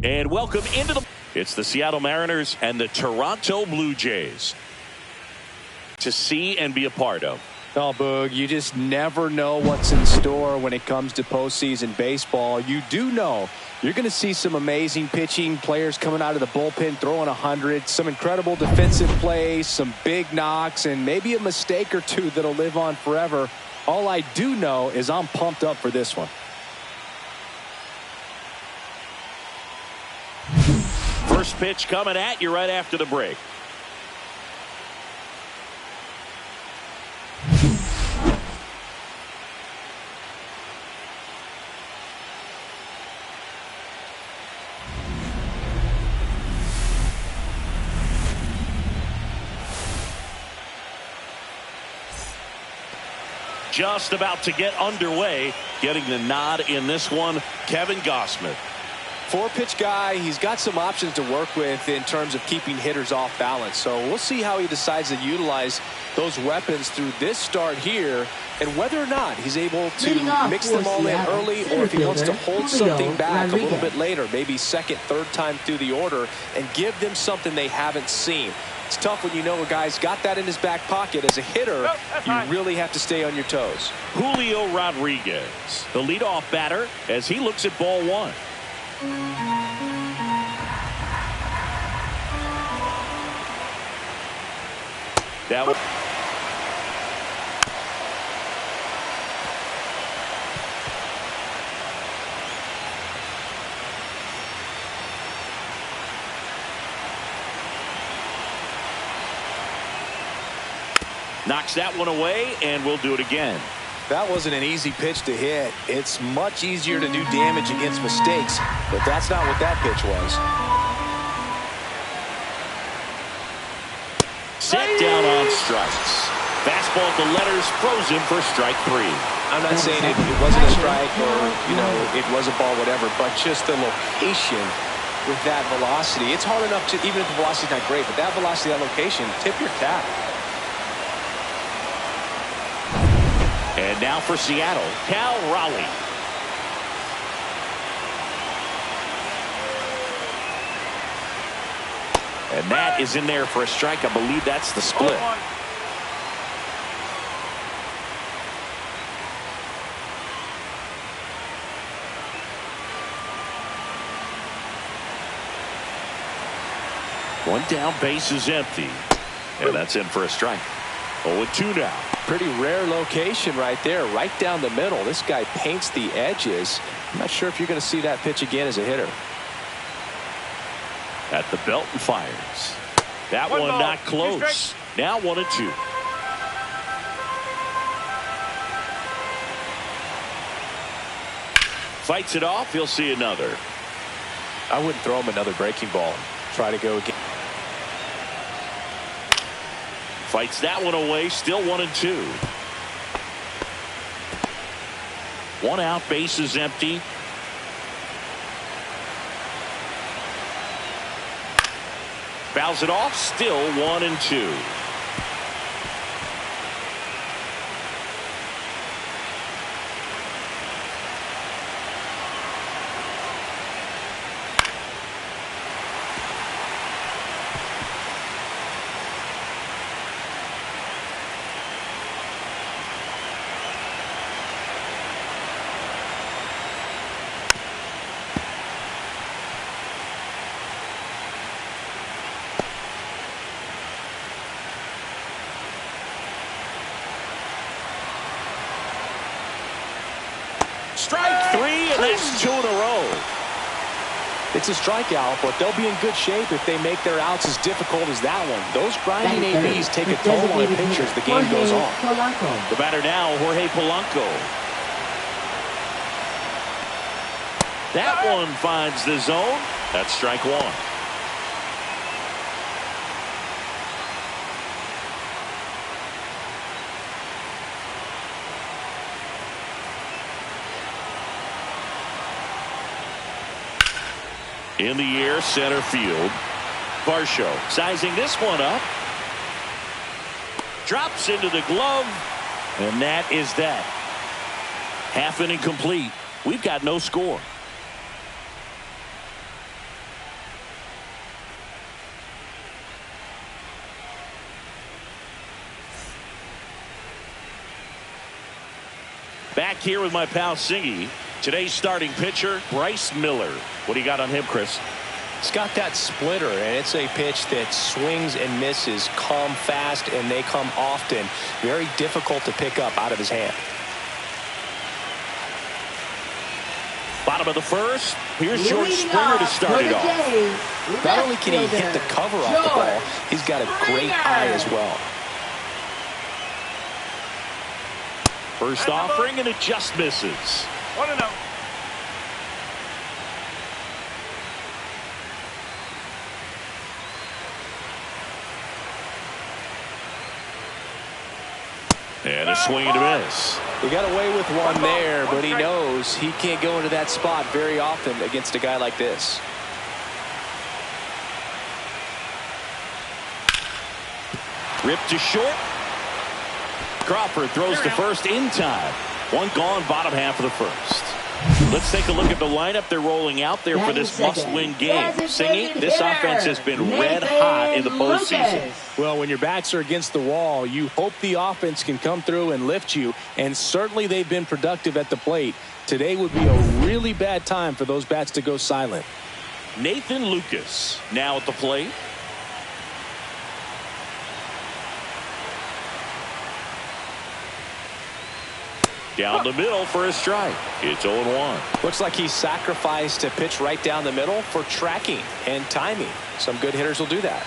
And welcome into the... It's the Seattle Mariners and the Toronto Blue Jays to see and be a part of. Oh, Boog, you just never know what's in store when it comes to postseason baseball. You do know you're going to see some amazing pitching, players coming out of the bullpen throwing 100, some incredible defensive plays, some big knocks, and maybe a mistake or two that'll live on forever. All I do know is I'm pumped up for this one. First pitch coming at you right after the break. Just about to get underway, getting the nod in this one, Kevin Gausman. Four-pitch guy, he's got some options to work with in terms of keeping hitters off balance. So we'll see how he decides to utilize those weapons through this start here, and whether or not he's able to mix them all in early, or if he wants to hold something back a little bit later, maybe second, third time through the order, and give them something they haven't seen. It's tough when you know a guy's got that in his back pocket. As a hitter, you really have to stay on your toes. Julio Rodriguez, the leadoff batter, as he looks at ball one. That was... knocks that one away, and we'll do it again. That wasn't an easy pitch to hit. It's much easier to do damage against mistakes, but that's not what that pitch was. Set down on strikes. Fastball to letters, frozen for strike three. I'm not saying it wasn't a strike or, you know, it was a ball, whatever, but just the location with that velocity. It's hard enough to, even if the velocity's not great, but that velocity, that location, tip your cap. And now for Seattle, Cal Raleigh. And that is in there for a strike. I believe that's the split. One down, base is empty. And that's in for a strike. 0-2 now. Pretty rare location right there, right down the middle. This guy paints the edges. I'm not sure if you're going to see that pitch again as a hitter. At the belt and fires. That one not close. Now 1-2. Fights it off. He'll see another. I wouldn't throw him another breaking ball. Try to go again. Fights that one away. Still 1-2. One out. Base is empty. Fouls it off. Still 1-2. Strike three, and that's 2 in a row. It's a strikeout, but they'll be in good shape if they make their outs as difficult as that one. Those grinding ABs take a toll on a pitcher as the game goes on. The batter now, Jorge Polanco. That one finds the zone. That's strike one. In the air, center field. Varsho sizing this one up. Drops into the glove. And that is that. Half inning complete. We've got no score. Back here with my pal Singy. Today's starting pitcher, Bryce Miller. What do you got on him, Chris? It's got that splitter, and it's a pitch that swings and misses, come fast, and they come often. Very difficult to pick up out of his hand. Bottom of the first. Here's George Springer to start it off. Not only can he hit the cover off the ball, he's got a great eye as well. First offering, and it just misses. 1-0. And a swing and a miss. He got away with one there, but he knows he can't go into that spot very often against a guy like this. Ripped to short. Crawford throws to first in time. One gone, bottom half of the first. Let's take a look at the lineup they're rolling out there for this must-win game. Singy, this offense has been red hot in the postseason. Well, when your backs are against the wall, you hope the offense can come through and lift you, and certainly they've been productive at the plate. Today would be a really bad time for those bats to go silent. Nathan Lucas now at the plate. Down the middle for a strike. It's 0-1. Looks like he sacrificed a pitch right down the middle for tracking and timing. Some good hitters will do that.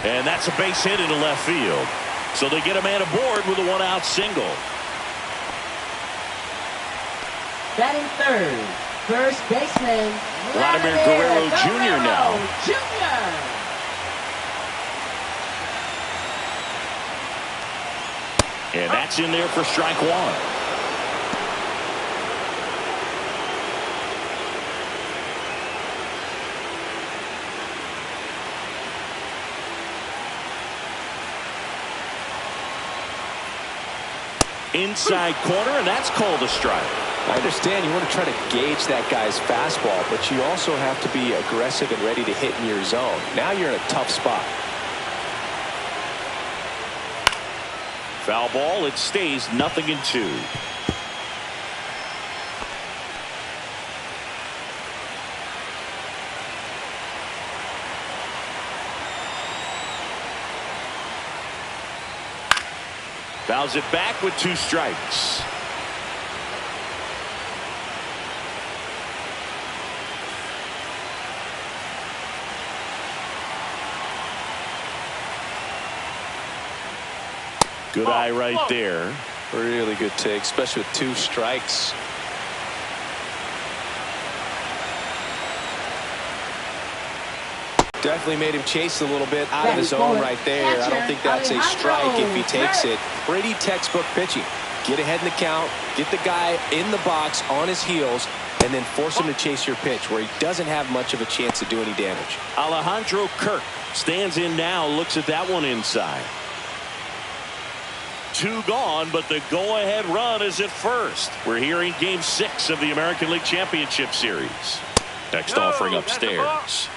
And that's a base hit into left field. So they get a man aboard with a one-out single. Batting third, first baseman Vladimir Guerrero Jr. now. And that's in there for strike one. Inside corner, and that's called a strike. I understand you want to try to gauge that guy's fastball, but you also have to be aggressive and ready to hit in your zone. Now you're in a tough spot. Foul ball. It stays 0-2. Fouls it back with 2 strikes. Good eye right there. Really good take, especially with 2 strikes. Definitely made him chase a little bit out of his zone right there. I don't think that's a strike if he takes it. Pretty textbook pitching. Get ahead in the count, get the guy in the box on his heels, and then force him to chase your pitch where he doesn't have much of a chance to do any damage. Alejandro Kirk stands in now, looks at that one inside. 2 gone, but the go-ahead run is at first. We're here in Game 6 of the American League Championship Series. Next offering upstairs.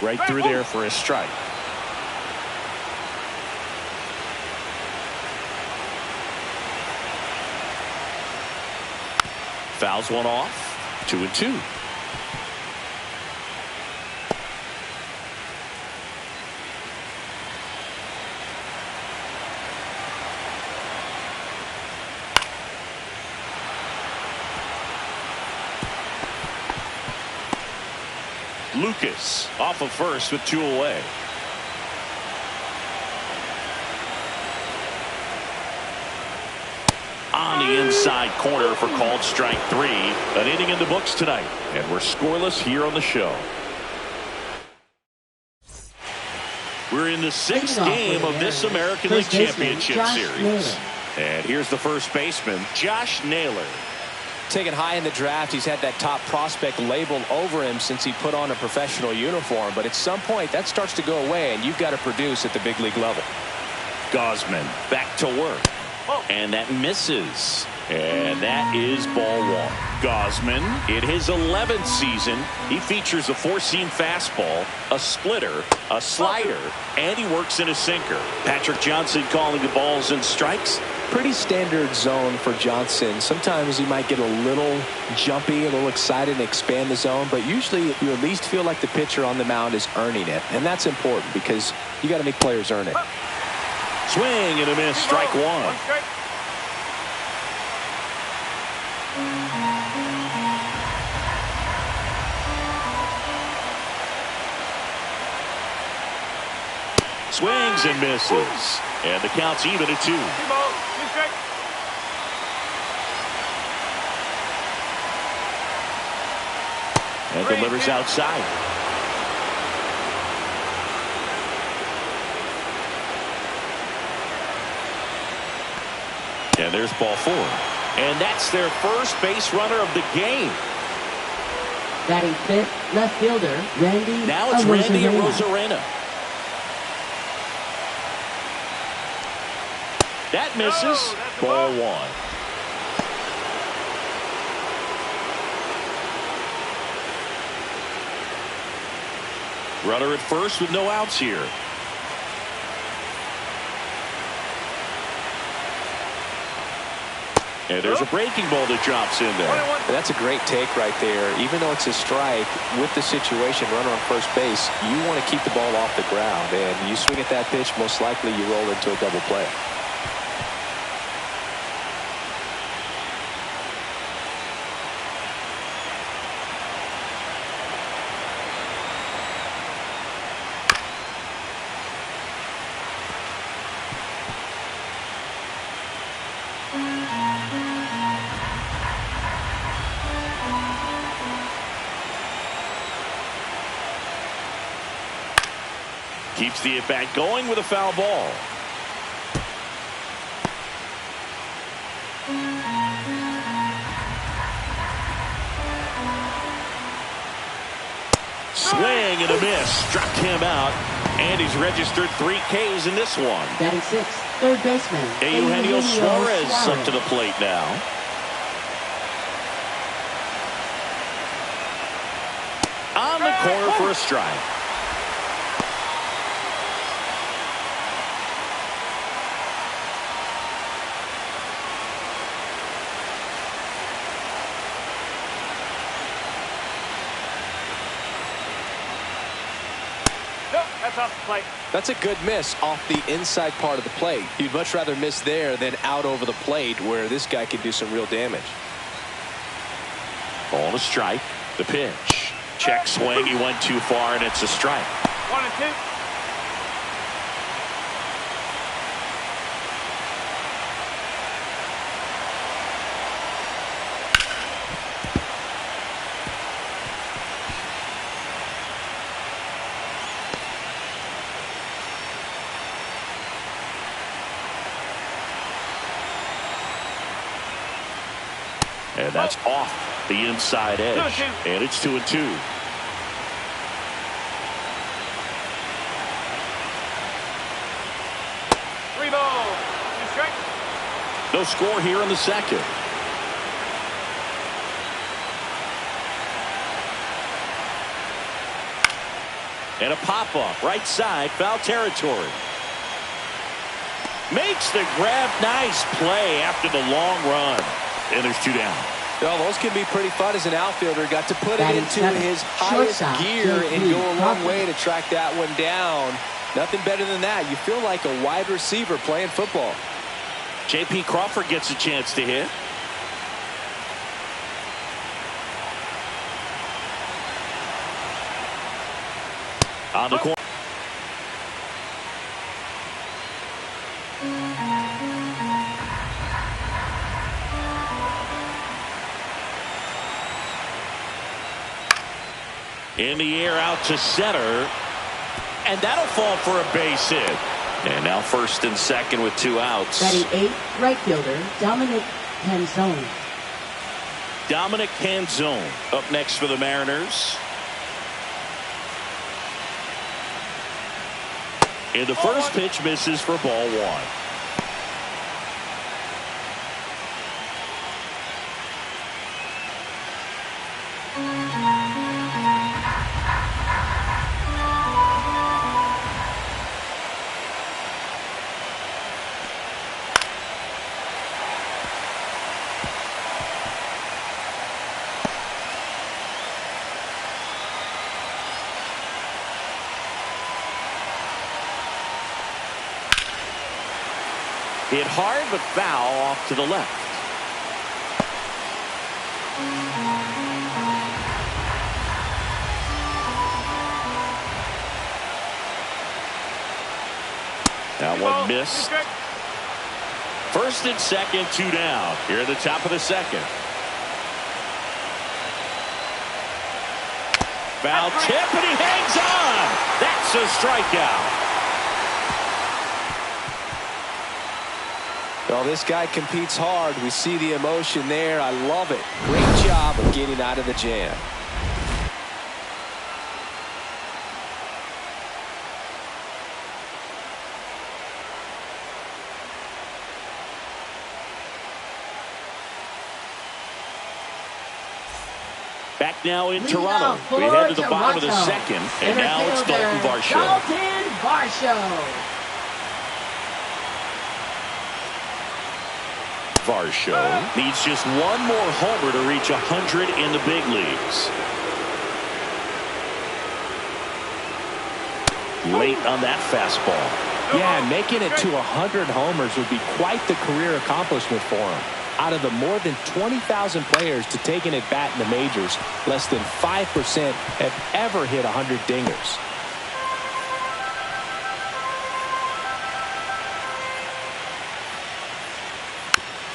Right through there for a strike. Fouls one off. 2-2. Lucas off of first with 2 away. On the inside corner for called strike 3. An inning in the books tonight, and we're scoreless here on the show. We're in the 6th game of this American League Championship Series. And here's the first baseman, Josh Naylor. Taken high in the draft, he's had that top prospect labeled over him since he put on a professional uniform. But at some point, that starts to go away, and you've got to produce at the big league level. Gausman back to work. And that misses. And that is ball one. Gosman, in his 11th season, he features a four-seam fastball, a splitter, a slider, and he works in a sinker. Patrick Johnson calling the balls and strikes. Pretty standard zone for Johnson. Sometimes he might get a little jumpy, a little excited and expand the zone, but usually you at least feel like the pitcher on the mound is earning it, and that's important because you got to make players earn it. Swing and a miss, strike one. Swings and misses. And the count's even at 2. And delivers outside. And there's ball 4. And that's their first base runner of the game. Batting fifth, left fielder, Randy. Now it's Randy Arozarena. That misses. Ball 1. Runner at first with no outs here. And there's a breaking ball that drops in there. That's a great take right there. Even though it's a strike, with the situation, runner on first base, you want to keep the ball off the ground. And you swing at that pitch, most likely you roll into a double play. Keeps the at-bat going with a foul ball. Swing and a miss. Struck him out. And he's registered 3 Ks in this one. Batting sixth, third baseman. Eugenio Suarez up to the plate now. On the corner for a strike. Off the plate. That's a good miss off the inside part of the plate. You'd much rather miss there than out over the plate where this guy could do some real damage. Ball to strike. The pitch. Check swing. He went too far and it's a strike. 1 and 2. And that's off the inside edge. And it's 2 and 2. Three balls. 2 strikes. No score here in the second. And a pop-up right side, foul territory. Makes the grab. Nice play after the long run. And there's 2 down. Well, those can be pretty fun as an outfielder. Got to put it into his highest gear and go a long way to track that one down. Nothing better than that. You feel like a wide receiver playing football. J.P. Crawford gets a chance to hit. On the corner. In the air out to center. And that'll fall for a base hit. And now first and second with 2 outs. Batting eighth, right fielder, Dominic Canzone. Dominic Canzone up next for the Mariners. And the first pitch misses for ball 1. Hit hard, but foul off to the left. That one missed. First and second, 2 down. Here at the top of the second. Foul tip, and he hangs on. That's a strikeout. Well, this guy competes hard. We see the emotion there. I love it. Great job of getting out of the jam. Back now in Toronto. We head to the bottom of the second, and now it's Dalton Varsho. Dalton Varsho. Varsho needs just one more homer to reach 100 in the big leagues. Late on that fastball. Yeah, making it to 100 homers would be quite the career accomplishment for him. Out of the more than 20,000 players to take an at-bat in the majors, less than 5% have ever hit 100 dingers.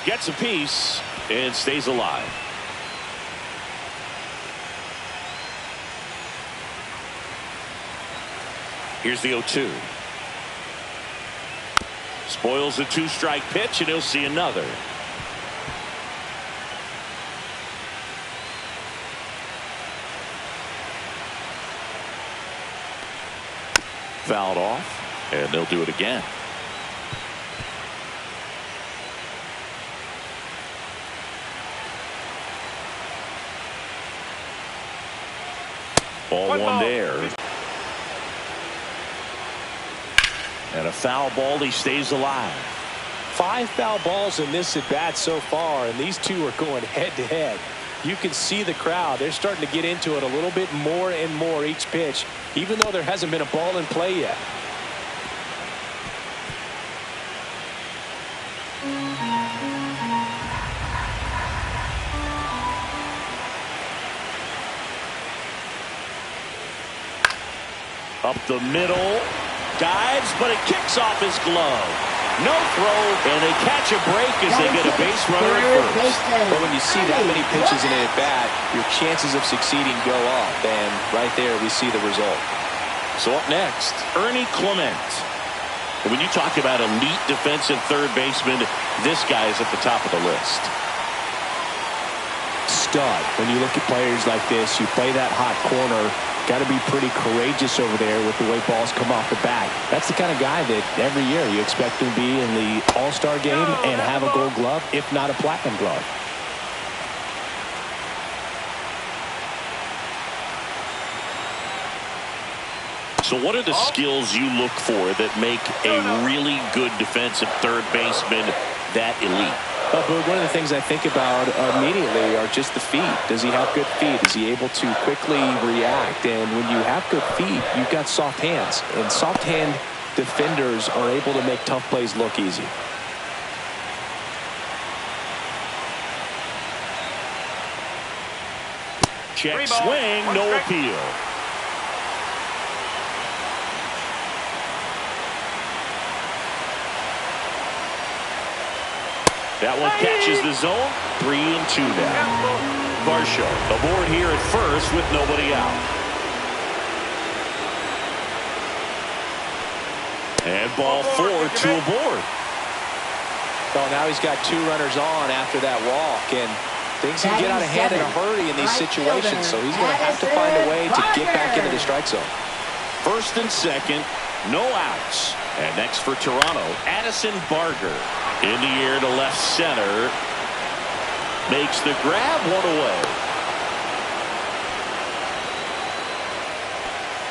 Gets a piece and stays alive. Here's the 0-2. Spoils the 2-strike pitch, and he'll see another. Fouled off, and they'll do it again. Ball one there. And a foul ball. He stays alive. 5 foul balls in this at bat so far, and these two are going head to head. You can see the crowd. They're starting to get into it a little bit more and more each pitch, even though there hasn't been a ball in play yet. Up the middle, dives, but it kicks off his glove. No throw, and they catch a break as they get a base runner at first. But when you see that many pitches in an at-bat, your chances of succeeding go up, and right there we see the result. So up next, Ernie Clement. And when you talk about elite defensive third baseman, this guy is at the top of the list. Stud. When you look at players like this, you play that hot corner, got to be pretty courageous over there with the way balls come off the bat. That's the kind of guy that every year you expect to be in the All-Star game and have a Gold Glove, if not a Platinum Glove. So what are the skills you look for that make a really good defensive third baseman that elite? But one of the things I think about immediately are just the feet. Does he have good feet? Is he able to quickly react? And when you have good feet, you've got soft hands. And soft hand defenders are able to make tough plays look easy. Check swing, no appeal. That one catches the zone. 3-2 now. Varsho aboard here at first with nobody out. And ball 4 to aboard. Well, now he's got 2 runners on after that walk, and things can get out of hand in a hurry in these situations, so he's going to have to find a way to get back into the strike zone. First and second, no outs. And next for Toronto, Addison Barger. In the air to left center. Makes the grab, 1 away.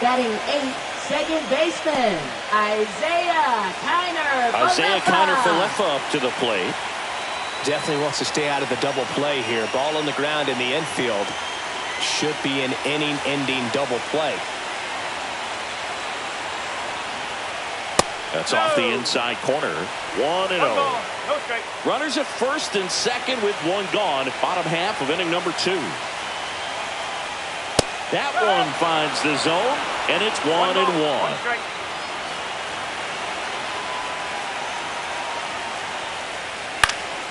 Batting 8th, second baseman, Isaiah Kiner-Falefa up to the plate. Definitely wants to stay out of the double play here. Ball on the ground in the infield. Should be an inning-ending double play. That's off the inside corner. 1-0. No strike. Runners at first and second with one gone. Bottom half of inning number 2. That one finds the zone, and it's 1-1. Strike.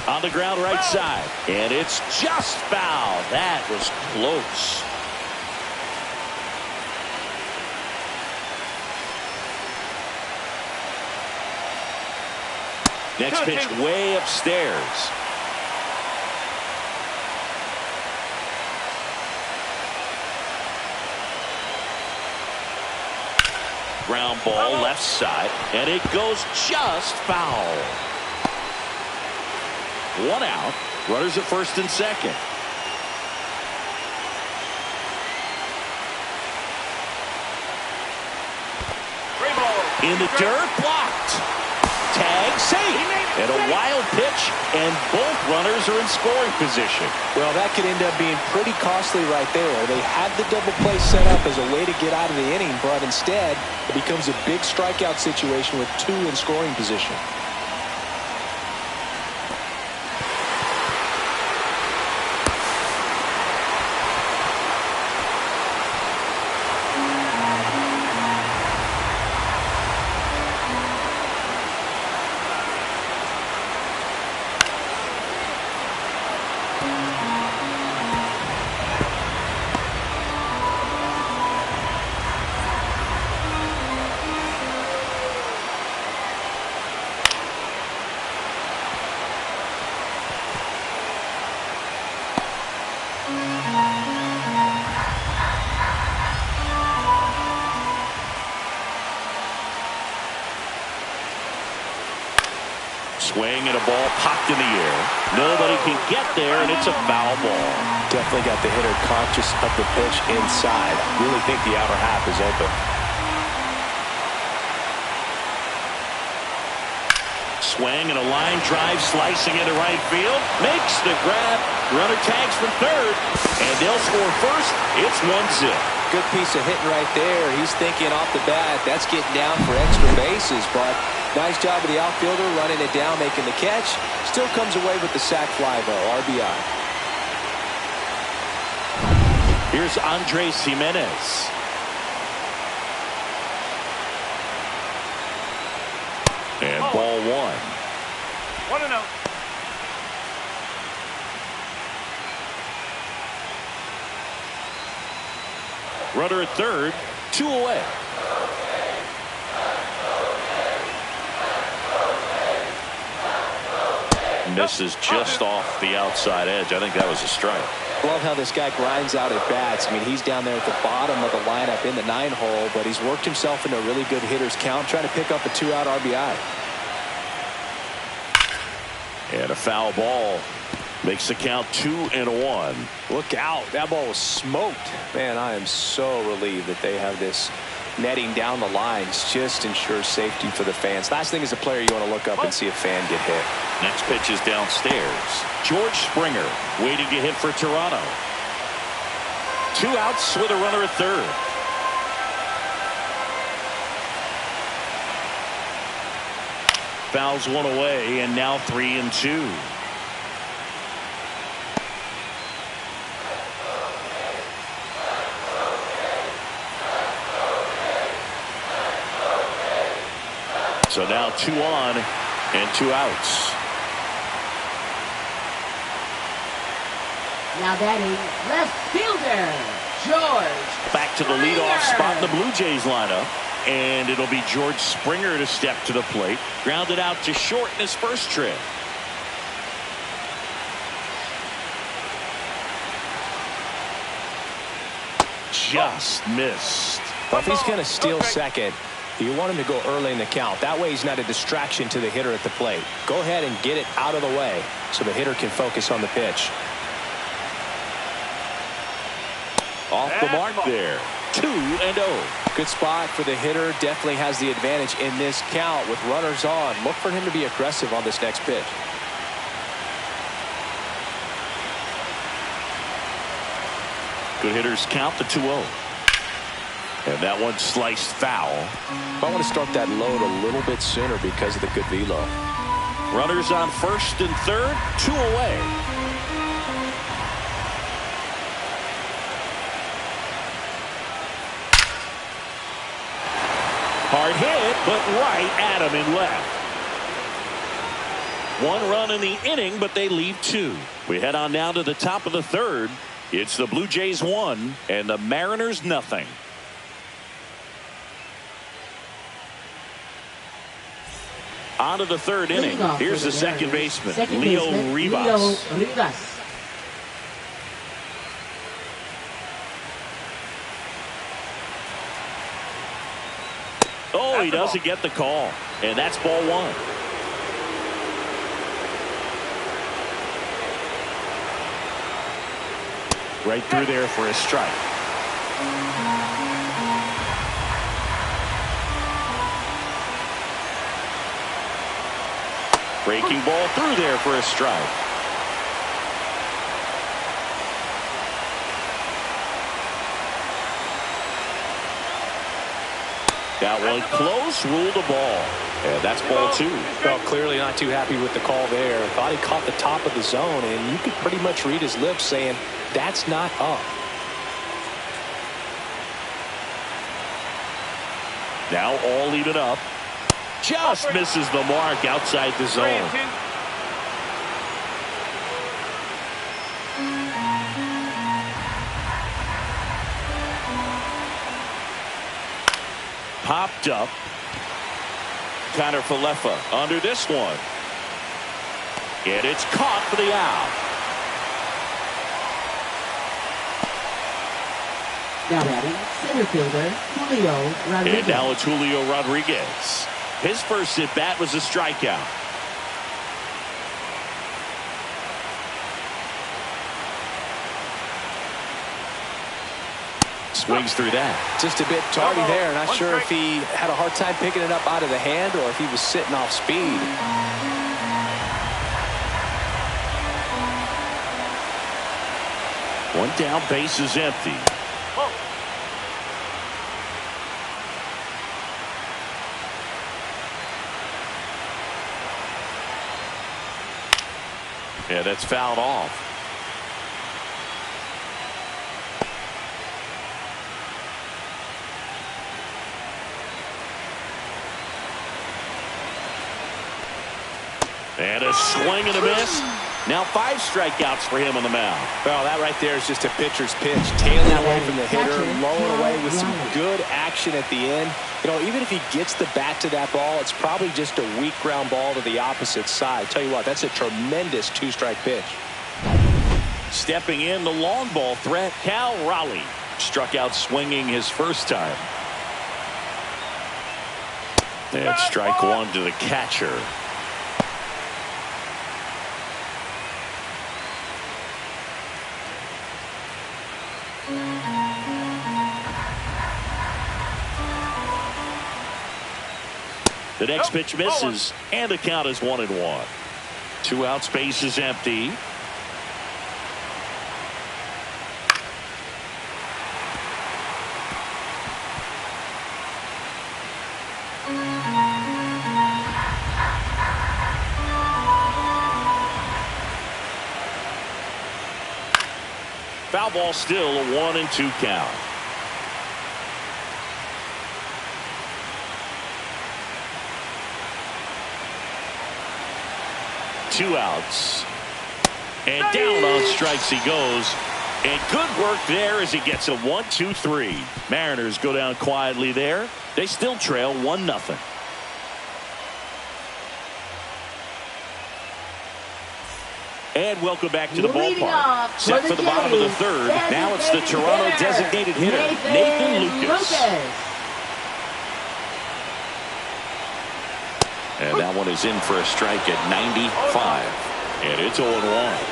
On the ground right side, and it's just foul. That was close. Next pitch way upstairs. Ground ball left side, and it goes just foul. 1 out. Runners at first and second. In the dirt, blocked. Tag, safe. And a wild pitch, and both runners are in scoring position. Well, that could end up being pretty costly right there. They had the double play set up as a way to get out of the inning, but instead it becomes a big strikeout situation with 2 in scoring position. Swing and a ball popped in the air. Nobody can get there, and it's a foul ball. Definitely got the hitter conscious of the pitch inside. Really think the outer half is open. Swing and a line drive slicing into right field. Makes the grab. Runner tags from third, and they'll score first. It's 1-0. Good piece of hitting right there. He's thinking off the bat, that's getting down for extra bases, but nice job of the outfielder running it down, making the catch. Still comes away with the sac fly, though. RBI. Here's Andres Jimenez. And ball 1. 1-0. Runner at third, 2 away. Misses just off the outside edge. I think that was a strike. Love how this guy grinds out at bats. I mean, he's down there at the bottom of the lineup in the 9-hole, but he's worked himself into a really good hitter's count, trying to pick up a 2-out RBI. And a foul ball makes the count 2-1. Look out. That ball was smoked. Man, I am so relieved that they have this netting down the lines. Just ensures safety for the fans. Last thing as a player, you want to look up and see a fan get hit. Next pitch is downstairs. George Springer waiting to hit for Toronto. 2 outs with a runner at third. Fouls 1 away, and now 3-2. So now 2 on and 2 outs. Now batting left fielder, George. Back to the leadoff spot in the Blue Jays lineup. And it'll be George Springer to step to the plate. Grounded out to short in his first trip. Just missed. Well, if he's going to steal second, you want him to go early in the count. That way he's not a distraction to the hitter at the plate. Go ahead and get it out of the way so the hitter can focus on the pitch. Off the mark there. 2-0. Good spot for the hitter. Definitely has the advantage in this count with runners on. Look for him to be aggressive on this next pitch. Good hitters count the 2-0. And that one sliced foul. I want to start that load a little bit sooner because of the good velo. Runners on first and third, 2 away. Hard hit, but right at him in left. 1 run in the inning, but they leave 2. We head on down to the top of the third. It's the Blue Jays 1 and the Mariners nothing. On to the third inning. Here's the second baseman, Leo Rivas. Oh, he doesn't get the call. And that's ball 1. Right through there for a strike. Breaking ball through there for a strike. That one close, ruled a ball. And that's ball 2. Well, clearly not too happy with the call there. Thought he caught the top of the zone, and you could pretty much read his lips saying, that's not up. Now all even up. Just misses the mark outside the zone. Popped up. Connor Falefa under this one. And it's caught for the out. Now batting, center fielder, Julio Rodriguez. And now it's Julio Rodriguez. His first at bat was a strikeout. Swings through that. Just a bit tardy there. Not sure if he had a hard time picking it up out of the hand or if he was sitting off speed. One down, base is empty. Yeah, that's fouled off. And a swing and a miss. Now 5 strikeouts for him on the mound. Well, that right there is just a pitcher's pitch. Tailing away from the hitter, lowering away with some good action at the end. You know, even if he gets the bat to that ball, it's probably just a weak ground ball to the opposite side. Tell you what, that's a tremendous 2-strike pitch. Stepping in, the long ball threat, Cal Raleigh. Struck out swinging his first time. And strike 1 to the catcher. The next pitch misses, and the count is 1-1. 2 outs, base is empty. Foul ball, still a 1-2 count. Two outs. And down on strikes he goes. And good work there as he gets a 1-2-3. Mariners go down quietly there. They still trail 1-0. And welcome back to the ballpark. Set for the bottom of the third. Now it's the Toronto designated hitter, Nathan Lucas. And that one is in for a strike at 95. And it's 0-1.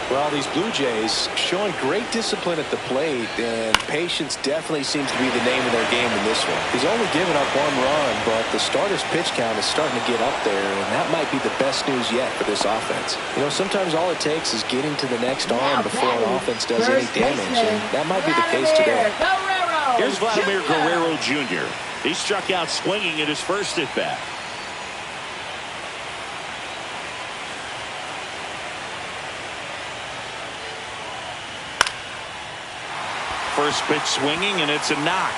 Well, these Blue Jays showing great discipline at the plate, and patience definitely seems to be the name of their game in this one. He's only given up 1 run, but the starter's pitch count is starting to get up there, and that might be the best news yet for this offense. You know, sometimes all it takes is getting to the next arm before an offense does any damage, and that might be the case today. Here's Vladimir Guerrero Jr. He struck out swinging at his first at bat. First pitch swinging, and it's a knock.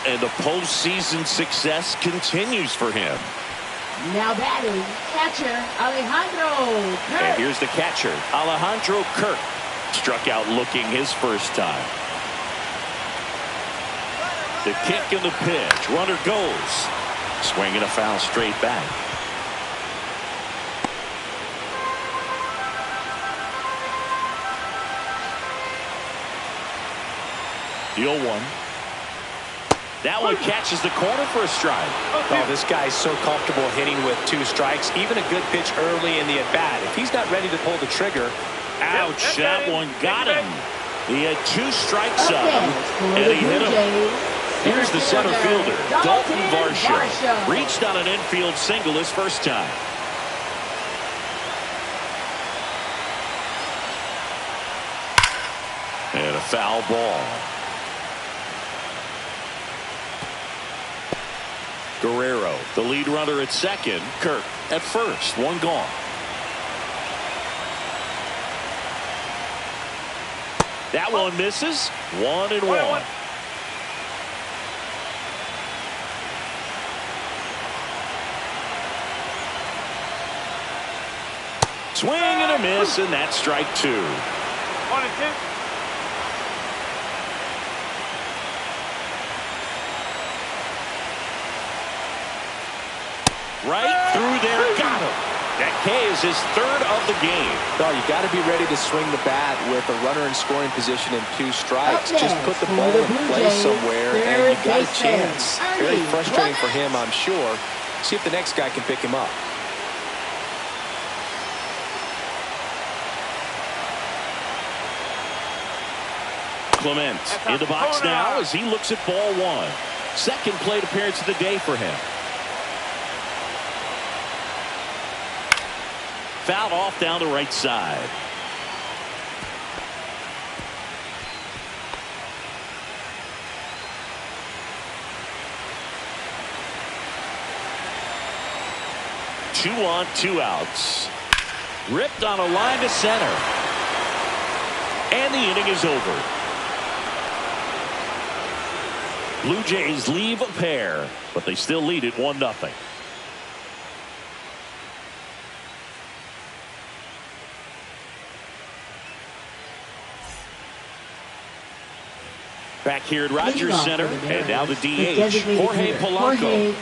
And the postseason success continues for him. Now batting, catcher Alejandro Kirk. And here's the catcher, Alejandro Kirk. Struck out looking his first time. The kick and the pitch. Runner goes. Swinging a foul straight back. The 0-1. That one catches the corner for a strike. Oh, this guy's so comfortable hitting with 2 strikes. Even a good pitch early in the at-bat. If he's not ready to pull the trigger. Ouch, that one got him. He had 2 strikes up, and he hit him. Here's the center fielder, Dalton Varsho. Reached on an infield single his first time. And a foul ball. Guerrero, the lead runner at second. Kirk at first. One gone. That one misses. 1-1. Swing and a miss, and that's strike 2. 1-2. Right through there, got him. That K is his 3rd of the game. No, you got to be ready to swing the bat with a runner in scoring position and 2 strikes. Just put the ball in play somewhere, and you got a chance. Very frustrating for him, I'm sure. See if the next guy can pick him up. Clement in the box now as he looks at ball 1. Second plate appearance of the day for him. Fouled off down the right side. Two on, 2 outs. Ripped on a line to center. And the inning is over. Blue Jays leave a pair, but they still lead it 1-0. Back here at Rogers Center, and now the DH, Jorge Polanco.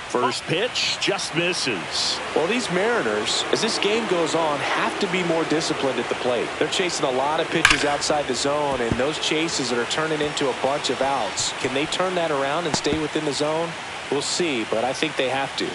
First pitch just misses. Well, these Mariners, as this game goes on, have to be more disciplined at the plate. They're chasing a lot of pitches outside the zone, and those chases that are turning into a bunch of outs. Can they turn that around and stay within the zone? We'll see, but I think they have to.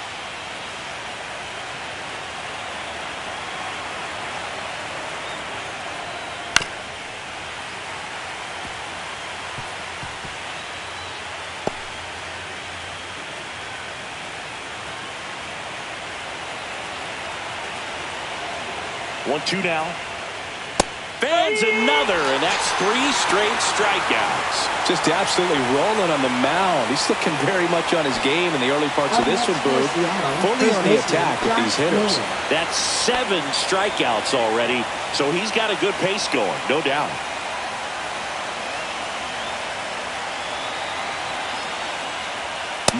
One-two now. Fans another, and that's 3 straight strikeouts. Just absolutely rolling on the mound. He's looking very much on his game in the early parts of this one, Boog. Fully on the attack with these hitters. That's 7 strikeouts already, so he's got a good pace going, no doubt.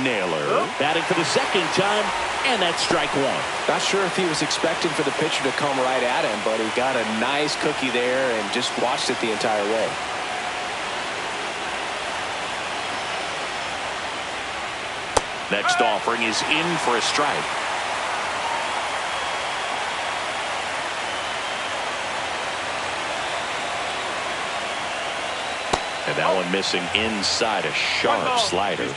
Naylor batting for the second time, and that's strike 1. Not sure if he was expecting for the pitcher to come right at him, but he got a nice cookie there and just watched it the entire way. Next offering is in for a strike. And that one missing inside, a sharp slider.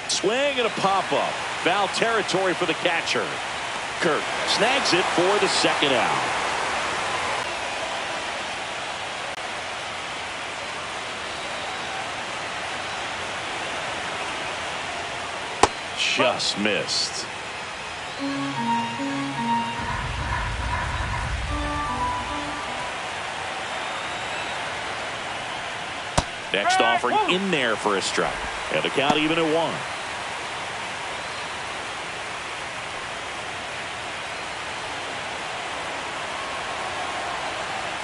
Swing and a pop-up. Foul territory for the catcher. Kirk snags it for the second out. just missed. Next offering in there for a strike. And the count even at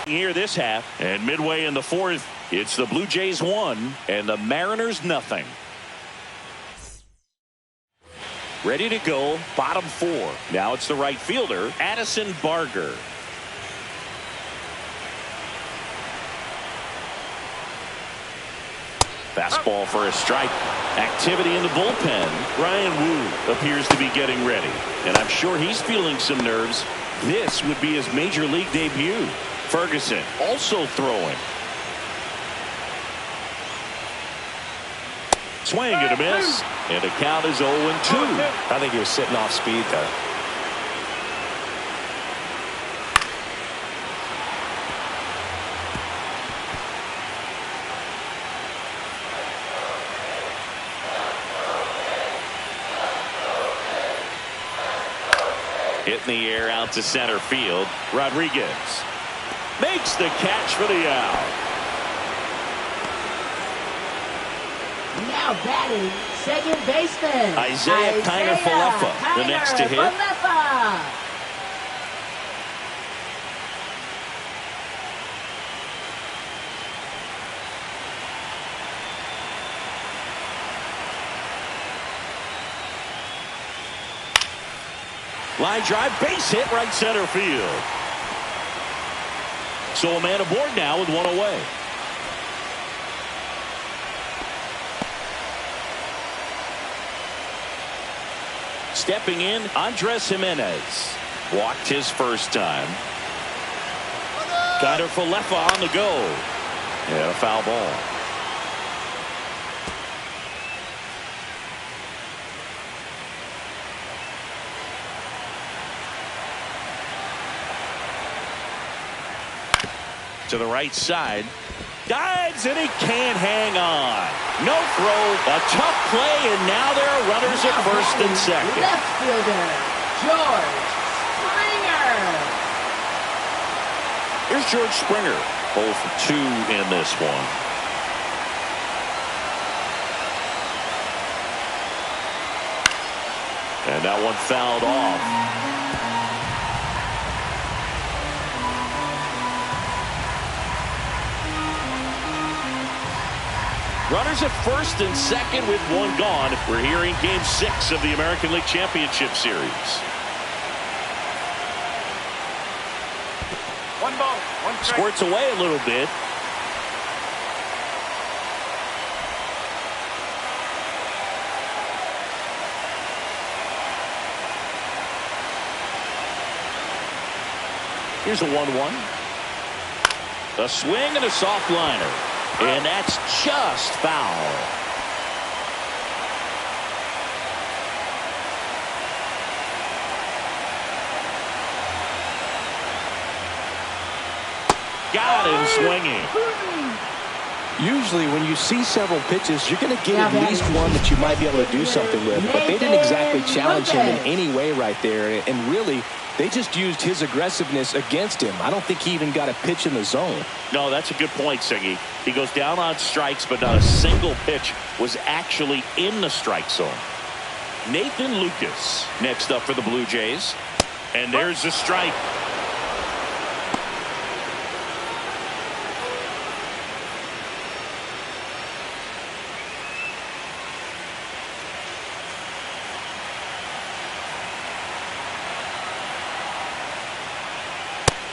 1. Here this half, and midway in the 4th, it's the Blue Jays 1 and the Mariners nothing. Ready to go, bottom 4. Now it's the right fielder, Addison Barger. Fastball for a strike. Activity in the bullpen. Ryan Wu appears to be getting ready, and I'm sure he's feeling some nerves. This would be his major league debut. Ferguson also throwing. Swing and a miss, and the count is 0-2. I think he was sitting off speed there. Hit in the air out to center field. Rodriguez makes the catch for the out. Now batting, second baseman Isaiah Kiner-Falefa, the next to hit. Line drive, base hit, right center field. So a man aboard now with 1 away. Stepping in, Andres Jimenez. Walked his first time. Kiner-Falefa on the go. And a foul ball. To the right side. Dives, and he can't hang on. No throw, a tough play, and now there are runners at first and second. Left fielder, George Springer. Here's George Springer, 0 for 2 in this one. And that one fouled off. Runners at first and second with 1 gone. We're here in Game 6 of the American League Championship Series. 1 ball, 1 strike. Squirts away a little bit. Here's a 1-1. A swing and a soft liner. And that's just foul. Got him swinging. Usually when you see several pitches, you're going to get at least one that you might be able to do something with. But they didn't exactly challenge him in any way right there. And really, they just used his aggressiveness against him. I don't think he even got a pitch in the zone. No, that's a good point, Siggy. He goes down on strikes, but not a single pitch was actually in the strike zone. Nathan Lucas next up for the Blue Jays. And there's the strike.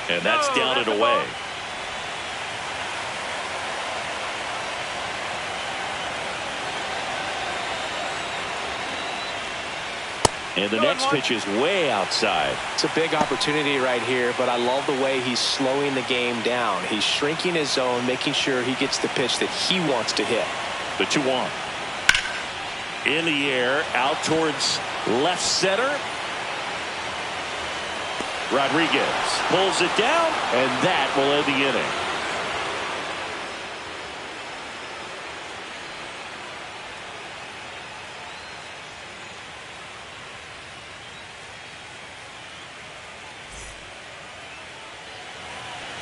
And that's down and away. And the next pitch is way outside. It's a big opportunity right here, but I love the way he's slowing the game down. He's shrinking his zone, making sure he gets the pitch that he wants to hit. The 2-1. In the air, out towards left center. Rodriguez pulls it down, and that will end the inning.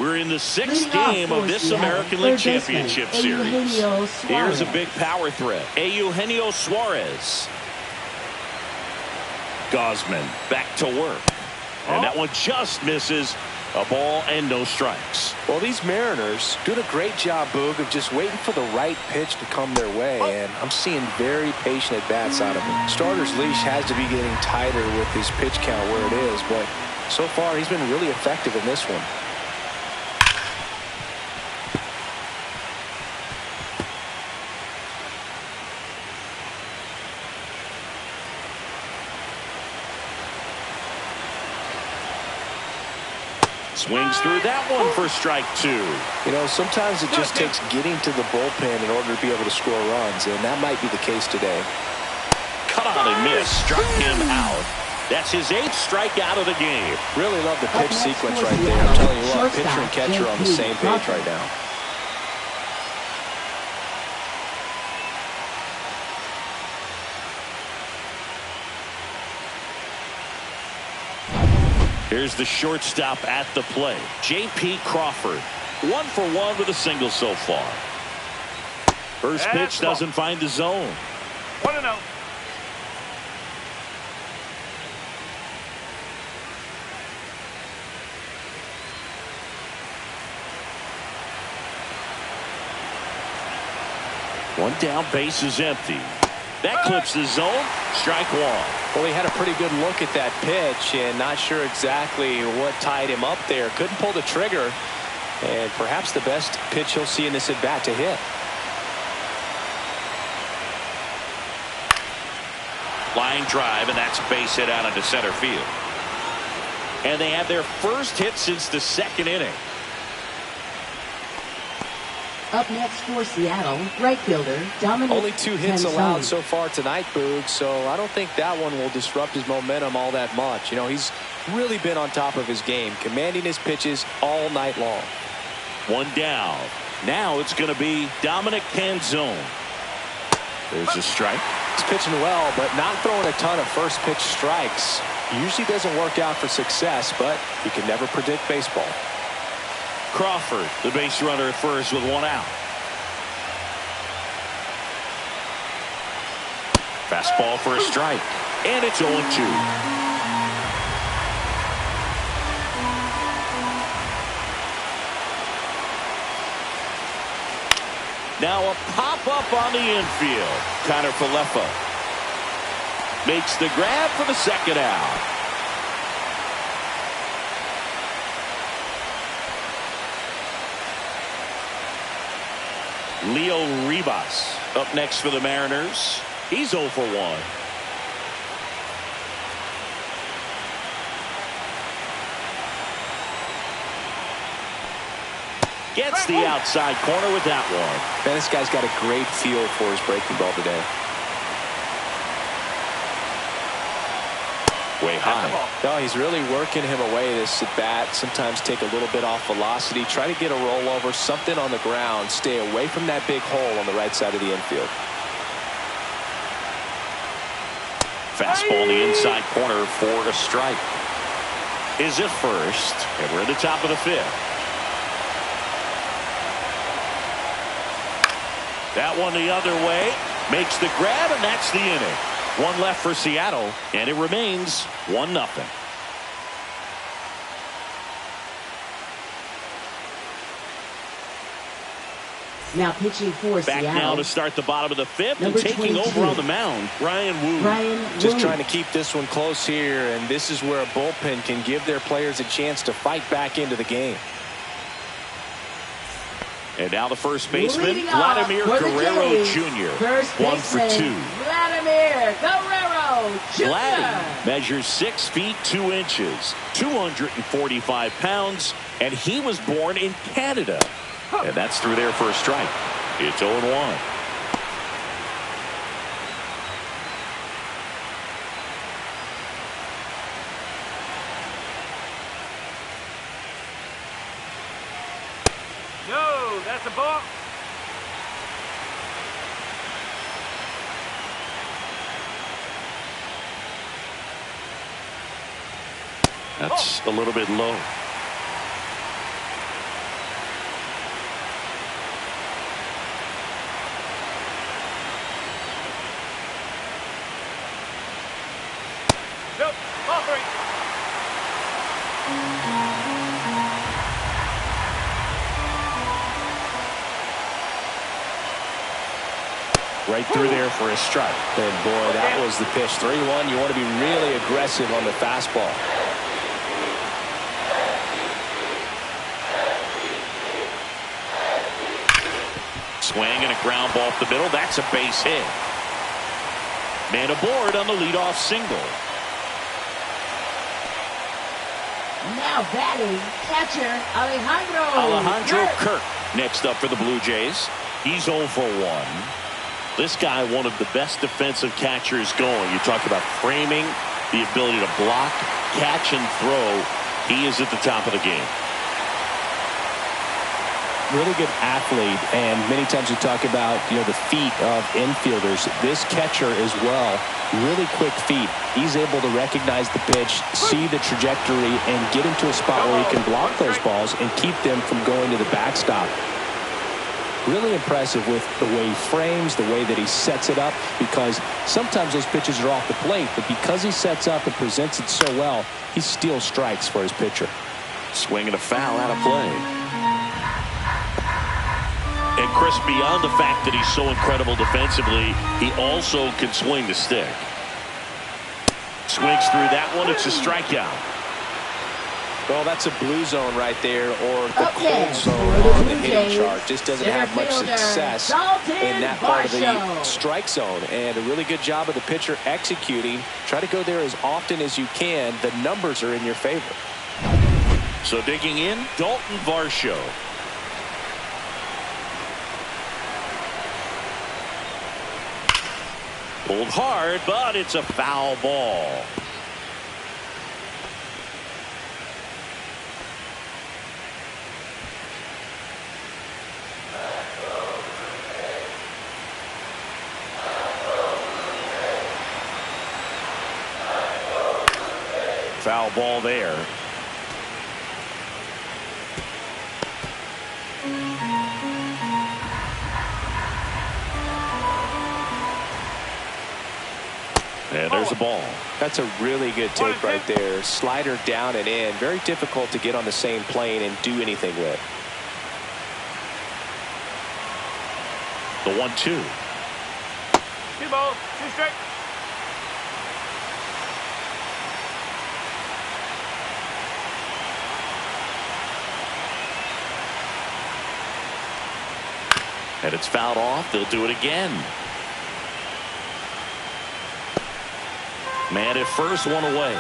We're in the sixth Leading off game of for this Seattle, American League third baseman, Championship Series. Eugenio Suarez. Here's a big power threat. Eugenio Suarez. Gosman back to work. And that one just misses. A ball and no strikes. Well, these Mariners doing a great job, Boog, of just waiting for the right pitch to come their way, and I'm seeing very patient at-bats out of him. Starter's leash has to be getting tighter with his pitch count where it is, but so far he's been really effective in this one. Swings through that one for strike two. You know, sometimes it just takes getting to the bullpen in order to be able to score runs, and that might be the case today. Cut on and miss. Struck him out. That's his 8th strikeout of the game. Really love the pitch sequence right there. I'm telling you what, pitcher and catcher on the same page right now. Here's the shortstop at the plate, J.P. Crawford. 1 for 1 with a single so far. First pitch doesn't find the zone. 1-0. One down, base is empty. That clips the zone. Strike one. Well, he had a pretty good look at that pitch and not sure exactly what tied him up there. Couldn't pull the trigger, and perhaps the best pitch he'll see in this at-bat to hit. Line drive, and that's a base hit out into center field. And they have their first hit since the 2nd inning. Up next for Seattle, right fielder Dominic. Only 2 hits Canzone. allowed so far tonight, Boog, so I don't think that one will disrupt his momentum all that much. You know, he's really been on top of his game, commanding his pitches all night long. One down. Now it's going to be Dominic Canzone. There's a strike. He's pitching well, but not throwing a ton of first pitch strikes. Usually doesn't work out for success, but you can never predict baseball. Crawford, the base runner at first with 1 out. Fastball for a strike. And it's 0-2. Now a pop-up on the infield. Connor Falefa makes the grab for the 2nd out. Leo Ribas up next for the Mariners. He's 0 for 1. Gets the outside corner with that one. Man, this guy's got a great feel for his breaking ball today. Way high. No, he's really working him away this at bat. Sometimes take a little bit off velocity. Try to get a rollover, something on the ground. Stay away from that big hole on the right side of the infield. Fastball in the inside corner for a strike. Is it first? And we're at the top of the 5th. That one the other way. Makes the grab, and that's the inning. 1 left for Seattle, and it remains 1-0. Now pitching for Back Seattle. now to start the bottom of the 5th, Number and taking 22. over on the mound, Ryan Wu. Just trying to keep this one close here, and this is where a bullpen can give their players a chance to fight back into the game. And now the first baseman, Leading off Vladimir for the Guerrero Jays, Jr. First 1 for 2. baseman, Vladimir Guerrero Jr. Vladdy measures 6 feet 2 inches, 245 pounds, and he was born in Canada. And that's through there for a strike. It's 0-1. No, that's a ball. That's a little bit low. Nope. Ball 3. Right through there for a strike. And boy, that was the pitch. 3-1. You want to be really aggressive on the fastball. Swing and a ground ball up the middle. That's a base hit. Man aboard on the leadoff single. Now batting, catcher Alejandro Kirk next up for the Blue Jays. He's 0 for 1. This guy, one of the best defensive catchers going. You talk about framing, the ability to block, catch, and throw. He is at the top of the game. Really good athlete, and many times we talk about the feet of infielders. This catcher as well, really quick feet. He's able to recognize the pitch, see the trajectory, and get into a spot where he can block those balls and keep them from going to the backstop. Really impressive with the way he frames, the way that he sets it up, because sometimes those pitches are off the plate, but because he sets up and presents it so well, he steals strikes for his pitcher. Swing and a foul out of play. And Chris, beyond the fact that he's so incredible defensively, he also can swing the stick. Swings through that one. It's a strikeout. Well, that's a blue zone right there, or the cold zone on the hitting chart. Just doesn't have much success in that part of the strike zone. And a really good job of the pitcher executing. Try to go there as often as you can. The numbers are in your favor. So digging in, Dalton Varsho. Pulled hard, but it's a foul ball. Foul ball there. And there's a ball. That's a really good take right there. Slider down and in. Very difficult to get on the same plane and do anything with. The 1-2. 2 balls, 2 strikes. And it's fouled off. They'll do it again. Man at first, one away.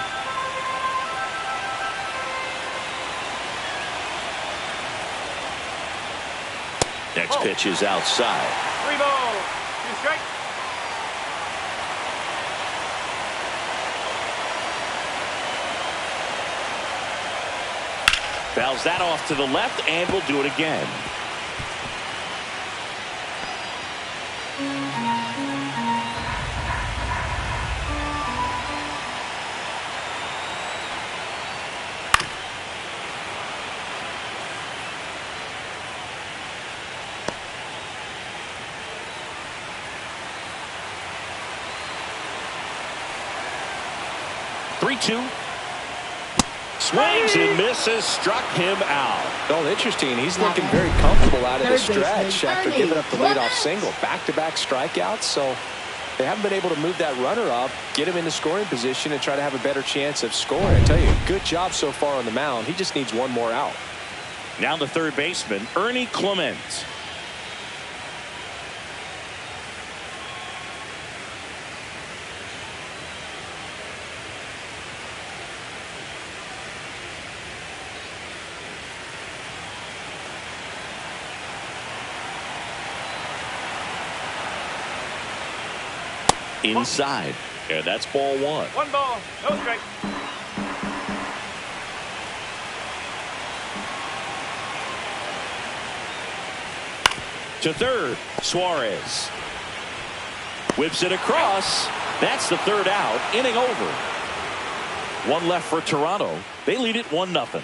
Next pitch is outside. 3 balls, 2 strikes. Fouls that off to the left, and will do it again. Three-two. Swings and misses, struck him out. Oh, interesting. He's looking very comfortable out of the stretch after giving up the leadoff single. Back-to-back strikeouts, so they haven't been able to move that runner up, get him in the scoring position, and try to have a better chance of scoring. I tell you, good job so far on the mound. He just needs one more out. Now the third baseman, Ernie Clement. Inside, and that's ball 1. 1 ball, no strike. To third, Suarez whips it across. That's the third out. Inning over. 1 left for Toronto. They lead it 1-0.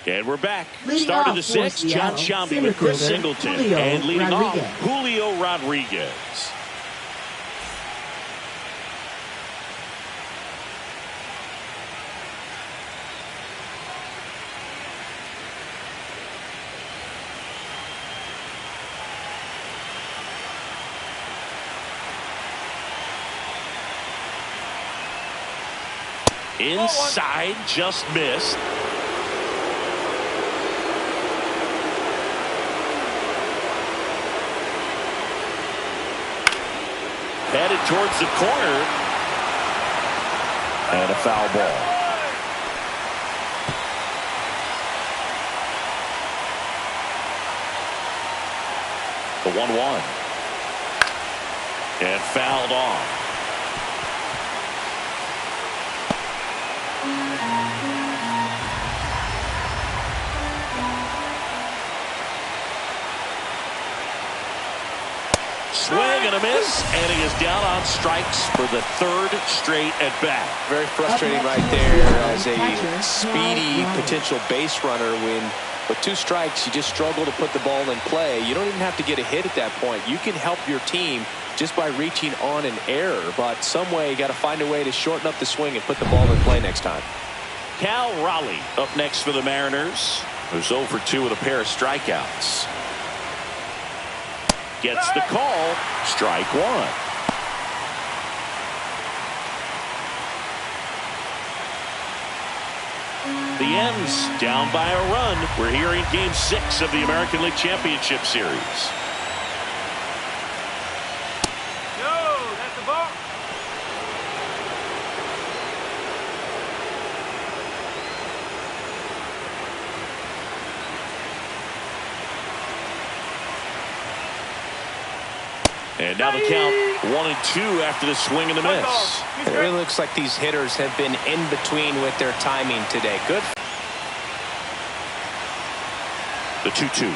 And we're back. Leading Start of off the for sixth, John Seattle, Sciambi with Chris center Singleton. Julio And leading Rodriguez. off, Julio Rodriguez. Inside, just missed. Headed towards the corner. And a foul ball. The 1-1. And fouled off. Swing and a miss, and he is down on strikes for the third straight at bat. Very frustrating right there as a speedy potential base runner when with 2 strikes you just struggle to put the ball in play. You don't even have to get a hit at that point. You can help your team just by reaching on an error, but some way you got to find a way to shorten up the swing and put the ball in play next time. Cal Raleigh up next for the Mariners, who's 0 for 2 with a pair of strikeouts. Gets the call. Strike 1. The M's down by a run. We're here in Game 6 of the American League Championship Series. No, that's the ball. And now the count 1-2 after the swing and the miss. It really looks like these hitters have been in between with their timing today. Good. The 2-2.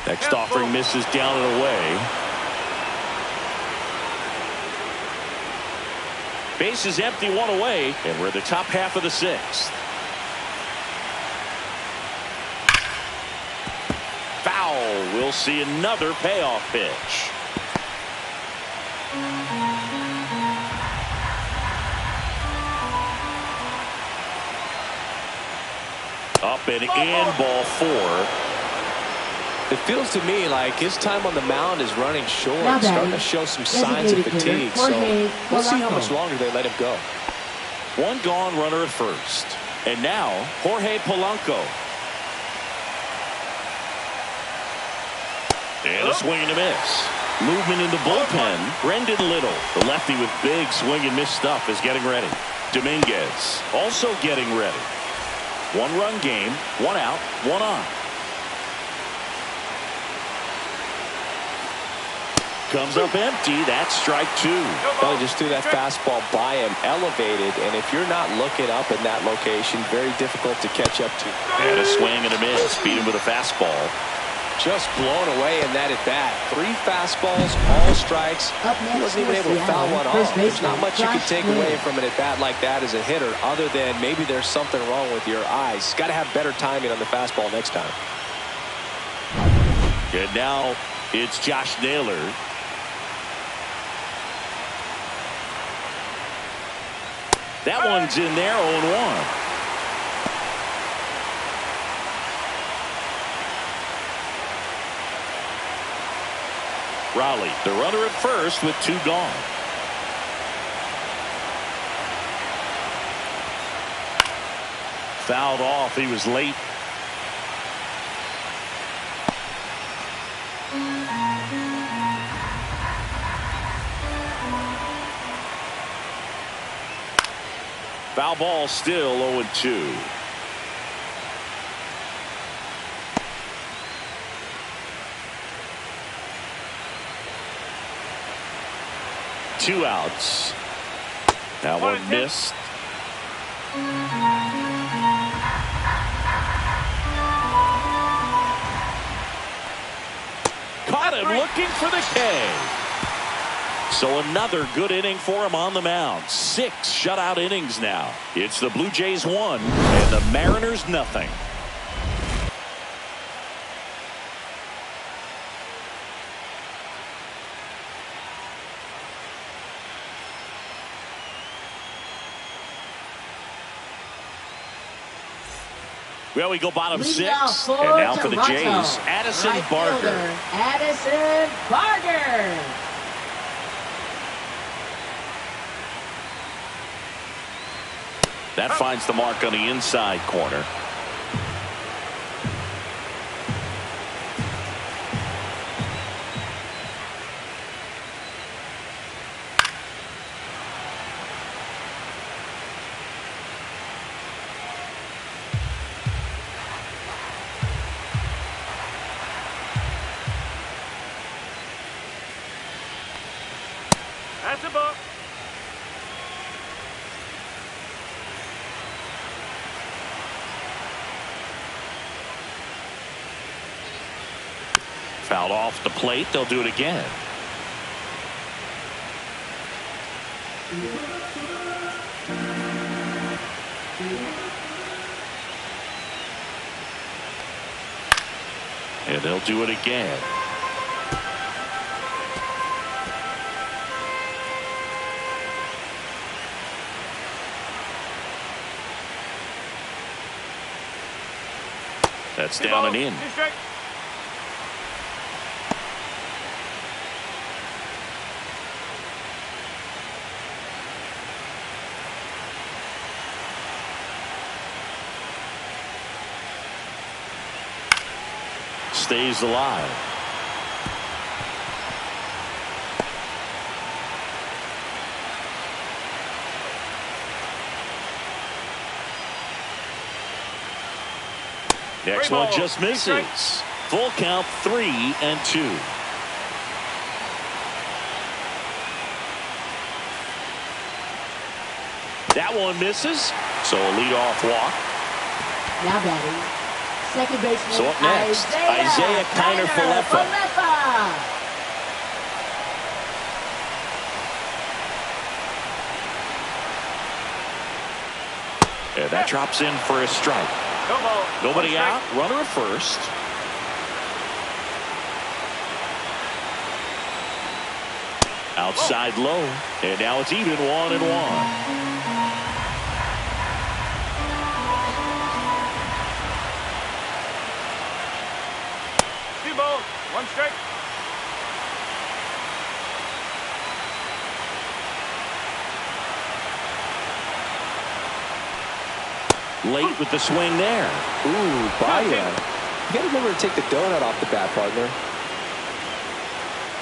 Next offering misses down and away. Base is empty, 1 away, and we're at the top half of the 6th. Foul. We'll see another payoff pitch. Up and in, ball 4. It feels to me like his time on the mound is running short, starting to show some signs of fatigue. So we'll see how much longer they let him go. 1 gone, runner at first. And now Jorge Polanco. And a swing and a miss. Movement in the bullpen. Brendan Little, the lefty with big swing and miss stuff, is getting ready. Dominguez also getting ready. 1-run game, 1 out, 1 on. Comes up empty. That's strike 2. Well, he just threw that fastball by him, elevated, and if you're not looking up in that location, very difficult to catch up to. And a swing and a miss. Beat him with a fastball. Just blown away in that at bat. 3 fastballs, all strikes. He wasn't even able to foul one off. There's not much you can take away from an at bat like that as a hitter, other than maybe there's something wrong with your eyes. Got to have better timing on the fastball next time. And now it's Josh Naylor. That one's in there, 0-1. Raleigh, the runner at first with 2 gone. Fouled off. He was late. Foul ball, still 0-2. Two outs. That one missed. Caught him looking for the K. So another good inning for him on the mound. 6 shutout innings now. It's the Blue Jays 1 and the Mariners nothing. Well, we go bottom 6, and now for the Jays, Addison Barger. Addison Barger. That finds the mark on the inside corner. That's a ball. Fouled off the plate. They'll do it again. And they'll do it again. That's down and in. Stays alive. Next one just misses. Full count, 3-2. That one misses. So a leadoff walk. Now batting, second baseman. So up next, Isaiah Kiner-Falefa. And that drops in for a strike. Nobody out. Runner at first. Outside low. And now it's even 1-1. 2 balls, 1 strike. Late with the swing there. Ooh, Baya. You got to remember to take the donut off the bat, partner.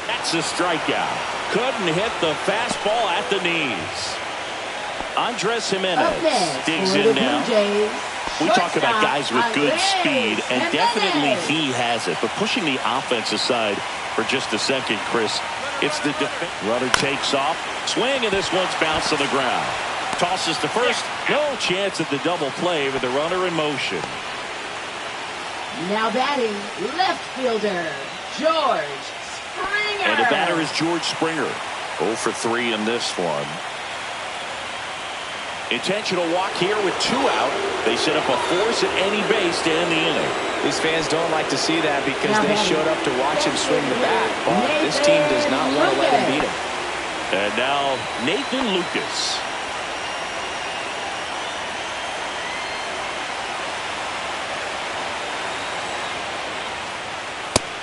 That's a strikeout. Couldn't hit the fastball at the knees. Andres Jimenez digs in now. We talk about guys with good speed, and definitely he has it. But pushing the offense aside for just a second, Chris, it's the defense. Runner takes off. Swing, and this one's bounced on the ground. Tosses to first. No chance at the double play with the runner in motion. Now batting, left fielder, George Springer. And the batter is George Springer. 0 for 3 in this one. Intentional walk here with 2 out. They set up a force at any base to end the inning. These fans don't like to see that because they showed up to watch him swing the bat. But this team does not want to let him beat him. And now Nathan Lucas.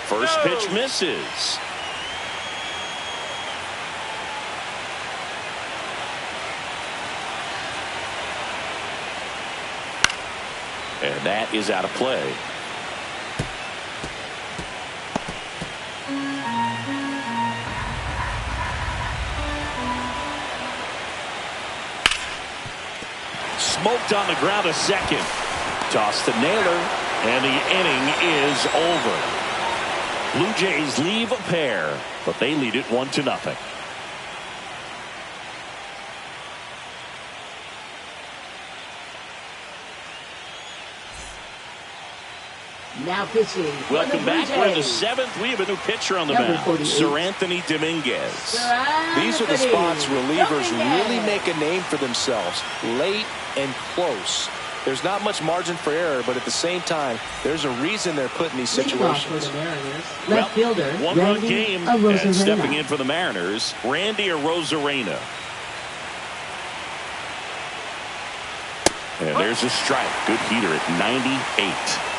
First pitch misses. And that is out of play. Smoked on the ground a second. Toss to Naylor, and the inning is over. Blue Jays leave a pair, but they lead it 1-0. Now pitching. Welcome back. We're in the 7th. We have a new pitcher on the mound, Sir Anthony Dominguez. These are the spots relievers really make a name for themselves. Late and close. There's not much margin for error, but at the same time, there's a reason they're put in these situations. Left fielder, one-run game, and stepping in for the Mariners, Randy Arozarena. And there's a strike. Good heater at 98.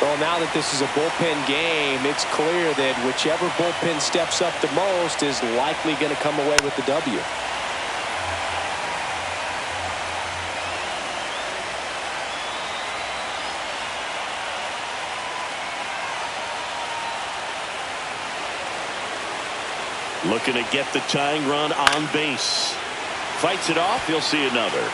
Well, now that this is a bullpen game, it's clear that whichever bullpen steps up the most is likely going to come away with the W. Looking to get the tying run on base. Fights it off. You'll see another.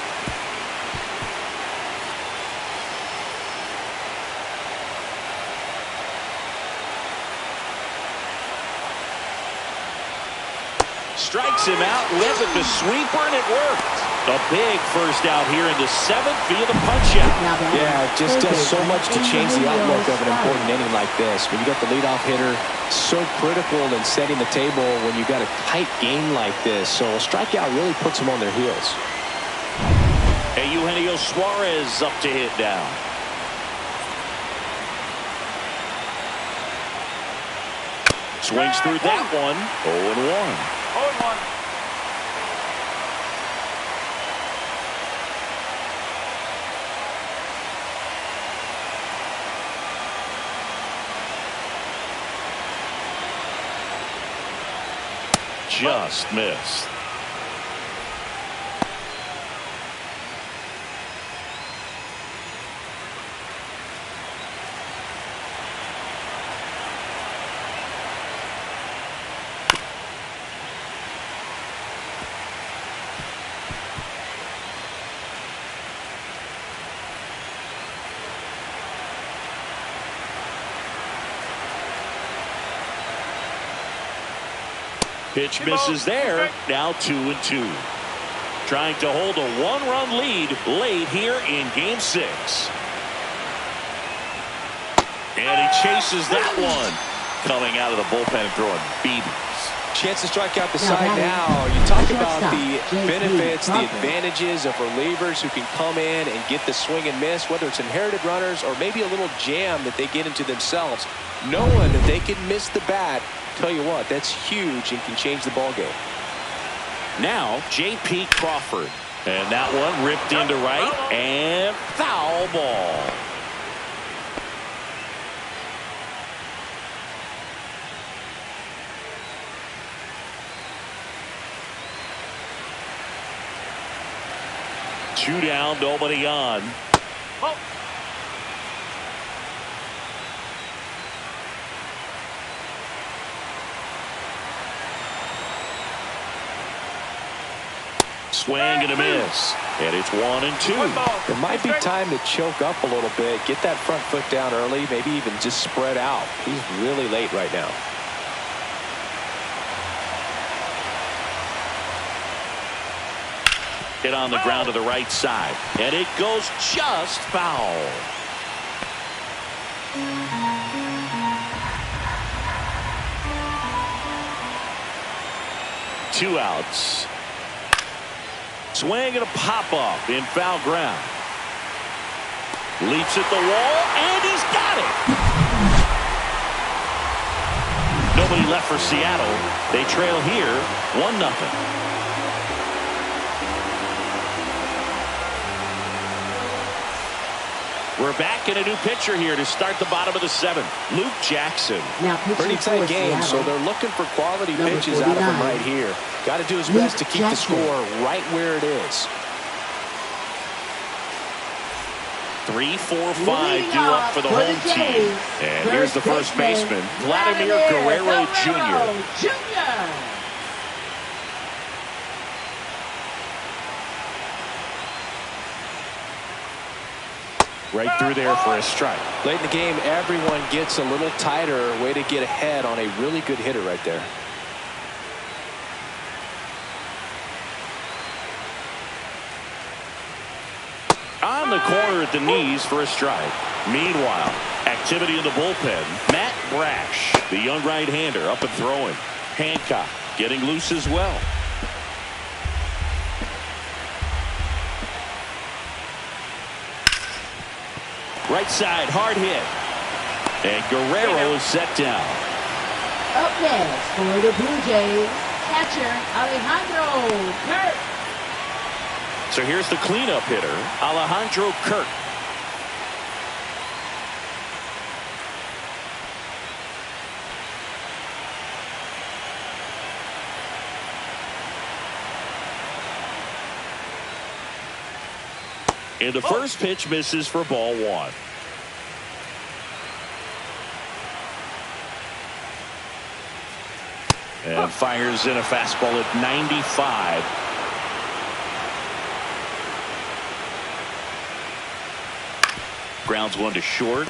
Strikes him out, went with the sweeper, and it worked. A big first out here in the 7th via the punch-out. Yeah, it just does so much to change the outlook of an important inning like this. When you got the leadoff hitter, so critical in setting the table when you got a tight game like this. So a strikeout really puts them on their heels. Hey, Eugenio Suarez up to hit down. Swings through that one. 0-1. 0-1. Just missed. Pitch misses there. Now 2-2. Trying to hold a 1-run lead late here in game 6. And he chases that one. Coming out of the bullpen and throwing BBs. Chance to strike out the side now. You talk about the benefits, the advantages of relievers who can come in and get the swing and miss, whether it's inherited runners or maybe a little jam that they get into themselves. Knowing that they can miss the bat, tell you what, that's huge and can change the ball game. Now J.P. Crawford, and that one ripped into right and foul ball. Two down, nobody on. Oh. Swing and a miss. And it's 1-2. It might be time to choke up a little bit, get that front foot down early, maybe even just spread out. He's really late right now. Hit on the ground to the right side. And it goes just foul. Two outs. Swing and a pop-up in foul ground. Leaps at the wall, and he's got it. Nobody left for Seattle. They trail here 1-0. We're back in a new pitcher here to start the bottom of the 7th. Luke Jackson. Pretty tight game, so they're looking for quality pitches out of him right here. Got to do his best to keep the score right where it is. 3, 4, 5 due up for the home team. And here's the first baseman, Vladimir Guerrero Jr. Right through there for a strike. Late in the game, everyone gets a little tighter. Way to get ahead on a really good hitter right there. On the corner at the knees for a strike. Meanwhile, at activity in the bullpen. Matt Brash, the young right-hander, up and throwing. Hancock getting loose as well. Right side, hard hit. And Guerrero is set down. Up next for the Blue Jays, catcher Alejandro Kirk. So here's the cleanup hitter, Alejandro Kirk. And the first pitch misses for ball one. And fires in a fastball at 95. Grounds one to short.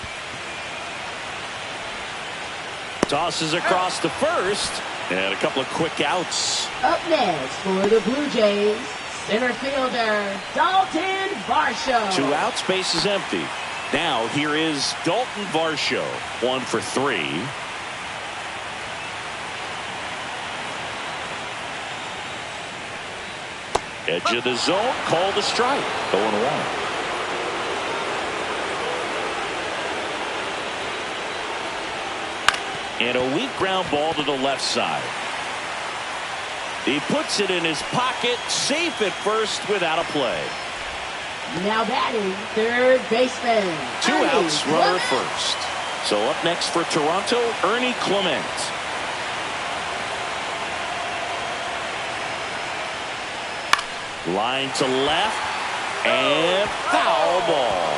Tosses across to first. And a couple of quick outs. Up next for the Blue Jays, center fielder Dalton Varsho. 2 outs, base is empty. Now here is Dalton Varsho, 1 for 3. Edge of the zone, called a strike. 0-1. And a weak ground ball to the left side. He puts it in his pocket, safe at first without a play. Now batting third baseman. 2 Ernie outs, runner at Clement. first. So up next for Toronto, Ernie Clement. Line to left and foul ball.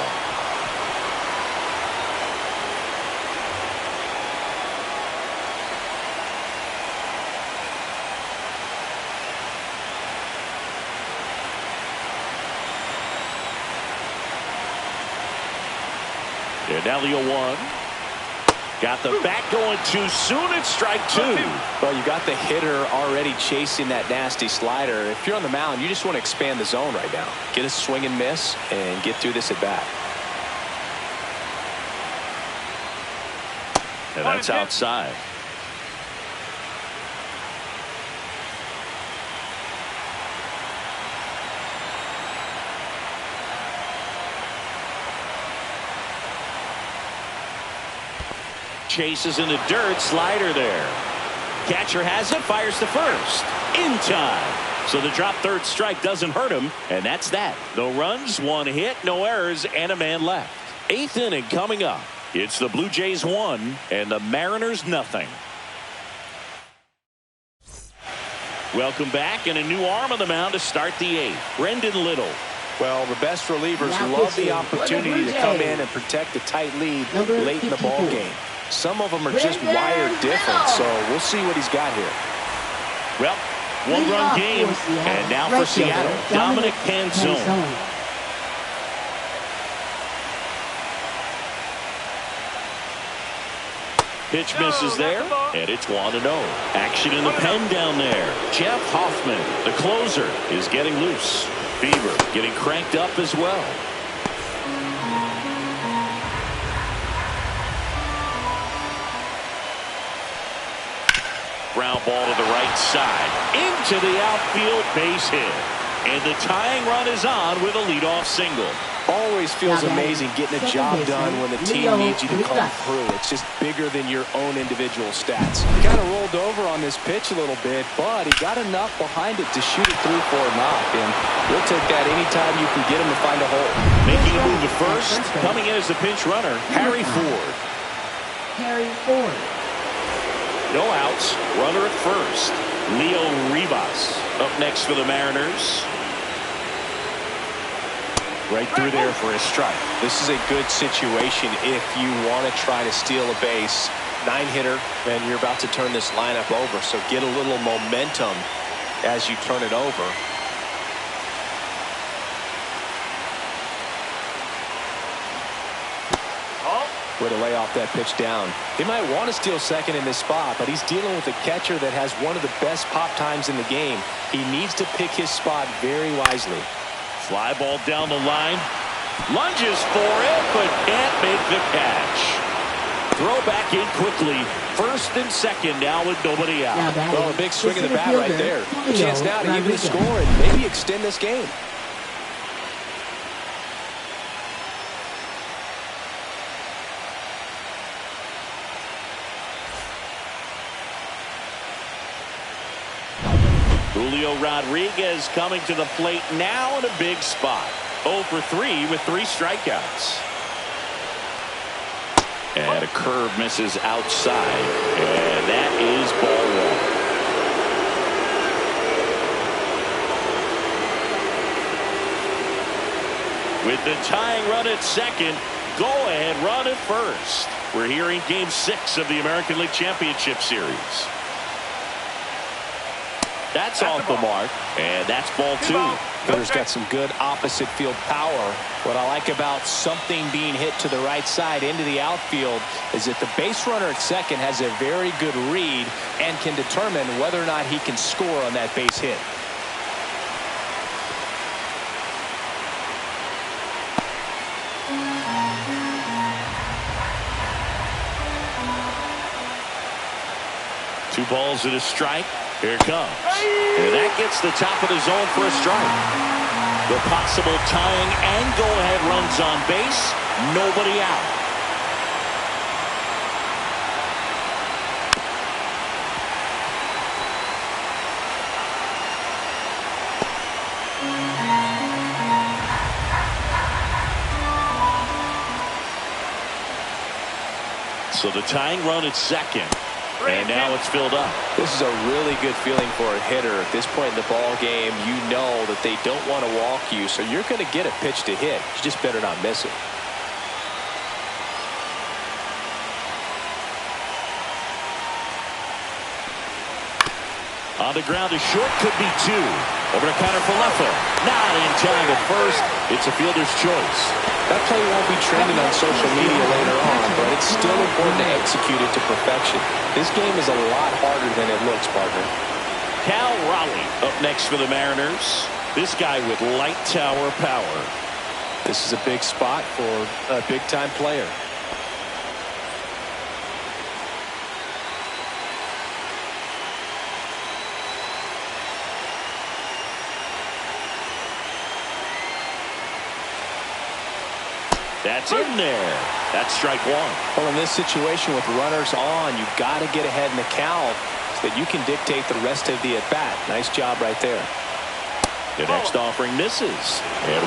And now the 0-1. Got the bat going too soon. It's strike 2. Well, you got the hitter already chasing that nasty slider. If you're on the mound, you just want to expand the zone right now. Get a swing and miss and get through this at bat. And that's outside. Chases in the dirt, slider there. Catcher has it, fires to first. In time. So the drop third strike doesn't hurt him, and that's that. No runs, 1 hit, no errors, and a man left. 8th inning coming up. It's the Blue Jays 1 and the Mariners nothing. Welcome back, and a new arm on the mound to start the 8th. Brendan Little. Well, the best relievers Now love the pitching opportunity for the to come Blue in and protect a tight lead Number late in the ball 54. game. Some of them are just Brendan wired different, Little. so we'll see what he's got here. Well, 1-run game, and now for Seattle, Dominic Canzone. Pitch misses there, and it's 1-0. Action in the pen down there. Jeff Hoffman, the closer, is getting loose. Bieber getting cranked up as well. Ground ball to the right side. Into the outfield, base hit. And the tying run is on with a leadoff single. Always feels Now batting amazing getting a second job baseman, done when the team Leo needs you to come Rivas. through. It's just bigger than your own individual stats. He kind of rolled over on this pitch a little bit, but he got enough behind it to shoot it through for a knock. And we'll take that anytime you can get him to find a hole. Making a move at first. Coming in as the pinch runner, Harry Ford. Harry Ford. No outs. Runner at first. Leo Rivas up next for the Mariners. Right through there for a strike. This is a good situation if you want to try to steal a base. 9-hitter, and you're about to turn this lineup over. So get a little momentum as you turn it over. Way to lay off that pitch down. He might want to steal second in this spot, but he's dealing with a catcher that has one of the best pop times in the game. He needs to pick his spot very wisely. Fly ball down the line. Lunges for it, but can't make the catch. Throw back in quickly. First and second now with nobody out. Well, a big swing of the bat right there. A chance now to even the score and maybe extend this game. Julio Rodriguez coming to the plate now in a big spot. 0 for 3 with 3 strikeouts. And a curve misses outside. And that is ball 1. With the tying run at second, go-ahead run at first. We're hearing Game 6 of the American League Championship Series. That's off the mark, and that's ball 2. Hitter's got some good opposite field power. What I like about something being hit to the right side into the outfield is that the base runner at second has a very good read and can determine whether or not he can score on that base hit. Two balls and a strike. Here it comes. And that gets the top of the zone for a strike. The possible tying and go-ahead runs on base. Nobody out. So the tying run at second. And now it's filled up. This is a really good feeling for a hitter. At this point in the ball game, you know that they don't want to walk you, so you're going to get a pitch to hit. You just better not miss it. On the ground to short, could be 2. Over to counter for Lefo. Not in time at first. It's a fielder's choice. That play won't be trending on social media later on, but it's still important to execute it to perfection. This game is a lot harder than it looks, partner. Cal Raleigh up next for the Mariners. This guy with light tower power. This is a big spot for a big-time player. That's in there. That's strike 1. Well, in this situation with runners on, you've got to get ahead in the count so that you can dictate the rest of the at-bat. Nice job right there. The next offering misses. And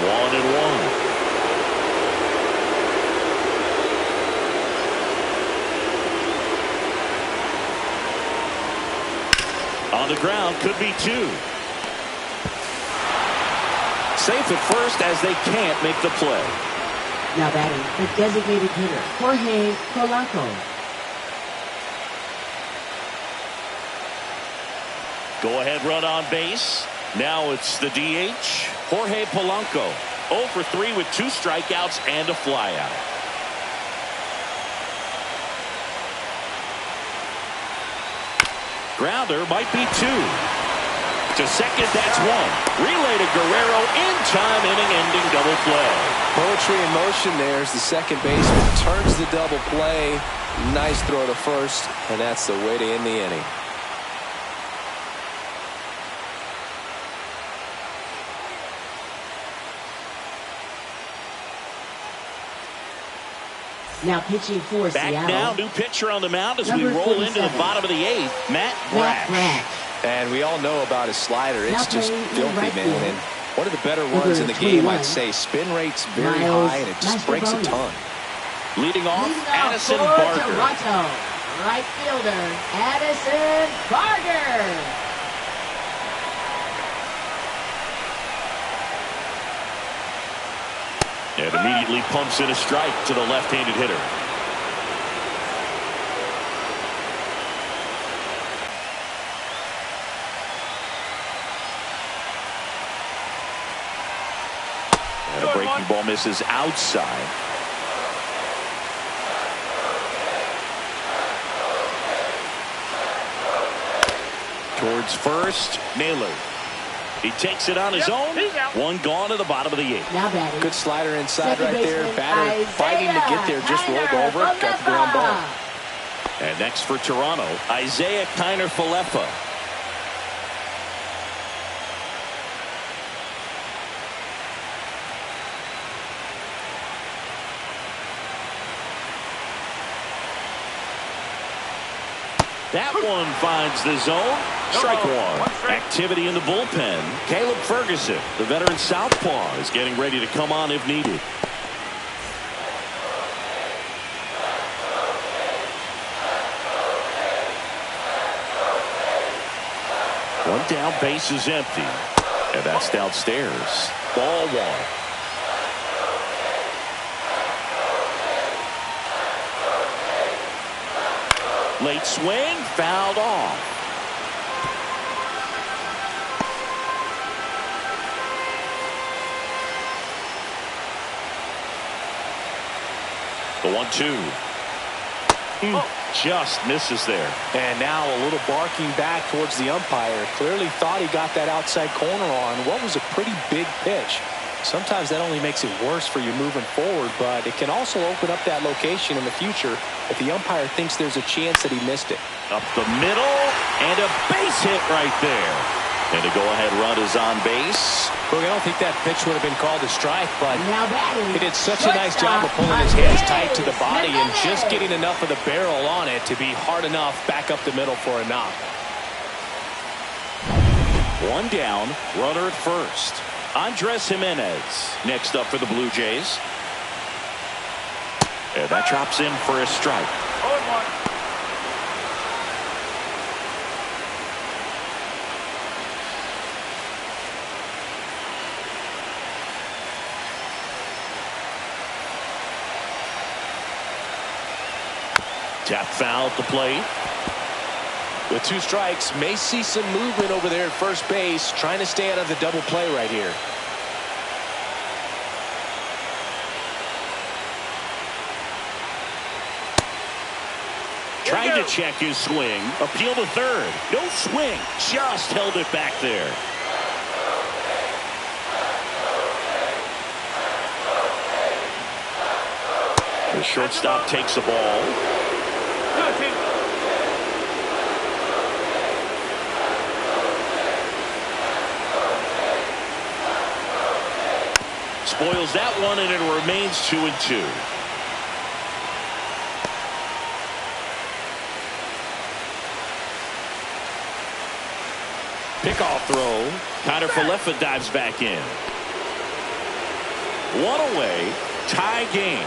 1-1. On the ground, could be 2. Safe at first as they can't make the play. Now batting, the designated hitter, Jorge Polanco. Go-ahead run on base. Now it's the DH, Jorge Polanco. 0 for 3 with 2 strikeouts and a flyout. Grounder might be 2. To second, that's 1. Relay to Guerrero in time, inning-ending double play. Poetry in motion there as the second baseman turns the double play. Nice throw to first, and that's the way to end the inning. Now pitching for Back Seattle. now, new pitcher on the mound as we Number roll into the 47. bottom of the 8th, Matt Brash. And we all know about his slider. It's Now just playing in filthy, right man. field. And one of the better Number ones in the game, 21. I'd say. Spin rate's very Miles high, and it just breaks a Mastrobuoni. ton. Leading off, Addison for Barger. Toronto, right fielder, Addison Barger. And immediately pumps in a strike to the left-handed hitter. And a breaking ball misses outside. Towards first, Naylor. He takes it on his own. One gone to the bottom of the 8th. Now batting. Good slider inside Second right there. baseman, Batter fighting to get there. Just rolled over. Got the ground ball. And next for Toronto, Isaiah Kiner-Falefa. That one finds the zone. Strike one. Activity in the bullpen. Caleb Ferguson, the veteran southpaw, is getting ready to come on if needed. One down, base is empty. And that's downstairs. Ball one. Late swing, fouled off. The 1-2. Just misses there. And now a little barking back towards the umpire. Clearly thought he got that outside corner on what was a pretty big pitch. Sometimes that only makes it worse for you moving forward, but it can also open up that location in the future if the umpire thinks there's a chance that he missed it. Up the middle, and a base hit right there. And a go-ahead run is on base. Look, I don't think that pitch would have been called a strike, but Now batting. he did such a nice job of pulling his hands tight to the body and just getting enough of the barrel on it to be hard enough back up the middle for a knock. One down, runner at first. Andres Jimenez next up for the Blue Jays. And that drops in for a strike. 0-1. Tap foul at the plate. With 2 strikes, may see some movement over there at first base, trying to stay out of the double play right here. Trying to check his swing. Appeal to third. No swing. Just held it back there. The shortstop takes the ball. Spoils that one, and it remains 2-2. Pickoff throw. Kiner-Falefa dives back in. One away. Tie game.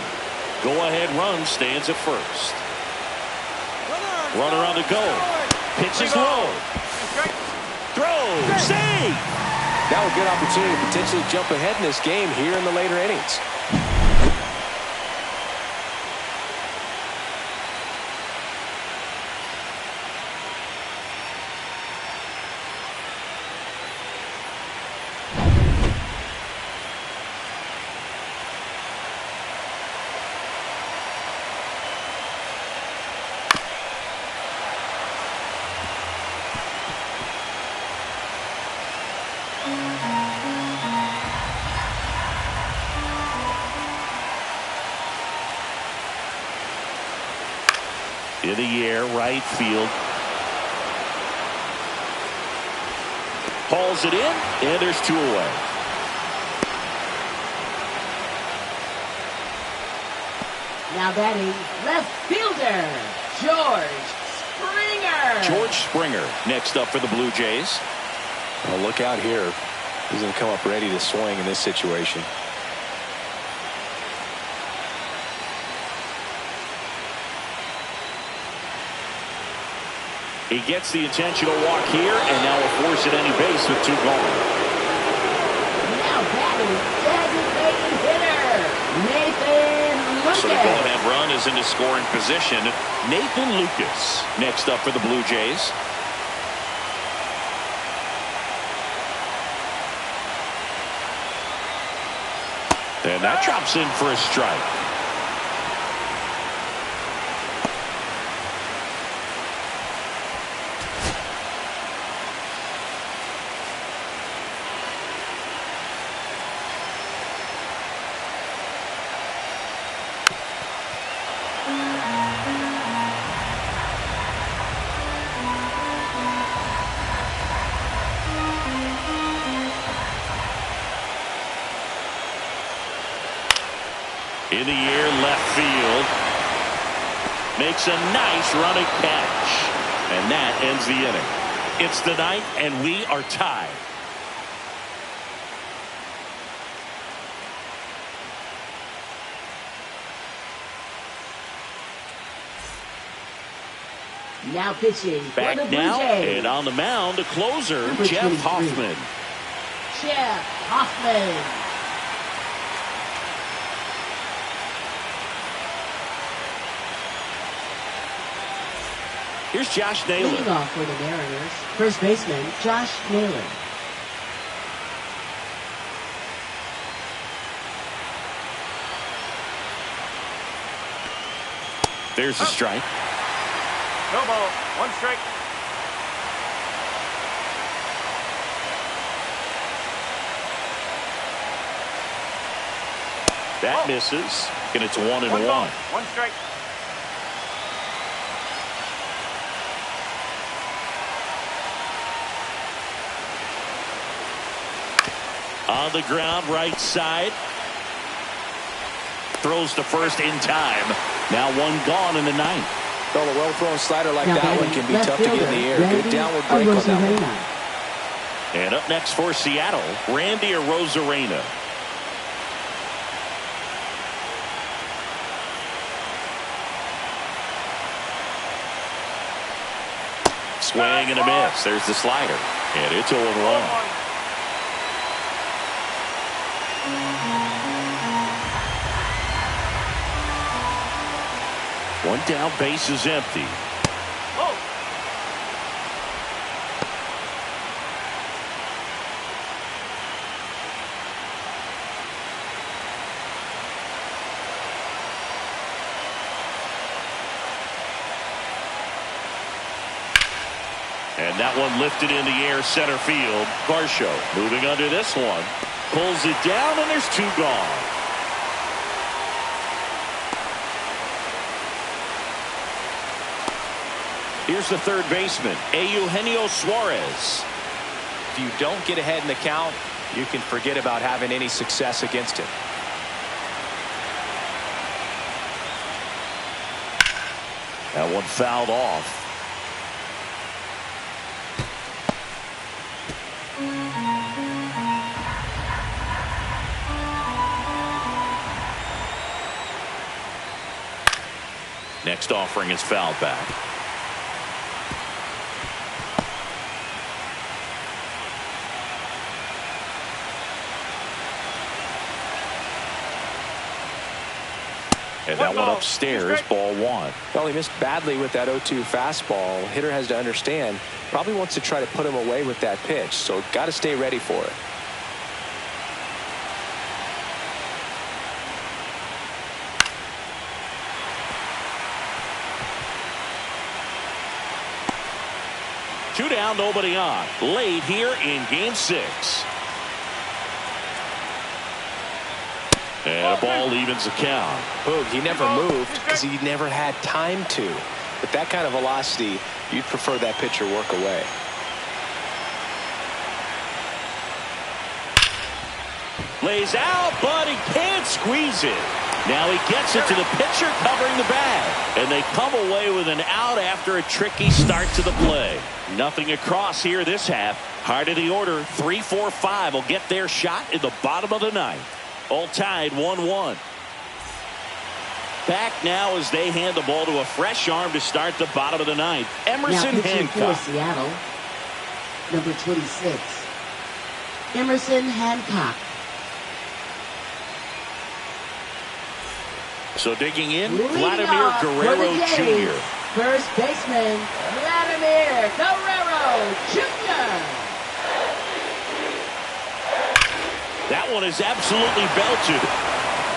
Go-ahead run stands at first. Runner on the go. Pitch is low. Throw. Save. Now a good opportunity to potentially jump ahead in this game here in the later innings. In the air, right field. Hauls it in, and there's 2 away. Now batting, left fielder, George Springer. George Springer next up for the Blue Jays. Well, look out here. He's going to come up ready to swing in this situation. He gets the intentional walk here, and now will force at any base with 2 gone. Now batting, designated hitter, Nathan Lucas. So the go-ahead run is into scoring position. Nathan Lucas next up for the Blue Jays. And that drops in for a strike. In the air, left field. Makes a nice running catch. And that ends the inning. It's the ninth, and we are tied. Now pitching for Back the Blue now, Jays. and on the mound, the closer, Number Jeff 23. Hoffman. Jeff Hoffman. Here's Josh Naylor. Leading off for the Mariners, first baseman Josh Naylor. There's a strike. No ball. One strike. That misses, and it's 1-1. One ball. One strike. On the ground, right side. Throws to first in time. Now one gone in the ninth. Well, a well-thrown slider like Now that batting one can be left tough to get in fielder, the air. Randy Good downward break on that one. Arozarena. And up next for Seattle, Randy Arozarena. Swing and a miss. There's the slider. And it's 0-1. One down, base is empty. Oh. And that one lifted in the air, center field. Varsho moving under this one. Pulls it down, and there's two gone. Here's the third baseman, Eugenio Suarez. If you don't get ahead in the count, you can forget about having any success against him. That one fouled off. Next offering is fouled back. And that one upstairs, ball one. Well, he missed badly with that 0-2 fastball. Hitter has to understand, probably wants to try to put him away with that pitch, so got to stay ready for it. Two down, nobody on. Late here in game 6. And a ball evens the count. Boog, he never moved because he never had time to. With that kind of velocity, you'd prefer that pitcher work away. Lays out, but he can't squeeze it. Now he gets it to the pitcher covering the bag. And they come away with an out after a tricky start to the play. Nothing across here this half. Heart of the order, 3, 4, 5 will get their shot in the bottom of the ninth. All tied 1-1. Back now as they hand the ball to a fresh arm to start the bottom of the ninth. Emerson Now pitching for Hancock. Seattle, number 26, Emerson Hancock. So digging in, Leading Vladimir off for Guerrero the Jays, Jr. first baseman Vladimir Guerrero Jr. That one is absolutely belted.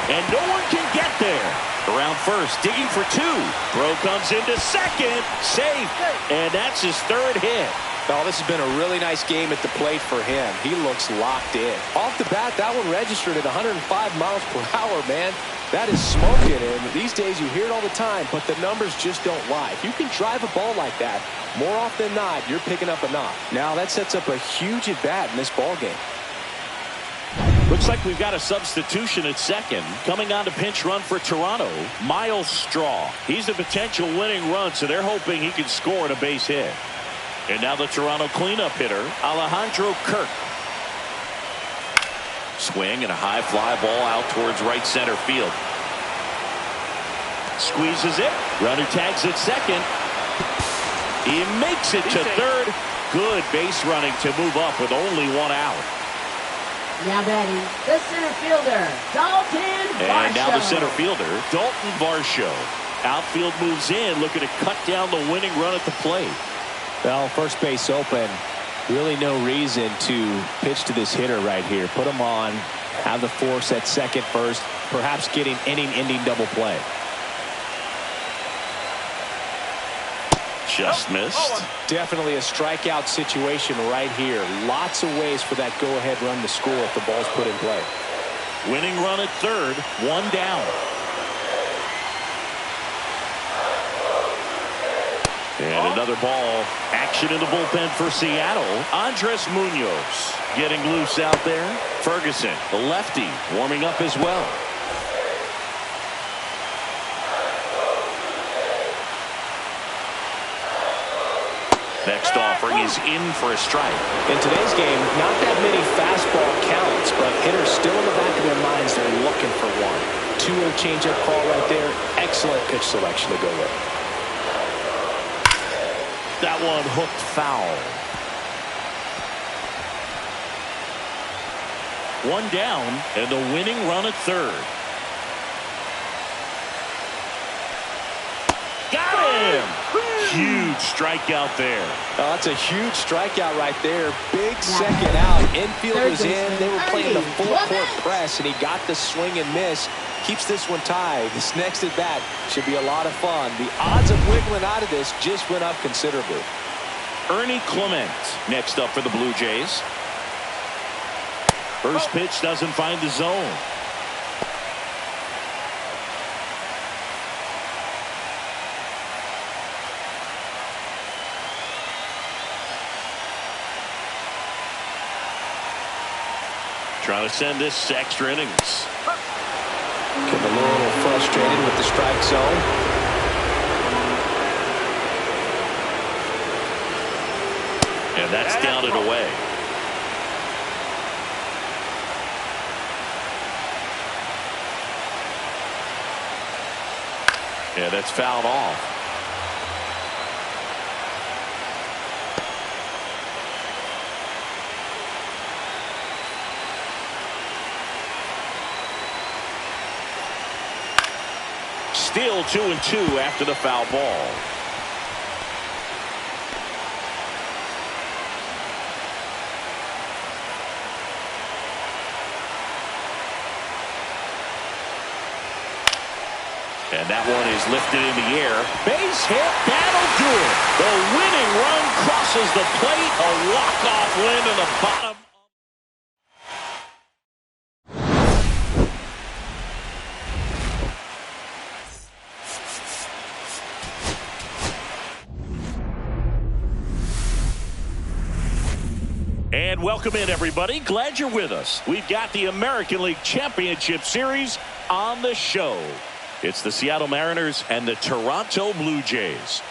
And no one can get there. Around first, digging for 2. Throw comes into second. Safe. And that's his third hit. Oh, this has been a really nice game at the plate for him. He looks locked in. Off the bat, that one registered at 105 miles per hour, man. That is smoking, and these days you hear it all the time, but the numbers just don't lie. If you can drive a ball like that, more often than not, you're picking up a knock. Now, that sets up a huge at-bat in this ball game. Looks like we've got a substitution at second. Coming on to pinch run for Toronto, Miles Straw. He's a potential winning run, so they're hoping he can score at a base hit. And now the Toronto cleanup hitter, Alejandro Kirk. Swing and a high fly ball out towards right center field. Squeezes it. Runner tags at second. He makes it to third. Good base running to move up with only one out. Now batting, the center fielder, Dalton Varsho. And now the center fielder, Dalton Varsho. Outfield moves in, looking to cut down the winning run at the plate. Well, first base open. Really no reason to pitch to this hitter right here. Put him on, have the force at second first, perhaps getting inning-ending double play. Just missed. Definitely a strikeout situation right here. Lots of ways for that go-ahead run to score if the ball's put in play. Winning run at third, one down. And another ball. Action in the bullpen for Seattle. Andres Munoz getting loose out there. Ferguson, the lefty, warming up as well. Next offering is in for a strike. In today's game, not that many fastball counts, but hitters still in the back of their minds, they're looking for one. 2-0 changeup call right there. Excellent pitch selection to go with. That one hooked foul. One down and the winning run at third. Got him! Huge strikeout there. Oh, that's a huge strikeout right there. Big second out. Infield was in. They were playing the full court press, and he got the swing and miss. Keeps this one tied. This next at bat should be a lot of fun. The odds of wiggling out of this just went up considerably. Ernie Clement next up for the Blue Jays. First pitch doesn't find the zone. Trying to send this to extra innings. Getting a little frustrated with the strike zone. And that's down and away. Yeah, that's fouled off. Still 2-2 after the foul ball. And that one is lifted in the air. Base hit. That'll do it. The winning run crosses the plate. A walk-off win in the bottom. And welcome in, everybody. Glad you're with us. We've got the American League Championship Series on the show. It's the Seattle Mariners and the Toronto Blue Jays.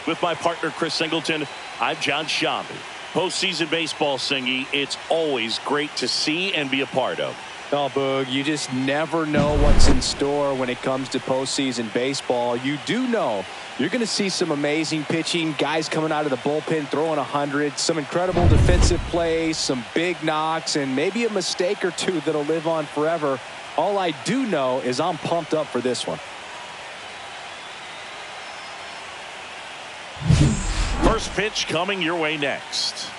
With my partner, Chris Singleton, I'm John Shambi. Postseason baseball, Singy, it's always great to see and be a part of. Oh, Boog, you just never know what's in store when it comes to postseason baseball. You do know you're going to see some amazing pitching, guys coming out of the bullpen throwing 100, some incredible defensive plays, some big knocks, and maybe a mistake or two that'll live on forever. All I do know is I'm pumped up for this one. First pitch coming your way next.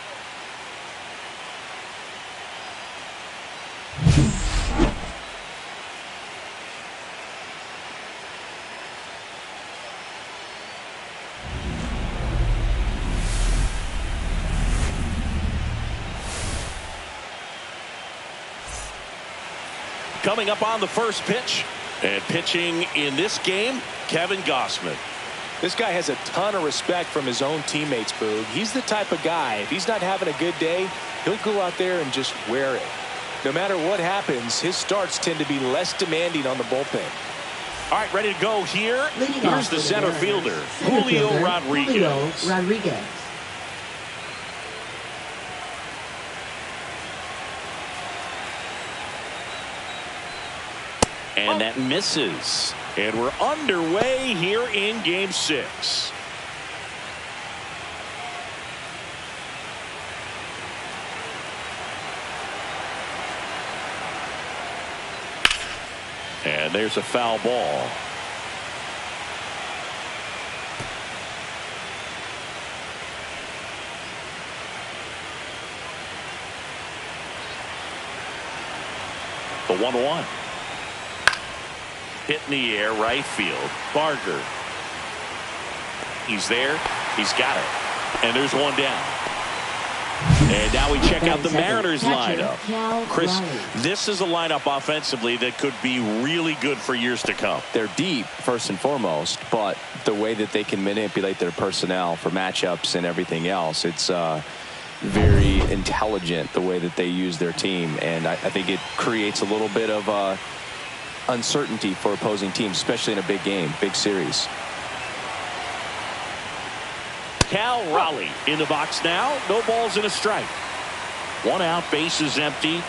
Coming up on the first pitch and pitching in this game, Kevin Gausman. This guy has a ton of respect from his own teammates, Boog. He's the type of guy, if he's not having a good day, he'll go out there and just wear it. No matter what happens, his starts tend to be less demanding on the bullpen. All right, ready to go here. Here's the center fielder, Julio Rodriguez. And that misses. And we're underway here in Game 6. And there's a foul ball. The 1-1. Hit in the air, right field. Barger. He's there. He's got it. And there's one down. And now we check out the Mariners lineup. Chris, this is a lineup offensively that could be really good for years to come. They're deep, first and foremost, but the way that they can manipulate their personnel for matchups and everything else, it's very intelligent the way that they use their team. And I think it creates a little bit of uncertainty for opposing teams, especially in a big game, big series. Cal Raleigh in the box now. No balls and a strike. One out, base is empty.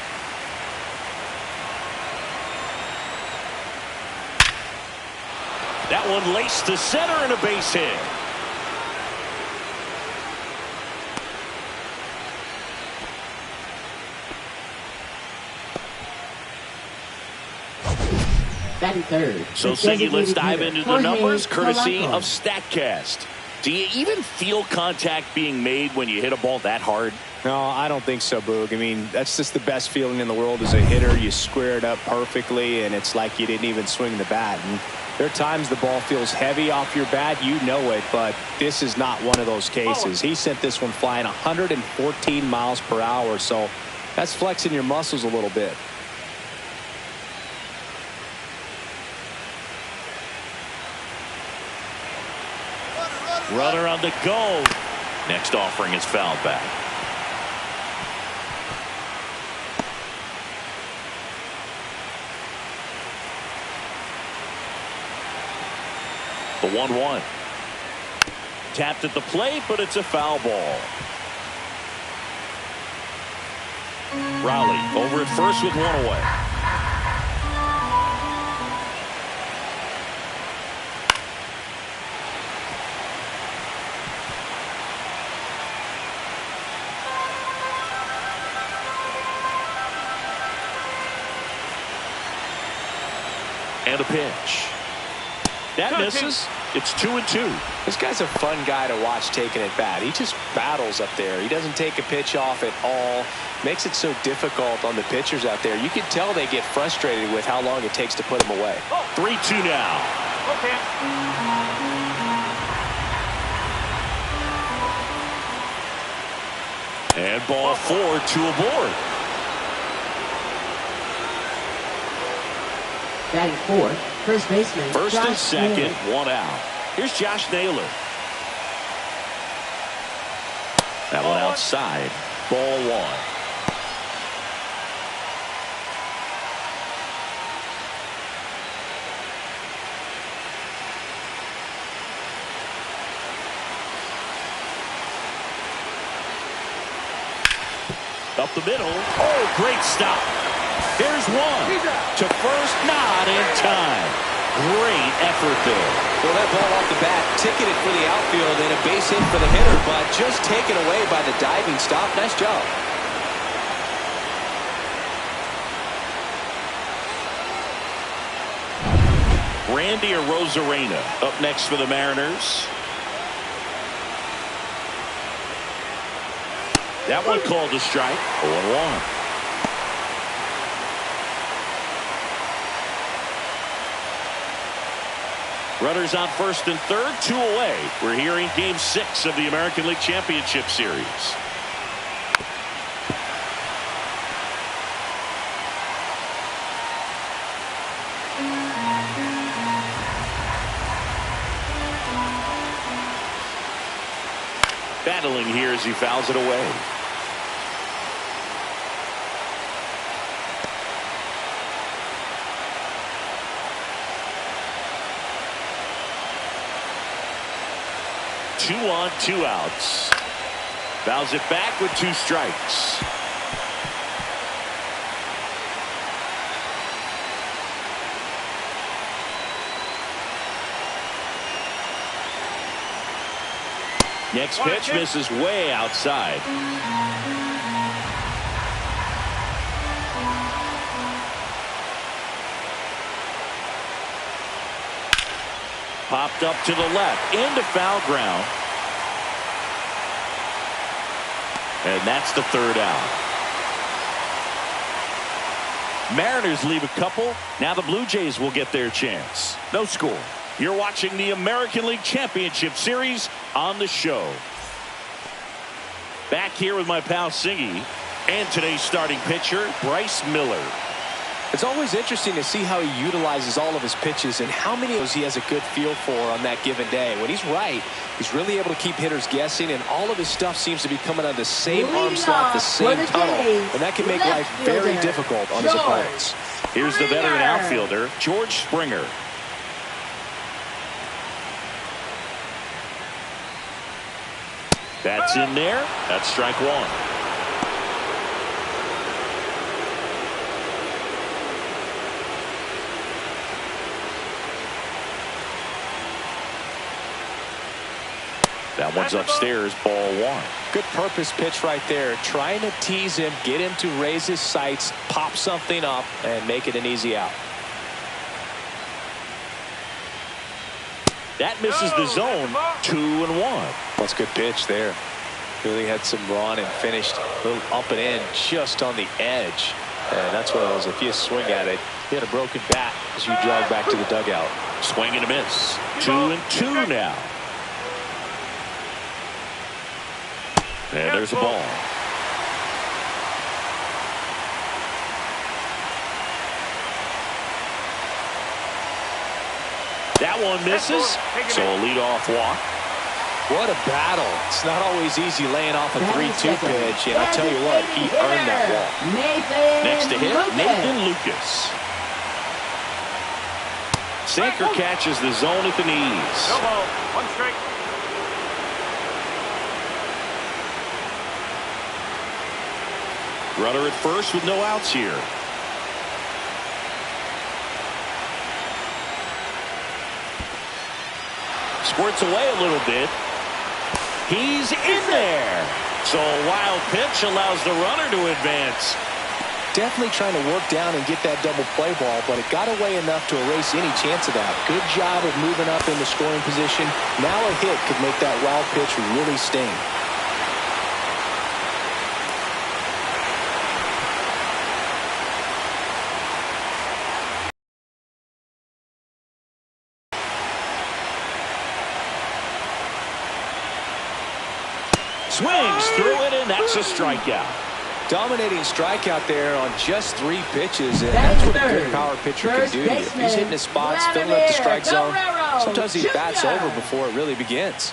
That one laced to center and a base hit. Third. So, Siggy, let's dive into the numbers courtesy of StatCast. Do you even feel contact being made when you hit a ball that hard? No, I don't think so, Boog. I mean, that's just the best feeling in the world as a hitter. You square it up perfectly, and it's like you didn't even swing the bat. And there are times the ball feels heavy off your bat. You know it, but this is not one of those cases. He sent this one flying 114 miles per hour, so that's flexing your muscles a little bit. Runner on the go. Next offering is fouled back. The 1-1. Tapped at the plate, but it's a foul ball. Raleigh over at first with one away. And a pitch. That misses. It's 2-2. This guy's a fun guy to watch taking at bat. He just battles up there. He doesn't take a pitch off at all. Makes it so difficult on the pitchers out there. You can tell they get frustrated with how long it takes to put him away. 3-2 now. Okay. And ball 4, 2 aboard. Batting fourth, first baseman. First and Josh second, Naylor. one out. Here's Josh Naylor. That one outside. Ball 1. Up the middle. Oh, great stop. Here's one. To first, not in time. Great effort there. Well, that ball off the bat, ticketed for the outfield and a base hit for the hitter, but just taken away by the diving stop. Nice job. Randy Arozarena up next for the Mariners. That one called a strike. 0-1. Runners on first and third, 2 away. We're here in Game 6 of the American League Championship Series. Battling here as he fouls it away. Two on, 2 outs. Fouls it back with 2 strikes. Next pitch misses way outside. Popped up to the left into foul ground. And that's the 3rd out. Mariners leave a couple. Now the Blue Jays will get their chance. No score. You're watching the American League Championship Series on the show. Back here with my pal Singy and today's starting pitcher, Bryce Miller. It's always interesting to see how he utilizes all of his pitches and how many of those he has a good feel for on that given day. When he's right, he's really able to keep hitters guessing, and all of his stuff seems to be coming out of the same arm slot, the same tunnel, and that can make life very difficult on his opponents. Here's the veteran outfielder, George Springer. That's in there. That's strike 1. That one's upstairs, ball 1. Good purpose pitch right there. Trying to tease him, get him to raise his sights, pop something up, and make it an easy out. That misses the zone. 2-1. That's a good pitch there. Really had some run and finished a little up and in just on the edge. And that's one of those, if you swing at it, you had a broken bat as you jog back to the dugout. Swing and a miss. 2-2 now. And there's a ball. That one misses. So a leadoff walk. What a battle. It's not always easy laying off a 3-2 pitch. And I'll tell you what, he earned that walk. Next to him, Nathan Lucas. Sinker catches the zone at the knees. No ball. 1 strike. Runner at first with no outs here. Squirts away a little bit. He's in there. So a wild pitch allows the runner to advance. Definitely trying to work down and get that double play ball, but it got away enough to erase any chance of that. Good job of moving up in the scoring position. Now a hit could make that wild pitch really sting. Swings through it, and that's a strikeout. Dominating strikeout there on just 3 pitches, and that's what a good power pitcher can do. If he's hitting his spots, filling up the strike zone, sometimes he bats over before it really begins.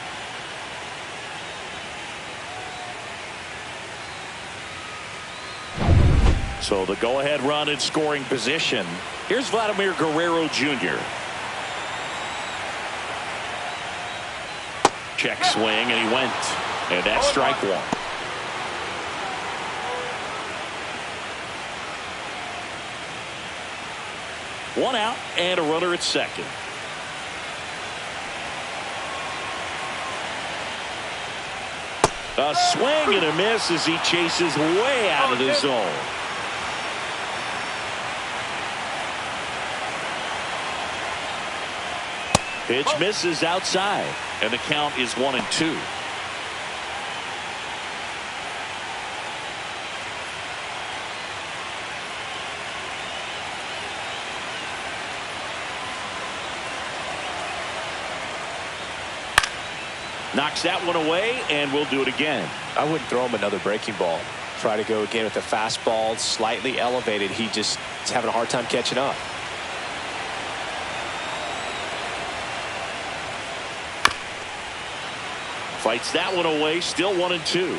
So the go-ahead run in scoring position. Here's Vladimir Guerrero Jr. Check swing, and he went. And that's strike 1. One out and a runner at second. A swing and a miss as he chases way out of the zone. Pitch misses outside, and the count is 1-2. Knocks that one away, and we'll do it again. I wouldn't throw him another breaking ball. Try to go again with the fastball, slightly elevated. He just is having a hard time catching up. Fights that one away, still 1-2.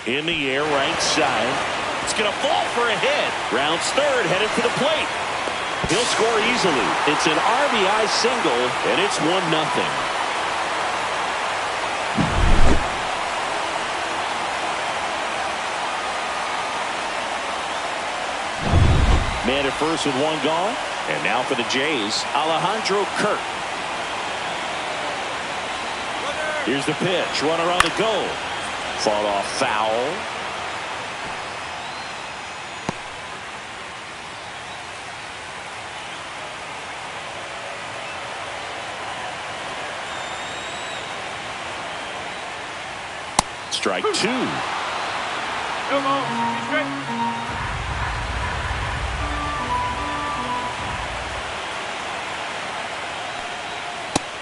In the air, right side. It's going to fall for a hit. Rounds third, headed for the plate. He'll score easily. It's an RBI single, and it's 1-0. Man at first with one gone. And now for the Jays, Alejandro Kirk. Here's the pitch. Runner on the go. Fought off foul. Strike two. No ball. Two strikes.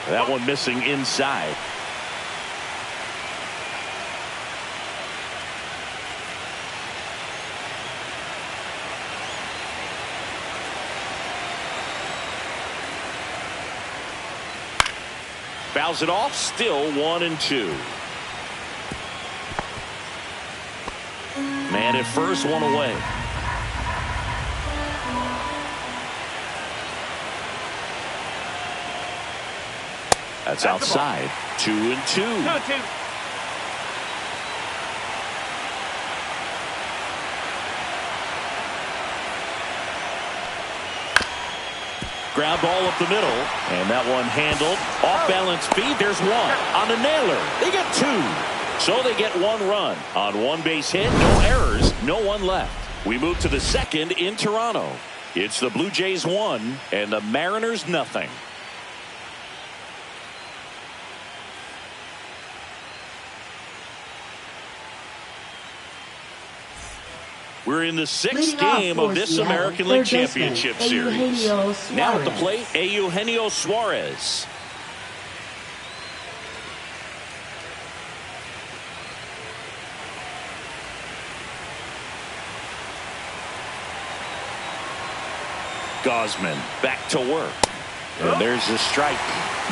That one missing inside. Fouls it off, still 1-2. Man at first, one away. That's outside. 2-2. 2-2. Ground ball up the middle, and that one handled. Off balance feed. There's one on the nailer. They get two, so they get one run on one base hit. No errors, no one left. We move to the second in Toronto. It's the Blue Jays 1 and the Mariners nothing. We're in the sixth game of this American League Championship Series. Now at the plate, Eugenio Suarez. Gausman back to work. And there's a strike.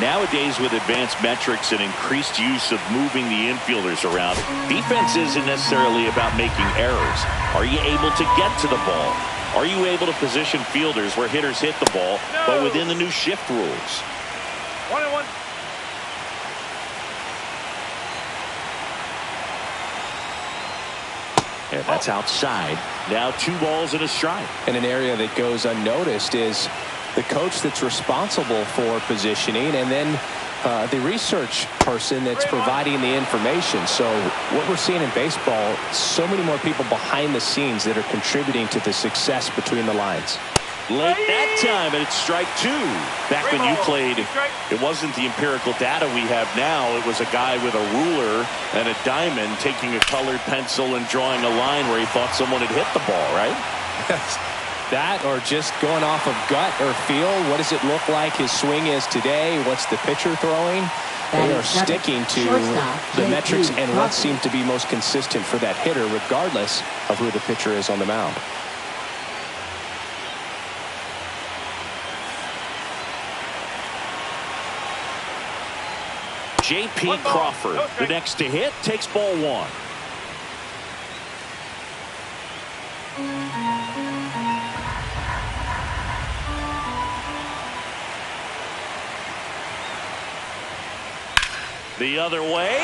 Nowadays, with advanced metrics and increased use of moving the infielders around, defense isn't necessarily about making errors. Are you able to get to the ball? Are you able to position fielders where hitters hit the ball, but within the new shift rules? 1-1. And that's outside. Now 2 balls and a strike. And an area that goes unnoticed is the coach that's responsible for positioning, and then the research person that's providing the information. So what we're seeing in baseball, so many more people behind the scenes that are contributing to the success between the lines. Late that time, and it's strike 2. Back when you played, it wasn't the empirical data we have now. It was a guy with a ruler and a diamond taking a colored pencil and drawing a line where he thought someone had hit the ball, right? That, or just going off of gut or feel. What does it look like his swing is today? What's the pitcher throwing? They are sticking to the metrics and what seemed to be most consistent for that hitter, regardless of who the pitcher is on the mound. J.P. Crawford, the next to hit, takes ball 1. The other way,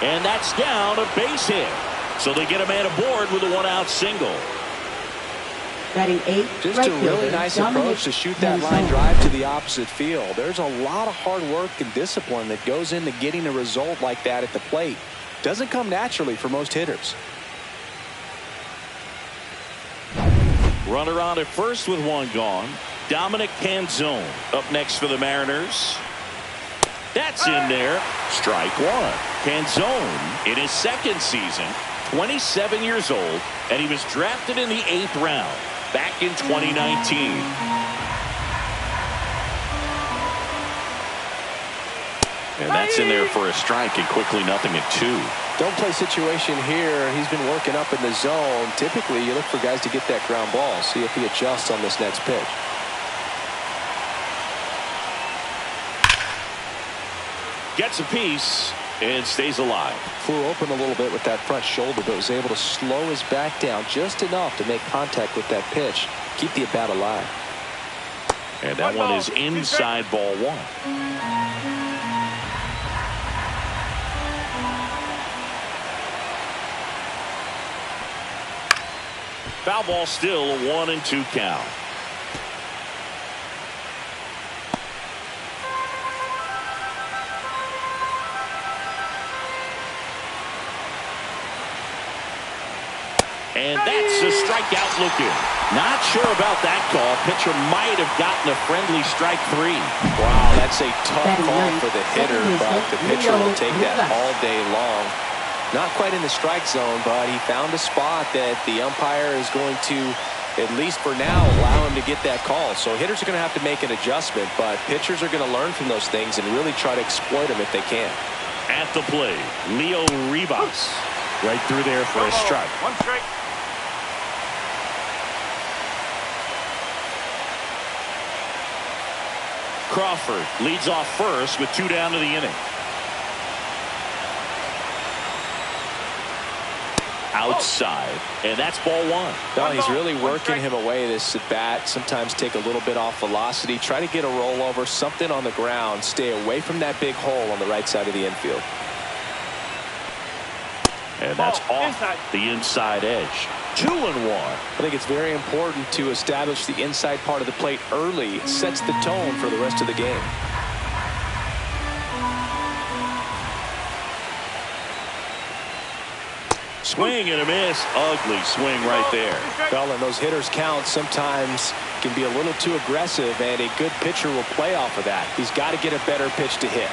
and that's down, a base hit. So they get a man aboard with a 1-out single. Batting 8, just a really nice approach to shoot that line drive to the opposite field. There's a lot of hard work and discipline that goes into getting a result like that at the plate. Doesn't come naturally for most hitters. Runner on at first with 1 gone. Dominic Canzone up next for the Mariners. That's in there. Strike 1. Canzone in his second season, 27 years old, and he was drafted in the 8th round back in 2019. And that's in there for a strike, and quickly 0-2. Don't play situation here. He's been working up in the zone. Typically, you look for guys to get that ground ball. See if he adjusts on this next pitch. Gets a piece and stays alive. Flew open a little bit with that front shoulder, but was able to slow his back down just enough to make contact with that pitch. Keep the at-bat alive. And that one is inside, ball one. Foul ball, still a 1-2 count. And that's a strikeout looking. Not sure about that call. Pitcher might have gotten a friendly strike 3. Wow, that's a tough call for the hitter, but the pitcher will take that all day long. Not quite in the strike zone, but he found a spot that the umpire is going to, at least for now, allow him to get that call. So hitters are going to have to make an adjustment, but pitchers are going to learn from those things and really try to exploit them if they can. At the plate, Leo Rivas. Right through there for a strike. One strike. Crawford leads off first with 2 down to the inning. Outside, and that's ball 1. No, he's really working him away this at bat. Sometimes take a little bit off velocity. Try to get a rollover, something on the ground. Stay away from that big hole on the right side of the infield. And that's off the inside edge. 2-1. I think it's very important to establish the inside part of the plate early. It sets the tone for the rest of the game. Swing and a miss. Ugly swing right there. Well, and those hitters count sometimes can be a little too aggressive, and a good pitcher will play off of that. He's got to get a better pitch to hit.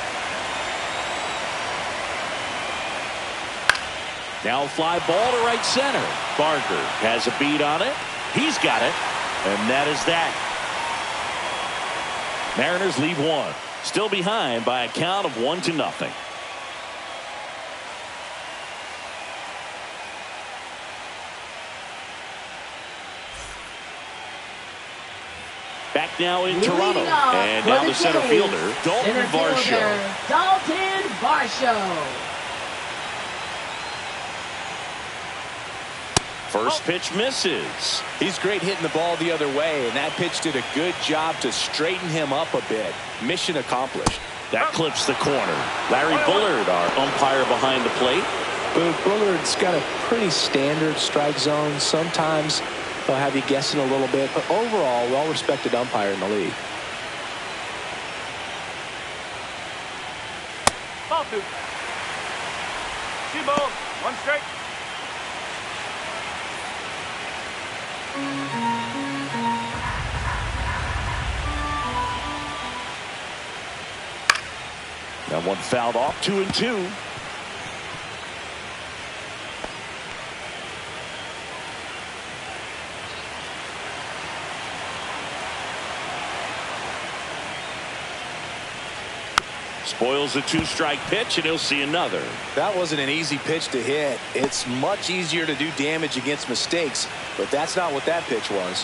Now fly ball to right center. Barker has a beat on it. He's got it. And that is that. Mariners lead 1. Still behind by a count of 1-0. Back now in Toronto. And now the center fielder, Dalton Varsho. Dalton Varsho. First pitch misses. He's great hitting the ball the other way, and that pitch did a good job to straighten him up a bit. Mission accomplished. That clips the corner. Larry Bullard, our umpire behind the plate. Bullard's got a pretty standard strike zone. Sometimes they'll have you guessing a little bit, but overall, well-respected umpire in the league. Ball 2. 2 balls, 1 strike. That one fouled off. 2-2. Spoils the 2-strike pitch, and he'll see another. That wasn't an easy pitch to hit. It's much easier to do damage against mistakes, but that's not what that pitch was.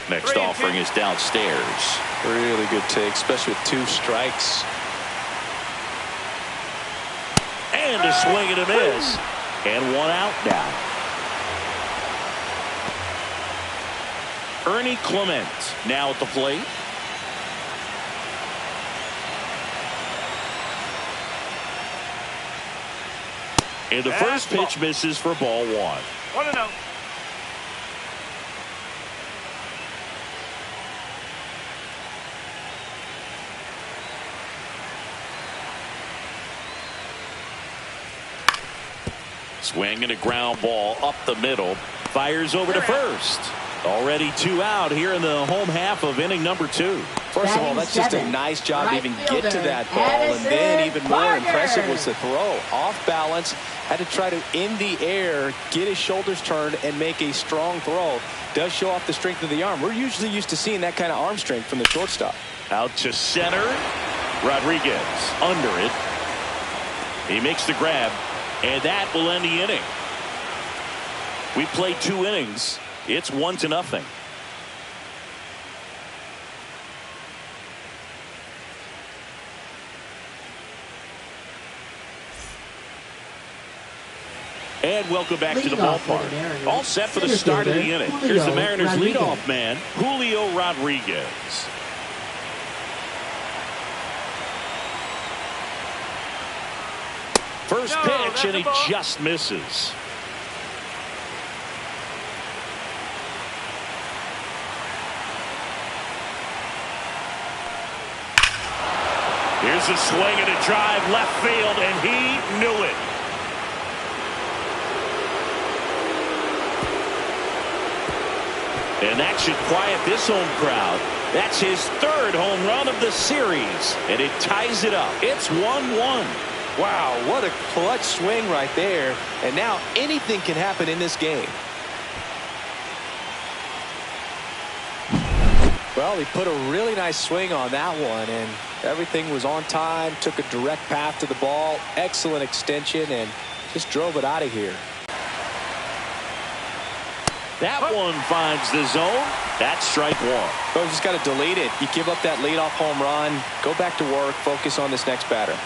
Next offering is downstairs. Really good take, especially with 2 strikes. And a swing and a miss. And 1 out now. Ernie Clement now at the plate. And the first pitch misses for ball 1. 1-0. Swing and a ground ball up the middle. Fires over to first. Already 2 out here in the home half of inning number 2. First of all, that's just a nice job to even get to that ball. And then even more impressive was the throw. Off balance. Had to try to, in the air, get his shoulders turned and make a strong throw. Does show off the strength of the arm. We're usually used to seeing that kind of arm strength from the shortstop. Out to center. Rodriguez under it. He makes the grab, and that will end the inning. We played 2 innings. It's 1-0. And welcome back to the ballpark. All set for the start of the inning. Here's the Mariners leadoff man, Julio Rodriguez. First pitch, and he just misses. Here's a swing and a drive left field, and he knew it. And that should quiet this home crowd. That's his 3rd home run of the series, and it ties it up. It's 1-1. Wow, what a clutch swing right there. And now anything can happen in this game. Well, he put a really nice swing on that one, and everything was on time, took a direct path to the ball, excellent extension, and just drove it out of here. That one finds the zone. That's strike 1. So just got to delete it. You give up that leadoff home run, go back to work, focus on this next batter.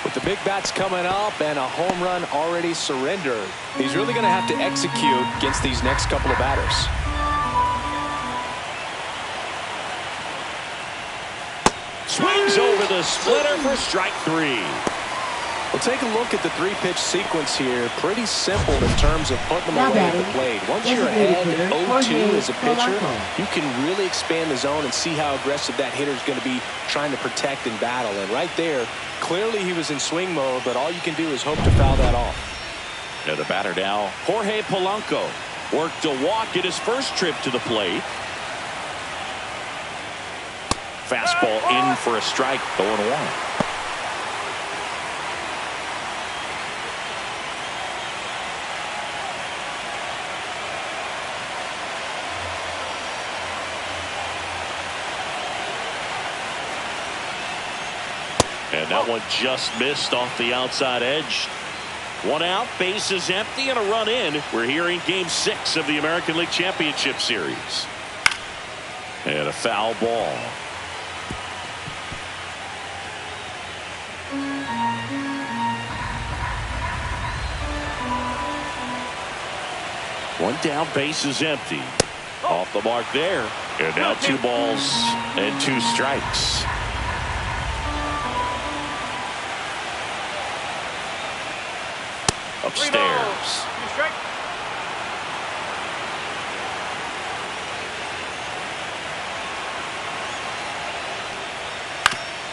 With the big bats coming up and a home run already surrendered, he's really going to have to execute against these next couple of batters. Swings over the splitter for strike 3. We'll take a look at the 3-pitch sequence here. Pretty simple in terms of putting them away at the plate. Once you're ahead 0-2 as a pitcher, you can really expand the zone and see how aggressive that hitter is going to be trying to protect and battle. And right there, clearly he was in swing mode, but all you can do is hope to foul that off. Now the batter now, Jorge Polanco. Worked a walk at his first trip to the plate. Fastball in for a strike, 0-1. And that one just missed off the outside edge. 1 out, bases empty, and a run in. We're here in Game 6 of the American League Championship Series. And a foul ball. One down, bases empty. Off the mark there. And now 2 balls and 2 strikes. Upstairs.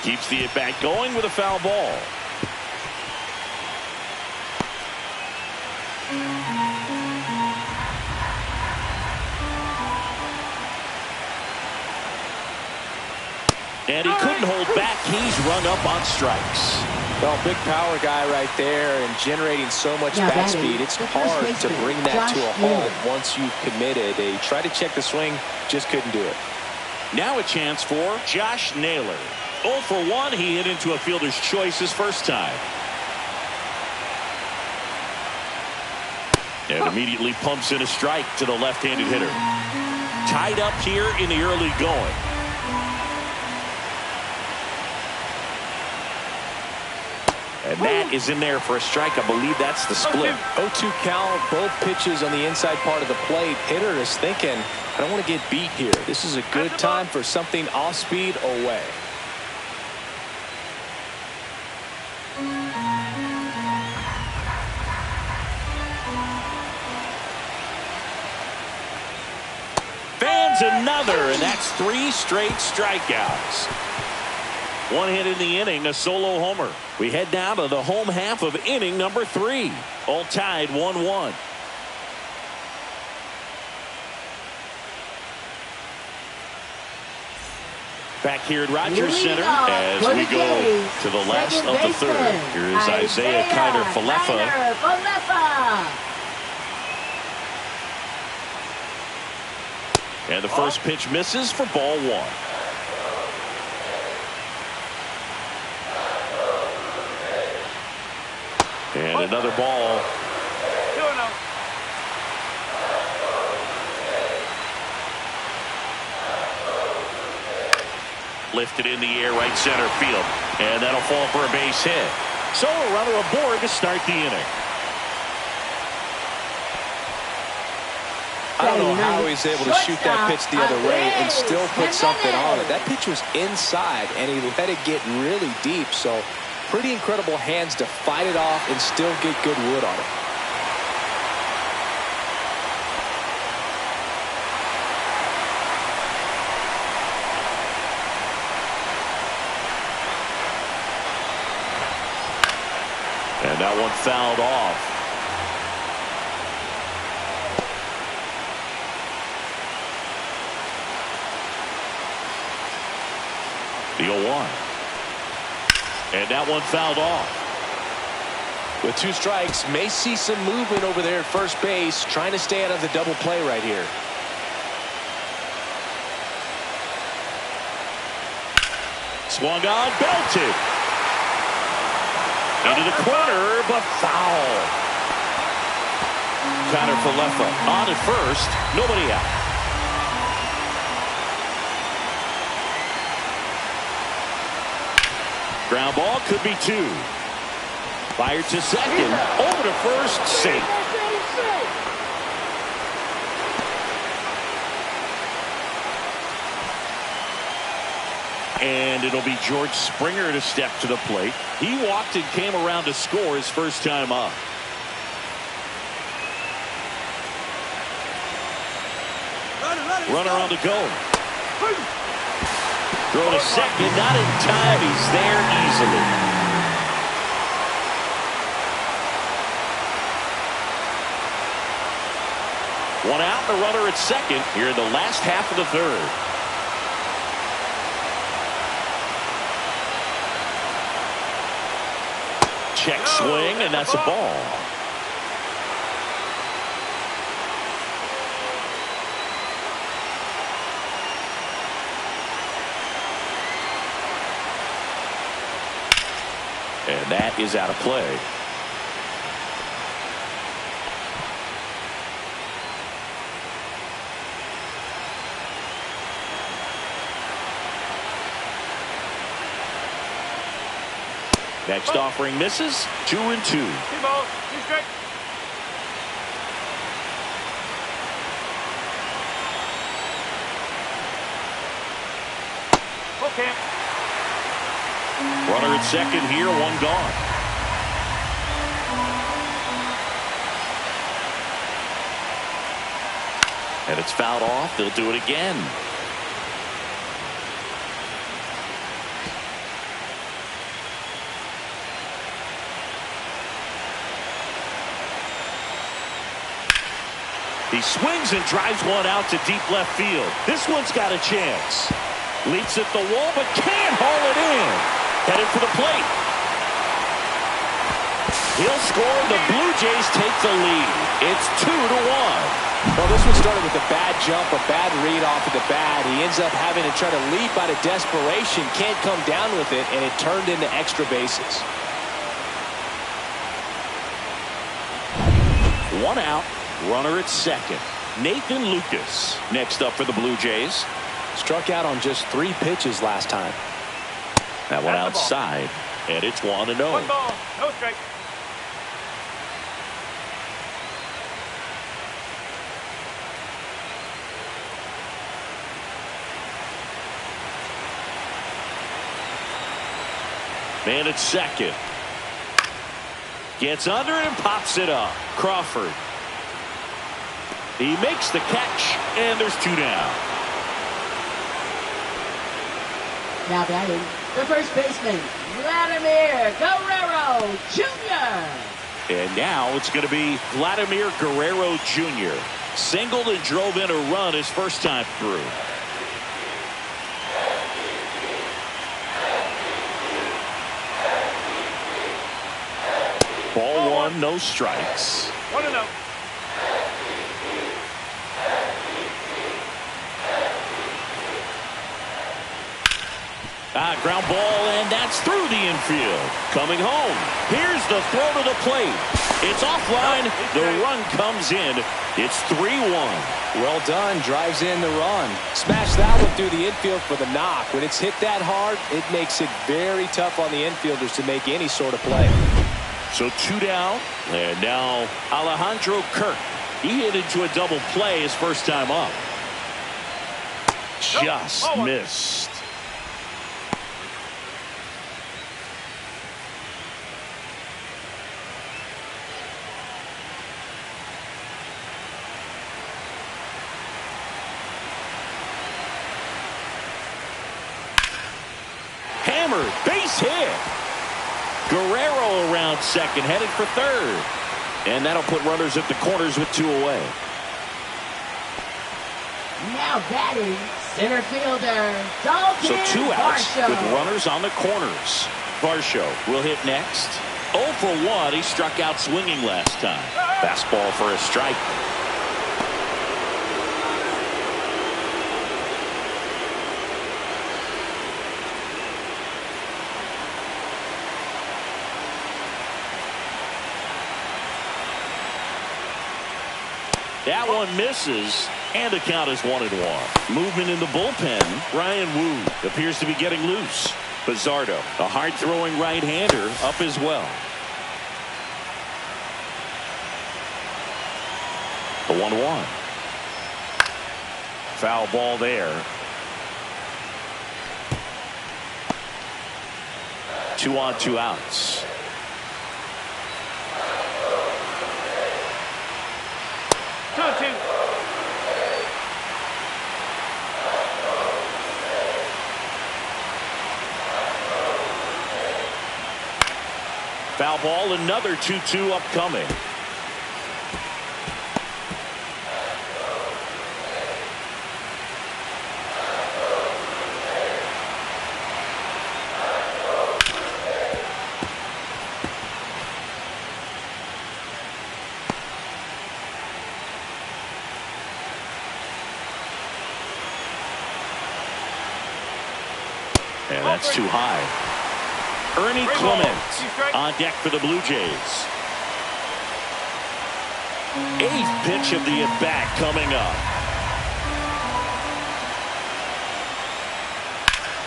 Keeps the at-bat going with a foul ball. And he couldn't hold back. He's run up on strikes. Well, big power guy right there and generating so much bat speed. It's hard to bring that to a halt once you've committed. They tried to check the swing, just couldn't do it. Now a chance for Josh Naylor. 0 for 1. He hit into a fielder's choice his first time. And immediately pumps in a strike to the left-handed hitter. Tied up here in the early going. And that is in there for a strike. I believe that's the split. 0-2 count, both pitches on the inside part of the plate. Hitter is thinking, I don't want to get beat here. This is a good time for something off speed away. Fans another, and that's 3 straight strikeouts. 1 hit in the inning, a solo homer. We head down to the home half of inning number 3. All tied 1-1. Back here at Rogers Leading Center off as for we the go Jays, to the last second of the baseman, third. Here is Isaiah Kiner-Falefa. And the first pitch misses for ball one. And another ball. Lifted in the air, right center field. And that'll fall for a base hit. So a runner aboard to start the inning. I don't know how he's able to shoot that pitch the other way and still put something on it. That pitch was inside, and he let it get really deep. So pretty incredible hands to fight it off and still get good wood on it. And that one fouled off. The 0-1. And that one fouled off. With two strikes, may see some movement over there at first base, trying to stay out of the double play right here. Swung on, belted. Into the corner, but foul. Kiner-Falefa on at first, nobody out. Ground ball, could be two. Fired to second, over to first, safe. And it'll be George Springer to step to the plate. He walked and came around to score his first time up. Runner on the go. Throw to second, not in time. He's there easily. One out, the runner at second here in the last half of the third. Check swing, and that's a ball. And that is out of play. Next offering misses. 2-2. Okay. Runner at second here, one gone. And it's fouled off. They'll do it again. He swings and drives one out to deep left field. This one's got a chance. Leaps at the wall, but can't haul it in. Headed for the plate. He'll score. The Blue Jays take the lead. It's 2-1. Well, this one started with a bad jump, a bad read off of the bat. He ends up having to try to leap out of desperation. Can't come down with it, and it turned into extra bases. One out. Runner at second. Nathan Lucas next up for the Blue Jays. Struck out on just 3 pitches last time. That one outside, and it's 1-0. One ball, no strike. Man at second. Gets under it and pops it up. Crawford. He makes the catch, and there's 2 down. Now batting, the first baseman, Vladimir Guerrero Jr. And now it's going to be Vladimir Guerrero Jr. Singled and drove in a run his first time through. 1, no strikes. 1-0. Ground ball, and that's through the infield. Coming home. Here's the throw to the plate. It's offline. The run comes in. It's 3-1. Well done. Drives in the run. Smash that one through the infield for the knock. When it's hit that hard, it makes it very tough on the infielders to make any sort of play. So 2 down. And now Alejandro Kirk. He hit into a double play his first time up. Just missed. Hammered, base hit. Guerrero around second, headed for third. And that'll put runners at the corners with 2 away. Now batting, center fielder, Dalton So 2 outs Varsho. with runners on the corners. Varsho will hit next. 0 for 1. He struck out swinging last time. Fastball for a strike. That one misses, and the count is 1-1. Movement in the bullpen. Ryan Wu appears to be getting loose. Bizzardo, a hard-throwing right-hander, up as well. The 1-1. Foul ball there. 2 on, 2 outs. Foul ball, another 2-2 upcoming. And that's too high. Ernie Clement on deck for the Blue Jays. 8th pitch of the at-bat coming up.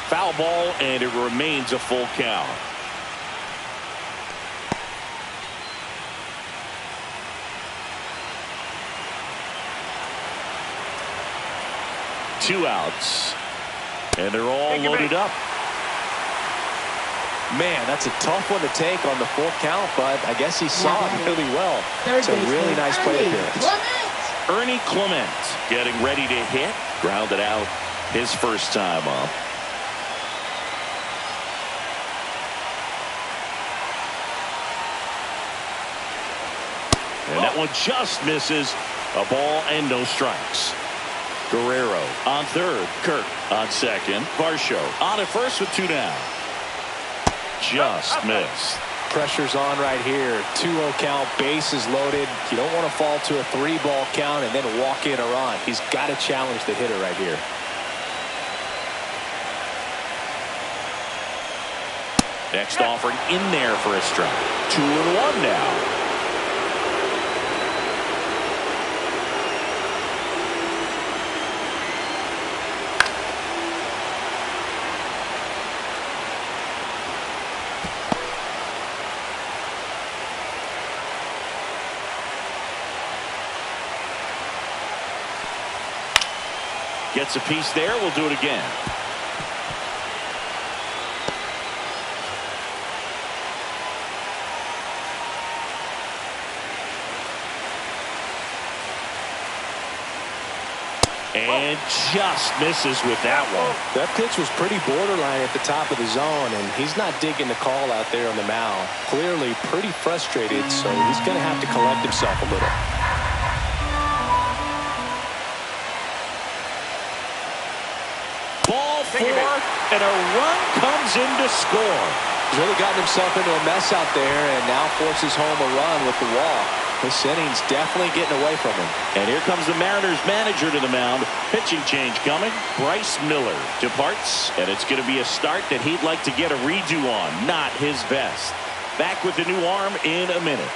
Foul ball, and it remains a full count. Two outs, and they're all loaded up. Man, that's a tough one to take on the full count, but I guess he saw it really well. It's a really nice play appearance. Ernie Clement getting ready to hit. Grounded out his first time up. And that one just misses. A ball and no strikes. Guerrero on third. Kirk on second. Varsho on at first with 2 down. Just missed. Pressure's on right here. 2-0 count, bases loaded. You don't want to fall to a 3-ball count and then walk in a run. He's got to challenge the hitter right here. Next offering in there for a strike. 2-1 now. Gets a piece there. We'll do it again. And just misses with that one. That pitch was pretty borderline at the top of the zone, and he's not digging the call out there on the mound. Clearly pretty frustrated, so he's going to have to collect himself a little. Ball 4, and a run comes in to score. He's really gotten himself into a mess out there and now forces home a run with the walk. This inning's definitely getting away from him. And here comes the Mariners manager to the mound. Pitching change coming. Bryce Miller departs, and it's going to be a start that he'd like to get a redo on. Not his best. Back with the new arm in a minute.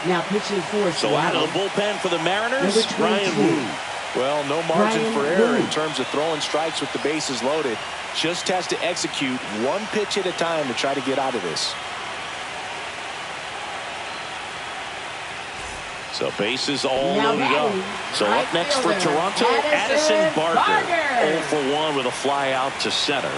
Now pitching for So out of the bullpen for the Mariners, Ryan Wu. Well, no margin for error in terms of throwing strikes with the bases loaded. Just has to execute one pitch at a time to try to get out of this. So bases all loaded up. So up next for Toronto, Addison Barger. 0 for 1 with a fly out to center.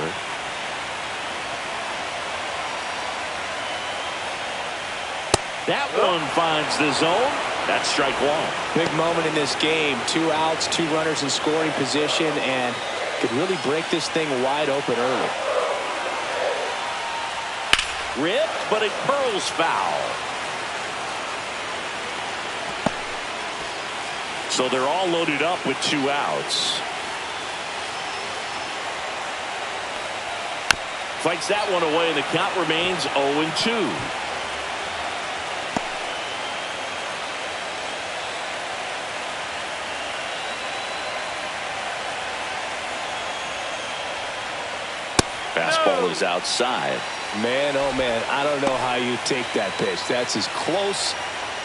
That one finds the zone. That's strike one. Big moment in this game. 2 outs, 2 runners in scoring position, and could really break this thing wide open early. Ripped, but it curls foul. So they're all loaded up with 2 outs. Fights that one away, and the count remains 0-2. Fastball is outside. Man, oh man, I don't know how you take that pitch. That's as close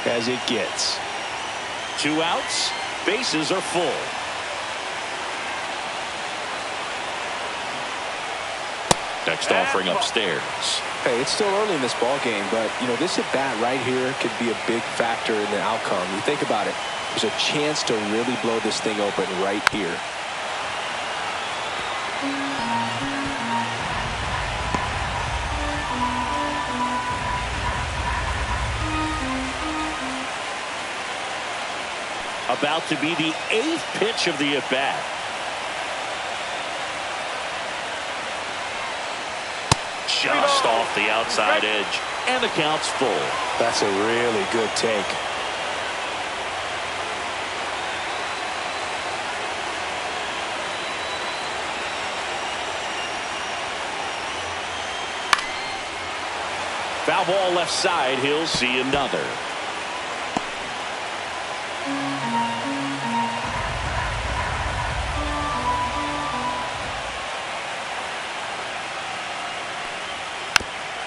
as it gets. 2 outs. Bases are full. Next offering upstairs. Hey, it's still early in this ball game, but you know, this at bat right here could be a big factor in the outcome. You think about it. There's a chance to really blow this thing open right here. About to be the 8th pitch of the at-bat. Just off the outside edge, and the count's full. That's a really good take. Foul ball left side. He'll see another.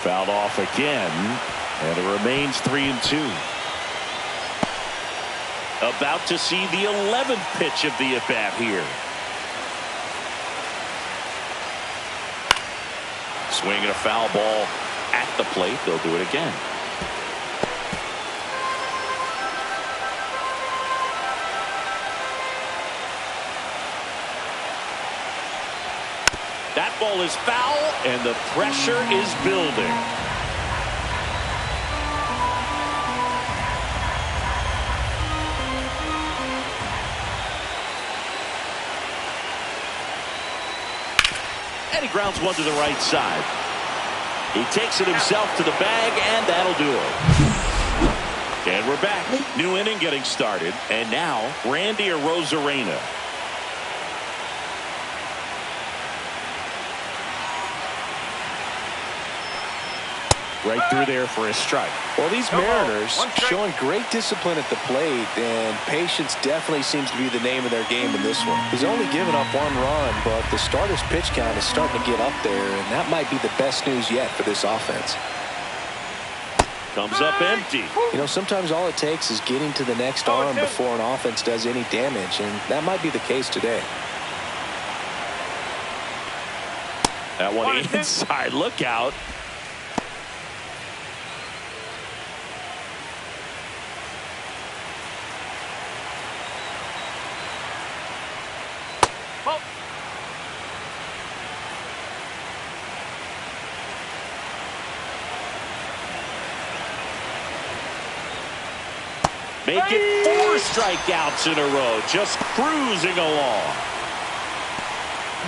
Fouled off again, and it remains 3-2. About to see the 11th pitch of the at-bat here. Swinging a foul ball at the plate. They'll do it again. That ball is foul, and the pressure is building. And he grounds one to the right side. He takes it himself to the bag, and that'll do it. And we're back. New inning getting started. And now, Randy Arozarena. Right through there for a strike. Well, these Mariners showing great discipline at the plate, and patience definitely seems to be the name of their game in this one. He's only given up 1 run, but the starter's pitch count is starting to get up there, and that might be the best news yet for this offense. Comes up empty. You know, sometimes all it takes is getting to the next arm before an offense does any damage, and that might be the case today. That one inside. Look out. Make it 4 strikeouts in a row, just cruising along.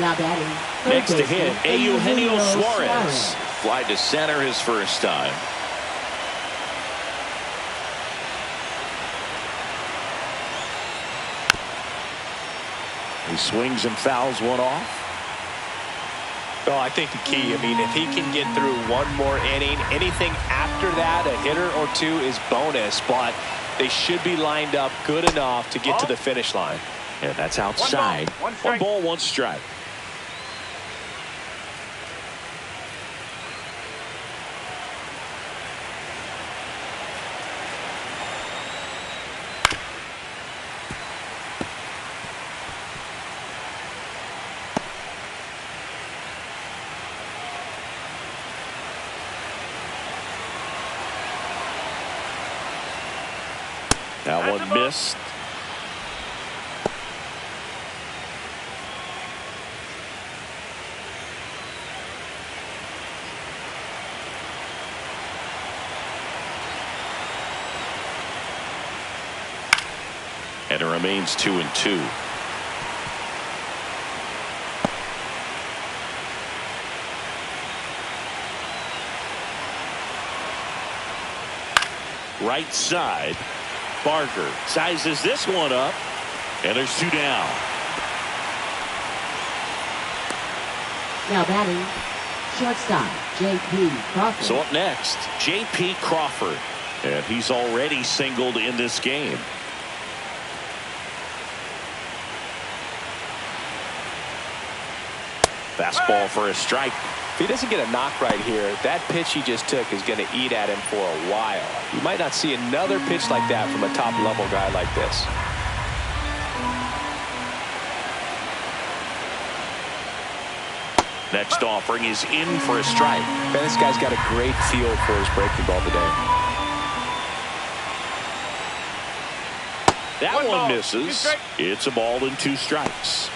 Now batting. Next to hit, Eugenio Suarez. Fly to center his first time. He swings and fouls one off. Oh, I think the key, I mean, if he can get through one more inning, anything after that, a hitter or two is bonus, but they should be lined up good enough to get to the finish line. And that's outside. One ball, one strike. That one missed. And it remains 2-2. Right side. Barker sizes this one up, and there's 2 down. Now batting, shortstop, J.P. Crawford. So up next, J.P. Crawford. And he's already singled in this game. Fastball for a strike. If he doesn't get a knock right here, that pitch he just took is going to eat at him for a while. You might not see another pitch like that from a top-level guy like this. Next offering is in for a strike. Man, this guy's got a great feel for his breaking ball today. That one misses. It's a ball and 2 strikes.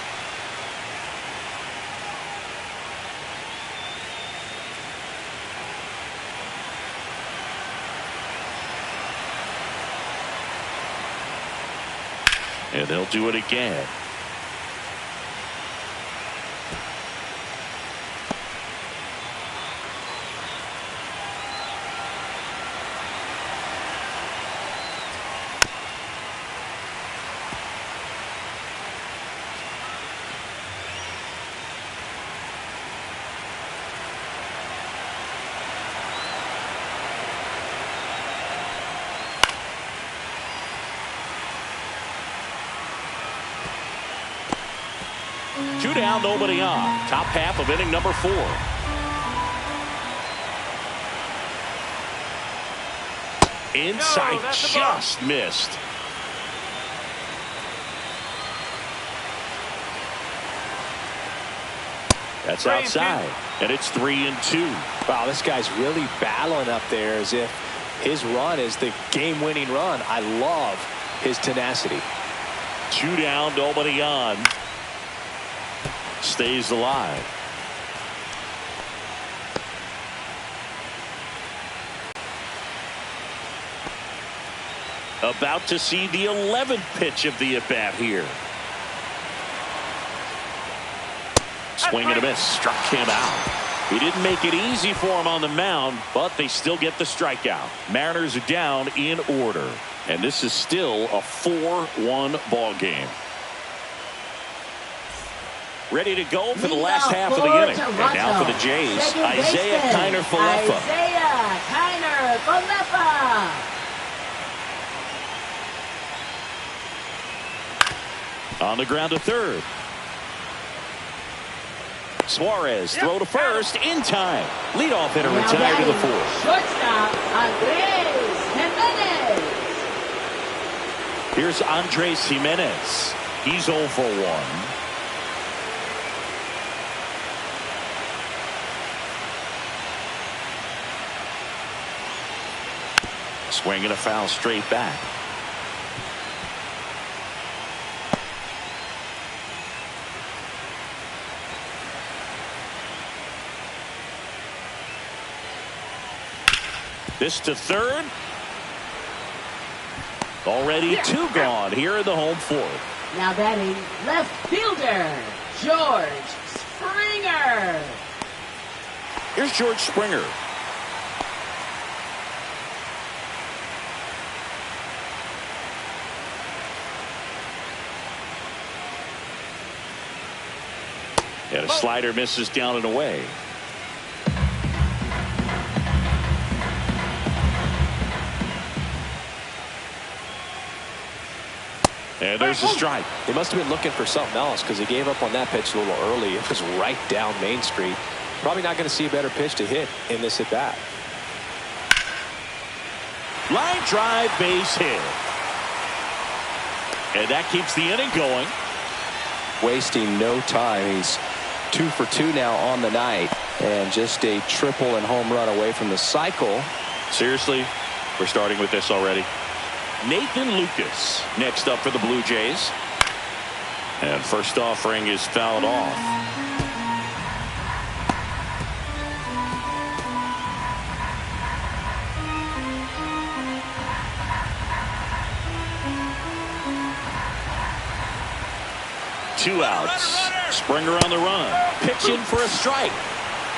And they'll do it again. Two down, nobody on. Top half of inning number 4. Inside, just missed. That's outside, and it's 3-2. Wow, this guy's really battling up there as if his run is the game-winning run. I love his tenacity. 2 down, nobody on. Stays alive. About to see the 11th pitch of the at-bat here. Swing and a miss. Struck him out. He didn't make it easy for him on the mound, but they still get the strikeout. Mariners are down in order, and this is still a 4-1 ball game. Ready to go for the last half of the inning. And now for the Jays, Isaiah Kiner-Falefa. Isaiah Kiner-Falefa. On the ground to third. Suarez throw to first in time. Leadoff hitter retired to the 4th. Shortstop Andres Jimenez. Here's Andres Jimenez. He's 0 for 1. Swing and a foul straight back. This to third. Already 2 gone here in the home 4th. Now batting left fielder George Springer. Here's George Springer. And a slider misses down and away. And there's a strike. He must have been looking for something else because he gave up on that pitch a little early. It was right down Main Street. Probably not going to see a better pitch to hit in this at bat. Line drive, base hit. And that keeps the inning going. Wasting no time. He's 2 for 2 now on the night, and just a triple and home run away from the cycle. Seriously, we're starting with this already. Nathan Lucas next up for the Blue Jays. And first offering is fouled off. Two outs. Springer on the run. Pitching for a strike.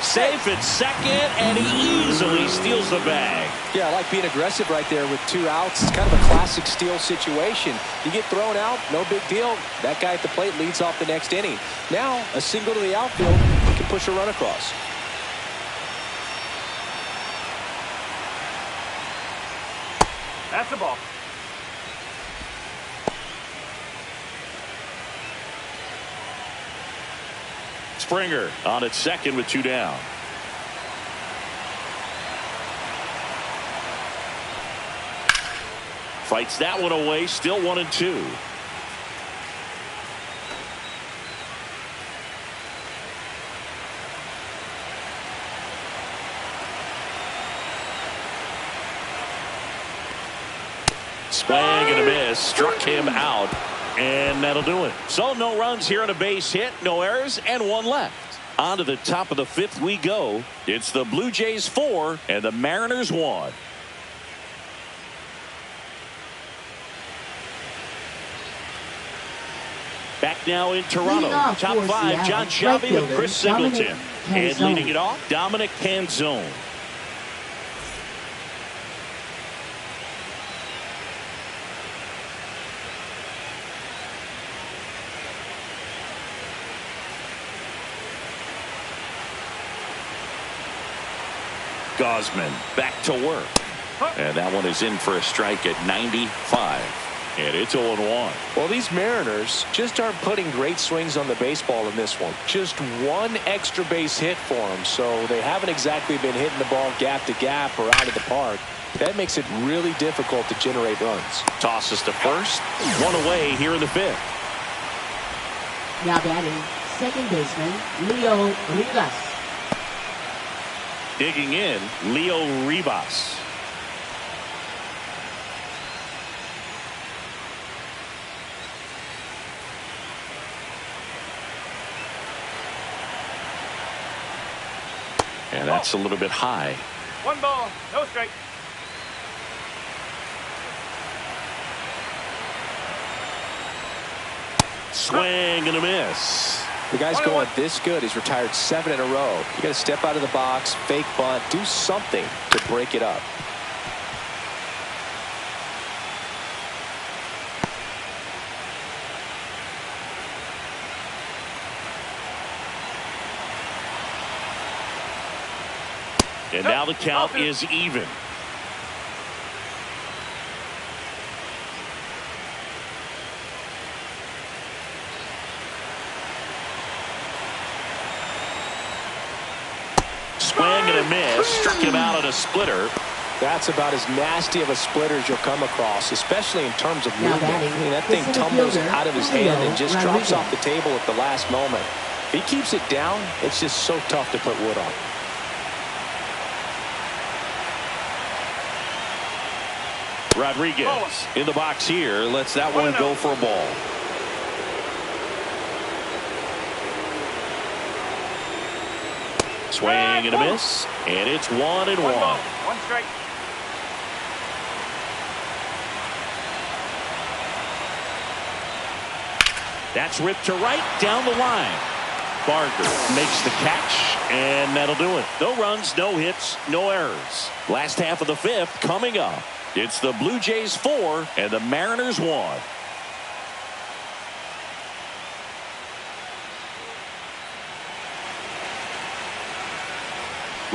Safe at second, and he easily steals the bag. Yeah, I like being aggressive right there with 2 outs. It's kind of a classic steal situation. You get thrown out, no big deal. That guy at the plate leads off the next inning. Now, a single to the outfield can push a run across. That's the ball. Springer on at second with 2 down. Fights that one away, still 1-2. Swing and a miss, struck him out. And that'll do it. So no runs here on a base hit, no errors, and 1 left. On to the top of the 5th we go. It's the Blue Jays 4 and the Mariners 1. Back now in Toronto. Top 5, John Shelby with Chris Singleton. And leading it off, Dominic Canzone. Gosman back to work. And that one is in for a strike at 95. And it's 0-1. Well, these Mariners just aren't putting great swings on the baseball in this one. Just 1 extra base hit for them. So they haven't exactly been hitting the ball gap to gap or out of the park. That makes it really difficult to generate runs. Tosses to first. 1 away here in the 5th. Now batting, second baseman, Leo Rivas. Digging in, Leo Rivas. And that's a little bit high. 1 ball, no strike. Swing and a miss. The guy's going this good. He's retired 7 in a row. You got to step out of the box, fake bunt, do something to break it up. And now the count is even. Swing and a miss. Struck him out on a splitter. That's about as nasty of a splitter as you'll come across, especially in terms of movement. I mean, that thing tumbles out of his hand and just drops off the table at the last moment. If he keeps it down, it's just so tough to put wood on. Rodriguez in the box here. Lets that one go for a ball. Swing and a miss. And it's 1-1. 1 strike. That's ripped to right down the line. Barker makes the catch, and that'll do it. No runs, no hits, no errors. Last half of the 5th coming up. It's the Blue Jays 4 and the Mariners 1.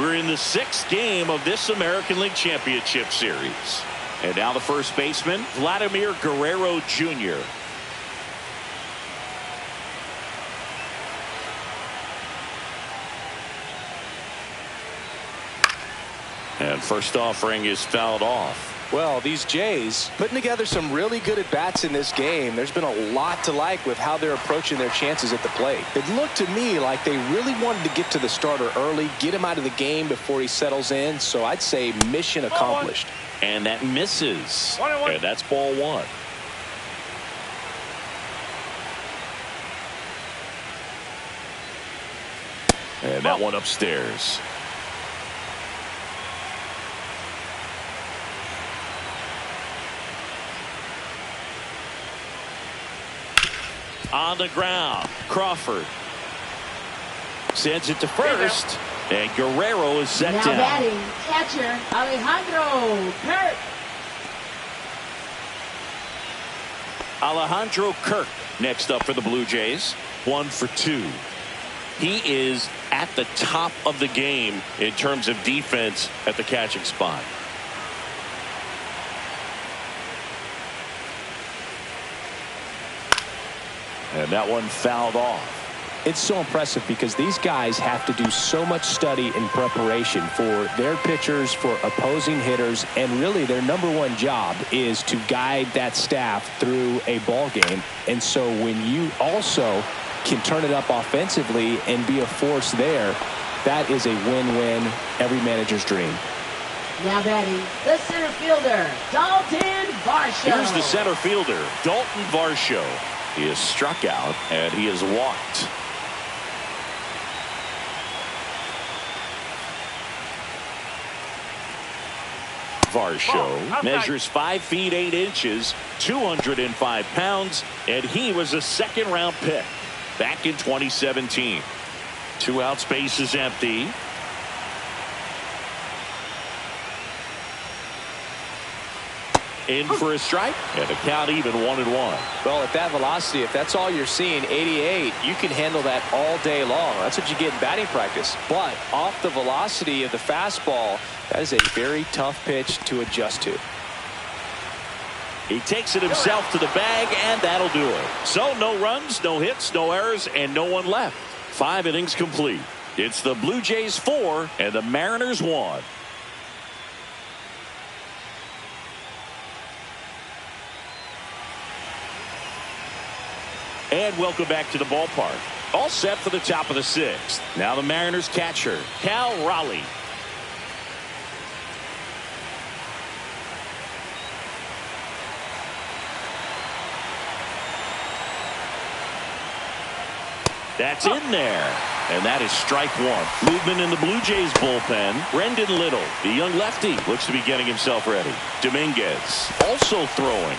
We're in the 6th game of this American League Championship Series. And now the first baseman, Vladimir Guerrero Jr. And first offering is fouled off. Well, these Jays putting together some really good at-bats in this game. There's been a lot to like with how they're approaching their chances at the plate. It looked to me like they really wanted to get to the starter early, get him out of the game before he settles in. So I'd say mission accomplished. And that misses. And that's ball 1. And that one upstairs. On the ground, Crawford sends it to first, and Guerrero is set now down. batting, catcher Alejandro Kirk. Alejandro Kirk next up for the Blue Jays. 1 for 2. He is at the top of the game in terms of defense at the catching spot. And that one fouled off. It's so impressive because these guys have to do so much study and preparation for their pitchers, for opposing hitters, and really their #1 job is to guide that staff through a ball game. And so when you also can turn it up offensively and be a force there, that is a win-win, every manager's dream. Now batting, the center fielder, Dalton Varsho. Here's the center fielder, Dalton Varsho. He is struck out and he is walked. Varsho measures 5 feet 8 inches, 205 pounds, and he was a 2nd-round pick back in 2017. 2 outs, base is empty. In for a strike, and the count even 1-1. Well, at that velocity, if that's all you're seeing, 88, you can handle that all day long. That's what you get in batting practice. But off the velocity of the fastball, that is a very tough pitch to adjust to. He takes it himself to the bag, and that'll do it. So no runs, no hits, no errors, and no one left. 5 innings complete. It's the Blue Jays 4 and the Mariners 1. And welcome back to the ballpark. All set for the top of the 6th. Now the Mariners catcher, Cal Raleigh. That's in there. And that is strike 1. Movement in the Blue Jays bullpen. Brendan Little, the young lefty, looks to be getting himself ready. Dominguez also throwing.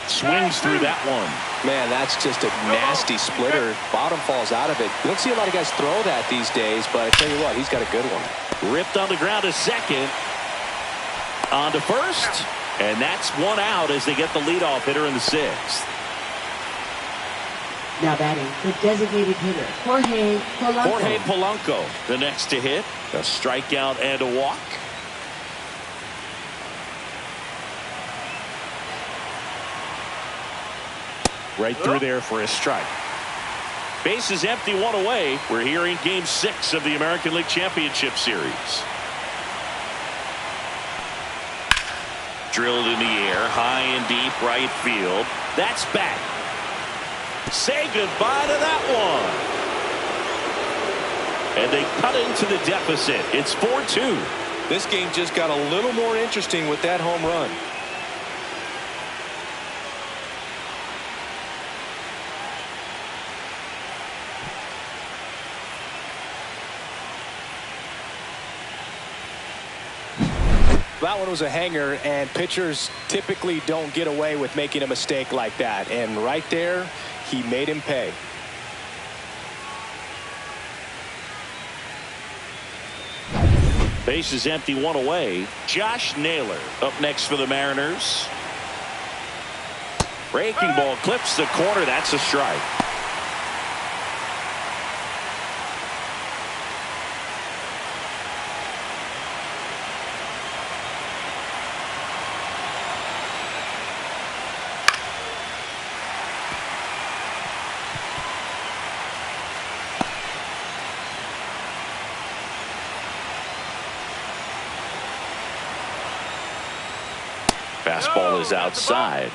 Swings through that one. Man, that's just a nasty splitter. Bottom falls out of it. You don't see a lot of guys throw that these days, but I tell you what, he's got a good one. Ripped on the ground to second. On to first. And that's 1 out as they get the leadoff hitter in the 6th. Now batting, the designated hitter, Jorge Polanco. Jorge Polanco, the next to hit. A strikeout and a walk. Right through there for a strike. Base is empty, 1 away. We're here in Game 6 of the American League Championship Series. Drilled in the air, high and deep right field. That's back. Say goodbye to that one. And they cut into the deficit. It's 4-2. This game just got a little more interesting with that home run. That one was a hanger, and pitchers typically don't get away with making a mistake like that. And right there, he made him pay. Base is empty, 1 away. Josh Naylor up next for the Mariners. Breaking ball clips the corner. That's a strike. Fastball is outside.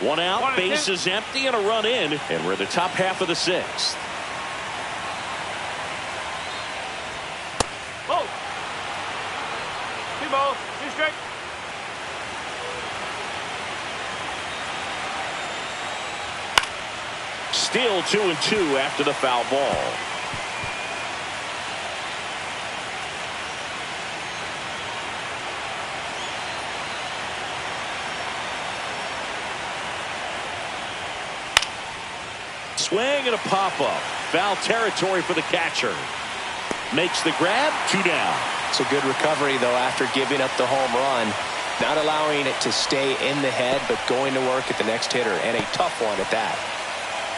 One out, base is empty, and a run in, and we're in the top half of the sixth. Oh. 2 balls, 2 strike. Still 2-2 after the foul ball. Swing and a pop-up. Foul territory for the catcher. Makes the grab. 2 down. It's a good recovery, though, after giving up the home run. Not allowing it to stay in the head, but going to work at the next hitter, and a tough one at that.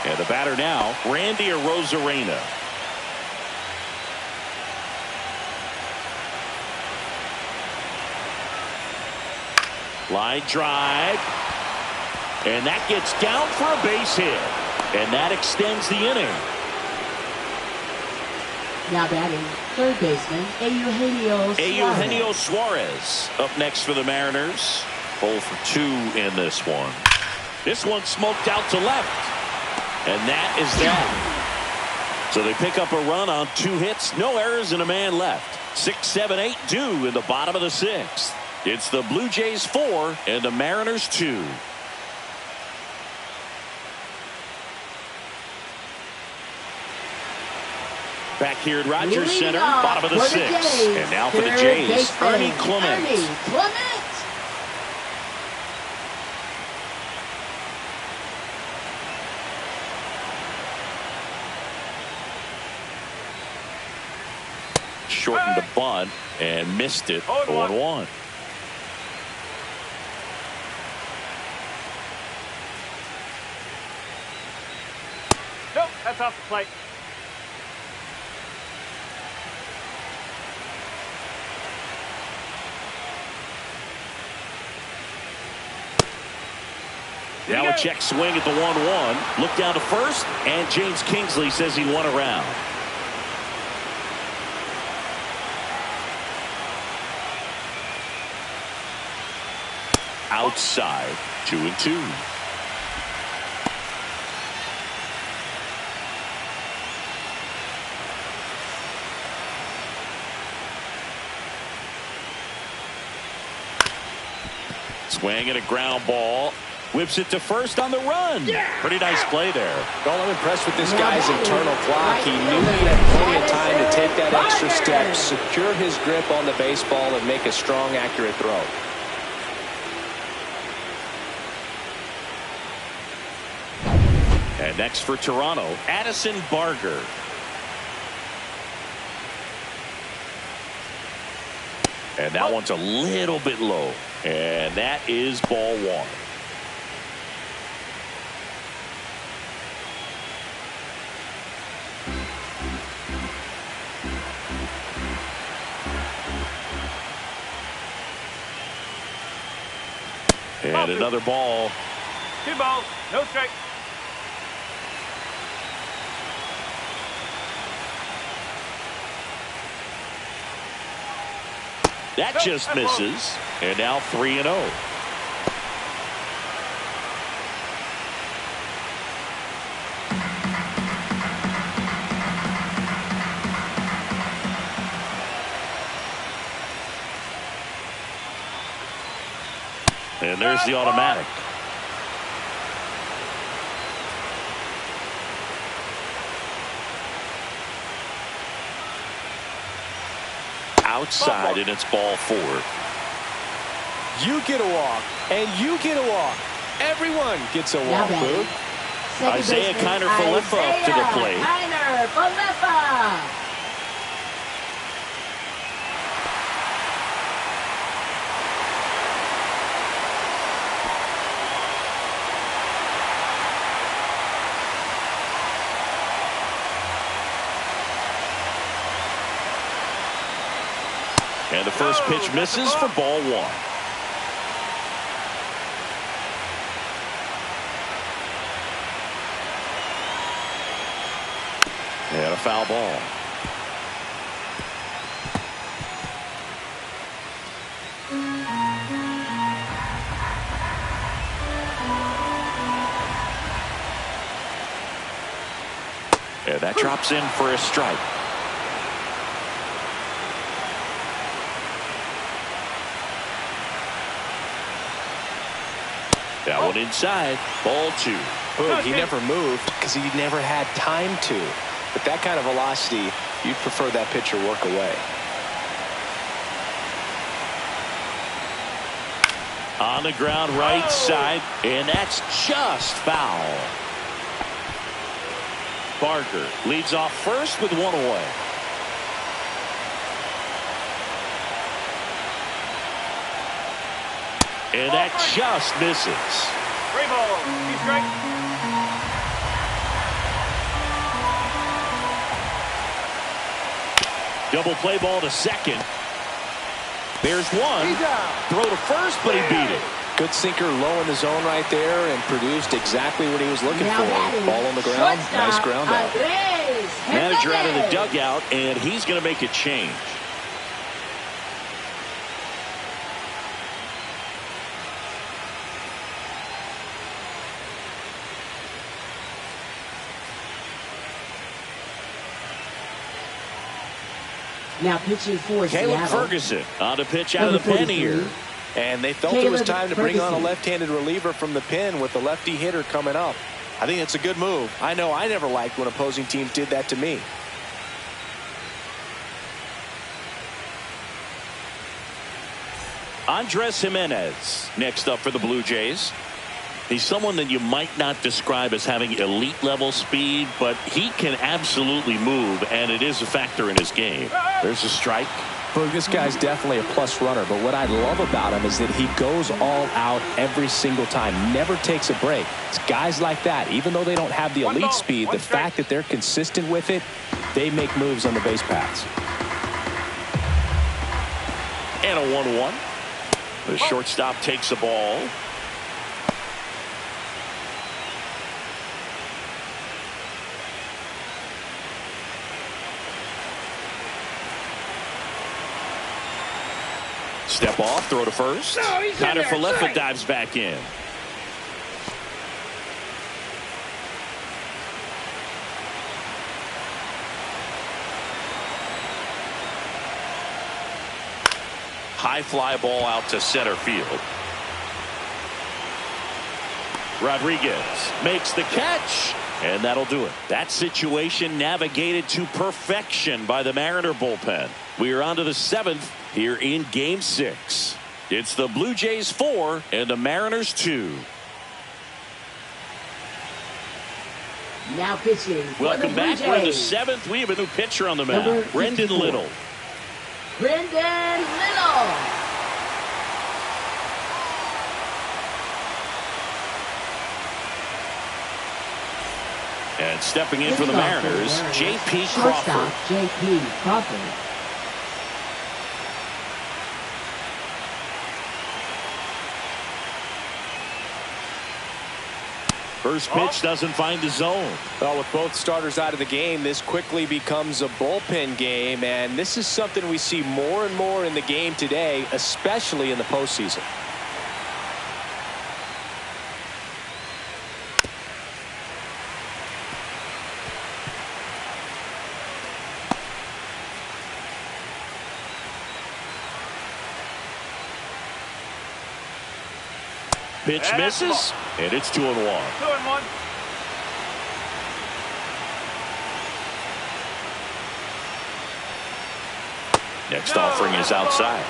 And the batter now, Randy Arozarena. Line drive. And that gets down for a base hit. And that extends the inning. Now batting, third baseman, Eugenio Suarez up next for the Mariners. 0 for 2 in this one. This one smoked out to left. And that is that. So they pick up a run on 2 hits, no errors, and a man left. 6, 7, 8 due in the bottom of the 6th. It's the Blue Jays 4 and the Mariners 2. Back here at Rogers Center, bottom of the 6th. And now for the Jays, Ernie Clement. Shortened the bunt and missed it. 0-1. Nope, that's off the plate. Now a check swing at the 1-1. Look down to first, and James Kingsley says he won a round. Outside, 2-2. Swing and a ground ball. Whips it to first on the run. Pretty nice play there. Well, I'm impressed with this guy's internal clock. He knew he had plenty of time to take that extra step, secure his grip on the baseball, and make a strong, accurate throw. And next for Toronto, Addison Barger. And that one's a little bit low. And that is ball 1. And another ball. 2 balls, no strike. That just misses. And now 3-0. And there's the automatic. Outside, and it's ball 4. You get a walk, and you get a walk. Everyone gets a walk, Boo. Isaiah Kiner-Falefa up to the plate. Kiner-Falefa. And the first pitch misses for ball one. And a foul ball. And that drops in for a strike. That one inside. Ball two. Boog, he never moved because he never had time to. But that kind of velocity, you'd prefer that pitcher work away. On the ground right side, and that's just foul. Barker leads off first with one away. And that just misses. Three balls. He's strike. Double play ball to second. There's one. Throw to first, but he beat it. Good sinker low in the zone right there and produced exactly what he was looking for. Ball on the ground. Nice ground out. Manager out of the dugout, and he's going to make a change. Now pitching for Caleb Seattle. Ferguson on to pitch out of the pen here. And they felt it was time to bring on a left-handed reliever from the pen with the lefty hitter coming up. I think it's a good move. I know I never liked when opposing teams did that to me. Andres Jimenez next up for the Blue Jays. He's someone that you might not describe as having elite level speed, but he can absolutely move, and it is a factor in his game. There's a strike. Boog, this guy's definitely a plus runner, but what I love about him is that he goes all out every single time, never takes a break. It's guys like that, even though they don't have the elite speed, the fact that they're consistent with it, they make moves on the base paths. And a 1-1. The shortstop takes the ball. Step off, throw to first. Connor Falefa dives back in. High fly ball out to center field. Rodriguez makes the catch, and that'll do it. That situation navigated to perfection by the Mariner bullpen. We are on to the seventh here in Game 6. It's the Blue Jays 4 and the Mariners 2. Now pitching. Welcome back. We're in the seventh. We have a new pitcher on the mound, Brendan Little. Brendan Little. And stepping in for the Mariners, J.P. Crawford. J.P. Crawford. First pitch doesn't find the zone. Well, with both starters out of the game, this quickly becomes a bullpen game, and this is something we see more and more in the game today, especially in the postseason. Pitch misses, and it's 2-1. 2-1. Next offering is outside.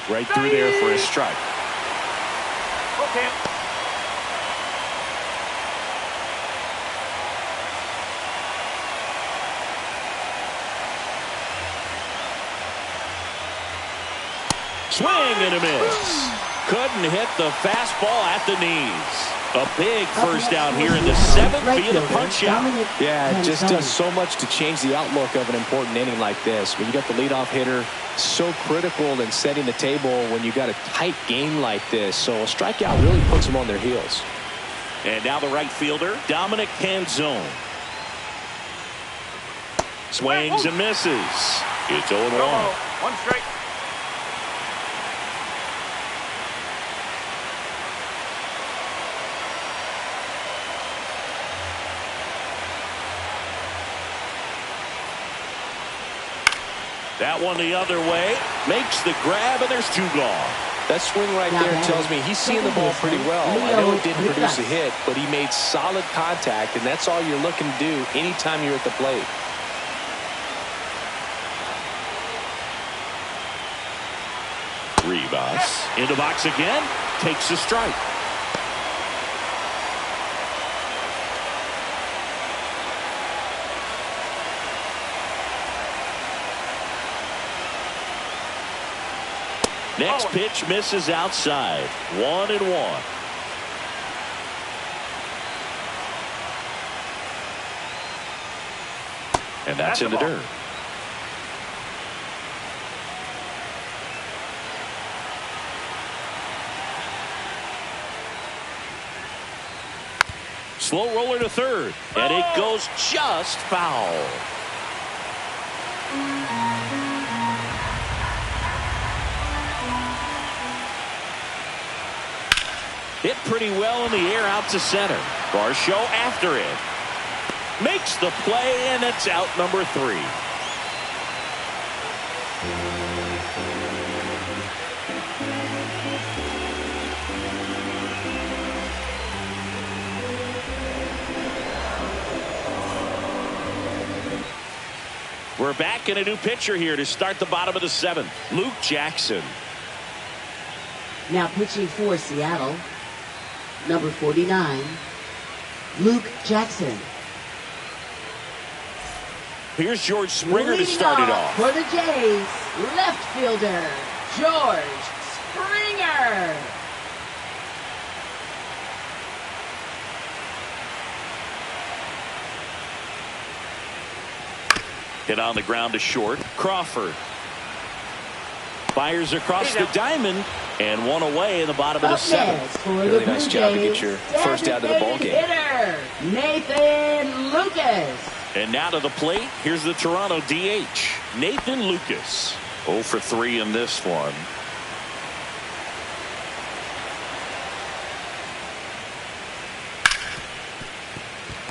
Right through there for a strike. Okay. Swing and a miss. Couldn't hit the fastball at the knees. A big first out here in the 7th via the punch out. Yeah, it just does so much to change the outlook of an important inning like this. When you got the leadoff hitter, so critical in setting the table when you got a tight game like this. So a strikeout really puts them on their heels. And now the right fielder, Dominic Canzone. Swings and misses. It's 0-1. 1 strike. That one the other way. Makes the grab, and there's 2 gone. That swing right there tells me he's seeing the ball pretty well. I know it didn't produce a hit, but he made solid contact, and that's all you're looking to do anytime you're at the plate. Rivas in the box again. Takes a strike. Next pitch misses outside. 1-1. And that's in the dirt. Slow roller to third. And it goes just foul. Hit pretty well in the air out to center. Varsho after it. Makes the play, and it's out number 3. We're back in a new pitcher here to start the bottom of the 7th. Luke Jackson. Now pitching for Seattle, number 49, Luke Jackson. Here's George Springer to start it off. For the Jays, left fielder, George Springer. Hit on the ground to short. Crawford fires across the diamond, and 1 away in the bottom of the 7th. Really nice job to get your first out of the ball game. Hitter, Nathan Lucas. And now to the plate, here's the Toronto DH, Nathan Lucas. 0 for 3 in this one.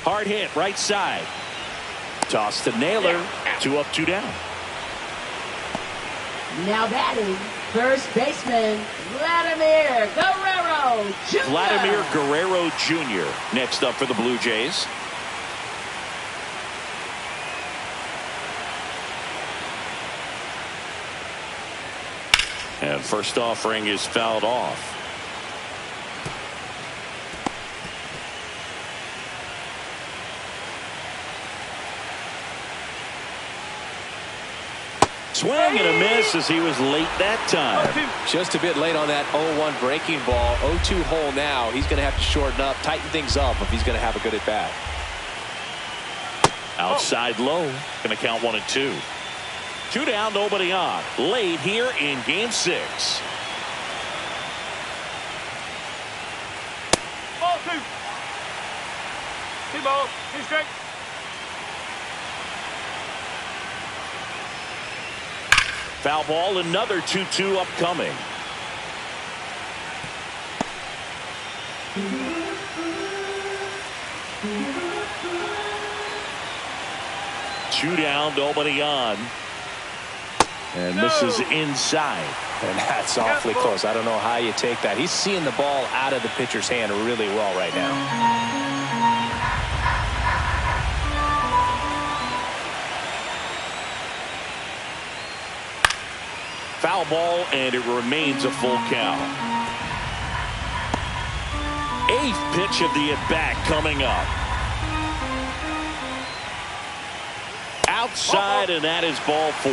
Hard hit, right side. Toss to Naylor. 2 up, 2 down. Now batting, first baseman, Vladimir Guerrero Jr. Vladimir Guerrero Jr. next up for the Blue Jays. And first offering is fouled off. Swing and a miss as he was late that time. Just a bit late on that 0-1 breaking ball. 0-2 hole now. He's going to have to shorten up, tighten things up if he's going to have a good at bat. Outside low. Going to count 1 and 2. 2 down, nobody on. Late here in game 6. Ball 2. 2 balls, 2 strikes. Foul ball, another 2-2 upcoming. Two down, nobody on. And this is inside. And that's awfully close. I don't know how you take that. He's seeing the ball out of the pitcher's hand really well right now. Foul ball, and it remains a full count. 8th pitch of the at-bat coming up. Outside, and that is ball 4.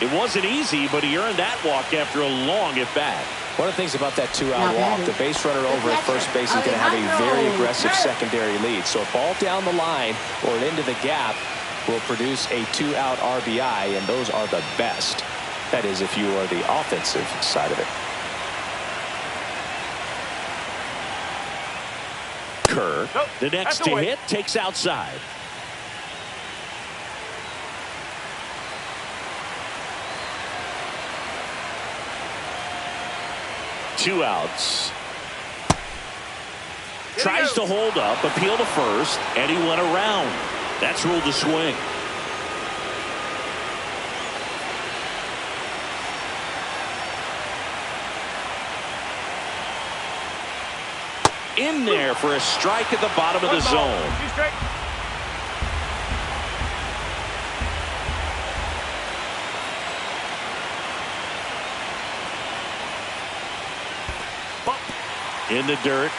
It wasn't easy, but he earned that walk after a long at-bat. One of the things about that two-out walk, the base runner over at first base is going to have a very aggressive secondary lead. So a ball down the line or into the gap will produce a two-out RBI, and those are the best. That is, if you are the offensive side of it. Kerr, the next to hit, takes outside. Two outs. Tries to hold up, appeal to first, and he went around. That's ruled a swing. In there for a strike at the bottom of the zone. In the dirt.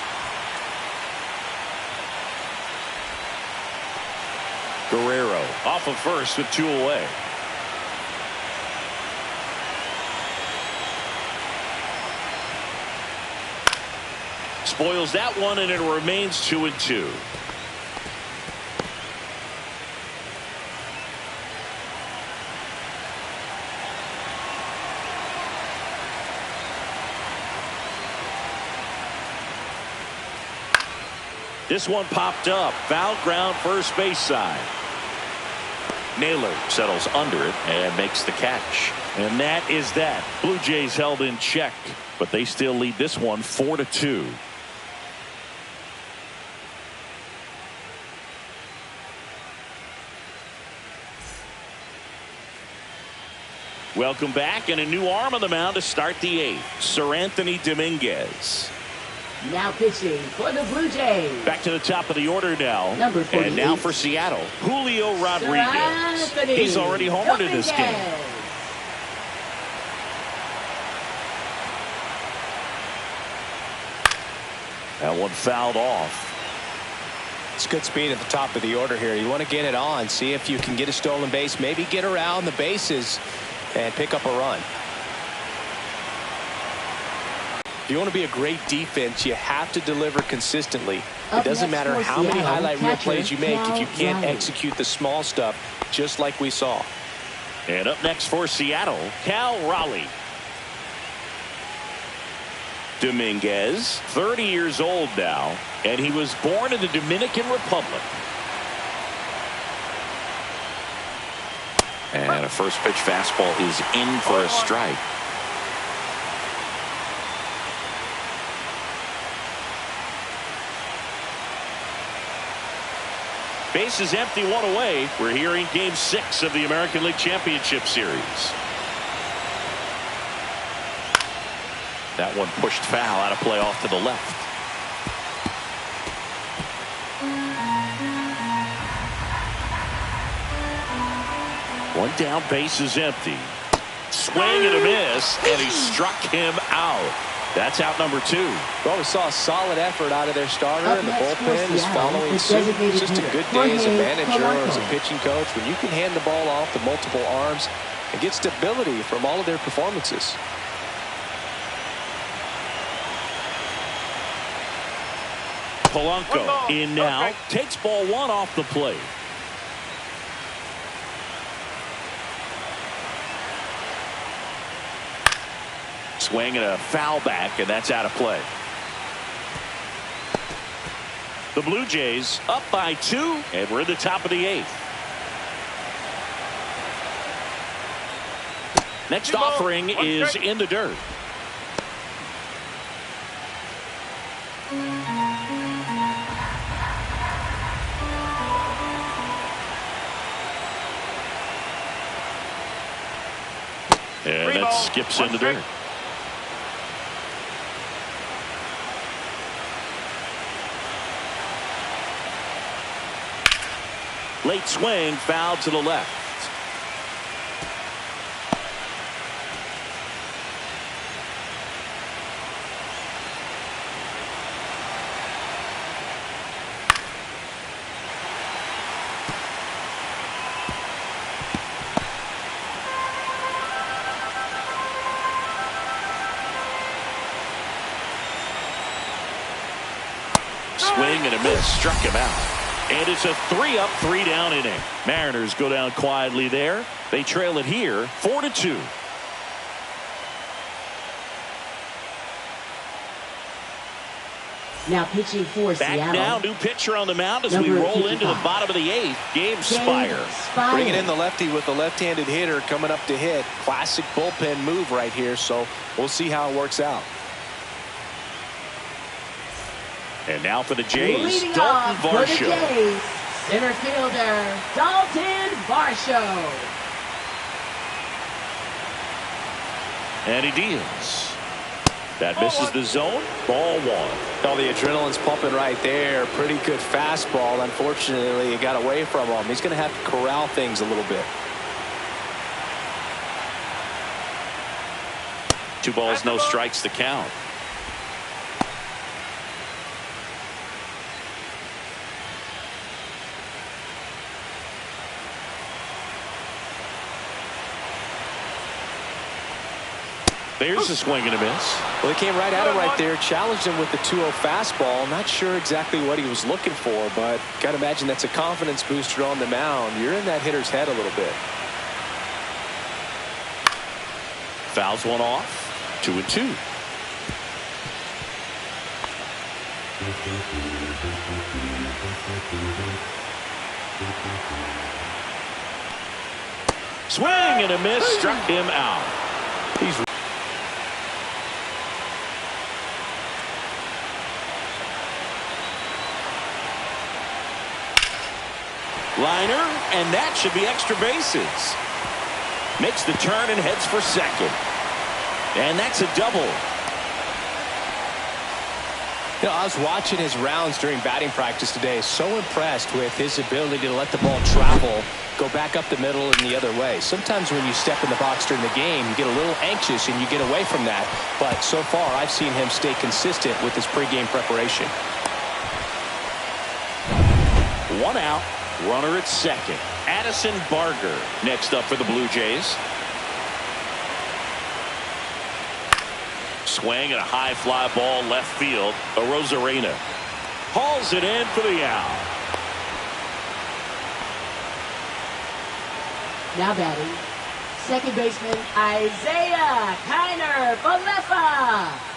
Guerrero off of first with 2 away. Spoils that one, and it remains 2-2. This one popped up. Foul ground, first base side. Naylor settles under it and makes the catch. And that is that. Blue Jays held in check, but they still lead this one 4-2. Welcome back, and a new arm on the mound to start the 8th. Sir Anthony Dominguez. Now pitching for the Blue Jays. Back to the top of the order now. Number 48. And now for Seattle, Julio Rodriguez. He's already homered in this game. That one fouled off. It's good speed at the top of the order here. You want to get it on, see if you can get a stolen base, maybe get around the bases and pick up a run. If you want to be a great defense, you have to deliver consistently. It doesn't matter how many highlight reel plays you make if you can't execute the small stuff, just like we saw. And up next for Seattle, Cal Raleigh. Dominguez, 30 years old now, and he was born in the Dominican Republic. And a first pitch fastball is in for a strike. Base is empty, 1 away. We're here in Game 6 of the American League Championship Series. That one pushed foul, out of play off to the left. One down, base is empty. Swing and a miss, and he struck him out. That's out number 2. Well, we saw a solid effort out of their starter, and the bullpen is following suit. It's just a good day as a manager or as a pitching coach when you can hand the ball off to multiple arms and get stability from all of their performances. Polanco in now, takes ball 1 off the plate. Swing and a foul back, and that's out of play. The Blue Jays up by 2, and we're at the top of the 8th. Next offering is in the dirt. And that skips in the dirt. Late swing, foul to the left. swing and a miss. Struck him out. And it's a 3-up, 3-down inning. Mariners go down quietly there. They trail it here 4-2. Now pitching for Back Seattle. now, new pitcher on the mound as we roll into the bottom of the 8th. James Spire. Bringing in the lefty with the left-handed hitter coming up to hit. Classic bullpen move right here, so we'll see how it works out. And now for the Jays, Leading Dalton off for the Varsho. Jays, center fielder, Dalton Varsho. And he deals. That misses the zone. Ball 1. Oh, the adrenaline's pumping right there. Pretty good fastball. Unfortunately, it got away from him. He's going to have to corral things a little bit. 2 balls, no strikes to count. There's a swing and a miss. Well, they came right at him right there, challenged him with the 2-0 fastball. Not sure exactly what he was looking for, but got to imagine that's a confidence booster on the mound. You're in that hitter's head a little bit. Fouls one off. 2-2. Swing and a miss. Struck him out. He's liner, and that should be extra bases. Makes the turn and heads for second. And that's a double. You know, I was watching his rounds during batting practice today. So impressed with his ability to let the ball travel, go back up the middle and the other way. Sometimes when you step in the box during the game, you get a little anxious and you get away from that. But so far, I've seen him stay consistent with his pregame preparation. 1 out. Runner at second. Addison Barger next up for the Blue Jays. Swing and a high fly ball left field. Arozarena hauls it in for the out. Now batting, second baseman Isaiah Kiner-Falefa.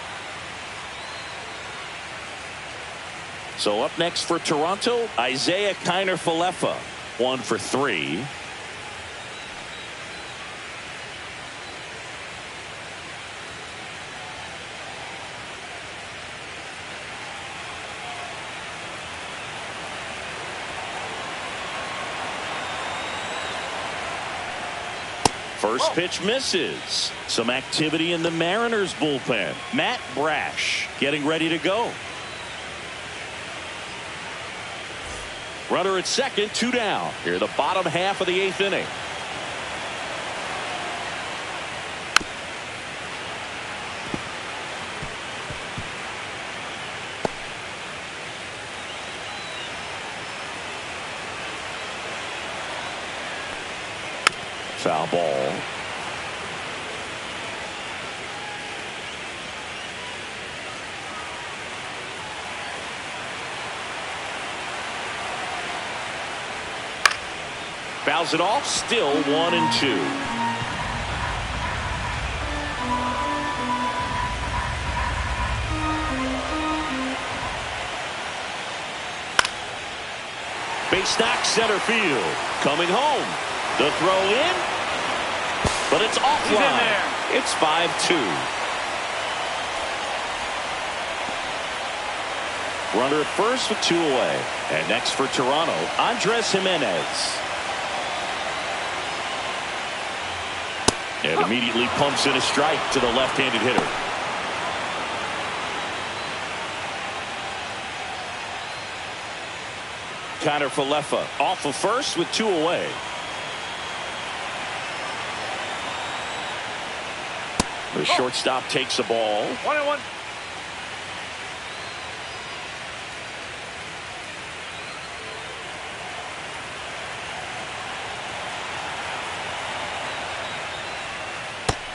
So up next for Toronto, Isaiah Kiner-Falefa. 1 for 3. First pitch misses. Some activity in the Mariners bullpen. Matt Brash getting ready to go. Runner at second, 2 down. Here the bottom half of the 8th inning. Foul ball. Fouls it off. Still 1-2. Base knock center field. Coming home. The throw in. But it's offline. It's 5-2. Runner at first with 2 away. And next for Toronto, Andres Jimenez. And immediately pumps in a strike to the left-handed hitter. Kiner-Falefa off of first with 2 away. The shortstop takes the ball. 1-1.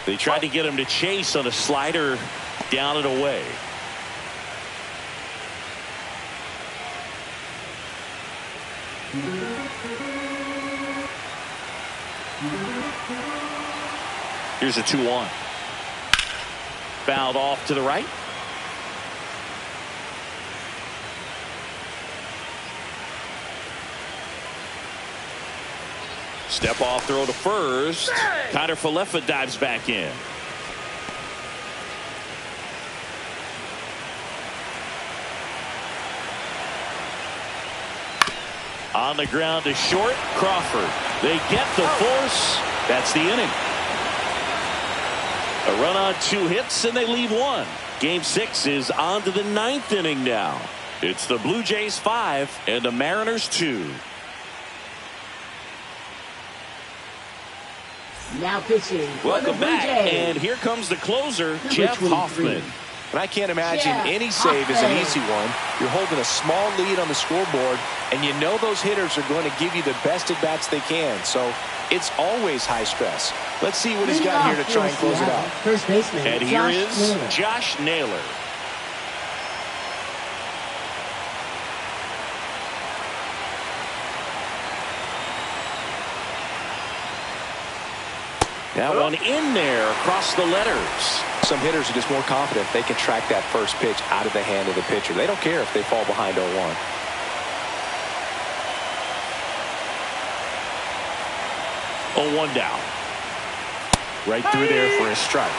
They tried to get him to chase on a slider down and away. Here's a 2-1. Fouled off to the right. Step off throw to first. Kiner Falefa dives back in. On the ground to short. Crawford. They get the force. That's the inning. A run on 2 hits and they leave 1. Game 6 is on to the 9th inning now. It's the Blue Jays 5 and the Mariners 2. Now pitching. Welcome back. And here comes the closer, Jeff Hoffman. And I can't imagine any save is an easy one. You're holding a small lead on the scoreboard, and you know those hitters are going to give you the best at-bats they can. So it's always high stress. Let's see what he's got here to try and close it out. First baseman. And here is Josh Naylor. That one in there across the letters. Some hitters are just more confident they can track that first pitch out of the hand of the pitcher. They don't care if they fall behind 0-1. 0-1 down. Right through there for a strike.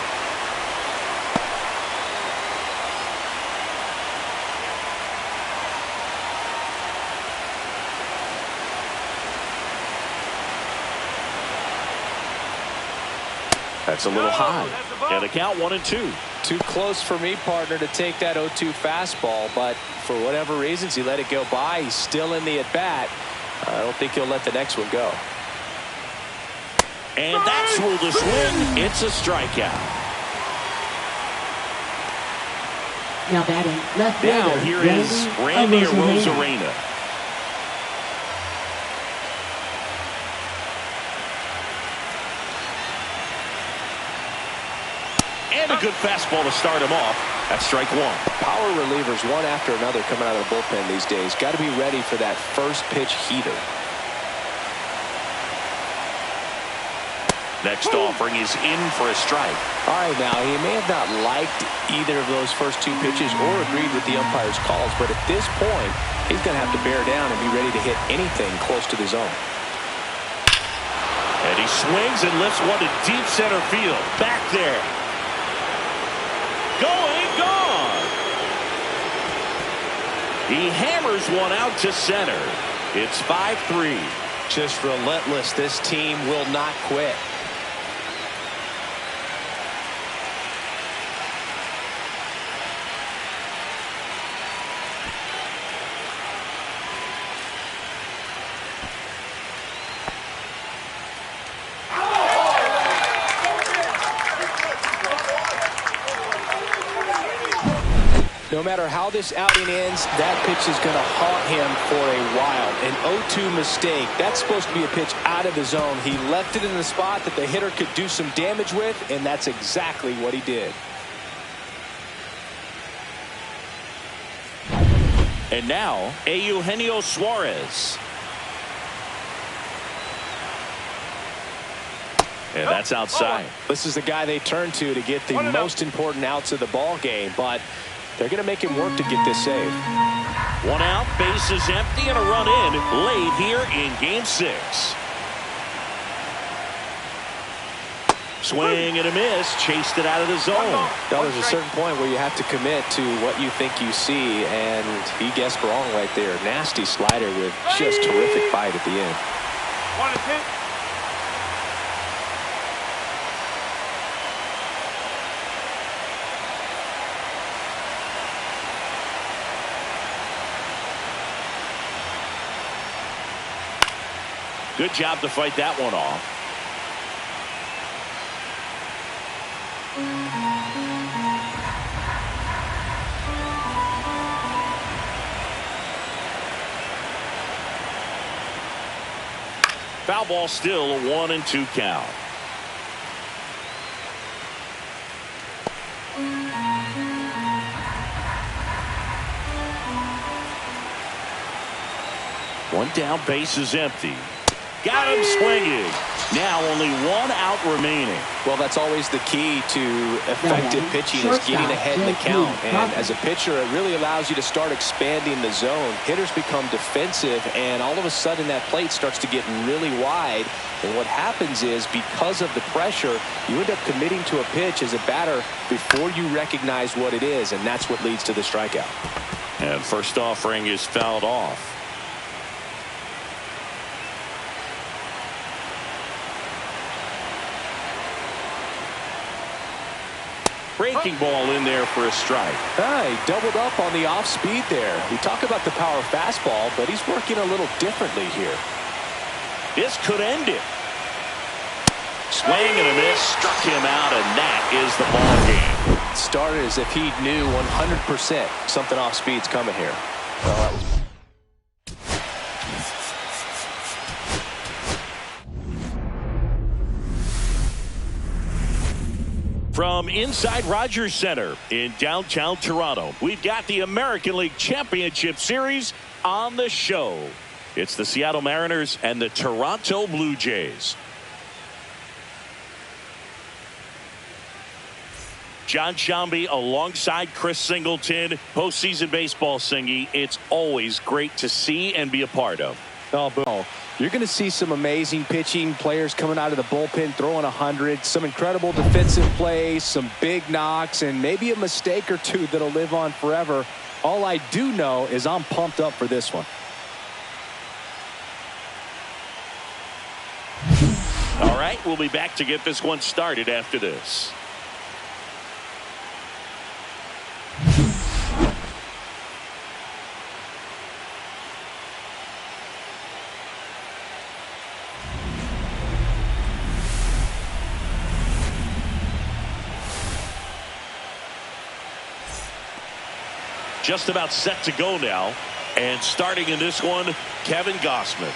That's a little high. And the count 1-2. Too close for me, partner, to take that 0-2 fastball, but for whatever reasons he let it go by. He's still in the at-bat. I don't think he'll let the next one go. And that's ruled a swing. It's a strikeout. Now batting left Now fielder, here is Randy Arozarena. And a good fastball to start him off. That's strike 1. Power relievers one after another coming out of the bullpen these days. Got to be ready for that first pitch heater. Next offering is in for a strike. All right, now he may have not liked either of those first 2 pitches or agreed with the umpire's calls, but at this point he's going to have to bear down and be ready to hit anything close to the zone. And he swings and lifts one to deep center field. Back there. Going, gone. He hammers one out to center. It's 5-3. Just relentless. This team will not quit. No matter how this outing ends, that pitch is going to haunt him for a while. An 0-2 mistake. That's supposed to be a pitch out of the zone. He left it in the spot that the hitter could do some damage with, and that's exactly what he did. And now, Eugenio Suarez. And that's outside. This is the guy they turn to get the most important outs of the ball game, but they're going to make him work to get this save. 1 out, bases empty, and a run in late here in Game 6. Swing and a miss, chased it out of the zone. Now, there's a certain point where you have to commit to what you think you see, and he guessed wrong right there. Nasty slider with just terrific bite at the end. 1-2. Good job to fight that one off. Foul ball, still a 1-2 count. One down, base is empty. Got him swinging. Now only one out remaining. Well, that's always the key to effective pitching, is getting ahead in the count. And as a pitcher, it really allows you to start expanding the zone. Hitters become defensive, and all of a sudden that plate starts to get really wide. And what happens is, because of the pressure, you end up committing to a pitch as a batter before you recognize what it is, and that's what leads to the strikeout. And first offering is fouled off. Breaking ball in there for a strike. He doubled up on the off speed there. We talk about the power fastball, but he's working a little differently here. This could end it. Swing and a miss, struck him out, and that is the ball game. It started as if he knew 100% something off speed's coming here. Well, that was From inside Rogers Center in downtown Toronto, we've got the American League Championship Series on the show. It's the Seattle Mariners and the Toronto Blue Jays. John Shambi alongside Chris Singleton, postseason baseball, Singy. It's always great to see and be a part of. Oh, boom. You're going to see some amazing pitching, players coming out of the bullpen throwing 100, some incredible defensive plays, some big knocks, and maybe a mistake or two that'll live on forever. All I do know is I'm pumped up for this one. All right, we'll be back to get this one started after this. Just about set to go now, and starting in this one, Kevin Gausman.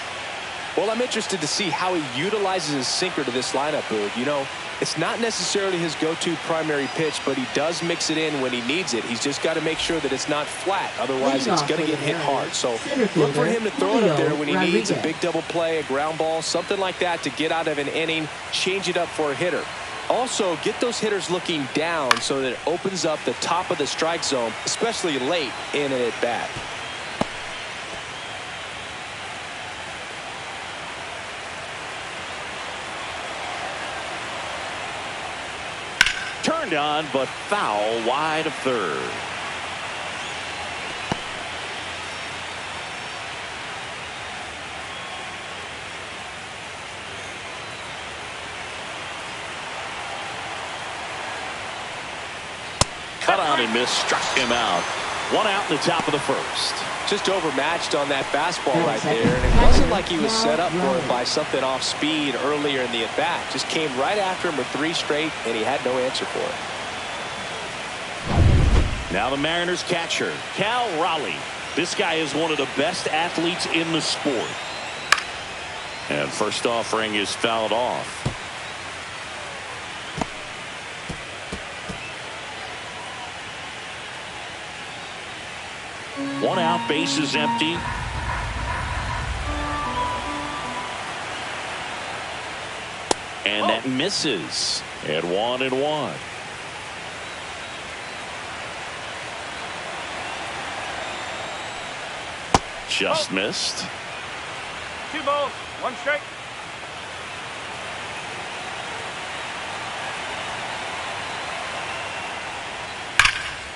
Well, I'm interested to see how he utilizes his sinker to this lineup, Boog. You know, it's not necessarily his go-to primary pitch, but he does mix it in when he needs it. He's just got to make sure that it's not flat. Otherwise, it's going to get hit hard. So look for him to throw it up there when he needs a big double play, a ground ball, something like that to get out of an inning, change it up for a hitter. Also, get those hitters looking down so that it opens up the top of the strike zone, especially late in an at-bat. Turned on, but foul wide of third. Cut on and miss, struck him out. One out in the top of the first. Just overmatched on that fastball right there, and it wasn't like he was set up for it by something off speed earlier in the at-bat. Just came right after him with 3 straight, and he had no answer for it. Now the Mariners catcher, Cal Raleigh. This guy is one of the best athletes in the sport. And first offering is fouled off. One out, base is empty. And that misses at 1-1. Just missed. 2 balls, 1 strike.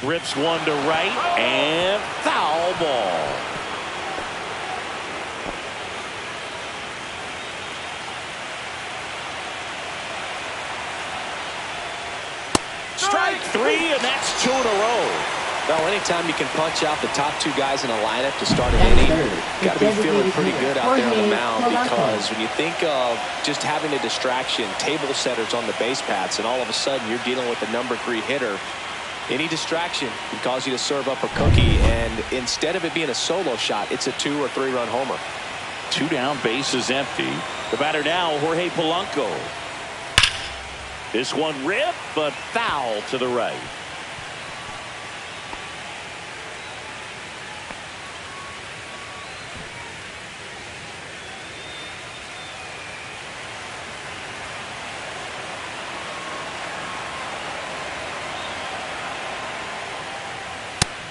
Rips one to right and foul ball. Strike 3, and that's 2 in a row. Well, anytime you can punch out the top 2 guys in a lineup to start an inning, got to be feeling pretty good out there on the mound, because when you think of just having a distraction, table setters on the base paths, and all of a sudden you're dealing with the number 3 hitter, any distraction can cause you to serve up a cookie, and instead of it being a solo shot, it's a 2 or 3 run homer. 2 down, base is empty. The batter now, Jorge Polanco. This one ripped, but foul to the right.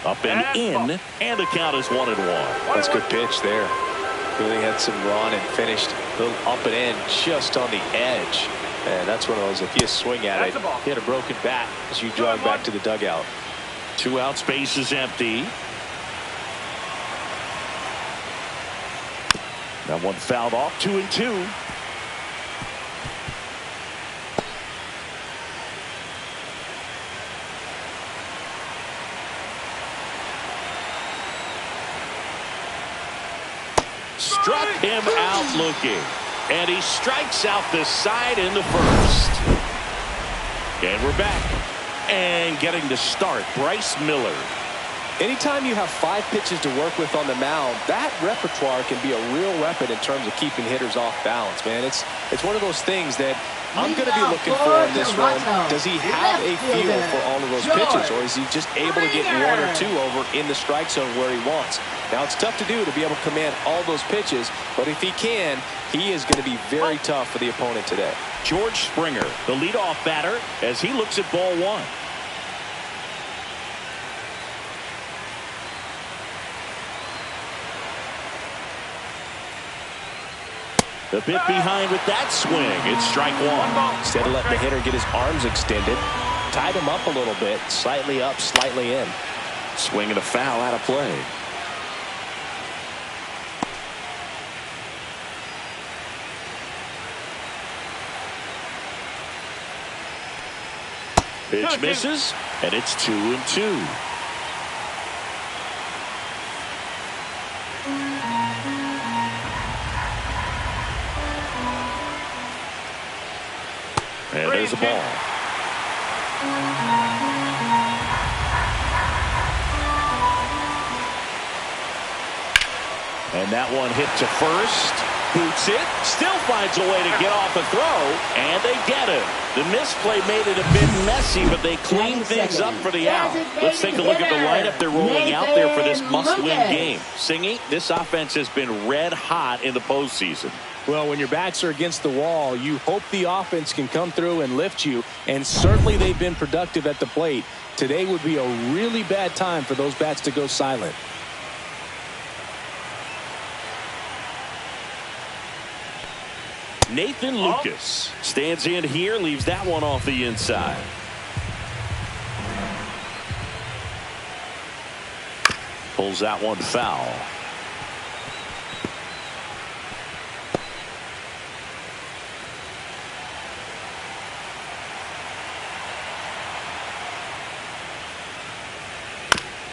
Up and in, and the count is 1-1. That's a good pitch there. Really had some run and finished a little up and in just on the edge. And that's one of those, if you swing at it, hit a broken bat as you jog back to the dugout. 2 outs, base is empty. That one fouled off, 2-2. Struck him out looking. And he strikes out the side in the first. And we're back. And getting the start, Bryce Miller. Anytime you have 5 pitches to work with on the mound, that repertoire can be a real weapon in terms of keeping hitters off balance, man. It's one of those things that I'm going to be looking for in this one. Does he have a feel for all of those pitches, or is he just able to get 1 or 2 over in the strike zone where he wants? Now, it's tough to do to be able to command all those pitches, but if he can, he is going to be very tough for the opponent today. George Springer, the leadoff batter, as he looks at ball 1. The bit behind with that swing. It's strike 1. Instead of letting the hitter get his arms extended, tied him up a little bit, slightly up, slightly in. Swing and a foul out of play. Pitch misses, and it's 2-2. And there's a ball. And that one hit to first. Boots it. Still finds a way to get off a throw. And they get it. The misplay made it a bit messy, but they cleaned things up for the out. Let's take a look at the lineup they're rolling out there for this must-win game. Singy, this offense has been red hot in the postseason. Well, when your backs are against the wall, you hope the offense can come through and lift you, and certainly they've been productive at the plate. Today would be a really bad time for those bats to go silent. Nathan Lucas stands in here, leaves that one off the inside. Pulls that one foul.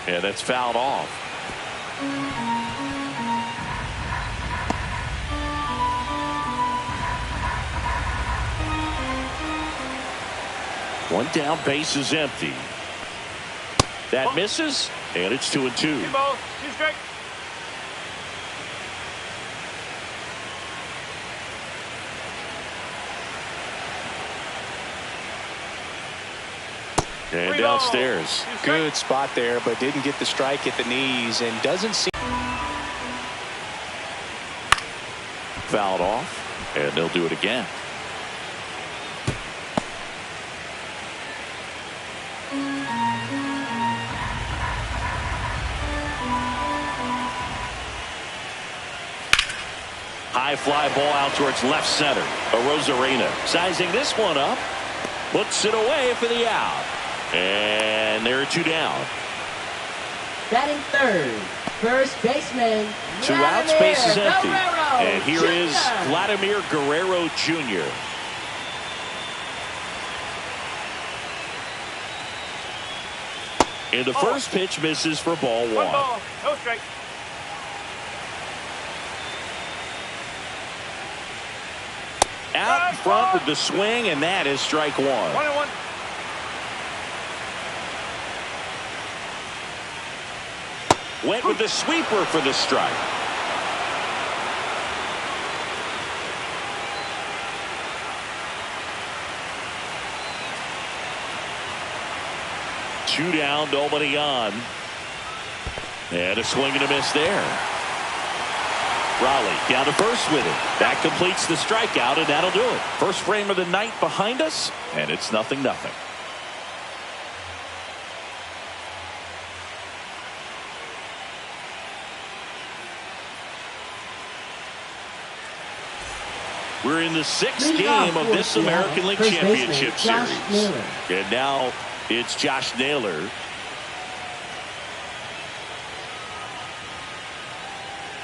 Yeah, that's fouled off. One down, base is empty. That misses, and it's 2-2. 2 balls, 2 strikes. And downstairs. Good spot there, but didn't get the strike at the knees and doesn't seem. Fouled off, and they'll do it again. High fly ball out towards left center. Arozarena sizing this one up. Puts it away for the out. And there are 2 down. Batting third, first baseman. 2 outs, base is empty. Guerrero And here Jr. is Vladimir Guerrero Jr. And the first pitch misses for ball 1. 1 ball, no strike. Out in front with the swing, and that is strike 1. 1-1. Went with the sweeper for the strike. Two down, nobody on. And a swing and a miss there. Raleigh down to first with it. That completes the strikeout, and that'll do it. First frame of the night behind us, and it's 0-0. We're in the sixth Leading game off of this for American League first Championship baseman, Josh Series. Naylor. And now it's Josh Naylor.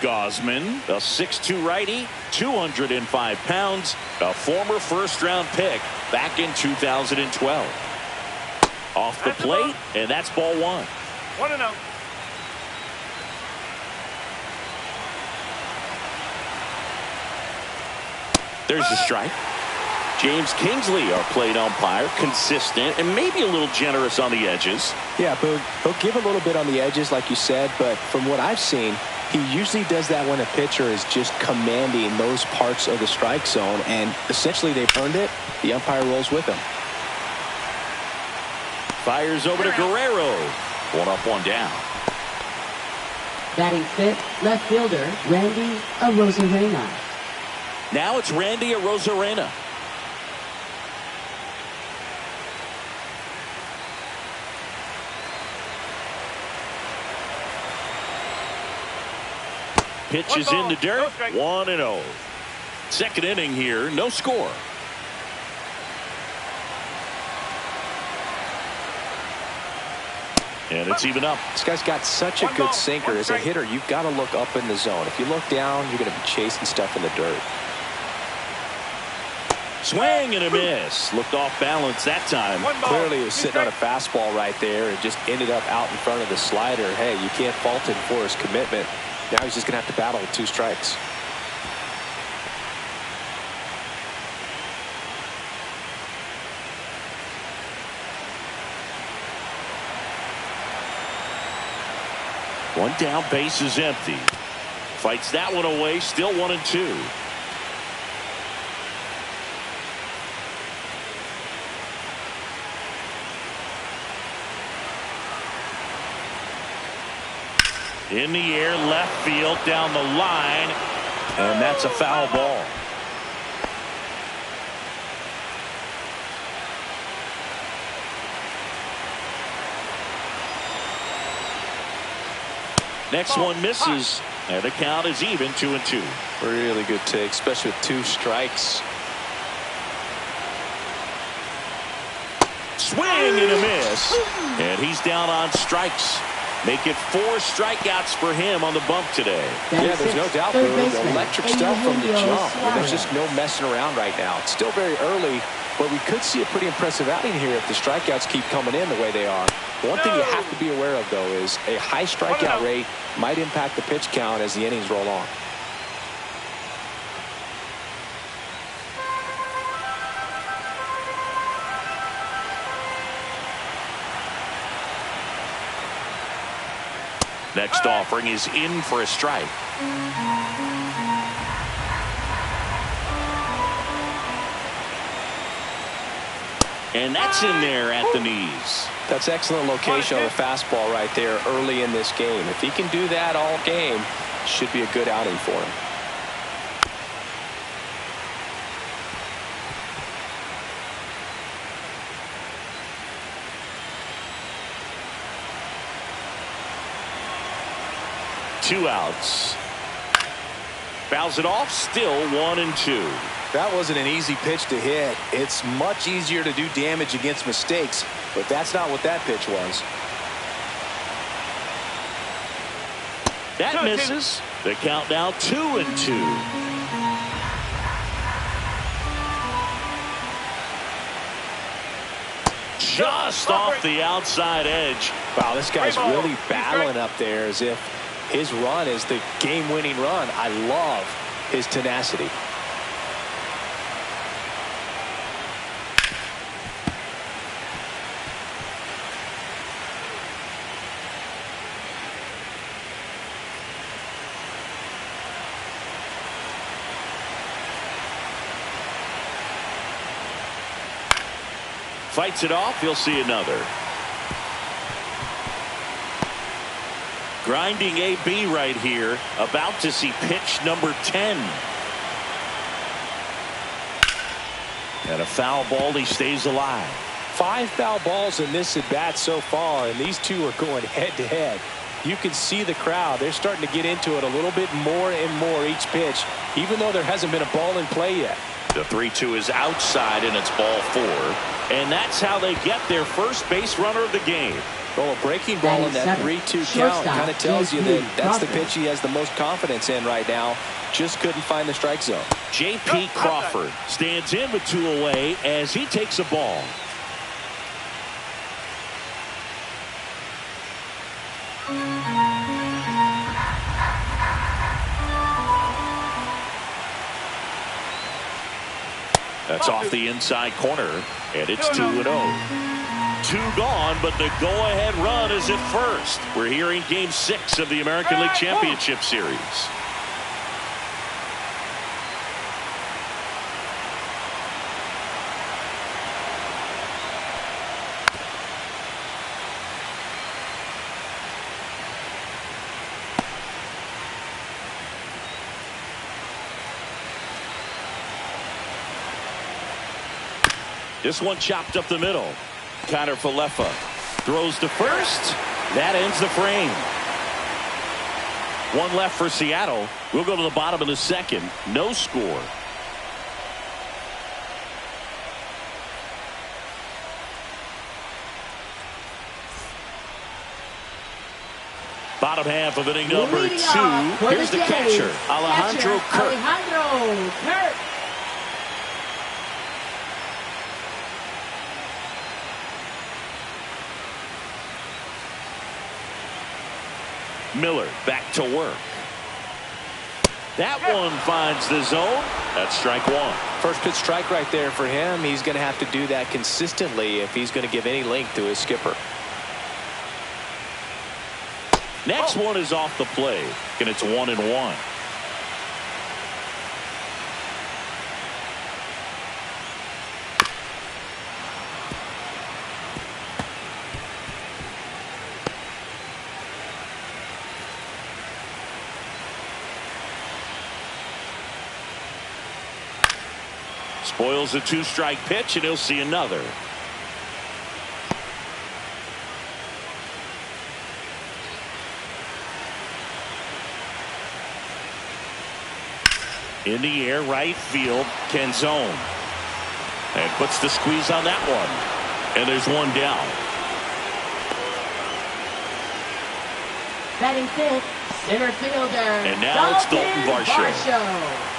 Gosman, a 6'2 righty, 205 pounds, a former first-round pick back in 2012. Off the plate, and that's ball one. 1-0. There's the strike. James Kingsley, our plate umpire, consistent and maybe a little generous on the edges. Yeah, Boog, he'll give a little bit on the edges, like you said, but from what I've seen, he usually does that when a pitcher is just commanding those parts of the strike zone, and essentially they've earned it. The umpire rolls with them. Fires over to Guerrero. One up, one down. Batting fifth, left fielder, Randy Arozarena. Now it's Randy Arozarena. Pitch is in the dirt. 1-0. Second inning here. No score. And it's even up. This guy's got such a good sinker. As a hitter, you've got to look up in the zone. If you look down, you're going to be chasing stuff in the dirt. Swing and a miss. Looked off balance that time. Clearly he was sitting on a fastball right there and just ended up out in front of the slider. Hey, you can't fault him for his commitment. Now he's just going to have to battle with 2 strikes. One down, base is empty. Fights that one away, still 1-2. In the air, left field, down the line, and that's a foul ball. Next one misses, and the count is even, 2-2. Really good take, especially with 2 strikes. Swing and a miss, and he's down on strikes. Make it 4 strikeouts for him on the bump today. Yeah, there's no doubt, Boog. Electric stuff from the jump. I mean, there's just no messing around right now. It's still very early, but we could see a pretty impressive outing here if the strikeouts keep coming in the way they are. One thing you have to be aware of, though, is a high strikeout rate might impact the pitch count as the innings roll on. Next offering is in for a strike. And that's in there at the knees. That's excellent location on the fastball right there early in this game. If he can do that all game, should be a good outing for him. Two outs. Fouls it off, still 1-2. That wasn't an easy pitch to hit. It's much easier to do damage against mistakes, but that's not what that pitch was. That misses. The count now 2-2. Just off the outside edge. Wow, this guy's really battling up there as if his run is the game-winning run. I love his tenacity. Fights it off. You'll see another. Grinding AB right here. About to see pitch number 10. And a foul ball. He stays alive. 5 foul balls in this at bat so far, and these two are going head to head. you can see the crowd. They're starting to get into it a little bit more and more each pitch, even though there hasn't been a ball in play yet. The 3-2 is outside, and it's ball 4. And that's how they get their first base runner of the game. Well, a breaking ball in that 3-2 count kind of tells you that that's the pitch he has the most confidence in right now. Just couldn't find the strike zone. J.P. Crawford stands in with 2 away as he takes a ball. That's off the inside corner, and it's 2-0. 2 gone, but the go-ahead run is at first. We're here in Game 6 of the American League Championship Series. This one chopped up the middle. Connor Falefa throws to first. That ends the frame. 1 left for Seattle. We'll go to the bottom of the second. No score. Bottom half of inning number 2. Here's the catcher, Alejandro Kirk. Miller back to work. That one finds the zone. That's strike 1. First pitch strike right there for him. He's going to have to do that consistently if he's going to give any length to his skipper. Next one is off the plate, and it's 1-1. Spoils a 2-strike pitch, and he'll see another. In the air, right field, Canzone. And puts the squeeze on that one. And there's one down. Batting 5th, center fielder. And now it's Dalton Varsho.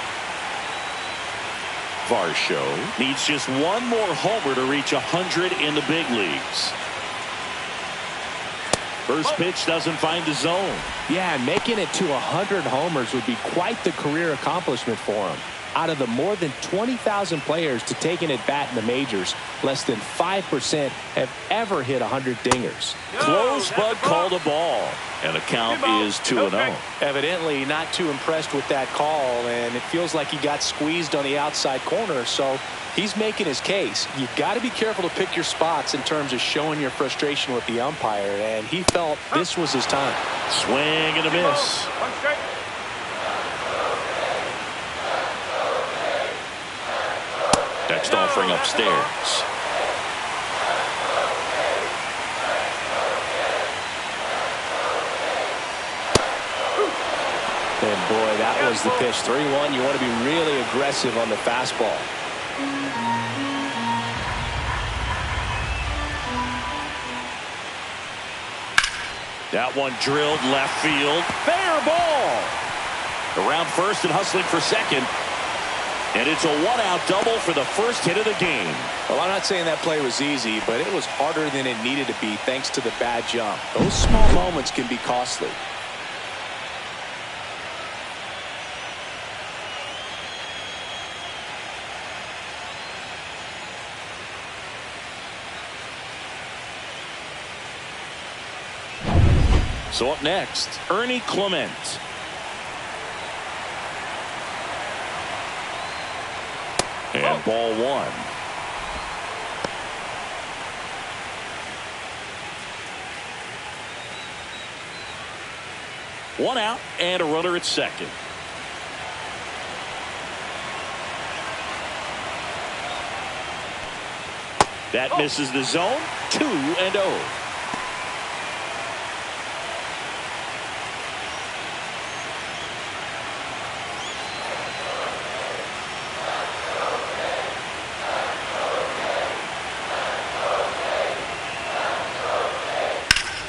Varsho needs just one more homer to reach 100 in the big leagues. First pitch doesn't find the zone. Yeah, making it to 100 homers would be quite the career accomplishment for him. Out of the more than 20,000 players to take an at-bat in the majors, less than 5% have ever hit 100 dingers. Close, but called a ball. And the count is 2-0. Evidently not too impressed with that call, and it feels like he got squeezed on the outside corner, so he's making his case. You've got to be careful to pick your spots in terms of showing your frustration with the umpire, and he felt this was his time. Swing and a miss. Next offering upstairs. And boy, that was the pitch. 3-1. You want to be really aggressive on the fastball. That one drilled left field. Fair ball. Around first and hustling for second. And it's a 1-out double for the first hit of the game. Well, I'm not saying that play was easy, but it was harder than it needed to be thanks to the bad jump. Those small moments can be costly. So up next, Ernie Clement. And ball 1. One out and a runner at second. That misses the zone. 2-0.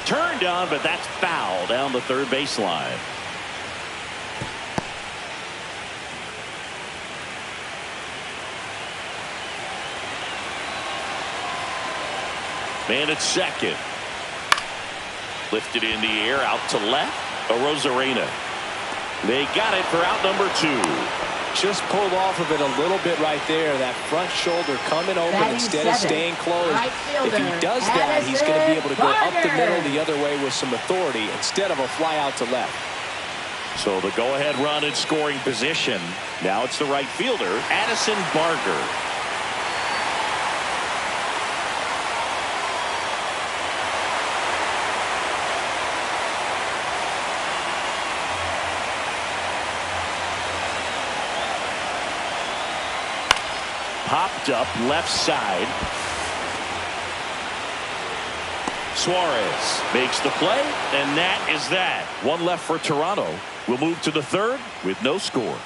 turned on, but that's foul down the third baseline. Man at second. Lifted in the air, out to left. Arozarena. They got it for out number 2. Just pulled off of it a little bit right there. That front shoulder coming open instead of staying closed. Right fielder, if he does that, he's going to be able to go up the middle the other way with some authority instead of a fly out to left. So the go-ahead run in scoring position. Now it's the right fielder, Addison Barger. Popped up left side. Suarez makes the play, and that is that. One left for Toronto. We'll move to the third with no score.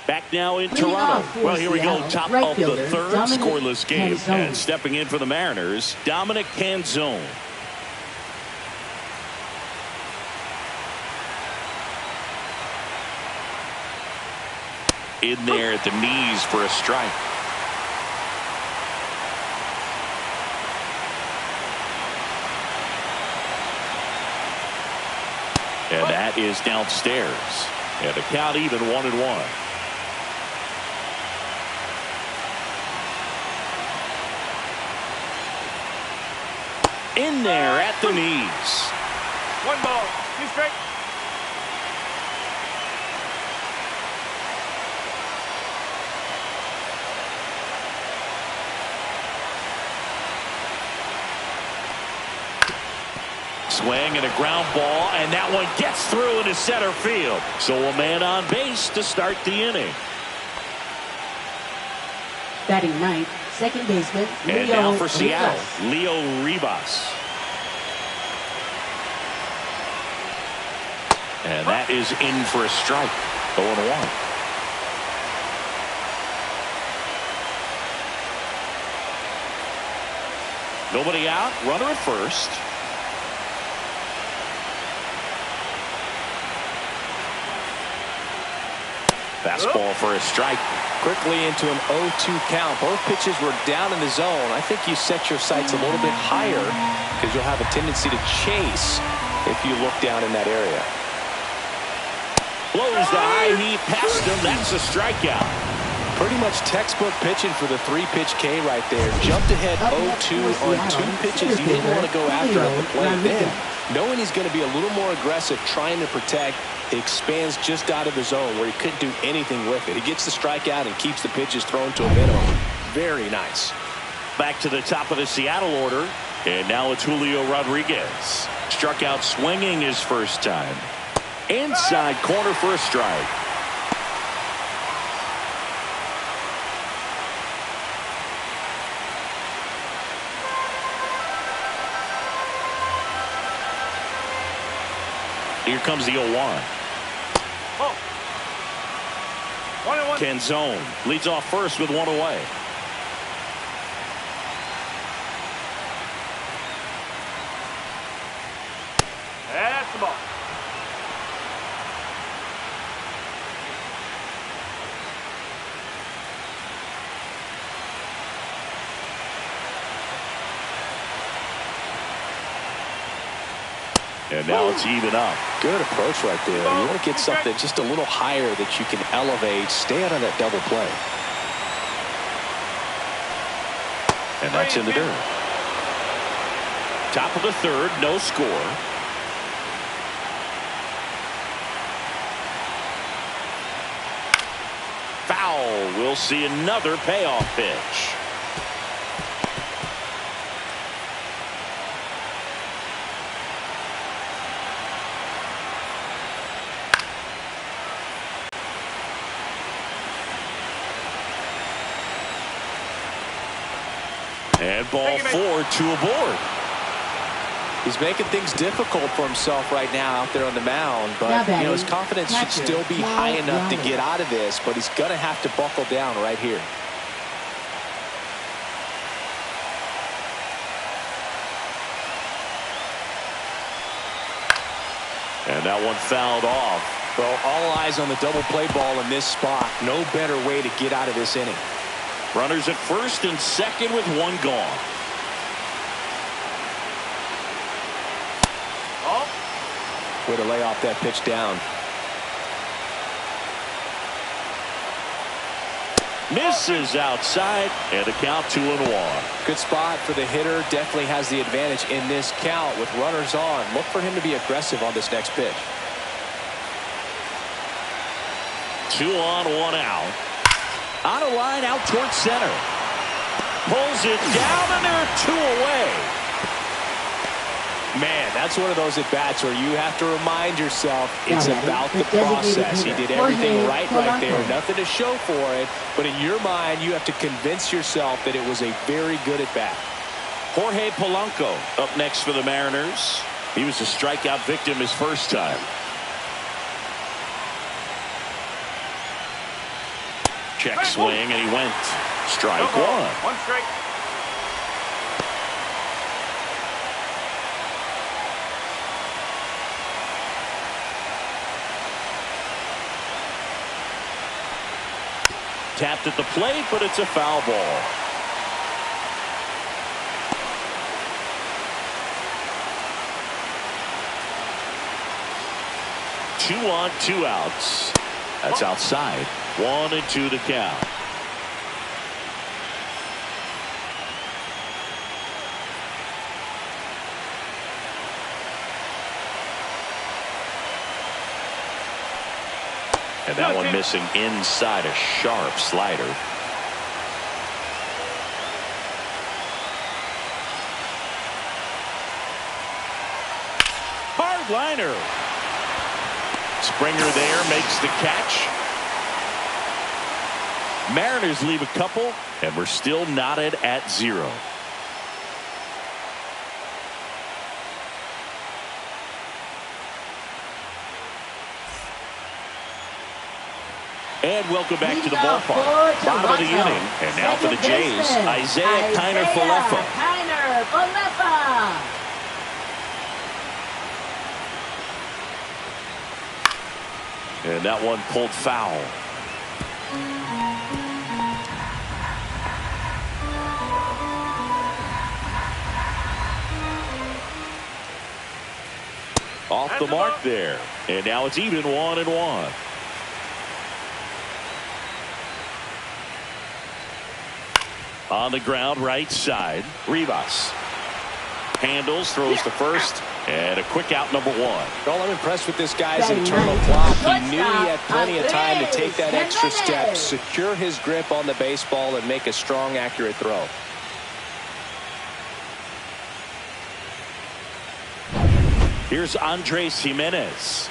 Back now in Toronto. Well, here we go. Top of the third, scoreless game. And stepping in for the Mariners, Dominic Canzone. In there at the knees for a strike. And that is downstairs. And the count even 1-1. In there at the knees. 1 ball. 2 straight. Swing and a ground ball, and that one gets through into center field. So a man on base to start the inning. Batting ninth, second baseman, And Leo now for Seattle, Rivas. Leo Rivas. And that is in for a strike. 0-1. Nobody out, runner at first. Fastball for a strike. Quickly into an 0-2 count. Both pitches were down in the zone. I think you set your sights a little bit higher because you'll have a tendency to chase if you look down in that area. Blows the high heat past him. That's a strikeout. Pretty much textbook pitching for the 3-pitch K right there. Jumped ahead 0-2 on 2 pitches he didn't want to go after at the plate. Then, knowing he's going to be a little more aggressive, trying to protect, he expands just out of the zone where he couldn't do anything with it. He gets the strikeout and keeps the pitches thrown to a minimum. Very nice. Back to the top of the Seattle order. And now it's Julio Rodriguez. Struck out swinging his first time. Inside corner for a strike. Here comes the 0-1. Oh. 1-1. Canzone leads off first with one away. That's the ball. And now it's even up. Good approach right there. You want to get something just a little higher that you can elevate. Stay out of that double play. And that's in the dirt. Top of the third, no score. Foul. We'll see another payoff pitch. And ball 4, 2 aboard. He's making things difficult for himself right now out there on the mound, but you know, his confidence should still be high enough to get out of this, but he's going to have to buckle down right here. And that one fouled off. Well, all eyes on the double play ball in this spot. No better way to get out of this inning. Runners at first and second with one gone. Way to lay off that pitch down. Misses outside, and a count 2-1. Good spot for the hitter. Definitely has the advantage in this count with runners on. Look for him to be aggressive on this next pitch. 2 on, 1 out. On a line out towards center. Pulls it down, and there are 2 away. Man, that's one of those at-bats where you have to remind yourself it's about the process. He did everything right there. Nothing to show for it, but in your mind, you have to convince yourself that it was a very good at-bat. Jorge Polanco up next for the Mariners. He was a strikeout victim his first time. Check swing, and he went. Strike one. One strike. Tapped at the plate, but it's a foul ball. Two on, 2 outs. That's outside. 1-2 to count. And that one missing inside, a sharp slider. Hard liner. Springer there makes the catch. Mariners leave a couple, and we're still knotted at 0. And welcome back to the ballpark. Bottom of the inning. And now for the Jays, Isaiah Kiner-Falefa. And that one pulled foul. Off the mark there. And now it's even 1-1. On the ground, right side. Rivas handles, throws to first, and a quick out, number 1. Well, I'm impressed with this guy's internal clock. He knew he had plenty of time to take that extra step, secure his grip on the baseball, and make a strong, accurate throw. Here's Andres Jimenez.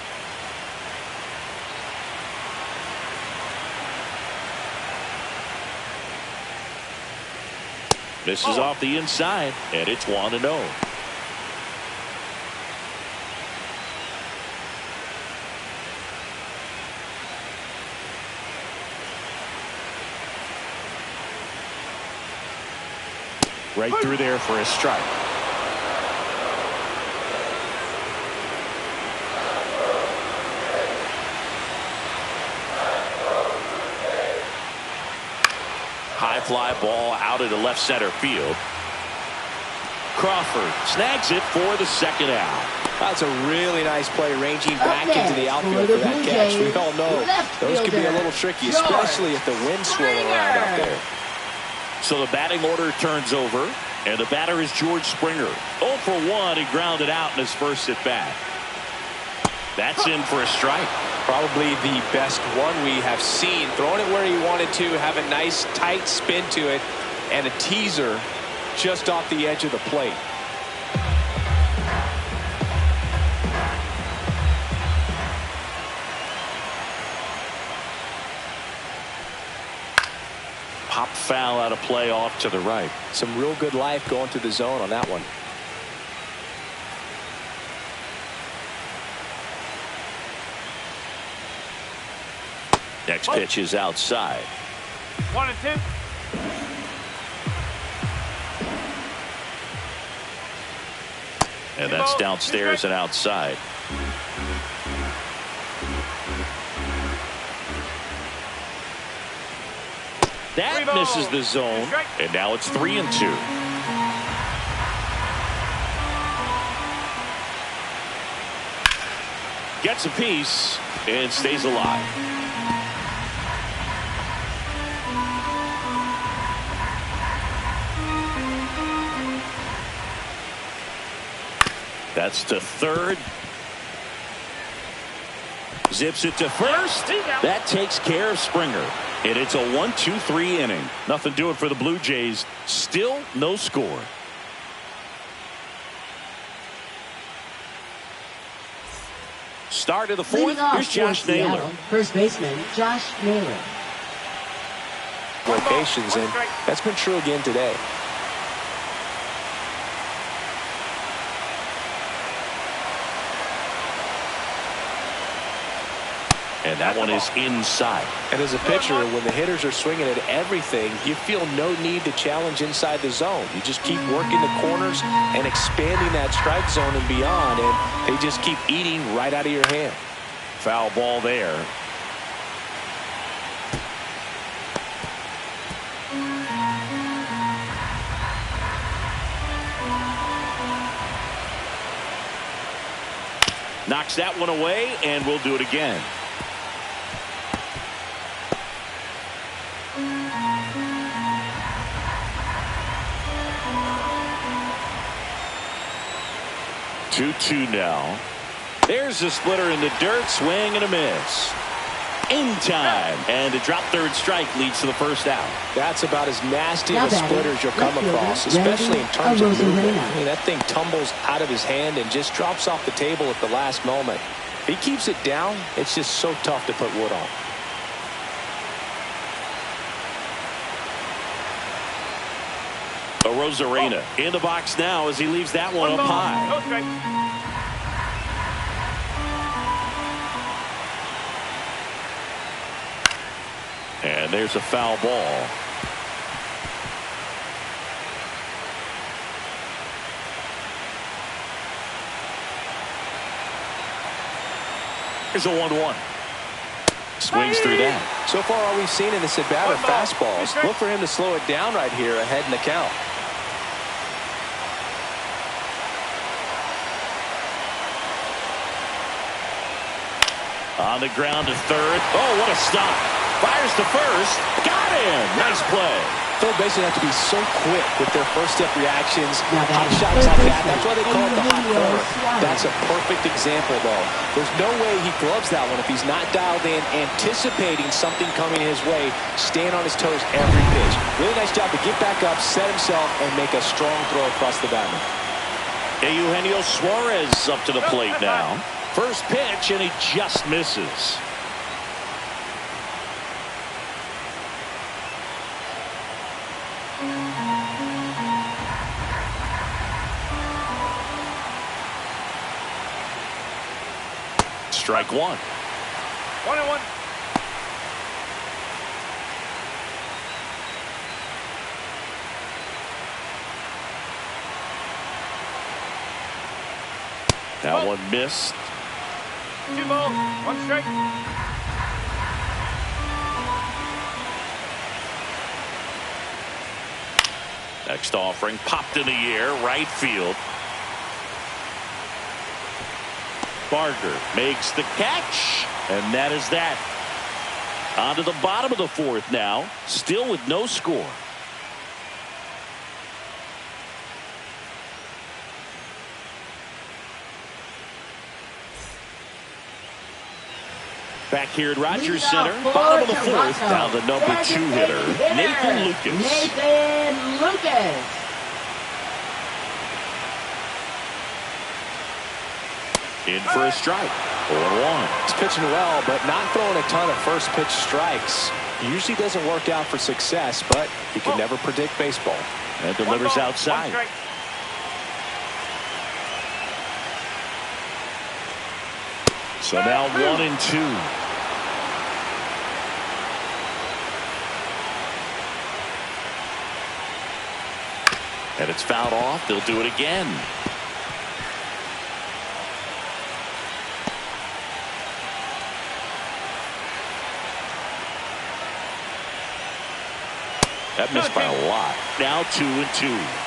Misses off the inside, and it's 1-0. Right through there for a strike. High fly ball out into left center field. Crawford snags it for the second out. That's a really nice play, ranging back into the outfield for that catch. We all know those can be a little tricky, especially if the wind's swirling around out there. So the batting order turns over, and the batter is George Springer. 0 for 1, he grounded out in his first at bat. That's in for a strike. Probably the best one we have seen. Throwing it where he wanted to, have a nice tight spin to it, and a teaser just off the edge of the plate. Pop foul out of play off to the right. Some real good life going through the zone on that one. Next pitch is outside. 1-2. And that's downstairs and outside. That misses the zone, and now it's 3-2. Gets a piece and stays alive. That's to third. Zips it to first. That takes care of Springer. And it's a 1-2-3 inning. Nothing doing for the Blue Jays. Still no score. Start of the fourth. Here's Josh Naylor. First baseman Josh Naylor. Locations, and that's been true again today. And that one is inside. And as a pitcher, when the hitters are swinging at everything, you feel no need to challenge inside the zone. You just keep working the corners and expanding that strike zone and beyond, and they just keep eating right out of your hand. Foul ball there. Knocks that one away, and we'll do it again. Two now. There's the splitter in the dirt. Swing and a miss. In time. And a drop third strike leads to the first out. That's about as nasty of a splitter as you'll come across, especially in terms of movement. I mean, that thing tumbles out of his hand and just drops off the table at the last moment. If he keeps it down, it's just so tough to put wood on. Rosarena in the box now as he leaves that one up high. And there's a foul ball. Here's a 1-1. Swings through that. So far, all we've seen in this at-bat are fastballs. Look for him to slow it down right here ahead in the count. On the ground to third. Oh, what a stop. Fires to first. Got him. Nice play. Third basemen have to be so quick with their first step reactions. Hot shots like that. That's why they call it the hot corner. That's a perfect example, though. There's no way he gloves that one if he's not dialed in, anticipating something coming his way, staying on his toes every pitch. Really nice job to get back up, set himself, and make a strong throw across the batter. Eugenio Suarez up to the plate now. First pitch, and he just misses. Strike one. 1-1. That one missed. 2 balls, 1 strike. Next offering popped in the air, right field. Barker makes the catch, and that is that. On to the bottom of the fourth now, still with no score. Back here at Rogers Center, bottom of the fourth, now the number 2 hitter, Nathan Lucas. Nathan Lucas. In for a strike. 0-1. He's pitching well, but not throwing a ton of first pitch strikes. Usually doesn't work out for success, but you can never predict baseball. And delivers outside. So now 1-2. And it's fouled off. They'll do it again. That missed by a lot. Now 2-2.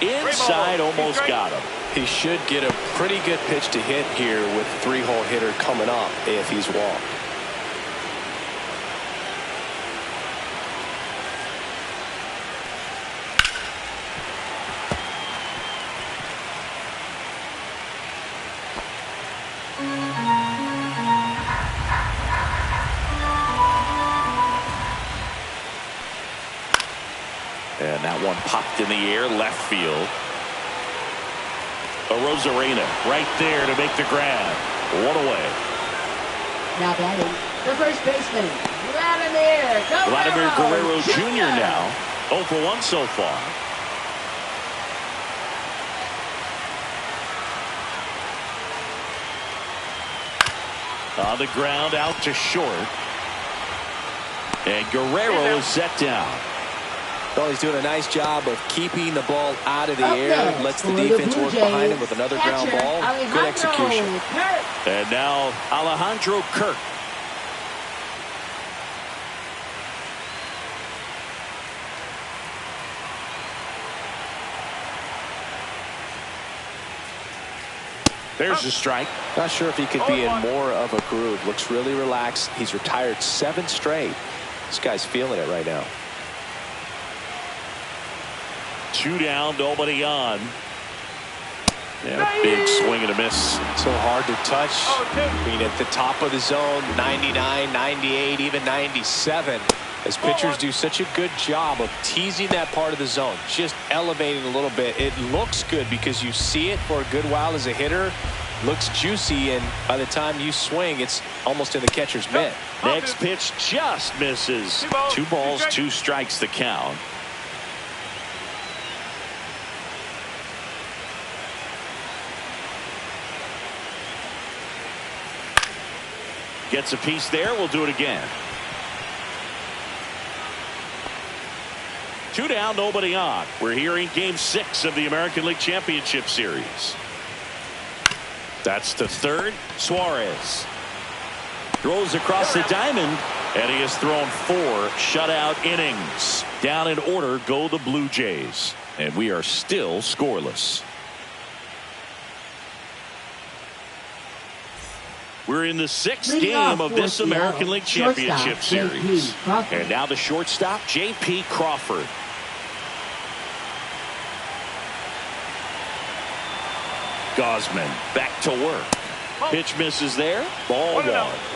Inside, almost got him. He should get a pretty good pitch to hit here with a 3-hole hitter coming up if he's walked. And that one popped in the air, left field. Rosarena right there to make the grab. One away. Now batting, the first baseman, Vladimir Guerrero Jr. now. 0 for 1 so far. On the ground, out to short. And Guerrero is set down. Well, he's doing a nice job of keeping the ball out of the air. Lets the defense work behind him with another ground ball. Good execution. And now Alejandro Kirk. There's the strike. Not sure if he could be in more of a groove. Looks really relaxed. He's retired 7 straight. This guy's feeling it right now. 2 down, nobody on. Yeah, big swing and a miss. So hard to touch. I mean, at the top of the zone, 99, 98, even 97. As pitchers do such a good job of teasing that part of the zone, just elevating a little bit. It looks good because you see it for a good while as a hitter. Looks juicy, and by the time you swing, it's almost in the catcher's mitt. Next pitch just misses. 2 balls, 2 strikes the count. Gets a piece there. We'll do it again. 2 down, nobody on. We're here in Game 6 of the American League Championship Series. That's the third. Suarez throws across the diamond, and he has thrown 4 shutout innings. Down in order go the Blue Jays, and we are still scoreless. We're in the 6th game of this American League Championship Series. And now the shortstop, J.P. Crawford. Gosman back to work. Pitch misses there. Ball 1.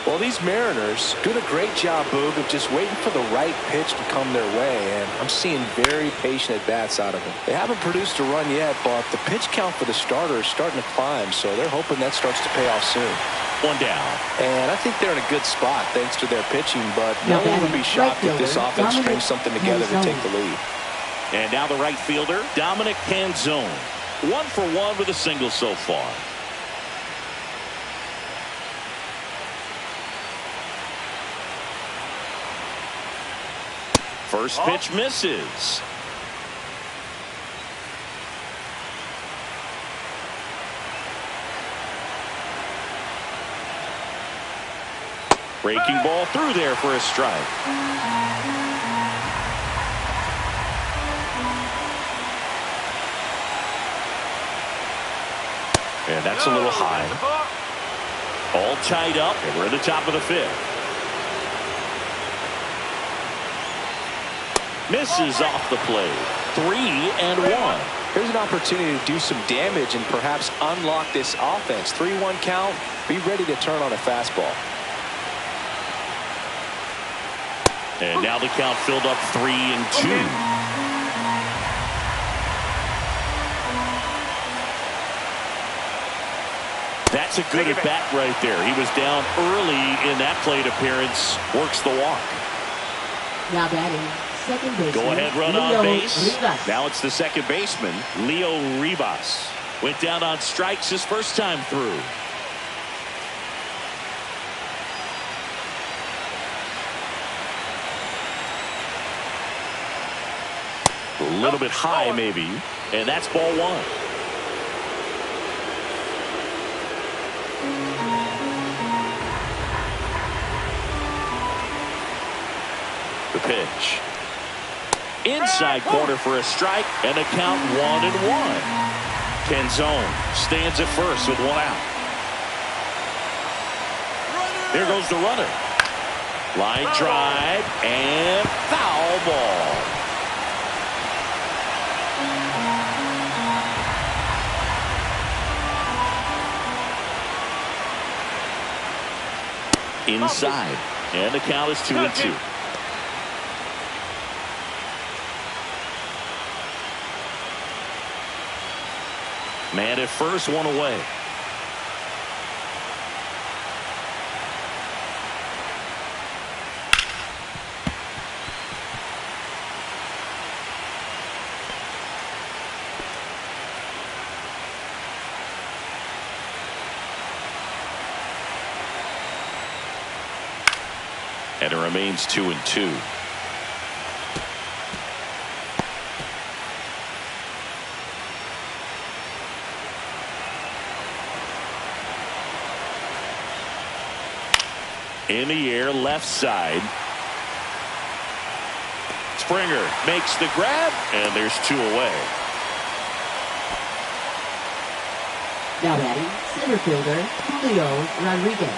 Well, these Mariners doing a great job, Boog, of just waiting for the right pitch to come their way, and I'm seeing very patient at-bats out of them. They haven't produced a run yet, but the pitch count for the starter is starting to climb, so they're hoping that starts to pay off soon. 1 down. And I think they're in a good spot thanks to their pitching, but no one would be shocked if this offense strings something together to take the lead. And now the right fielder, Dominic Canzone. 1 for 1 with a single so far. First pitch misses. Breaking ball through there for a strike. And that's a little high. All tied up, and we're at the top of the 5th. Misses off the plate. 3-1. Here's an opportunity to do some damage and perhaps unlock this offense. 3-1 count. Be ready to turn on a fastball. And now the count filled up 3-2. That's a good at bat right there. He was down early in that plate appearance. Works the walk. Now batting, second baseman. Go ahead, run on base. Now it's the second baseman, Leo Ribas. Went down on strikes his first time through. A little bit high, maybe. And that's ball one. The pitch. Inside corner for a strike, and a count 1-1. Canzone stands at first with one out. There goes the runner. Line drive and foul ball. Inside, and the count is 2-2. Man at first, one away. And it remains 2-2. In the air, left side. Springer makes the grab, and there's two away. Now batting, center fielder Julio Rodriguez.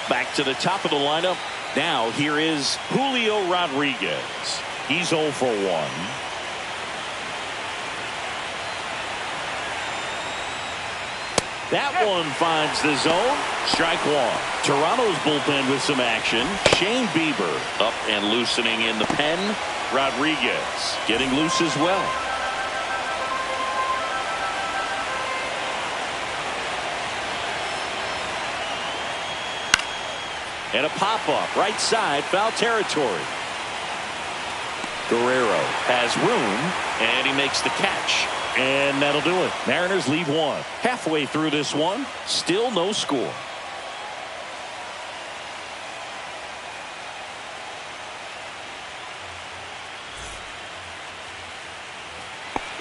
Back to the top of the lineup. Now here is Julio Rodriguez. He's 0 for 1. That one finds the zone. Strike one. Toronto's bullpen with some action. Shane Bieber up and loosening in the pen. Rodriguez getting loose as well. And a pop-up right side, foul territory. Guerrero has room, and he makes the catch. And that'll do it. Mariners lead one. Halfway through this one, still no score.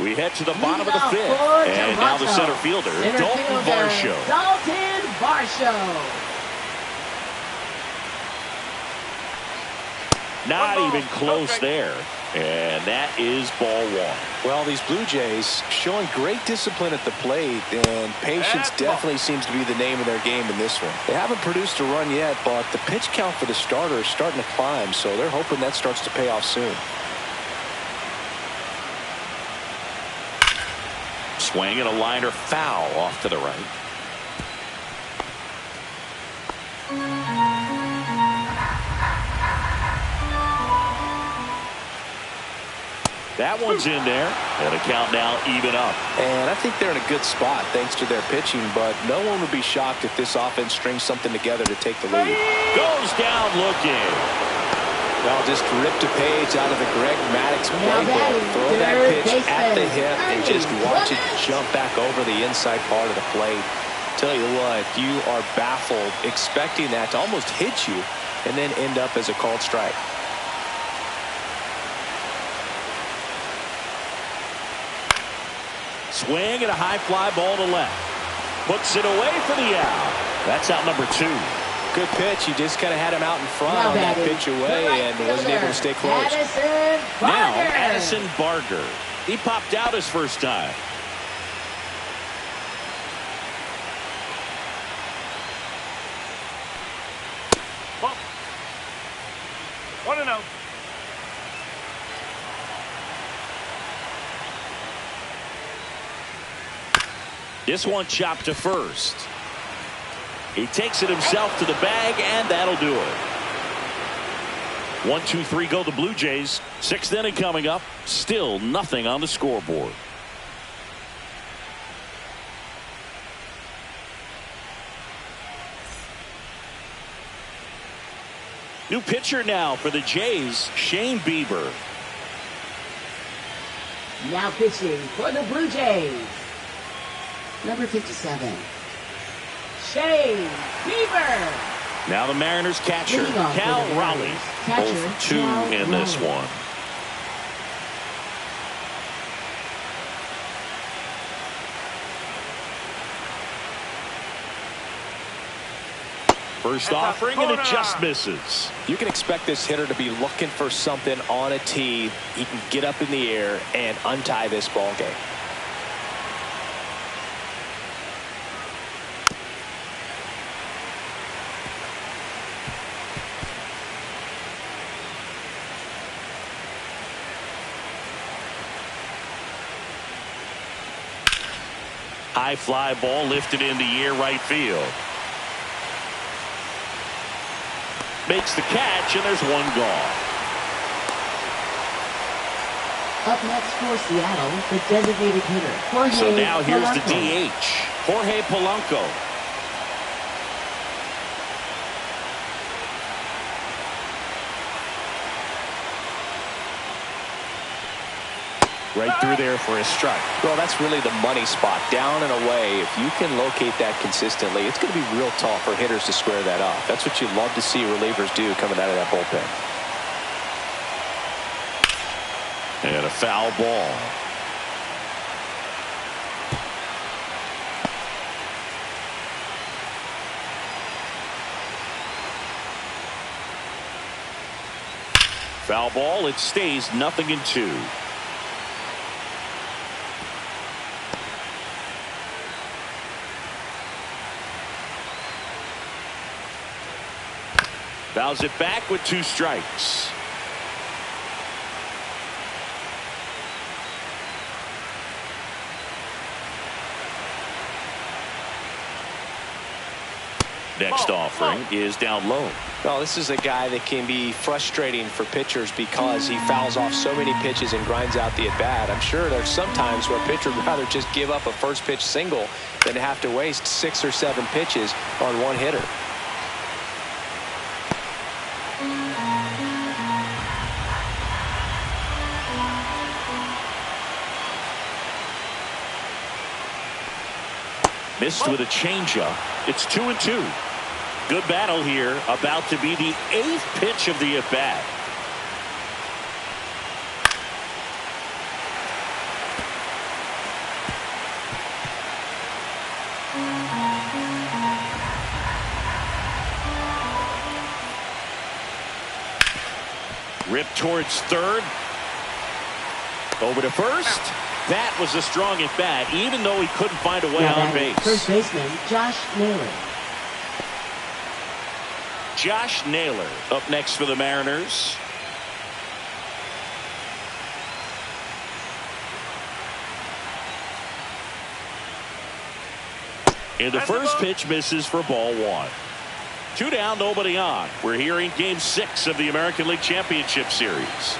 We head to the bottom of the fifth. And now the center fielder, Dalton Varsho. Dalton Varsho. Not even close there. And that is ball one. Well, these Blue Jays showing great discipline at the plate, and patience definitely seems to be the name of their game in this one. They haven't produced a run yet, but the pitch count for the starter is starting to climb, so they're hoping that starts to pay off soon. Swing and a liner foul off to the right. That one's in there, and a count now even up. And I think they're in a good spot thanks to their pitching, but no one would be shocked if this offense strings something together to take the lead. Goes down looking. Well, just ripped a page out of the Greg Maddux playbook. Throw that pitch at the hip and just watch it jump back over the inside part of the plate. Tell you what, you are baffled expecting that to almost hit you and then end up as a called strike. Swing and a high fly ball to left. Puts it away for the out. That's out number 2. Good pitch. You just kind of had him out in front on that pitch away and wasn't able to stay close. Now Addison Barger. He popped out his first time. Bump. 1-0. This one chopped to first. He takes it himself to the bag, and that'll do it. 1, 2, 3 go the Blue Jays. 6th inning coming up. Still nothing on the scoreboard. New pitcher now for the Jays, Shane Bieber. Now pitching for the Blue Jays, number 57, Shane Bieber. Now the Mariners catcher, Cal Raleigh. 0 for 2 in this one. First offering, and it just misses. You can expect this hitter to be looking for something on a tee. He can get up in the air and untie this ball game. High fly ball lifted in the air right field. Makes the catch, and there's one gone. Up next for Seattle, the designated hitter, Jorge So now here's the Polanco. DH, Jorge Polanco. Right through there for a strike. Well, that's really the money spot. Down and away. If you can locate that consistently, it's going to be real tough for hitters to square that up. That's what you love to see relievers do coming out of that bullpen. And a foul ball. Foul ball. It stays 0-2. Fouls it back with 2 strikes. Next offering is down low. Well, this is a guy that can be frustrating for pitchers because he fouls off so many pitches and grinds out the at-bat. I'm sure there's some times where a pitcher would rather just give up a first pitch single than to have to waste 6 or 7 pitches on one hitter. Missed with a changeup. It's 2-2. Good battle here. About to be the 8th pitch of the at-bat. Rip towards third. Over to first. That was a strong at bat, even though he couldn't find a way on base. First baseman Josh Naylor. Josh Naylor up next for the Mariners. And the first pitch misses for ball 1. 2 down, nobody on. We're here in Game 6 of the American League Championship Series.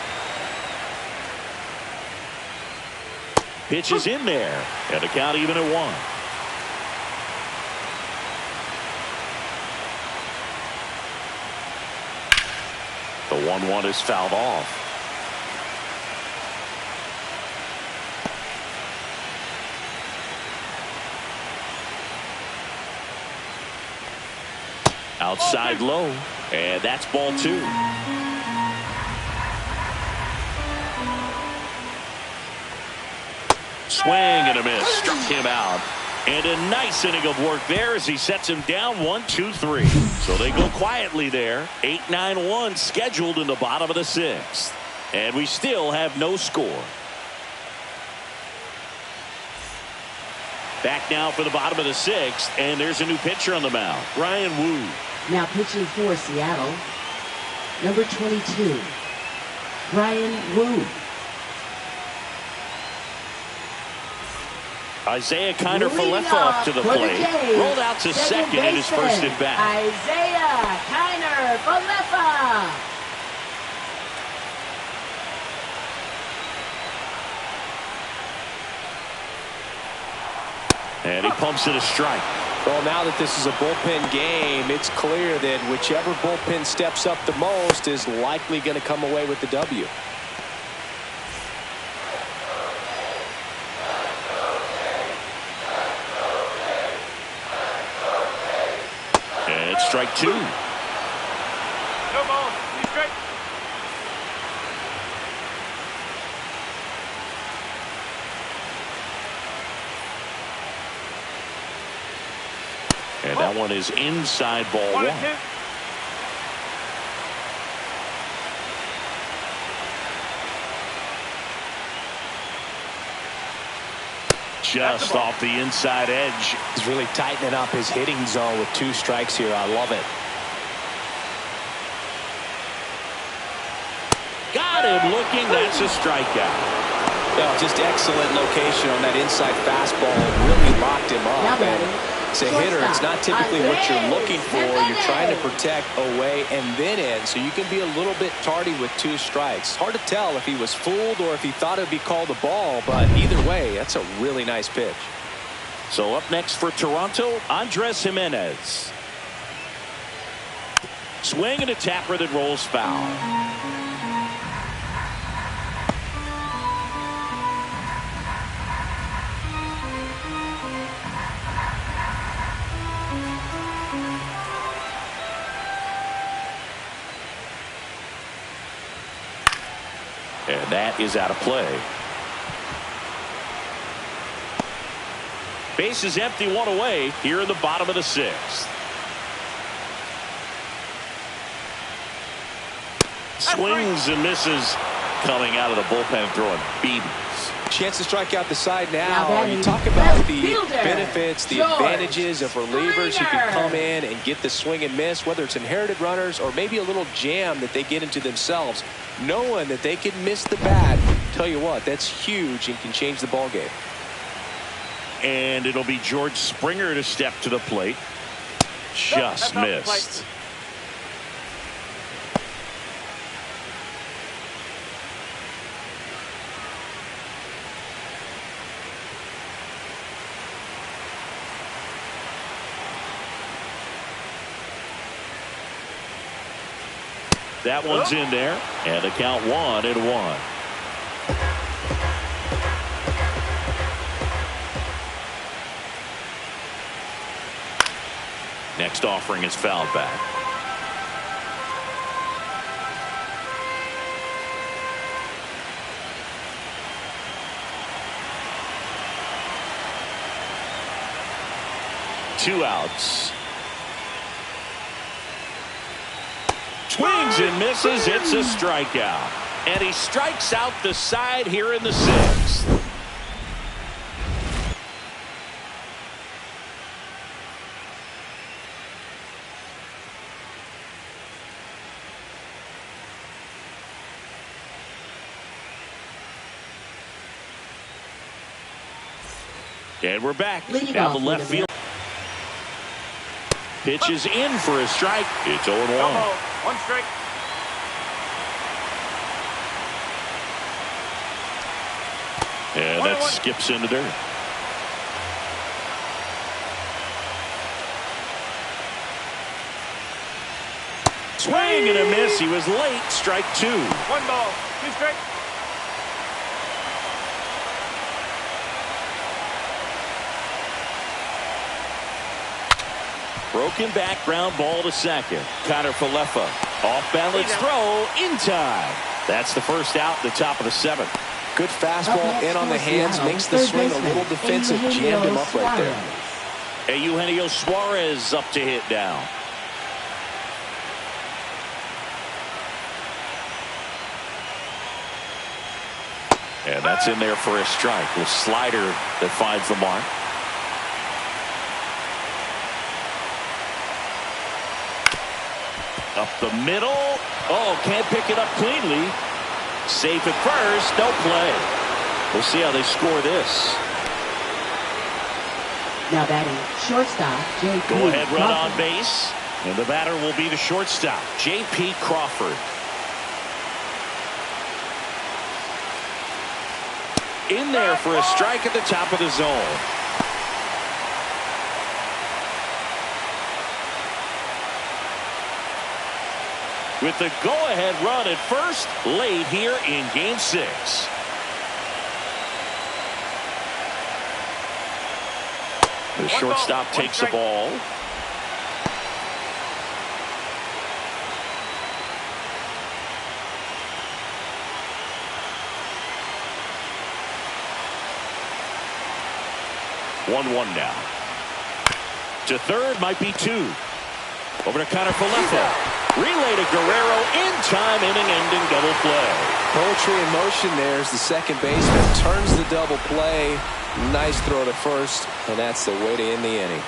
Pitch is in there, and the count even at 1. The 1-1 is fouled off. Outside low, and that's ball 2. Swing and a miss. Struck him out. And a nice inning of work there as he sets him down 1-2-3. So they go quietly there. 8-9-1 scheduled in the bottom of the 6th. And we still have no score. Back now for the bottom of the 6th. And there's a new pitcher on the mound. Ryan Wu. Now pitching for Seattle, number 22, Ryan Wu. Isaiah Kiner-Falefa up to the plate. Rolled out to second in his first at bat. Isaiah Kiner-Falefa. And he pumps it a strike. Well, now that this is a bullpen game, it's clear that whichever bullpen steps up the most is likely going to come away with the W. And strike 2. No ball. He's straight. And that one is inside ball 1. Just off the inside edge. He's really tightening up his hitting zone with 2 strikes here. I love it. Got him looking. That's a strikeout. Oh, just excellent location on that inside fastball. Really locked him up. As a hitter, it's not typically what you're looking for. You're trying to protect away and then in, so you can be a little bit tardy with 2 strikes. Hard to tell if he was fooled or if he thought it would be called a ball, but either way, that's a really nice pitch. So up next for Toronto, Andres Jimenez. Swing and a tapper that rolls foul. And that is out of play. Base is empty, 1 away here in the bottom of the 6th. Swings and misses coming out of the bullpen, throwing BBs. Chance to strike out the side now. You talk about the benefits, the advantages of relievers who can come in and get the swing and miss, whether it's inherited runners or maybe a little jam that they get into themselves. Knowing that they can miss the bat, tell you what, that's huge and can change the ball game. And it'll be George Springer to step to the plate. Just missed. That one's in there, and the count 1-1. Next offering is fouled back. Two outs. Swings and misses. It's a strikeout. And he strikes out the side here in the 6th. And we're back. Now the left field. Pitch is in for a strike. It's 0-1. 1 strike. And that skips into dirt. Swing and a miss. He was late. Strike 2. 1 ball, 2 strikes. Broken back, ground ball to second. Connor Falefa. Off balance throw in time. That's the first out, the top of the 7th. Good fastball in on the hands, makes the swing a little defensive, jammed him up right there. And Eugenio Suarez up to hit down. And that's in there for a strike. The slider that finds the mark. Up the middle. Oh, can't pick it up cleanly. Safe at first. No play. We'll see how they score this. Now batting shortstop J.P. Go ahead run on base. And the batter will be the shortstop, J.P. Crawford. In there for a strike at the top of the zone. With the go-ahead run at first, late here in Game 6. The shortstop takes the ball. One now. To third, might be 2. Over to Connor Falefa. Relay to Guerrero in time, inning-ending double play. Poetry in motion there as the second baseman turns the double play. Nice throw to first, and that's the way to end the inning.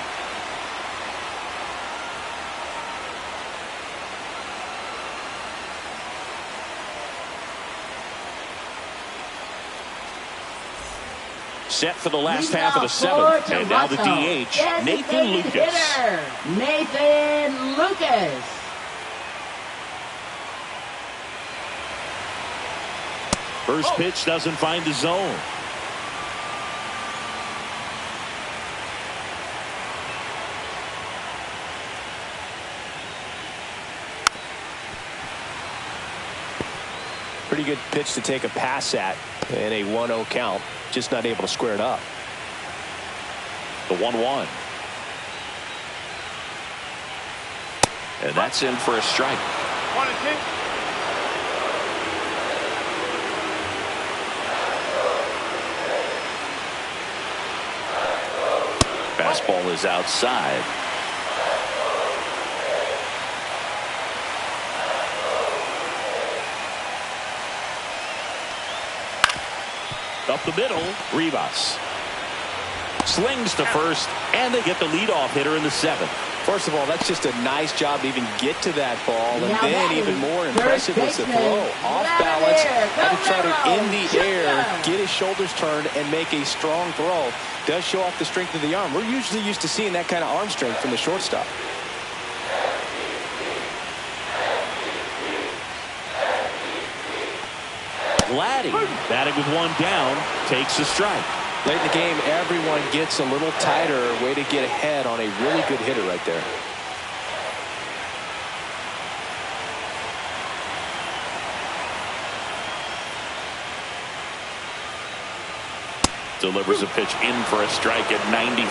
Set for the last half of the 7th, and now the DH, Nathan Lucas. Nathan Lucas. First pitch doesn't find the zone. Pretty good pitch to take a pass at in a 1-0 count. Just not able to square it up. The 1-1. And that's in for a strike. 1-2. Fastball is outside. Up the middle, Rivas. Slings to first, and they get the leadoff hitter in the 7th. First of all, that's just a nice job to even get to that ball, and Now then even more impressive was the throw. Off balance, had to try to, in the air, get his shoulders turned and make a strong throw. Does show off the strength of the arm. We're usually used to seeing that kind of arm strength from the shortstop. Vladdy, batting with 1 down, takes a strike. Late in the game, everyone gets a little tighter. Way to get ahead on a really good hitter right there. Delivers a pitch in for a strike at 95.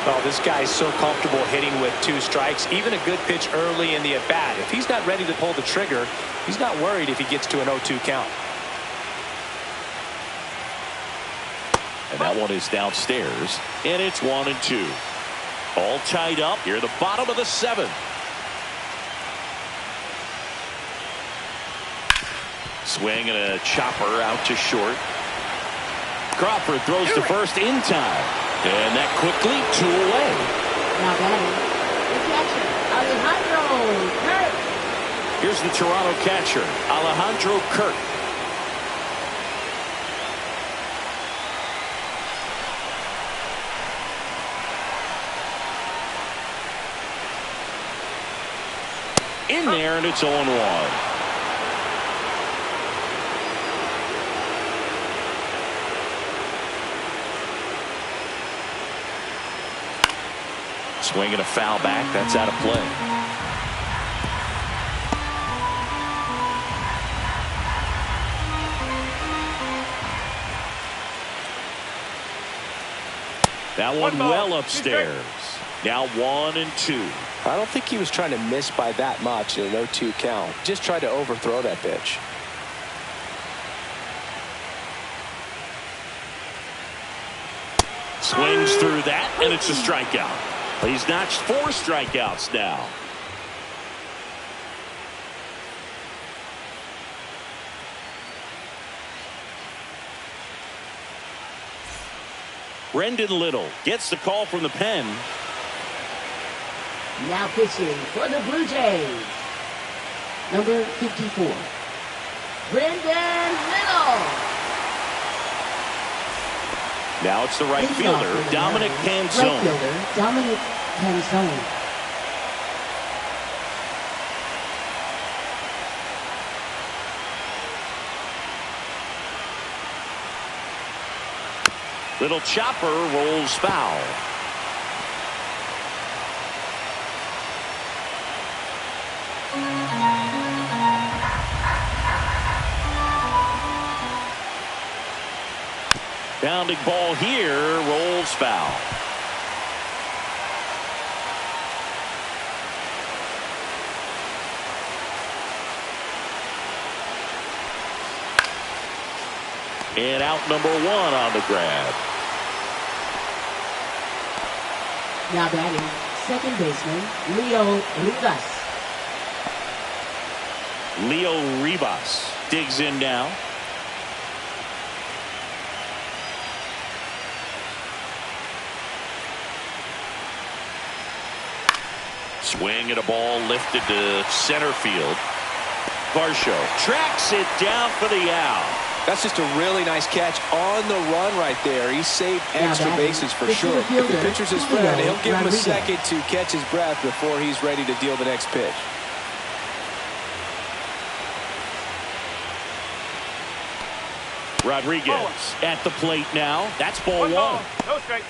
Oh, this guy's so comfortable hitting with 2 strikes. Even a good pitch early in the at-bat. If he's not ready to pull the trigger, he's not worried if he gets to an 0-2 count. And that one is downstairs, and it's 1-2. All tied up here at the bottom of the 7th. Swing and a chopper out to short. Crawford throws to first in time, and that quickly 2 away. Now batting, the catcher, Alejandro Kirk. Here's the Toronto catcher, Alejandro Kirk. In there, and it's 0-1. Swing and a foul back. That's out of play. That one well upstairs. Now 1-2. I don't think he was trying to miss by that much in an 0-2 count. Just tried to overthrow that pitch. Swings through that, and it's a strikeout. He's notched 4 strikeouts now. Brendan Little gets the call from the pen. Now pitching for the Blue Jays, number 54, Brendan Little. Now it's the right fielder, Dominic Canzone. Right fielder, Dominic Canzone. Little chopper rolls foul. Bounding ball here, rolls foul. And out number 1 on the grab. Now batting, second baseman, Leo Rivas. Leo Rivas digs in now. Swing and a ball lifted to center field. Varsho tracks it down for the out. That's just a really nice catch on the run right there. He saved extra bases for sure. If the pitcher's his friend, he'll give him a second to catch his breath before he's ready to deal the next pitch. Rodriguez at the plate now. That's ball one. No strike.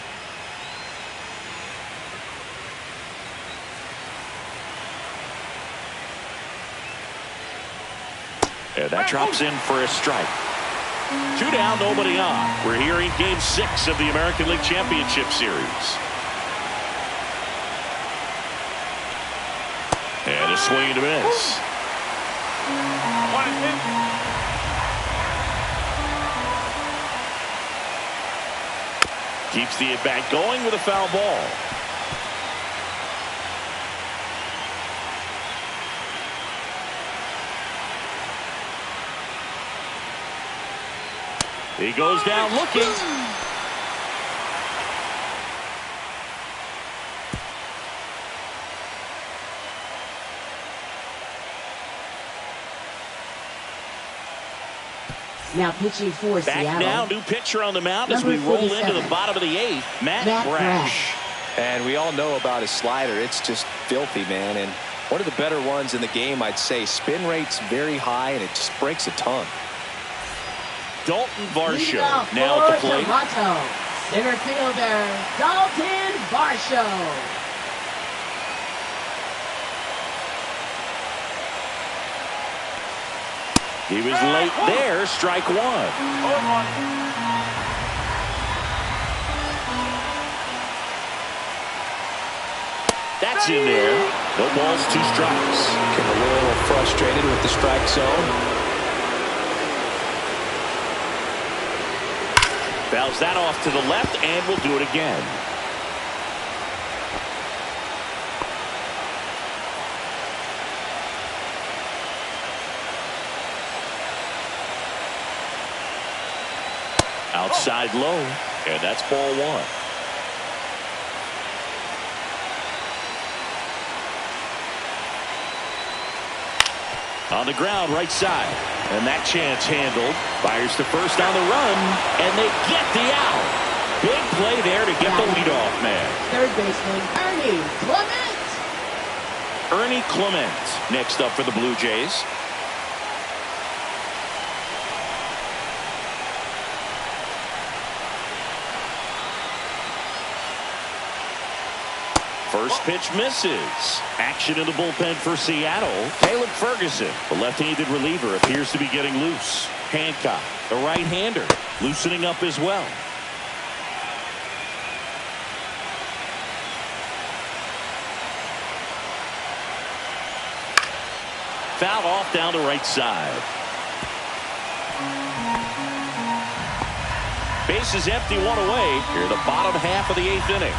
And that drops in for a strike. 2 down, nobody on. We're here in Game 6 of the American League Championship Series. And a swing and a miss. 1-2. Keeps the at-bat going with a foul ball. He goes down looking. Now pitching for Back Seattle. now, new pitcher on the mound as we roll into the bottom of the 8th. Matt Brash. And we all know about his slider. It's just filthy, man. And one of the better ones in the game, I'd say. Spin rate's very high, and it just breaks a ton. Dalton Varsho now at the plate. Toronto, center fielder Dalton Varsho. He was late there. Strike one. 0-1. That's in there. No balls, 2 strikes. Getting a little frustrated with the strike zone. Fouls that off to the left, and we'll do it again. Outside low, and that's ball one. On the ground, right side. And that chance handled. Fires to first on the run, and they get the out. Big play there to get the leadoff man. Third baseman Ernie Clement. Ernie Clement next up for the Blue Jays. First pitch misses. Action in the bullpen for Seattle. Caleb Ferguson, the left-handed reliever, appears to be getting loose. Hancock, the right-hander, loosening up as well. Fouled off down the right side. Base is empty, 1 away. Here, the bottom half of the 8th inning.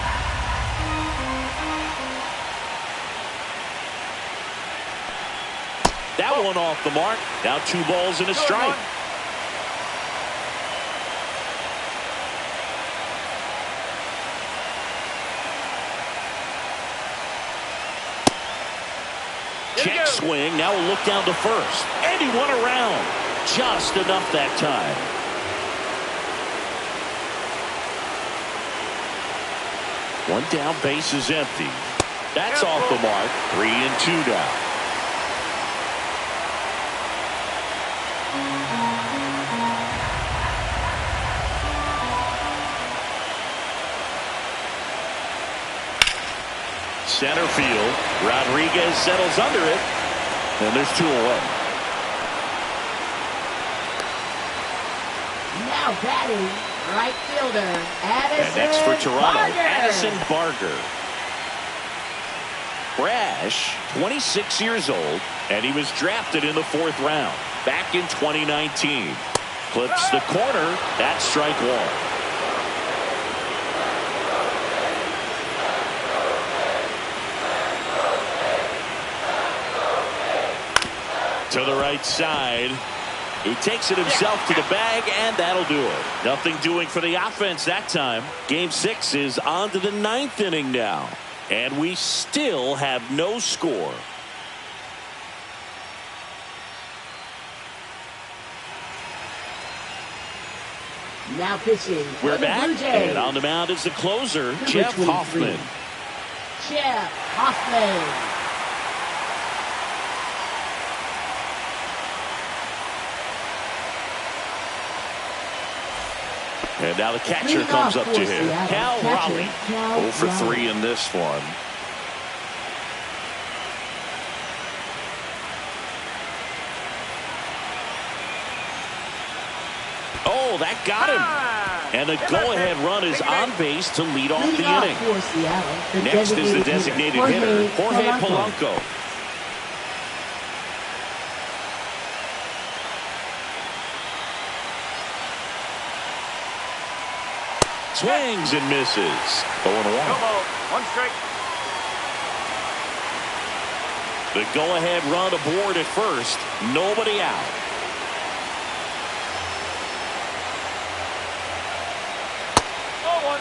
That one off the mark. Now 2 balls and a strike. Check swing. Now a look down to first. And he went around. Just enough that time. One down, base is empty. That's off the mark. 3-2 down. Center field. Rodriguez settles under it. And there's 2 away. Now batting, right fielder Addison And next for Toronto, Barger. Addison Barger. Brash, 26 years old, and he was drafted in the 4th round back in 2019. Clips the corner. That's strike 1. To the right side. He takes it himself to the bag, and that'll do it. Nothing doing for the offense that time. Game 6 is on to the 9th inning now. And we still have no score. Now pitching. We're back, and on the mound is the closer, Jeff Hoffman. Jeff Hoffman. And now the catcher comes up to him. Cal Raleigh. 0 for 3 in this one. Oh, that got him. And the go-ahead run is on base to lead off the inning. Next is the designated hitter, Jorge Polanco. Swings and misses. 0-1. One strike. The go-ahead run aboard at first. Nobody out. Oh,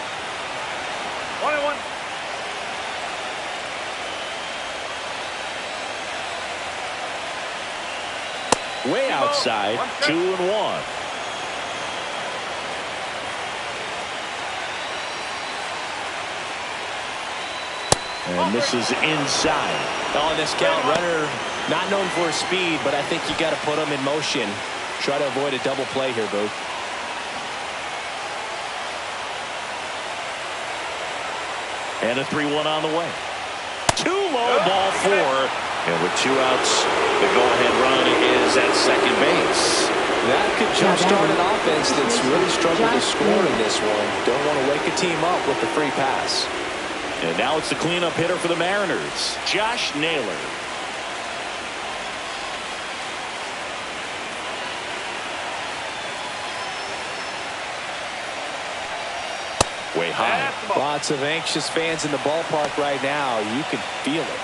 1-1. Way outside. 2-1. And this is inside. On this count, runner not known for his speed, but I think you got to put him in motion. Try to avoid a double play here, Boo. And a 3-1 on the way. Too low, ball 4. And with 2 outs, the go-ahead run is at second base. That could jumpstart an offense that's really struggled to score in this one. Don't want to wake a team up with the free pass. And now it's the cleanup hitter for the Mariners, Josh Naylor. Way high. Lots of anxious fans in the ballpark right now. You can feel it.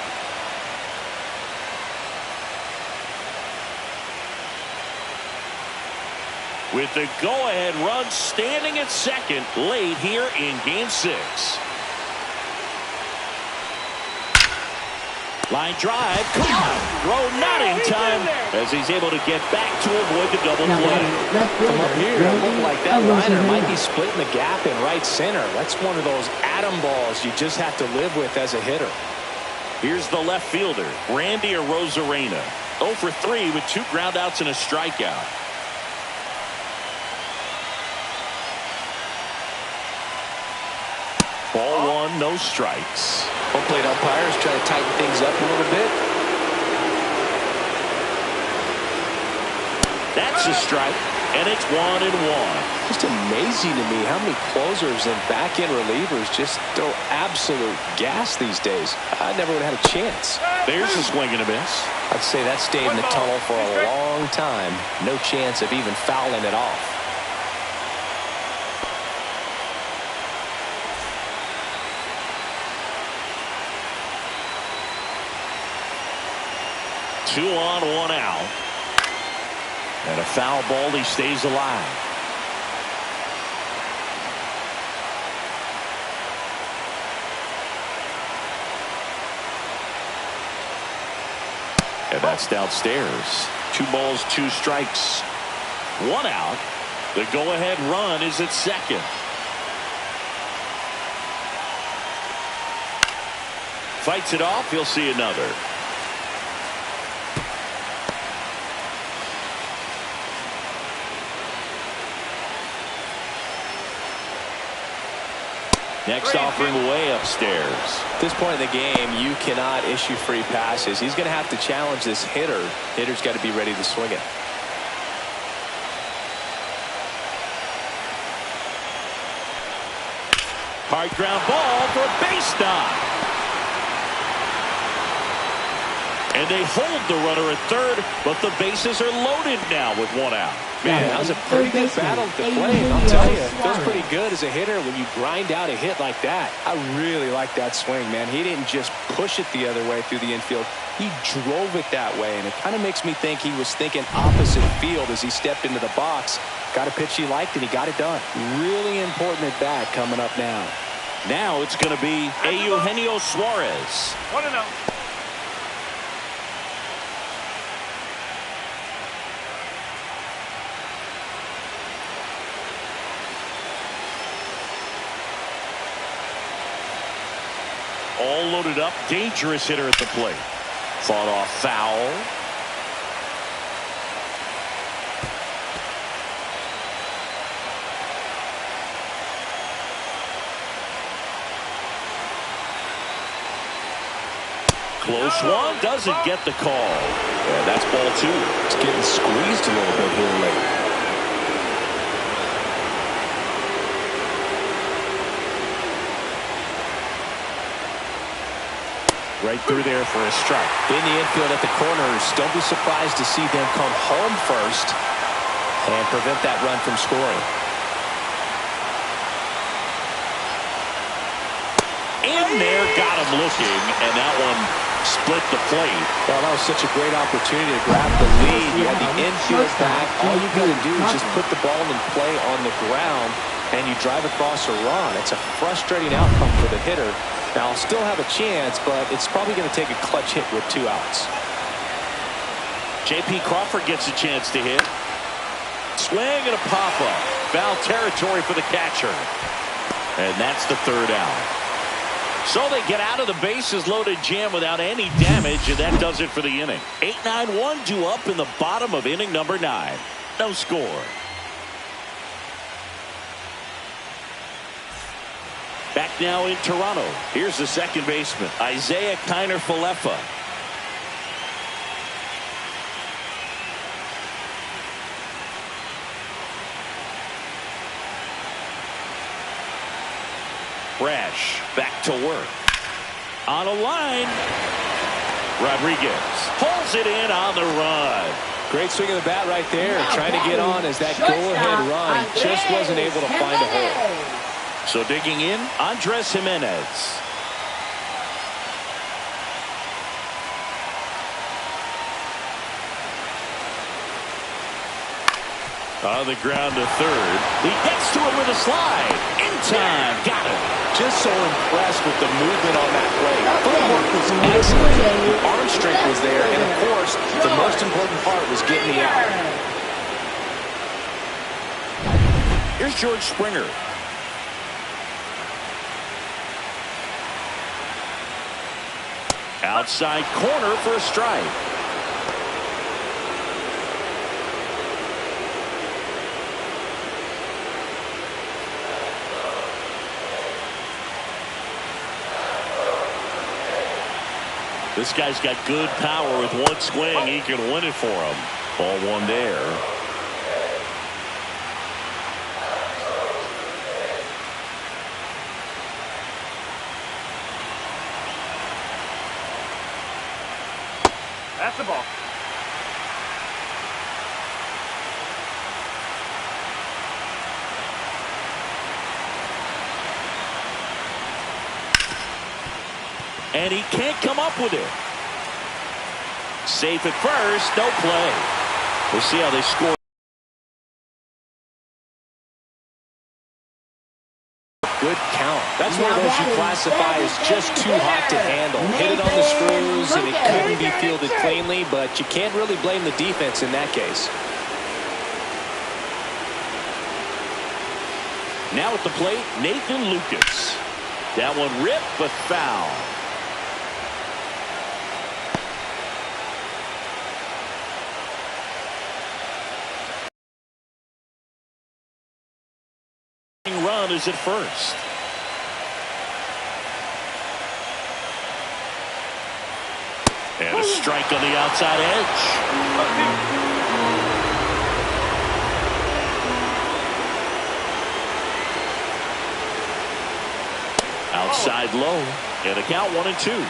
With the go-ahead run standing at second late here in Game 6. Line drive, caught. Throw not in time as he's able to get back to avoid the double play. From up here, it looked like that liner might be splitting the gap in right center. That's one of those atom balls you just have to live with as a hitter. Here's the left fielder, Randy Arozarena. 0 for 3 with 2 groundouts and a strikeout. Ball 1, no strikes. Home plate umpires try to tighten things up a little bit. That's a strike, and it's 1-1. Just amazing to me how many closers and back-end relievers just throw absolute gas these days. I never would have had a chance. There's a swing and a miss. I'd say that stayed in the tunnel for a long time. No chance of even fouling it off. 2 on, 1 out. And a foul ball, he stays alive. And that's downstairs. 2 balls, 2 strikes. 1 out. The go-ahead run is at second. Fights it off. He'll see another. Next offering way upstairs. At this point in the game, you cannot issue free passes. He's going to have to challenge this hitter. Hitter's got to be ready to swing it. Hard ground ball for a base knock. And they hold the runner at third, but the bases are loaded now with 1 out. Man, that was a pretty good battle at the plate. I'll tell you, it feels pretty good as a hitter when you grind out a hit like that. I really like that swing, man. He didn't just push it the other way through the infield. He drove it that way, and it kind of makes me think he was thinking opposite field as he stepped into the box. Got a pitch he liked, and he got it done. Really important at bat coming up now. Now it's going to be Eugenio Suarez. 1-0. All loaded up, dangerous hitter at the plate. Fought off foul. Close one, doesn't get the call. Yeah, that's ball 2. It's getting squeezed a little bit here late. Right through there for a strike. In the infield at the corners, don't be surprised to see them come home first and prevent that run from scoring. In there, got him looking, and that one split the plate. Well, that was such a great opportunity to grab the lead. You had the infield back. All you got to do is just put the ball in play on the ground, and you drive across a run. It's a frustrating outcome for the hitter. Now, I'll still have a chance, but it's probably going to take a clutch hit with 2 outs. J.P. Crawford gets a chance to hit. Swing and a pop-up. Foul territory for the catcher. And that's the 3rd out. So they get out of the bases loaded jam without any damage, and that does it for the inning. 8-9-1 due up in the bottom of inning number 9. No score. Back now in Toronto. Here's the second baseman, Isaiah Kiner-Falefa. Brash back to work. On a line. Rodriguez pulls it in on the run. Great swing of the bat right there. Trying to get on as that go-ahead run. Just wasn't able to find a hole. So digging in, Andres Jimenez. On the ground to third. He gets to it with a slide. In time. Got it. Just so impressed with the movement on that play. Footwork was excellent. The arm strength was there. And, of course, the most important part was getting the out. Here's George Springer. Outside corner for a strike. This guy's got good power. With one swing, he can win it for him. Ball 1 there. That's the ball. And he can't come up with it. Safe at first, no play. We'll see how they score. Good count. That's one of those you classify as just too hot to handle. Hit it on the screws, and it couldn't be fielded cleanly, but you can't really blame the defense in that case. Now at the plate, Nathan Lucas. That one ripped, but foul. Run is at first. And a strike on the outside edge. Outside low. And a count 1-2.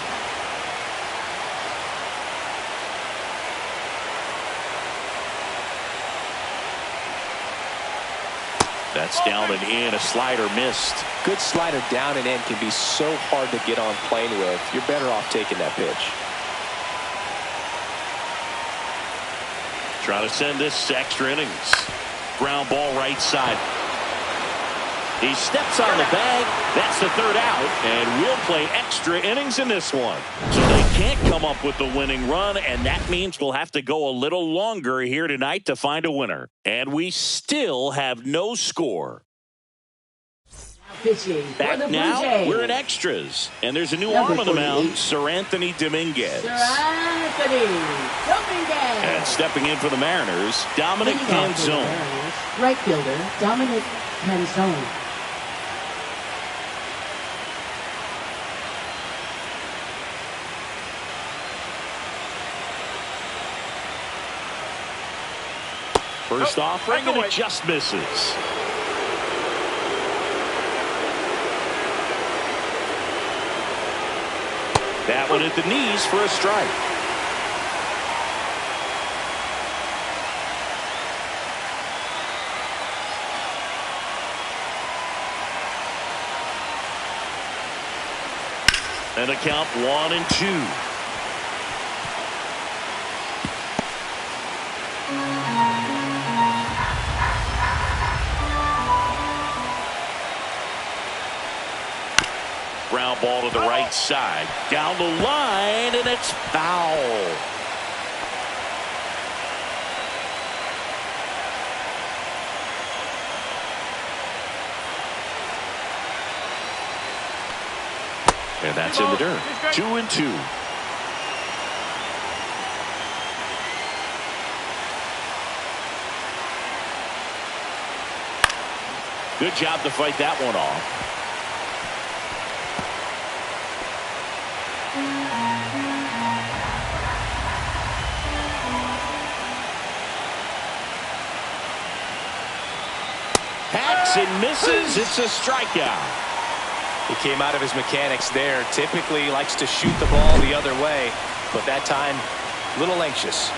That's down and in. A slider missed. Good slider down and in can be so hard to get on plane with. You're better off taking that pitch. Trying to send this to extra innings. Ground ball right side. He steps on the bag. That's the third out. And we'll play extra innings in this one. So they can't come up with the winning run. And that means we'll have to go a little longer here tonight to find a winner. And we still have no score. Back now, we're in extras. And there's a new arm on the mound, Sir Anthony Dominguez. And stepping in for the Mariners, Dominic Canzone. Right fielder, Dominic Canzone. First offering, and it just misses. That one at the knees for a strike. And a count 1-2. Ground ball to the right side. Down the line, and it's foul. And that's in the dirt. 2-2. Good job to fight that one off. Hacks and misses. It's a strikeout. He came out of his mechanics there. Typically likes to shoot the ball the other way, but that time a little anxious.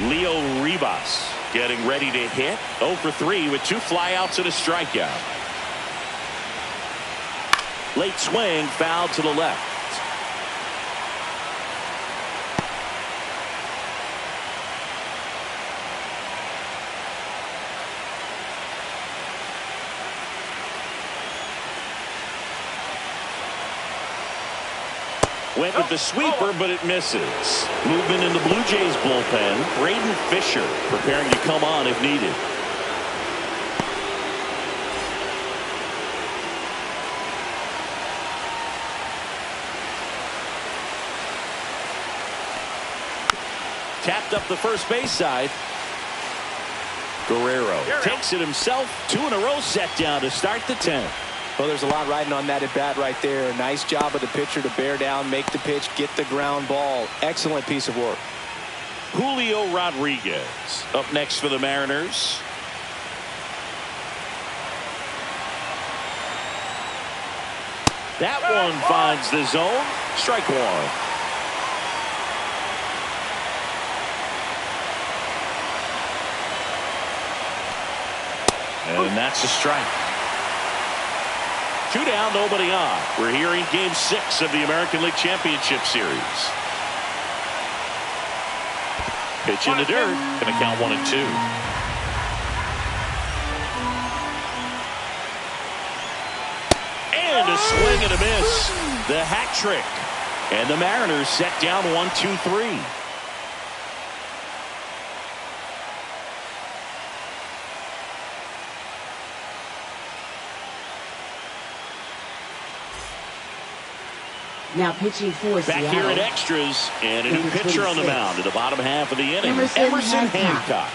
Leo Ribas getting ready to hit. 0 for 3 with 2 flyouts and a strikeout. Late swing, foul to the left. Went with the sweeper, but it misses. Movement in the Blue Jays bullpen. Braden Fisher preparing to come on if needed. Tapped up the first base side. Guerrero takes it himself. 2 in a row set down to start the 10th. Well, there's a lot riding on that at bat right there. Nice job of the pitcher to bear down, make the pitch, get the ground ball. Excellent piece of work. Julio Rodriguez up next for the Mariners. That one finds the zone. Strike one. And that's a strike. 2 down, nobody on. We're here in Game 6 of the American League Championship Series. Pitch in the dirt. Going to count 1-2. And a swing and a miss. The hat trick. And the Mariners set down 1-2-3. Now pitching for Back here at extras, and a new pitcher on the mound in the bottom half of the inning. Emerson Hancock.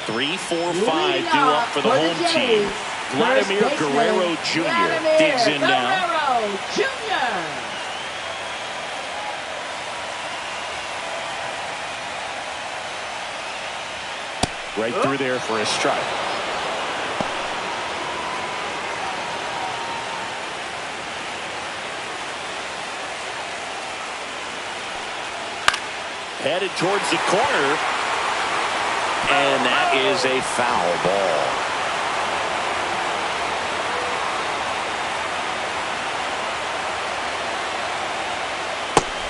Three, 4, 5 due up for the home team. Vladimir Guerrero Jr. digs in now. Right through there for a strike. Headed towards the corner. And that is a foul ball.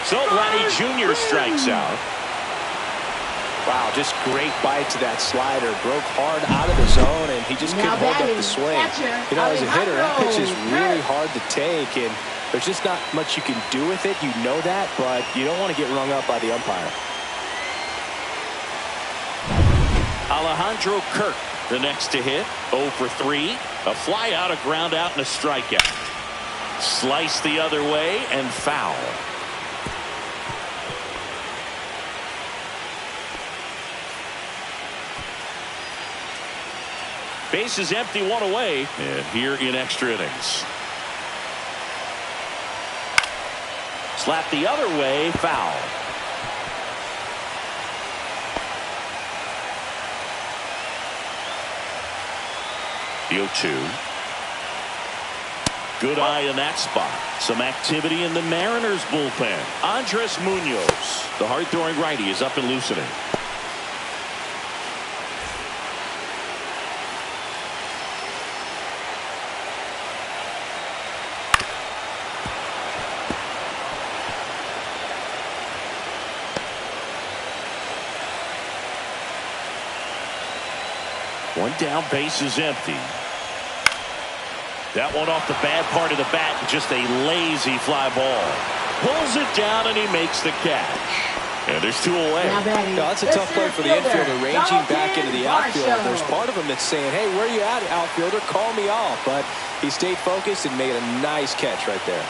So Vladdy Jr. strikes out. Wow, just great bite to that slider. Broke hard out of the zone, and he just couldn't hold up the swing. You know, as a hitter, that pitch is really hard to take, and there's just not much you can do with it. You know that, but you don't want to get rung up by the umpire. Alejandro Kirk, the next to hit. 0 for 3. A fly out, a ground out, and a strikeout. Slice the other way and foul. Base is empty, 1 away, and here in extra innings. Slap the other way, foul. The 0-2. Good eye in that spot. Some activity in the Mariners bullpen. Andres Munoz, the hard-throwing righty, is up and loosening. One down, base is empty. That one off the bad part of the bat, just a lazy fly ball. Pulls it down and he makes the catch. And there's 2 away. Now, that's a tough play for the infielder, ranging back into the outfield. There's part of him that's saying, hey, where you at, outfielder? Call me off. But he stayed focused and made a nice catch right there.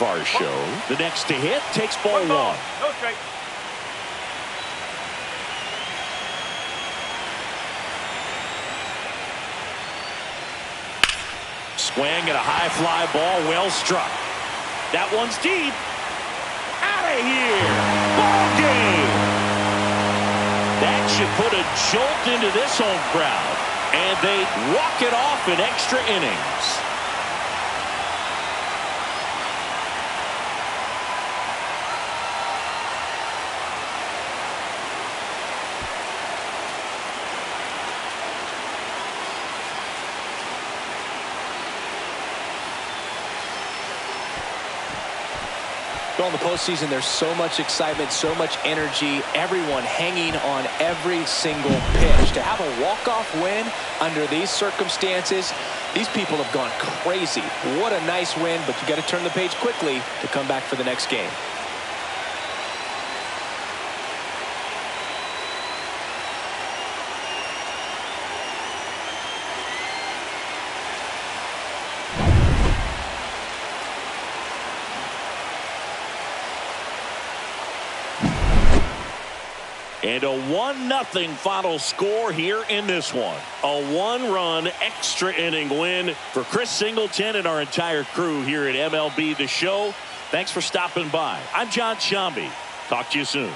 Varsho, the next to hit, takes ball 1. No strike. Swing at a high fly ball, well struck. That one's deep. Out of here. Ball game. That should put a jolt into this home crowd. And they walk it off in extra innings. Well, in the postseason, there's so much excitement, so much energy, everyone hanging on every single pitch. To have a walk-off win under these circumstances, these people have gone crazy. What a nice win, but you got to turn the page quickly to come back for the next game. And a 1-0 final score here in this one. A 1-run extra inning win for Chris Singleton and our entire crew here at MLB The Show. Thanks for stopping by. I'm John Shambi. Talk to you soon.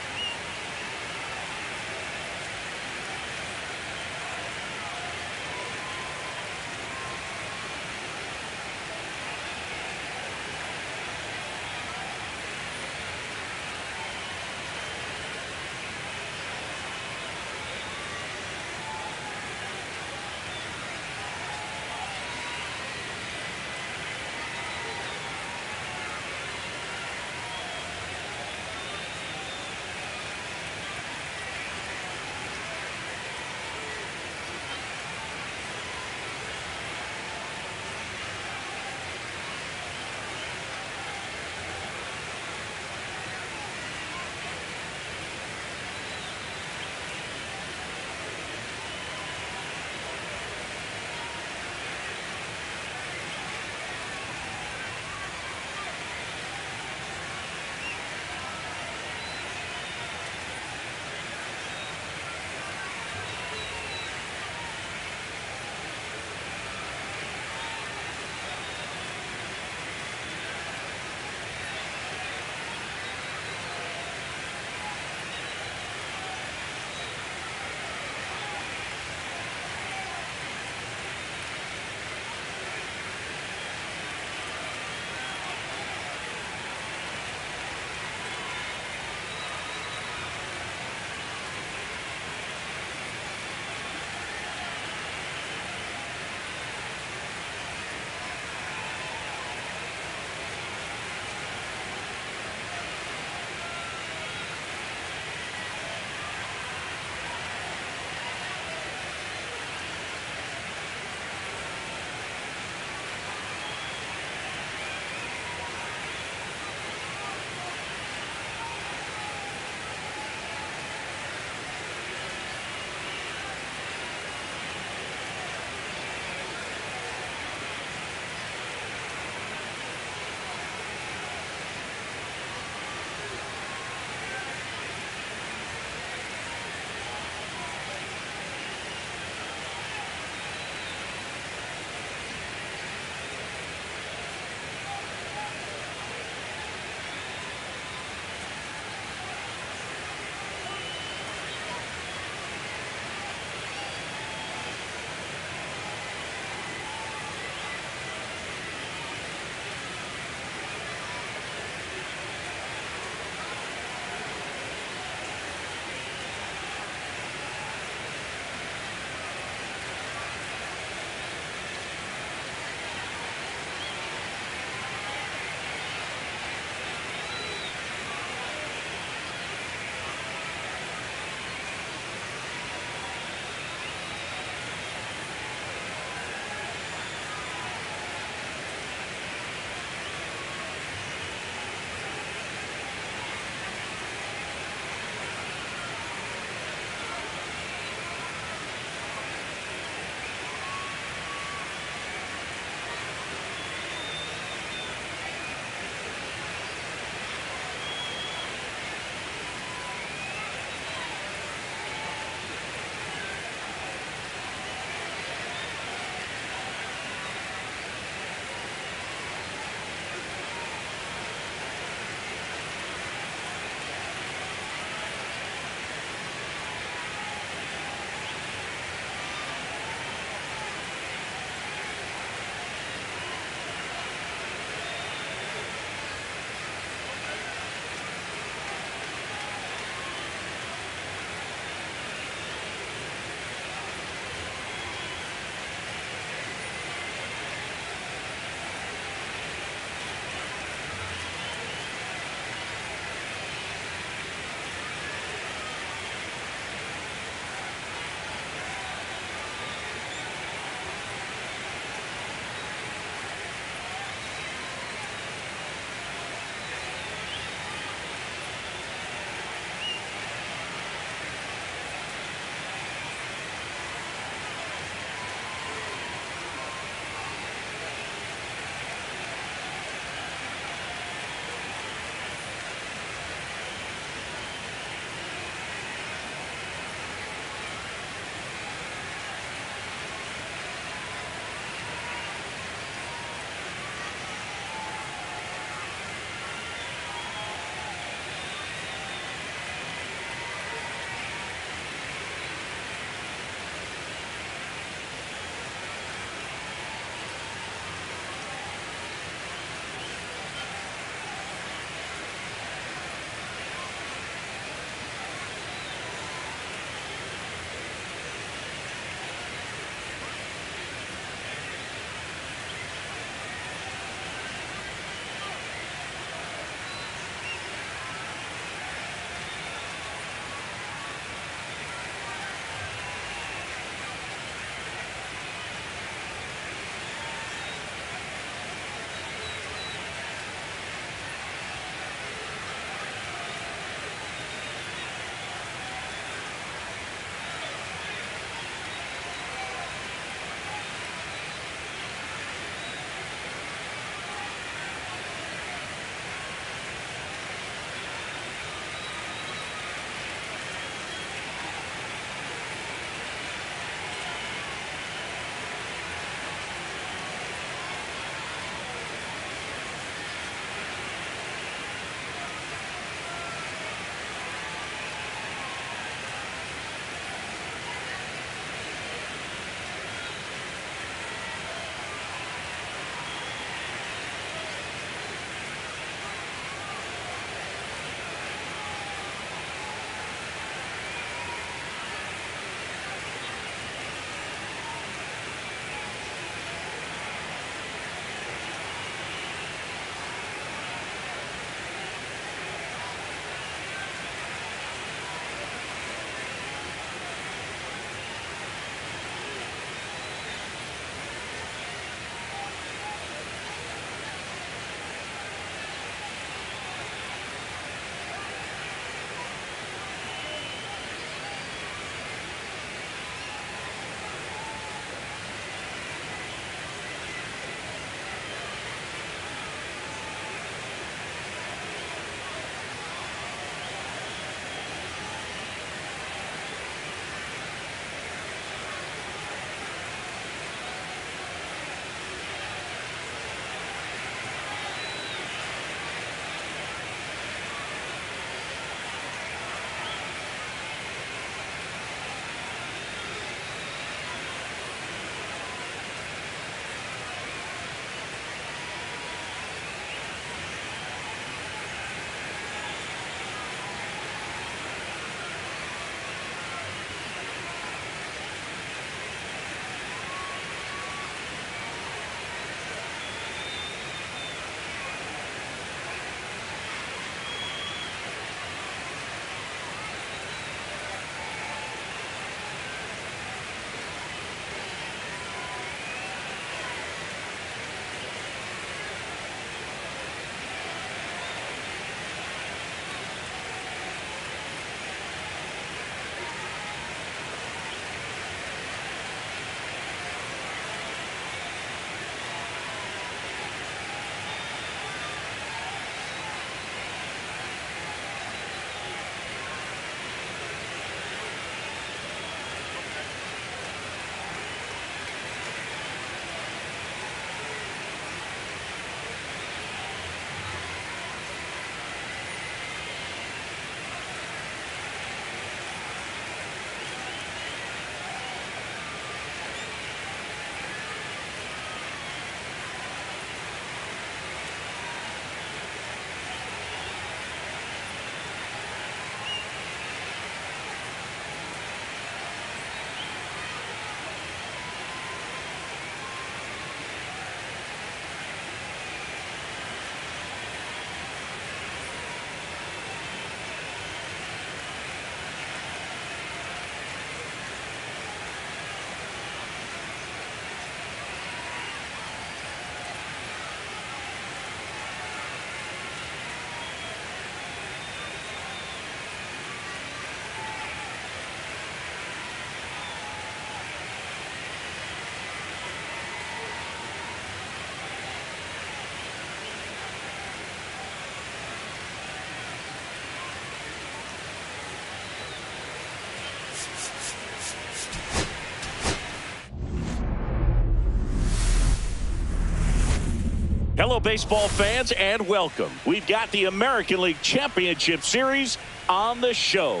Hello, baseball fans, and welcome. We've got the American League Championship Series on the show.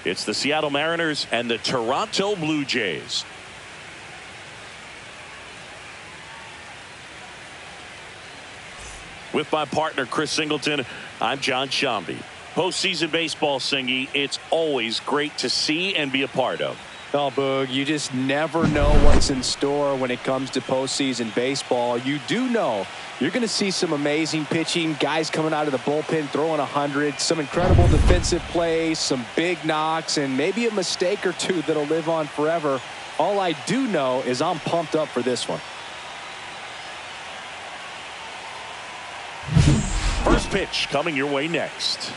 It's the Seattle Mariners and the Toronto Blue Jays. With my partner, Chris Singleton, I'm John Shambi. Postseason baseball, Singy, it's always great to see and be a part of. Oh, Boog, you just never know what's in store when it comes to postseason baseball. You do know you're going to see some amazing pitching, guys coming out of the bullpen throwing 100, some incredible defensive plays, some big knocks, and maybe a mistake or two that'll live on forever. All I do know is I'm pumped up for this one. First pitch coming your way next.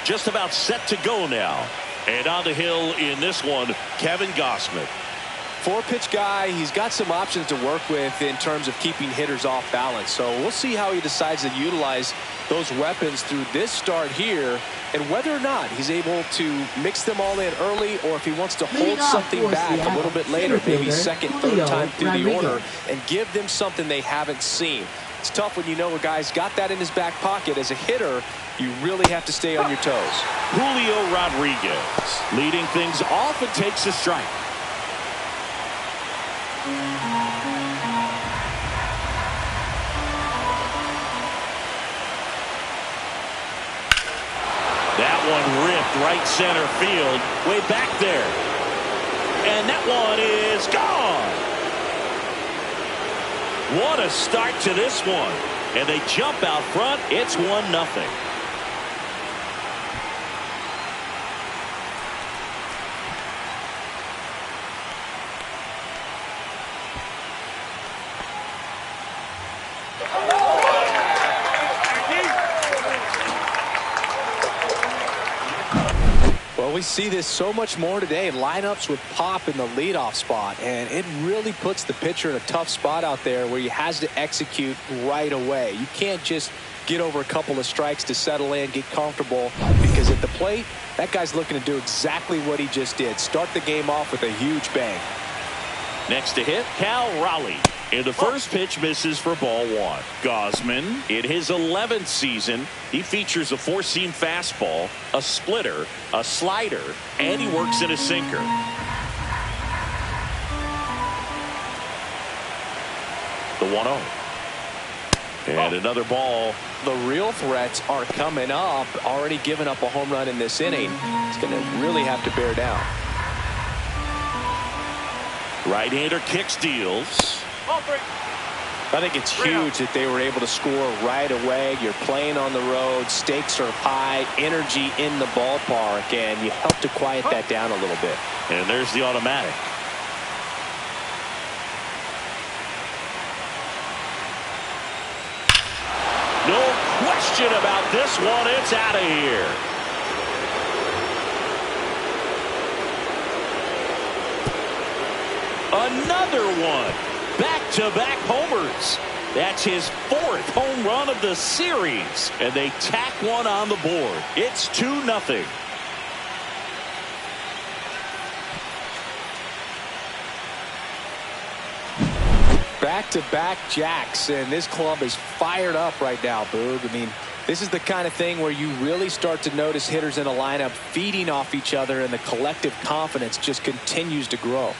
Just about set to go now. And on the hill in this one, Kevin Gausman. Four-pitch guy, he's got some options to work with in terms of keeping hitters off balance. So we'll see how he decides to utilize those weapons through this start here, and whether or not he's able to mix them all in early, or if he wants to hold something back a little bit later, maybe second, third time through the order, and give them something they haven't seen. It's tough when you know a guy's got that in his back pocket. As a hitter, you really have to stay on your toes. Julio Rodriguez leading things off and takes a strike. That one ripped right center field, way back there. And that one is gone. What a start to this one. And they jump out front. It's 1-0. We see this so much more today. Lineups with pop in the leadoff spot, and it really puts the pitcher in a tough spot out there where he has to execute right away. You can't just get over a couple of strikes to settle in, get comfortable, because at the plate, that guy's looking to do exactly what he just did. Start the game off with a huge bang. Next to hit, Cal Raleigh. And the first pitch misses for ball one. Gausman, in his 11th season, he features a four-seam fastball, a splitter, a slider, and he works in a sinker. The 1-0. And another ball. The real threats are coming up. Already given up a home run in this inning. It's going to really have to bear down. Right-hander kicks, deals. I think it's huge that they were able to score right away. You're playing on the road. Stakes are high. Energy in the ballpark. And you help to quiet that down a little bit. And there's the automatic. No question about this one. It's out of here. Another one. Back-to-back homers. That's his 4th home run of the series. And they tack one on the board. It's 2-0. Back-to-back jacks, and this club is fired up right now, Boog. I mean, this is the kind of thing where you really start to notice hitters in a lineup feeding off each other, and the collective confidence just continues to grow.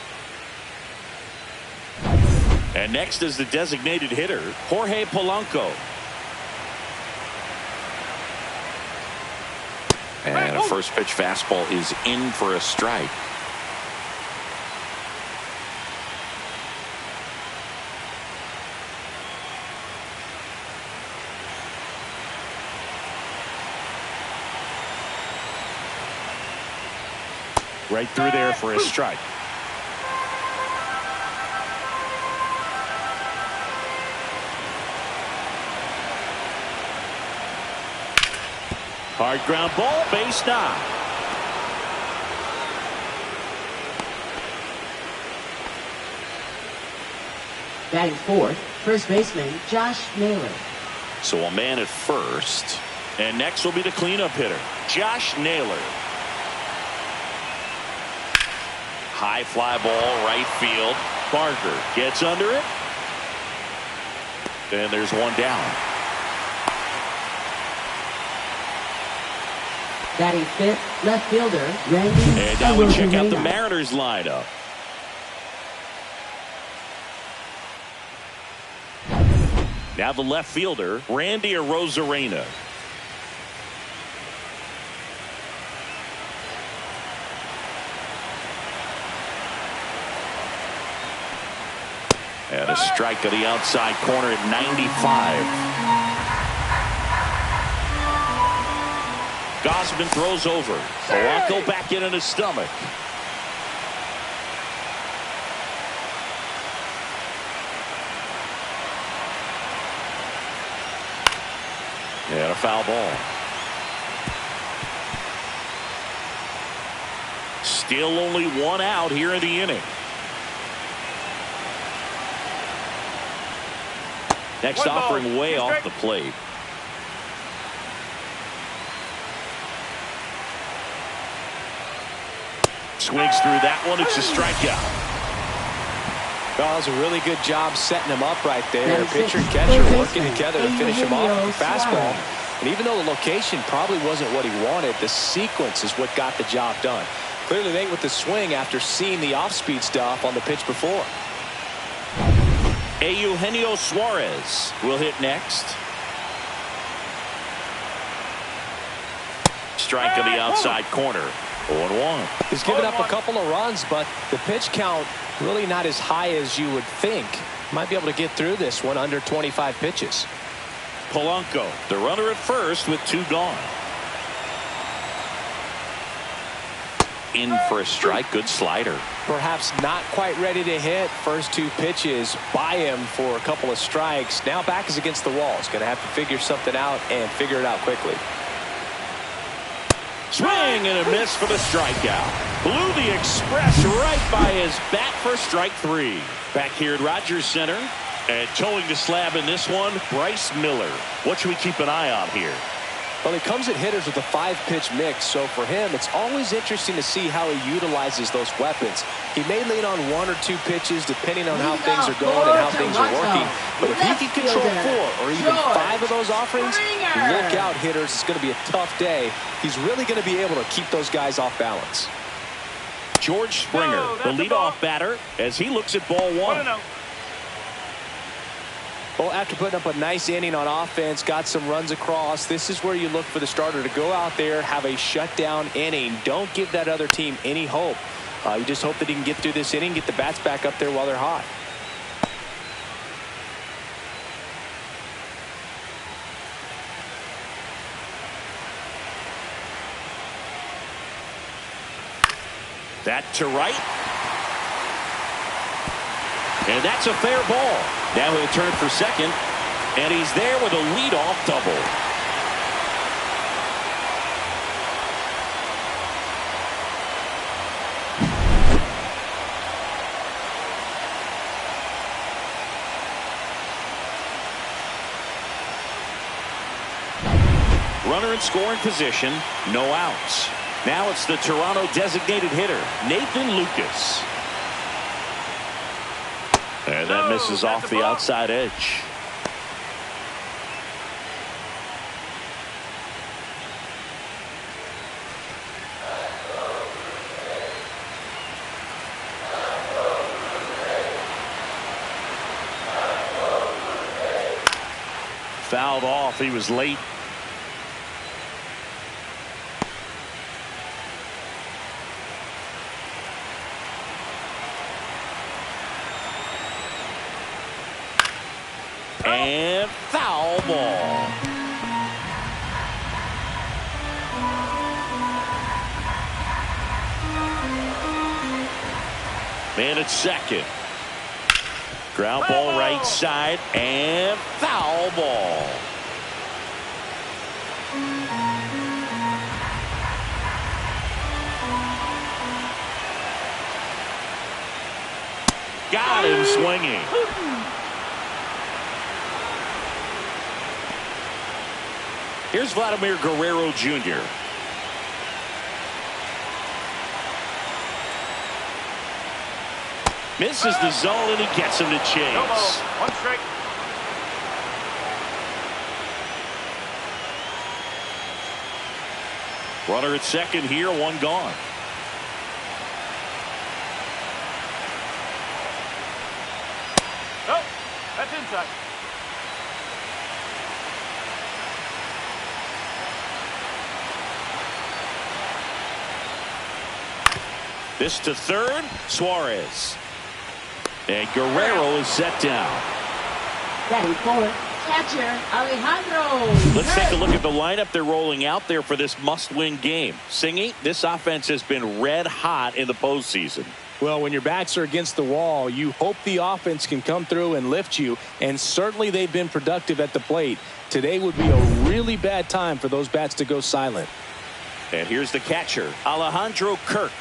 And next is the designated hitter, Jorge Polanco. And a first pitch fastball is in for a strike. Right through there for a strike. Hard ground ball, base knock. Batting fourth, first baseman Josh Naylor. So a man at first. And next will be the cleanup hitter, Josh Naylor. High fly ball, right field. Barker gets under it. And there's one down. Batting fifth, left fielder Randy. And now we check out the Mariners lineup. Now the left fielder, Randy Arozarena. And a strike to the outside corner at 95. Gausman throws over. Polanco back in his stomach. And a foul ball. Still only one out here in the inning. Next offering way off the plate. Swings through that one. It's a strikeout. That was a really good job setting him up right there. Pitcher and catcher working together to finish him off with the fastball. And even though the location probably wasn't what he wanted, the sequence is what got the job done. Clearly late with the swing after seeing the off-speed stuff on the pitch before. Eugenio Suarez will hit next. Strike on the outside corner. 0-1. He's given up a couple of runs, but the pitch count really not as high as you would think. Might be able to get through this one under 25 pitches. Polanco, the runner at first with two gone. In for a strike. Good slider. Perhaps not quite ready to hit. First two pitches by him for a couple of strikes. Now back is against the wall. He's going to have to figure something out and figure it out quickly. Swing and a miss for the strikeout. Blew the express right by his bat for strike three. Back here at Rogers Center. And towing the slab in this one, Bryce Miller. What should we keep an eye on here? Well, he comes at hitters with a 5-pitch mix, so for him, it's always interesting to see how he utilizes those weapons. He may lean on 1 or 2 pitches depending on how things are going and how things are working. But if he can control 4 or even 5 of those offerings, look out, hitters. It's going to be a tough day. He's really going to be able to keep those guys off balance. George Springer, the leadoff batter, as he looks at ball 1. Well, after putting up a nice inning on offense, got some runs across, this is where you look for the starter to go out there, have a shutdown inning. Don't give that other team any hope. You just hope that he can get through this inning, get the bats back up there while they're hot. That to right. And that's a fair ball. Now he'll turn for second. And he's there with a leadoff double. Runner in scoring position. No outs. Now it's the Toronto designated hitter, Nathan Lucas. And that misses off the outside edge. Fouled off. He was late. And foul ball. Man at second. Ground ball right side and foul ball. got him swinging. Here's Vladimir Guerrero Jr. Misses the zone, and he gets him to chase. No ball. One strike. Runner at second here, one gone. Oh, that's inside. This to third, Suarez. And Guerrero is set down. Batting fourth, catcher Alejandro. Let's take a look at the lineup they're rolling out there for this must-win game. Singy, this offense has been red hot in the postseason. Well, when your backs are against the wall, you hope the offense can come through and lift you, and certainly they've been productive at the plate. Today would be a really bad time for those bats to go silent. And here's the catcher, Alejandro Kirk.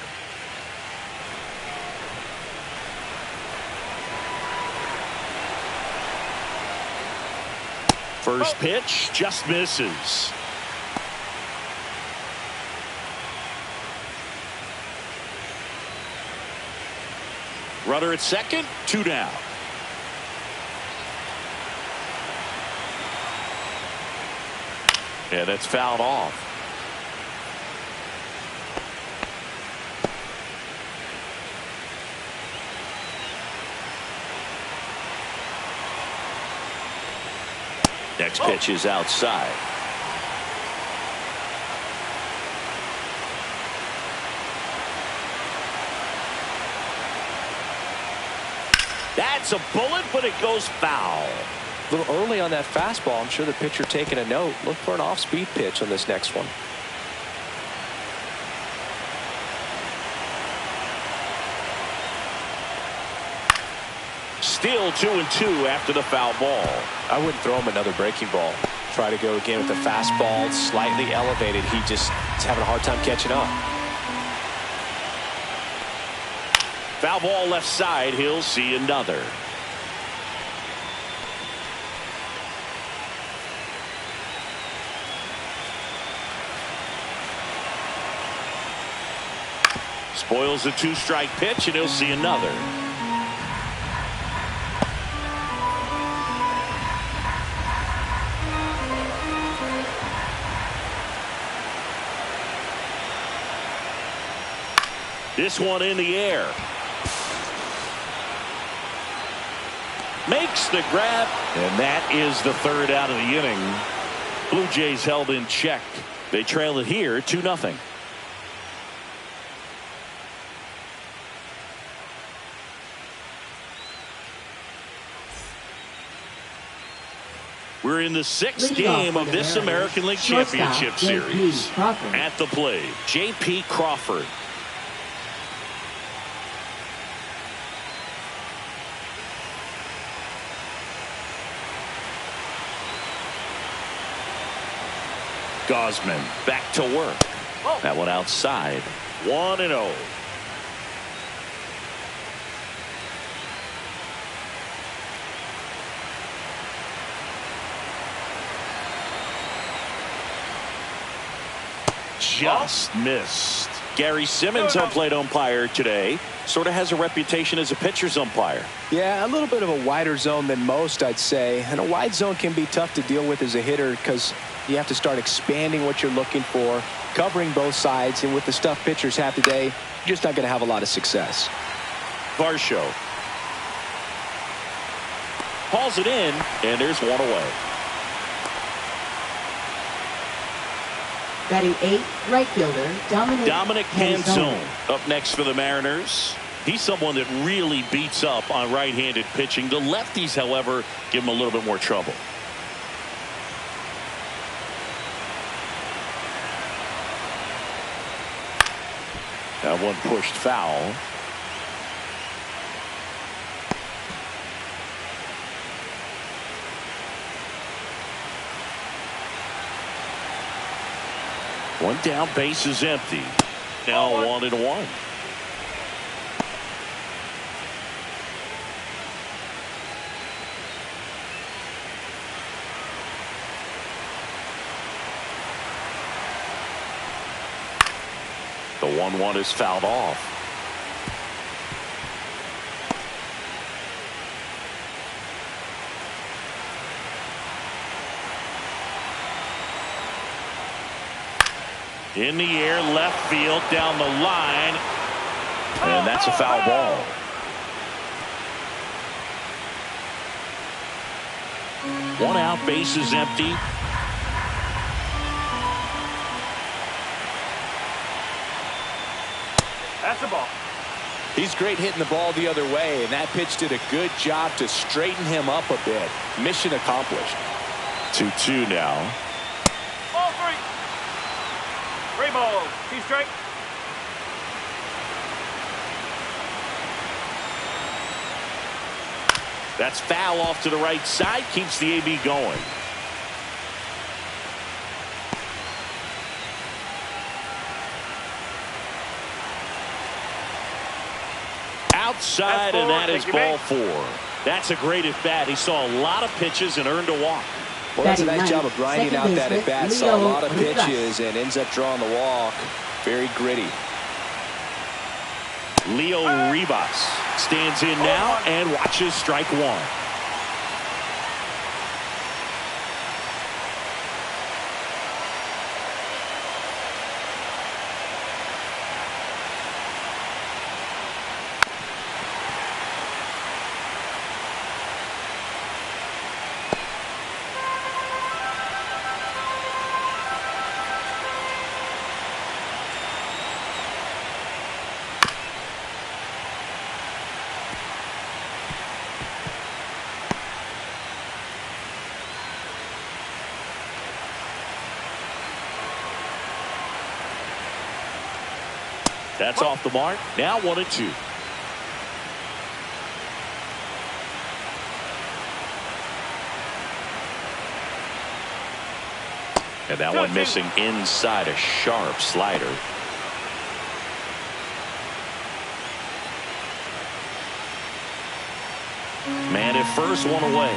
First pitch just misses. Runner at second, two down. And it's fouled off. Next pitch is outside. That's a bullet, but it goes foul. A little early on that fastball. I'm sure the pitcher taking a note. Look for an off-speed pitch on this next one. Still 2-2 after the foul ball. I wouldn't throw him another breaking ball. Try to go again with the fastball slightly elevated. He just is having a hard time catching up. Foul ball left side. He'll see another. Spoils the two-strike pitch, and he'll see another. This one in the air. Makes the grab, and that is the third out of the inning. Blue Jays held in check. They trail it here 2-0. We're in the sixth game of this American League Championship Series. At the plate, J.P. Crawford. Gosman back to work. That one outside. 1-0. Just missed. Gary Simmons, our plate umpire today, sort of has a reputation as a pitcher's umpire. Yeah, a little bit of a wider zone than most, I'd say. And a wide zone can be tough to deal with as a hitter because you have to start expanding what you're looking for, covering both sides, and with the stuff pitchers have today, you're just not going to have a lot of success. Varsho hauls it in, and there's one away. Batting eighth, right fielder Dominic Canzone up next for the Mariners. He's someone that really beats up on right-handed pitching. The lefties, however, give him a little bit more trouble. That one pushed foul. One down, base is empty. Now 1-1. The 1-1 is fouled off. In the air, left field, down the line. And that's a foul ball. One out, base is empty. That's the ball. He's great hitting the ball the other way, and that pitch did a good job to straighten him up a bit. Mission accomplished. 2-2 now. Ball 3. 3 balls. 2 strike. That's foul off to the right side. Keeps the AB going. Outside, and that is ball 4. That's a great at bat. He saw a lot of pitches and earned a walk. Well, that's a nice job of grinding out that at bat. Saw a lot of pitches and ends up drawing the walk. Very gritty. Leo Rivas stands in now and watches strike 1. That's off the mark. Now 1-2. And that one missing inside, a sharp slider. Man at first, 1 away.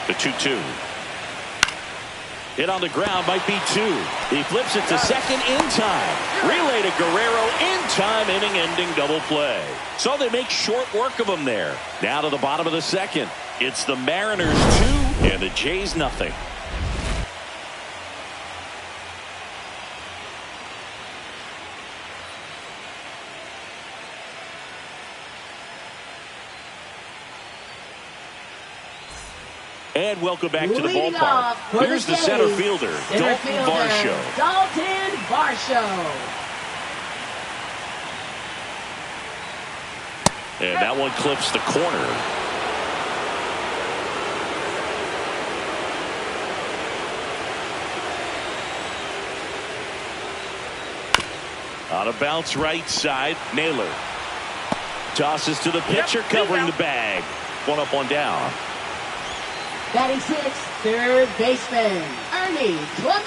The 2-2. Hit on the ground, might be 2. He flips it to second in time. Relay to Guerrero in time, inning-ending double play. So they make short work of him there. Now to the bottom of the second. It's the Mariners 2 and the Jays nothing. And welcome back to the ballpark. Here's the center fielder, Dalton Varsho. Dalton Varsho. And that one clips the corner. On a bounce right side, Naylor tosses to the pitcher, covering the bag. 1 up, 1 down. Batting 6, third baseman, Ernie Clement.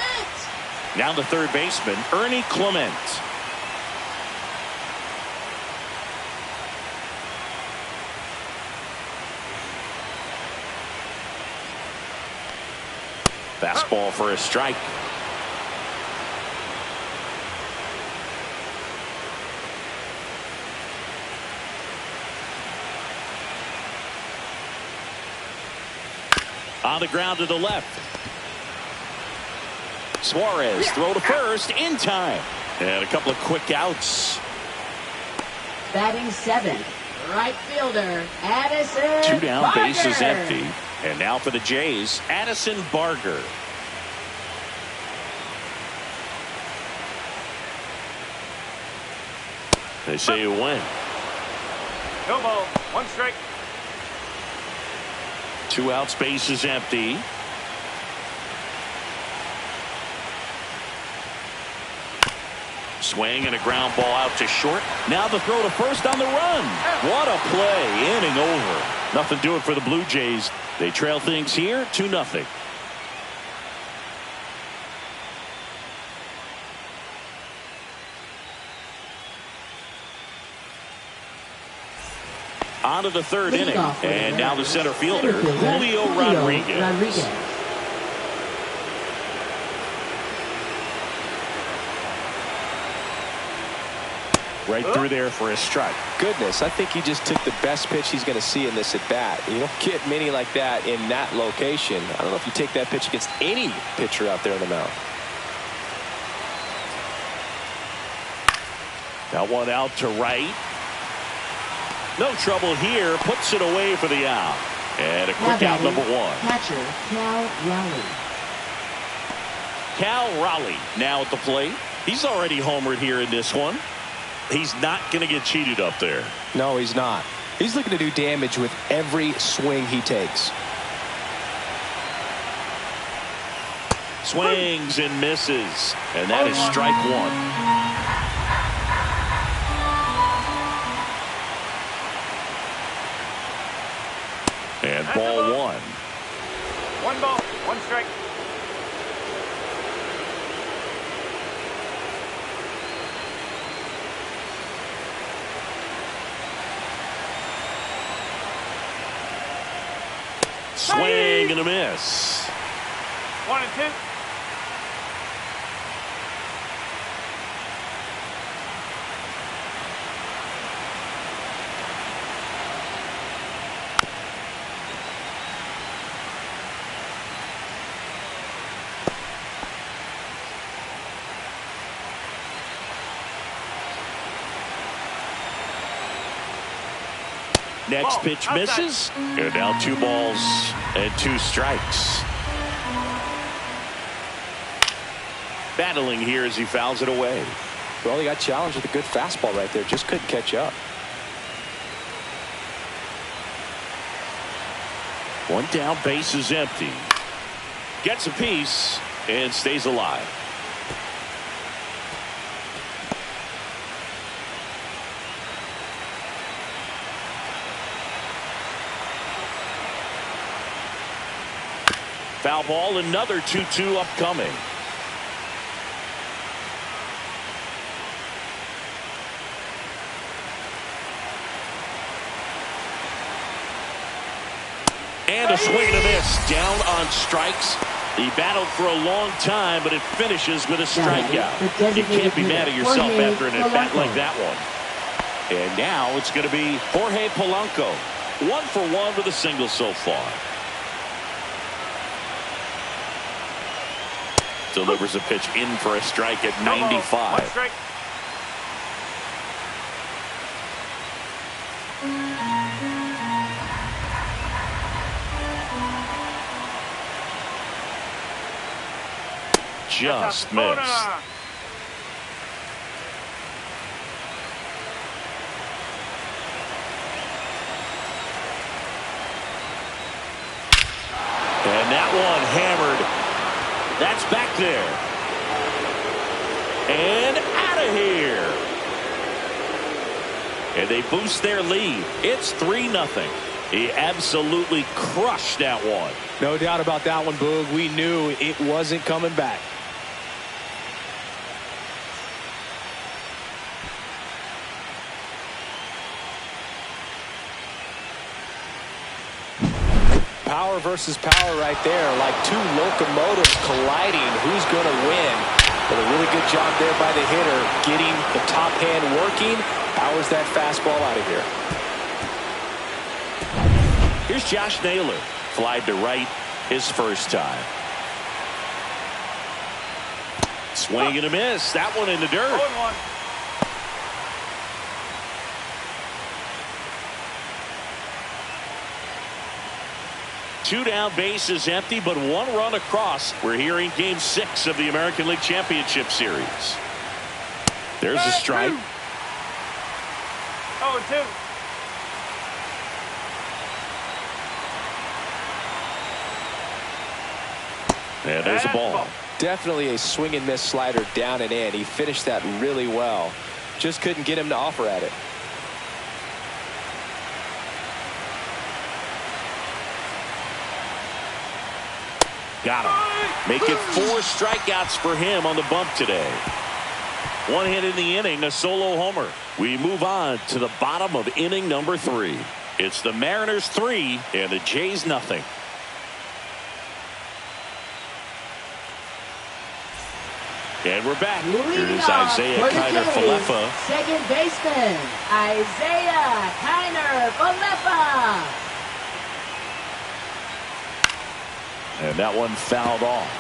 Now the third baseman, Ernie Clement. Fastball for a strike. On the ground to the left. Suarez throw to first in time. And a couple of quick outs. Batting 7, right fielder, Addison 2 down, Barger. base is empty. And now for the Jays, Addison Barger. They say you win. No ball. 1 strike. 2 outs, base is empty. Swing and a ground ball out to short. Now the throw to first on the run. What a play. Inning over. Nothing doing for the Blue Jays. They trail things here 2-0. On to the third inning. And now the center fielder, Julio Rodriguez. Right through there for a strike. Goodness, I think he just took the best pitch he's going to see in this at bat. You don't get many like that in that location. I don't know if you take that pitch against any pitcher out there on the mound. That one out to right. No trouble here. Puts it away for the out. And a quick out, number one. Catcher, Cal Raleigh. Cal Raleigh now at the plate. He's already homered here in this one. He's not going to get cheated up there. No, he's not. He's looking to do damage with every swing he takes. Swings and misses. And that is strike one. And ball one. One ball, one strike. Swing and a miss. 1 and 2. Next pitch misses. And now 2 balls and 2 strikes. Battling here as he fouls it away. Well, he got challenged with a good fastball right there. Just couldn't catch up. One down, base is empty. Gets a piece and stays alive. Foul ball, another 2-2 upcoming. And a swing and a miss. Down on strikes. He battled for a long time, but it finishes with a strikeout. You can't be mad at yourself after an at-bat like that one. And now it's going to be Jorge Polanco. 1 for 1 with a single so far. Delivers a pitch in for a strike at 95. 1 strike. Just missed. And that one hammered. That's back there. And out of here. And they boost their lead. It's 3-0. He absolutely crushed that one. No doubt about that one, Boog. We knew it wasn't coming back. Power versus power right there, like 2 locomotives colliding. Who's going to win? But a really good job there by the hitter, getting the top hand working. Powers that fastball out of here. Here's Josh Naylor. Flied to right his first time. Swing and a miss. That one in the dirt. 0-1. Two down, base is empty, but 1 run across. We're here in Game 6 of the American League Championship Series. There's a strike. 0-2. And there's a ball. Definitely a swing and miss slider down and in. He finished that really well. Just couldn't get him to offer at it. Got him. Make it 4 strikeouts for him on the bump today. 1 hit in the inning, a solo homer. We move on to the bottom of inning number 3. It's the Mariners 3 and the Jays nothing. And we're back. Here is Isaiah Kiner-Falefa. Second baseman, Isaiah Kiner-Falefa. And that one fouled off.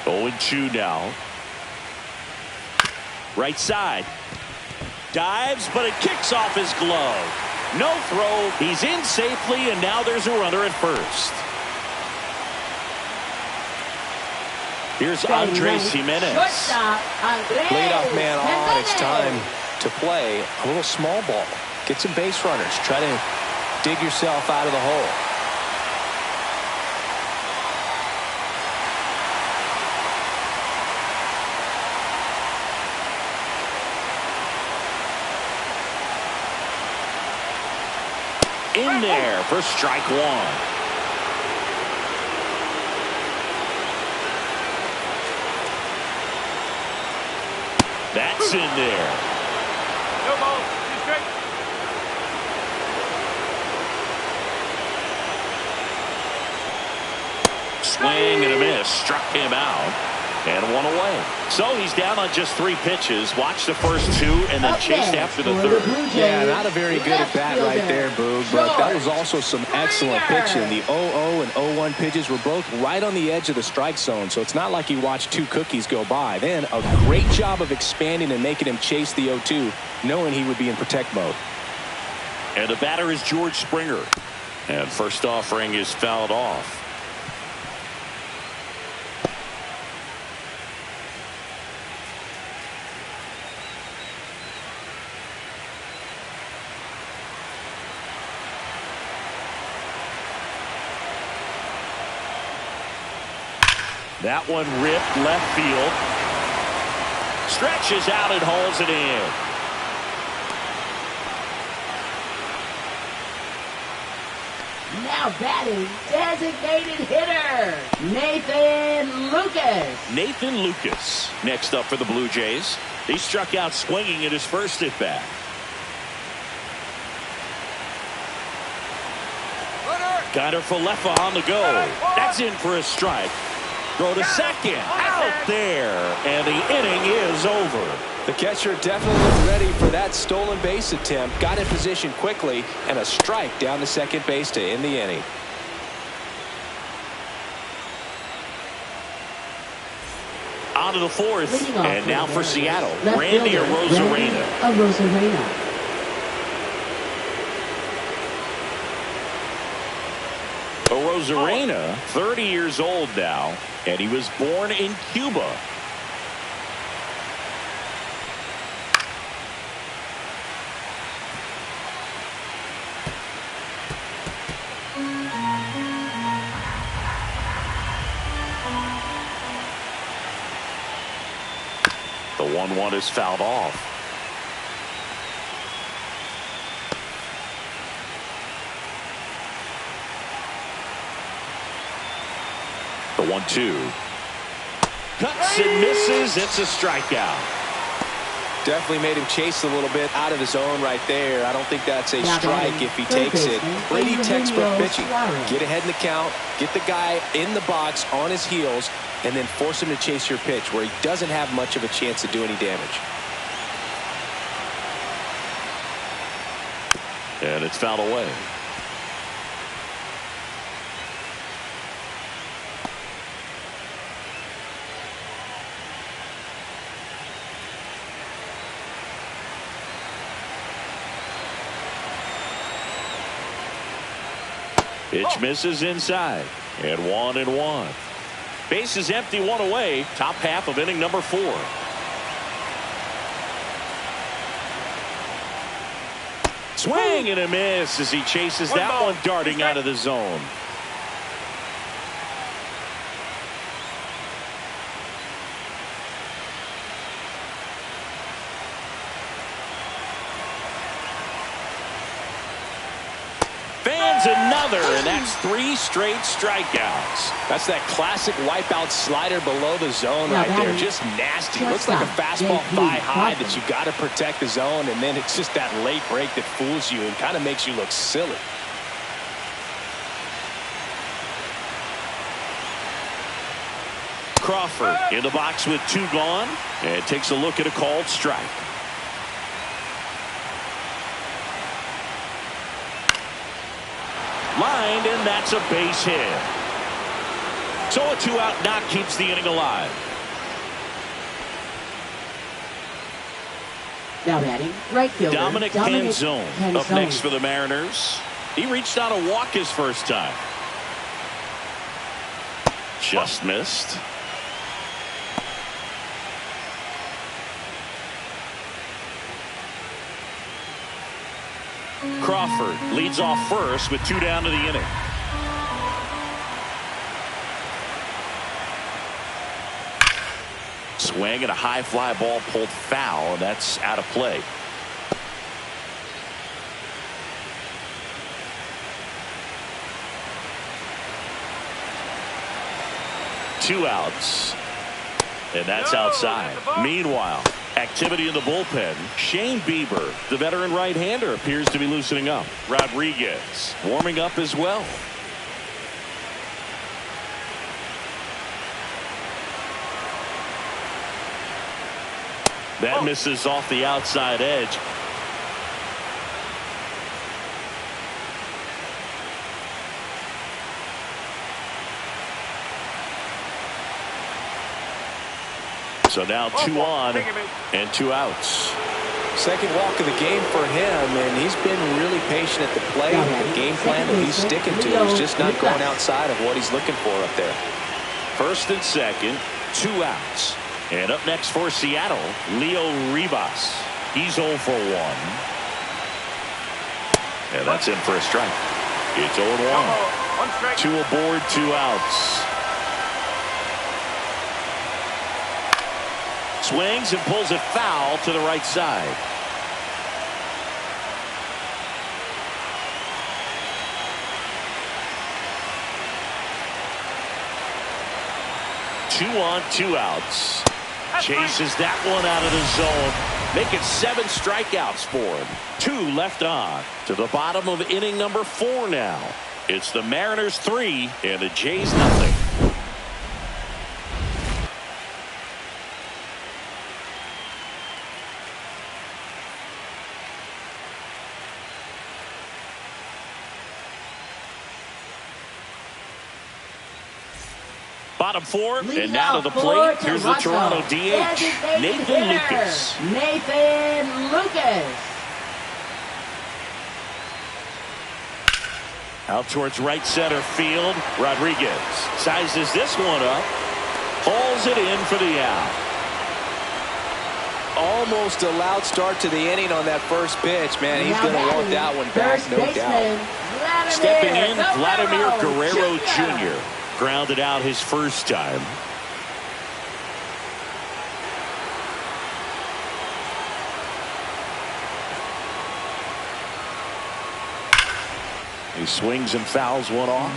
Oh, 0-2 now. Right side. Dives, but it kicks off his glove. No throw. He's in safely, and now there's a runner at first. Here's Andres Jimenez. Shortstop, Andres Leadoff man on. It's time Jimenez. to play a little small ball. Get some base runners. Try to dig yourself out of the hole. In there for strike one. That's in there. No ball. Two straight. Swing and a miss. Struck him out. And one away. So he's down on just 3 pitches. Watch the first 2 and then chased after the third. Yeah, not a very good at bat right there, Boog, but that was also some excellent pitching. The 0-0 and 0-1 pitches were both right on the edge of the strike zone, so it's not like he watched 2 cookies go by. Then a great job of expanding and making him chase the 0-2, knowing he would be in protect mode. And the batter is George Springer. And first offering is fouled off. That one ripped left field. Stretches out and hauls it in. Now batting, designated hitter, Nathan Lucas. Nathan Lucas next up for the Blue Jays. He struck out swinging at his first at bat. Kiner-Falefa on the go. That's in for a strike. Throw to second. Out there. And the inning is over. The catcher definitely looked ready for that stolen base attempt. Got in position quickly, and a strike down the second base to end the inning. On to the fourth. And now for Seattle. Left Randy fielder, Arozarena. Arozarena. Arozarena, 30 years old now, and he was born in Cuba. The 1-1 is fouled off. The 1-2. Cuts and misses. It's a strikeout. Definitely made him chase a little bit out of his own right there. I don't think that's a strike if he takes it. Pretty textbook pitching. Get ahead in the count, get the guy in the box on his heels, and then force him to chase your pitch where he doesn't have much of a chance to do any damage. And it's fouled away. Pitch misses inside. And 1-1. Base is empty, 1 away. Top half of inning number 4. Swing and a miss as he chases that one darting out of the zone. Throws another, and that's 3 straight strikeouts. That's that classic wipeout slider below the zone right there. Just nasty. Looks like a fastball thigh high that you got to protect the zone, and then it's just that late break that fools you and kind of makes you look silly. Crawford in the box with 2 gone, and takes a look at a called strike. Lined, and that's a base hit. So a 2-out knock keeps the inning alive. Now batting, right fielder Dominic Canzone up next for the Mariners. He reached out a walk his first time. Just missed. Crawford leads off first with 2 down to the inning. Swing and a high fly ball pulled foul, and that's out of play. Two outs, and that's outside. Meanwhile, activity in the bullpen. Shane Bieber, the veteran right-hander, appears to be loosening up. Rodriguez warming up as well. That misses off the outside edge. So now 2 on and 2 outs. Second walk of the game for him, and he's been really patient at the plate. The game plan that he's sticking to is just not going outside of what he's looking for up there. First and second, 2 outs. And up next for Seattle, Leo Rivas. He's 0 for 1. And that's in for a strike. It's 0-1. 2 aboard, 2 outs. Swings and pulls it foul to the right side. Two on, 2 outs. Chases that one out of the zone. Make it 7 strikeouts for him. 2 left on. To the bottom of inning number 4 now. It's the Mariners 3 and the Jays nothing. Bottom 4, and now to the plate. Here's the Toronto DH, Nathan Lucas. Nathan Lucas. Out towards right center field. Rodriguez sizes this one up. Hauls it in for the out. Almost a loud start to the inning on that first pitch. Man, he's going to want that one back, no doubt. Stepping in, Vladimir Guerrero Jr. Grounded out his first time. He swings and fouls one off.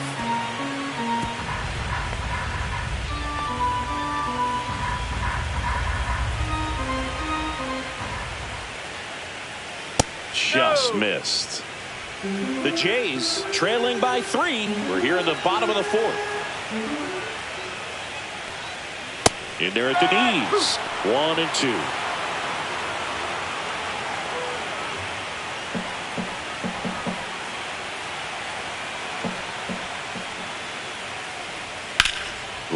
Just missed. The Jays trailing by 3. We're here in the bottom of the 4th. In there at the knees. 1 and 2.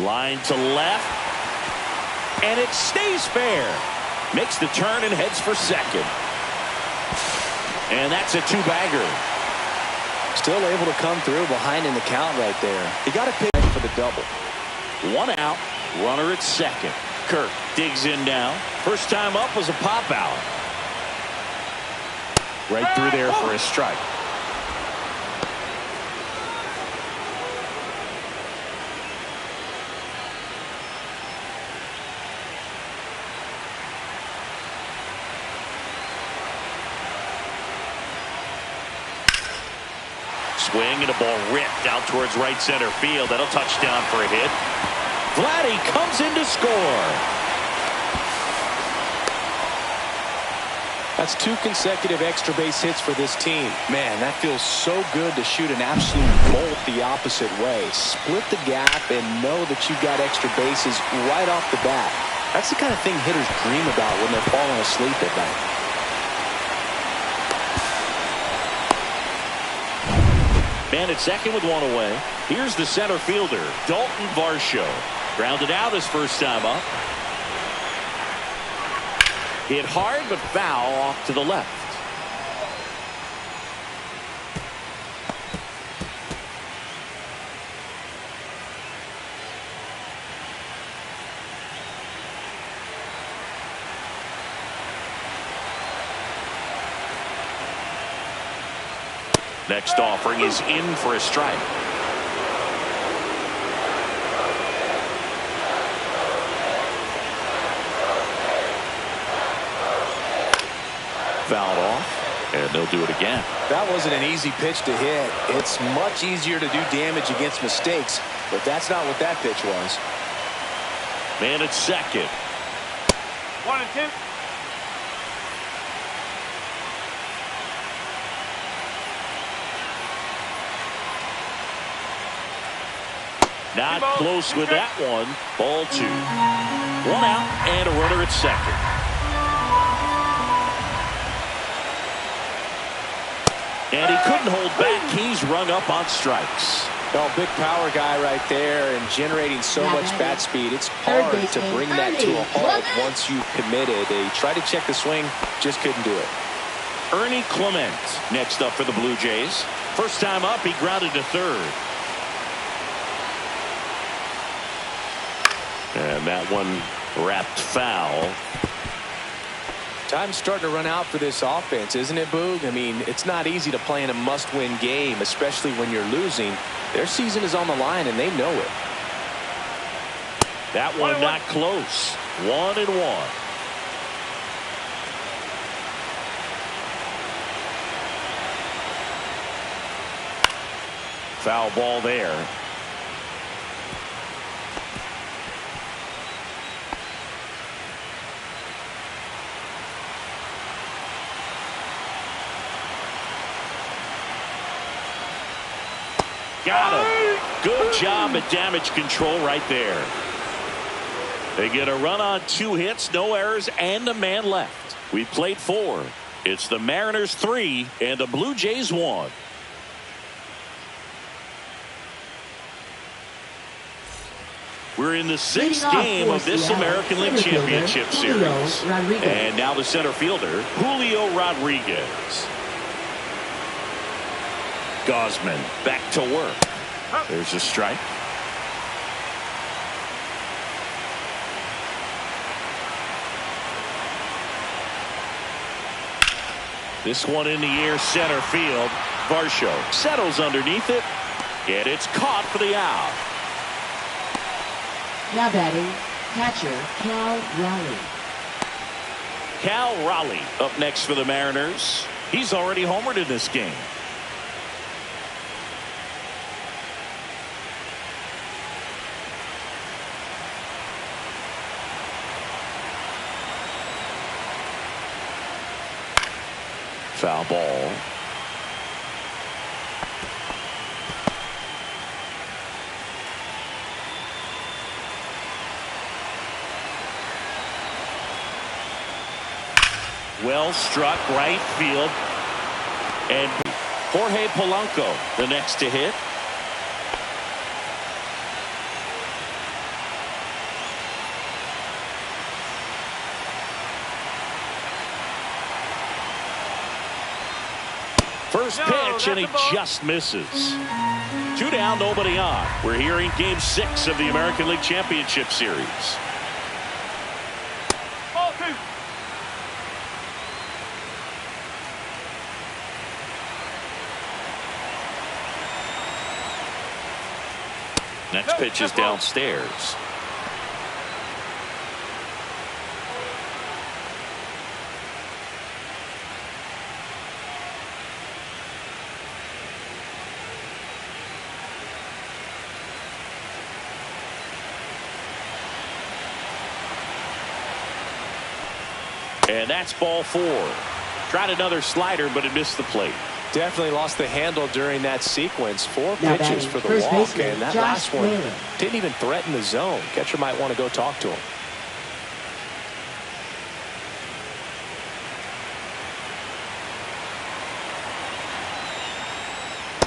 Line to left. And it stays fair. Makes the turn and heads for second. And that's a 2-bagger. Still able to come through behind in the count right there. He got a pick for the double. 1 out. Runner at second. Kirk digs in now. First time up was a pop out. Right through there for a strike. Swing and a ball ripped out towards right center field. That'll touch down for a hit. Vladdy comes in to score. That's 2 consecutive extra base hits for this team. Man, that feels so good to shoot an absolute bolt the opposite way. Split the gap and know that you've got extra bases right off the bat. That's the kind of thing hitters dream about when they're falling asleep at night. Man at second with 1 away. Here's the center fielder, Dalton Varsho. Grounded out his first time up. Hit hard but foul off to the left. Next offering is in for a strike. Fouled off, and they'll do it again. That wasn't an easy pitch to hit. It's much easier to do damage against mistakes, but that's not what that pitch was. Man at second. 1 and 2. Not close with that one. Ball 2. 1 out and a runner at second. And he couldn't hold back. He's rung up on strikes. Well, big power guy right there and generating so much bat speed. It's hard to bring that to a halt once you've committed. They tried to check the swing, just couldn't do it. Ernie Clement next up for the Blue Jays. First time up, he grounded to third. And that one wrapped foul. Time's starting to run out for this offense, isn't it, Boog? I mean, it's not easy to play in a must-win game, especially when you're losing. Their season is on the line, and they know it. That one not close. 1-1. Foul ball there. Got him. Good job at damage control right there. They get a run on 2 hits, no errors, and a man left. We played 4. It's the Mariners 3 and the Blue Jays 1. We're in the 6th game of this American League Championship Series. And now the center fielder, Julio Rodriguez. Gosman back to work. There's a strike. This one in the air, center field. Varsho settles underneath it, and it's caught for the out. Now batting, catcher Cal Raleigh. Cal Raleigh up next for the Mariners. He's already homered in this game. Foul ball. Well struck right field. And Jorge Polanco the next to hit. First pitch, and he just misses. 2 down, nobody on. We're here in Game 6 of the American League Championship Series. Ball 2. Next pitch is downstairs. And that's ball 4. Tried another slider, but it missed the plate. Definitely lost the handle during that sequence. 4 Now pitches for the first walk, baseman, and that Josh last one Whalen. didn't even threaten the zone. Catcher might want to go talk to him.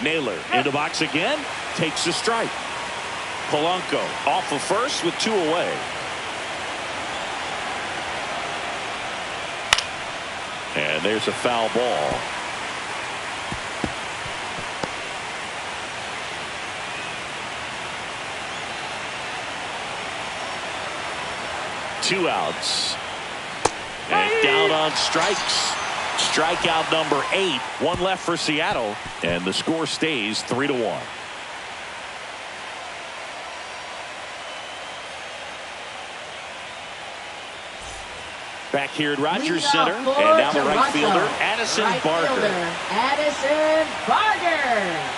Naylor in the box again. Takes a strike. Polanco off of first with 2 away. And there's a foul ball. Two outs. And down on strikes. Strikeout number 8. 1 left for Seattle. And the score stays 3-1. Back here at Rogers Center. And now the right fielder, Addison Barger. Addison Barger.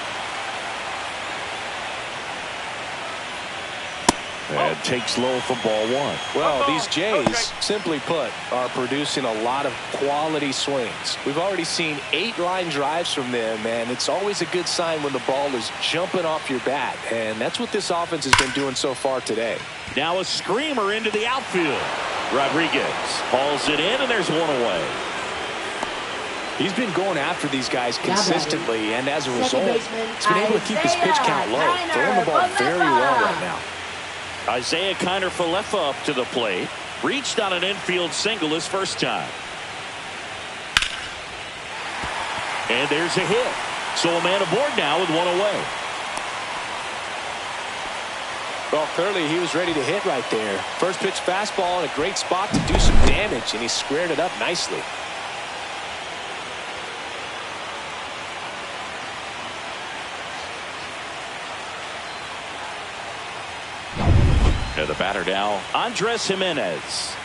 And takes low for ball 1. Well, these Jays, simply put, are producing a lot of quality swings. We've already seen 8 line drives from them, and it's always a good sign when the ball is jumping off your bat. And that's what this offense has been doing so far today. Now a screamer into the outfield. Rodriguez hauls it in, and there's 1 away. He's been going after these guys consistently, and as a result, baseman, he's been able to keep his pitch count low. Throwing the ball very well right now. Isaiah Kiner-Falefa up to the plate. Reached on an infield single his first time. And there's a hit. So a man aboard now with 1 away. Well, clearly he was ready to hit right there. First pitch fastball in a great spot to do some damage, and he squared it up nicely. And the batter now, Andres Jimenez.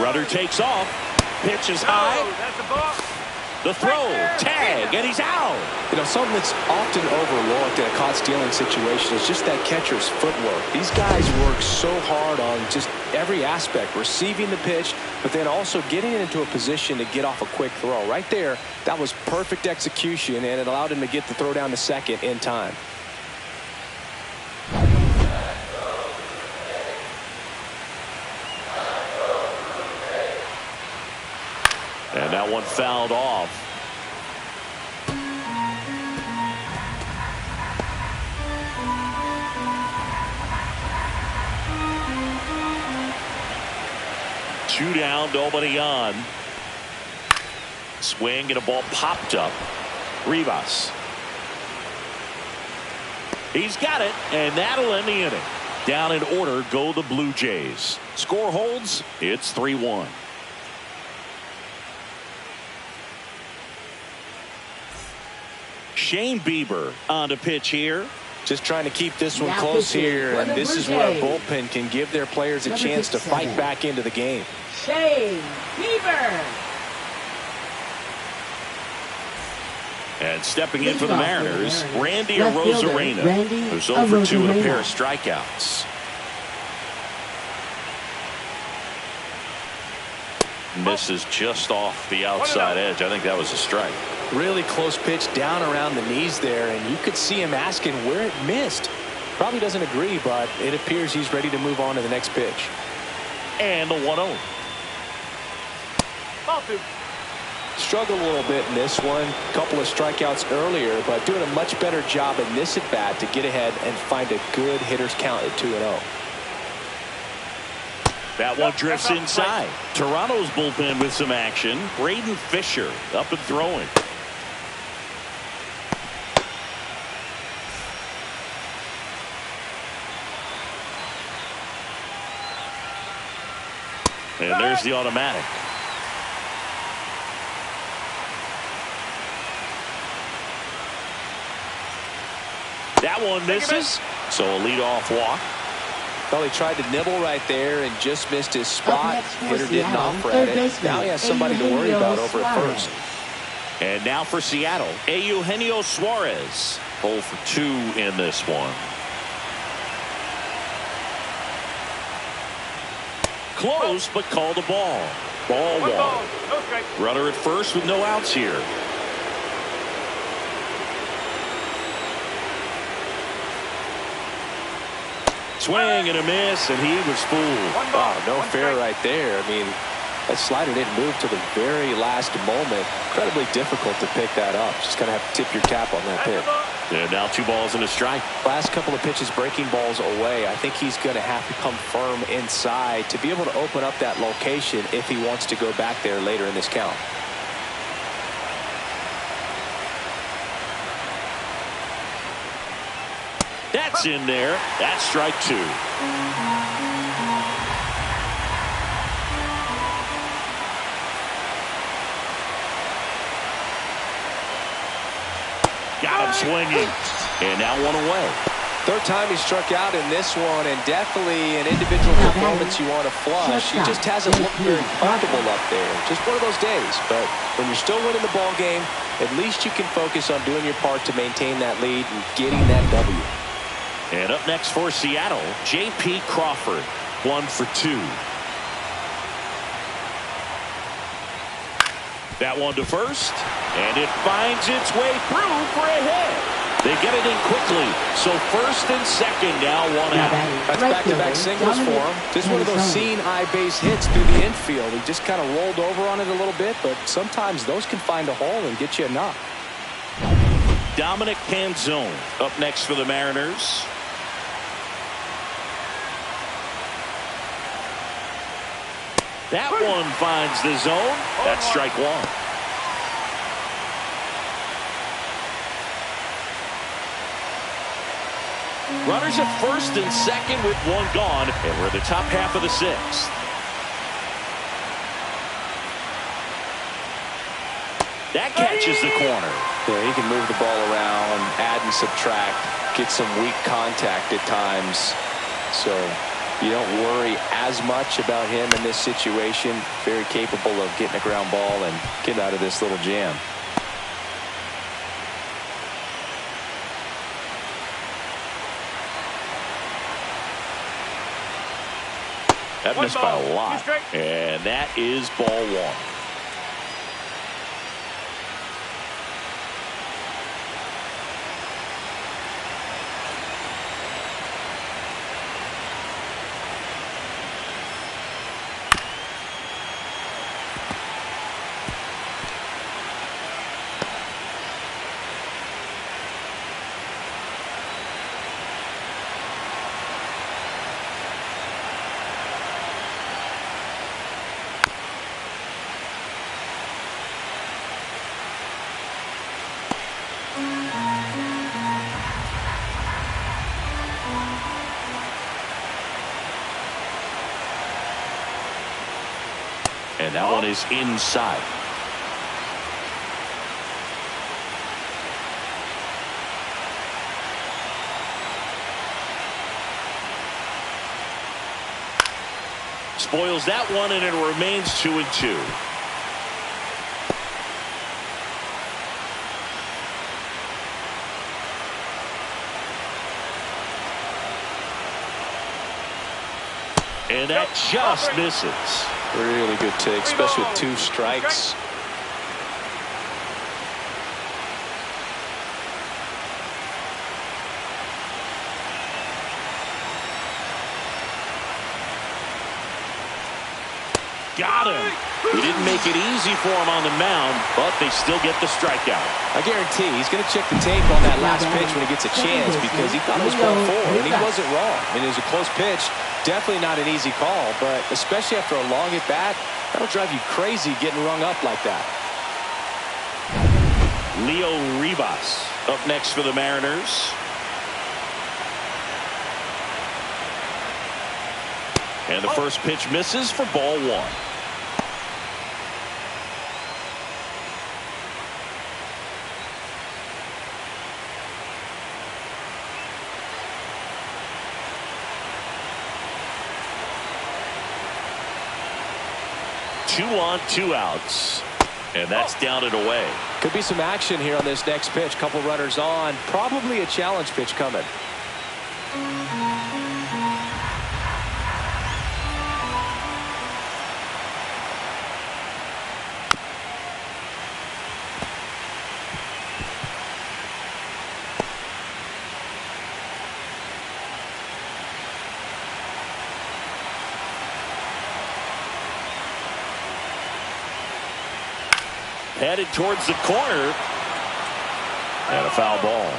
Rudder takes off. Pitch is high. The throw, tag, and he's out. You know, something that's often overlooked in a caught stealing situation is just that catcher's footwork. These guys work so hard on just every aspect, receiving the pitch, but then also getting it into a position to get off a quick throw. Right there, that was perfect execution, and it allowed him to get the throw down to second in time. And that one fouled off. Two down, nobody on. Swing and a ball popped up. Rivas. He's got it, and that'll end the inning. Down in order go the Blue Jays. Score holds, it's 3-1. Shane Bieber on the pitch here. Just trying to keep this one close here, and this is where a bullpen can give their players a chance to fight back into the game. Shane Bieber. And stepping in for the Mariners, Randy Arozarena, who's over 2 with a pair of strikeouts. Misses just off the outside edge. I think that was a strike. Really close pitch down around the knees there, and you could see him asking where it missed. Probably doesn't agree, but it appears he's ready to move on to the next pitch. And the 1-0. Struggled a little bit in this one. Couple of strikeouts earlier, but doing a much better job in this at bat to get ahead and find a good hitter's count at 2-0. That one drifts inside. Toronto's bullpen with some action. Braden Fisher up and throwing. And there's the automatic. That one misses. So a leadoff walk. Well, he tried to nibble right there and just missed his spot. Hitter didn't offer at it. Now he has somebody to worry about over at first. And now for Seattle, Eugenio Suarez. 0 for 2 in this one. Close, but called a ball. Ball one. No strike. Runner at first with no outs here. Swing and a miss, and he was fooled. Oh, no fair right there. I mean, that slider didn't move to the very last moment. Incredibly difficult to pick that up. Just kind of have to tip your cap on that pitch. And now 2 balls and a strike. Last couple of pitches breaking balls away. I think he's going to have to come firm inside to be able to open up that location if he wants to go back there later in this count. That's in there. That's strike 2. Got him swinging. And now 1 away. Third time he struck out in this one, and definitely an individual performance you want to flush. He just hasn't looked very comfortable up there. Just one of those days. But when you're still winning the ball game, at least you can focus on doing your part to maintain that lead and getting that W. And up next for Seattle, J.P. Crawford, 1 for 2. That one to first, and it finds its way through for a hit. They get it in quickly, so first and second now 1 out. That's back-to-back singles for him. Just one of those seeing eye base hits through the infield. He just kind of rolled over on it a little bit, but sometimes those can find a hole and get you a knock. Dominic Canzone up next for the Mariners. That one finds the zone. That's strike 1. Runners at first and second with 1 gone, and we're in the top half of the 6th. That catches the corner. Yeah, he can move the ball around, add and subtract, get some weak contact at times. So you don't worry as much about him in this situation. Very capable of getting a ground ball and getting out of this little jam. That missed by a lot. And that is ball 1. And that one is inside. Spoils that one, and it remains 2-2. And that just misses. Really good take, especially with 2 strikes. Got him. He didn't make it easy for him on the mound, but they still get the strikeout. I guarantee he's going to check the tape on that last pitch when he gets a chance, because he thought it was ball 4, and he wasn't wrong. I mean, it was a close pitch. Definitely not an easy call, but especially after a long at-bat, that'll drive you crazy getting rung up like that. Leo Rivas up next for the Mariners. And the first pitch misses for ball 1. Two on, 2 outs. And that's down and away. Could be some action here on this next pitch. Couple runners on. Probably a challenge pitch coming. headed towards the corner. And a foul ball.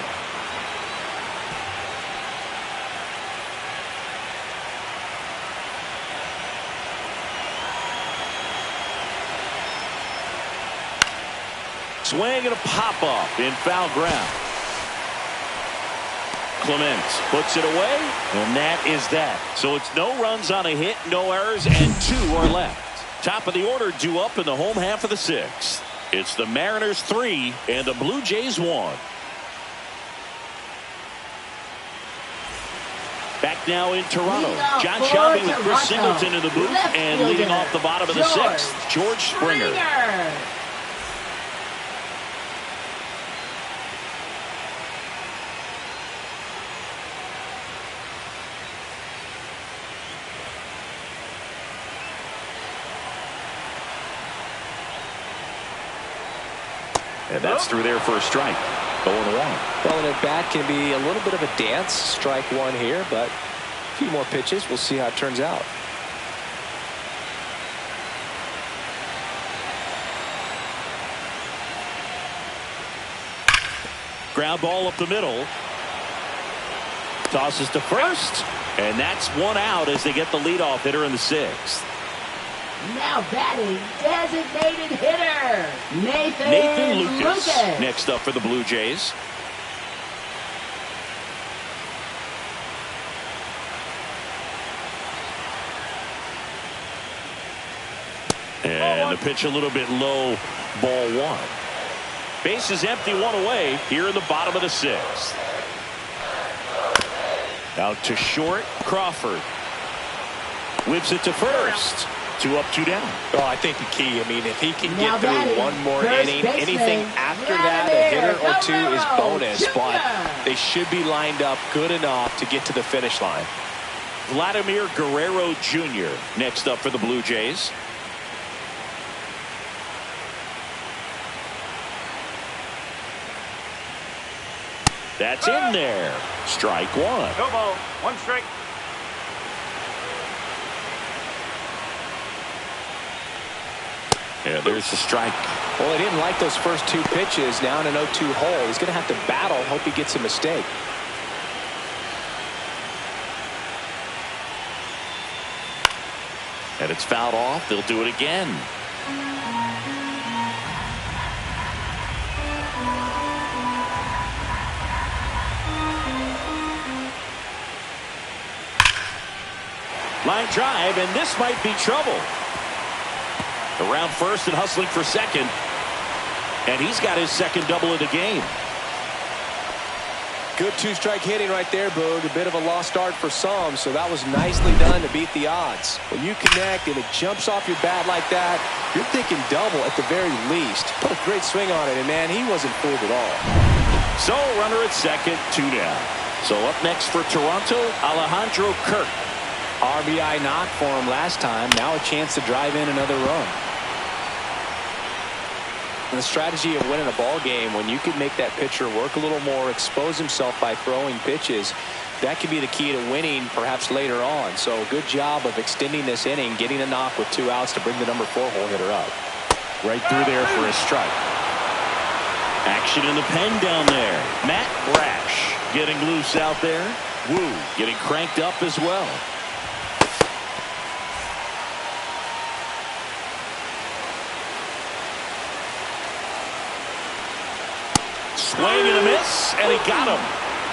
Swing and a pop-up in foul ground. Clement puts it away, and that is that. So it's no runs on a hit, no errors, and 2 are left. Top of the order due up in the home half of the 6th. It's the Mariners 3 and the Blue Jays 1. Back now in Toronto. John Shelby with Chris Singleton in the booth, and leading off the bottom of the 6th, George Springer. And that's through there for a strike. 0-1. Well, and at bat can be a little bit of a dance. Strike 1 here, but a few more pitches. We'll see how it turns out. Ground ball up the middle. Tosses to first. And that's 1 out as they get the leadoff hitter in the 6th. Now batting, designated hitter, Nathan Lucas. Next up for the Blue Jays. And the pitch a little bit low, ball 1. Base is empty, 1 away here in the bottom of the 6th. Out to short, Crawford. Whips it to first. 2 up, 2 down. Oh, I think the key, I mean, if he can get through one more inning, anything after that, a hitter or 2 is bonus, but they should be lined up good enough to get to the finish line. Vladimir Guerrero Jr. next up for the Blue Jays. That's in there. Strike 1. No ball. 1 strike. Yeah, there's the strike. Well, he didn't like those first 2 pitches. Now in an 0-2 hole. He's going to have to battle. Hope he gets a mistake. And it's fouled off. They'll do it again. Line drive, and this might be trouble. Around first and hustling for second. And he's got his second double of the game. Good 2-strike hitting right there, Boog. A bit of a lost start for some, so that was nicely done to beat the odds. When you connect and it jumps off your bat like that, you're thinking double at the very least. Put a great swing on it, and man, he wasn't fooled at all. So runner at second, 2 down. So up next for Toronto, Alejandro Kirk. RBI knock for him last time. Now a chance to drive in another run. And the strategy of winning a ball game, when you can make that pitcher work a little more, expose himself by throwing pitches, that could be the key to winning perhaps later on. So good job of extending this inning, getting a knock with 2 outs to bring the number 4 hole hitter up. Right through there for a strike. Action in the pen down there. Matt Brash getting loose out there. Woo getting cranked up as well. Swing and a miss, and he got him.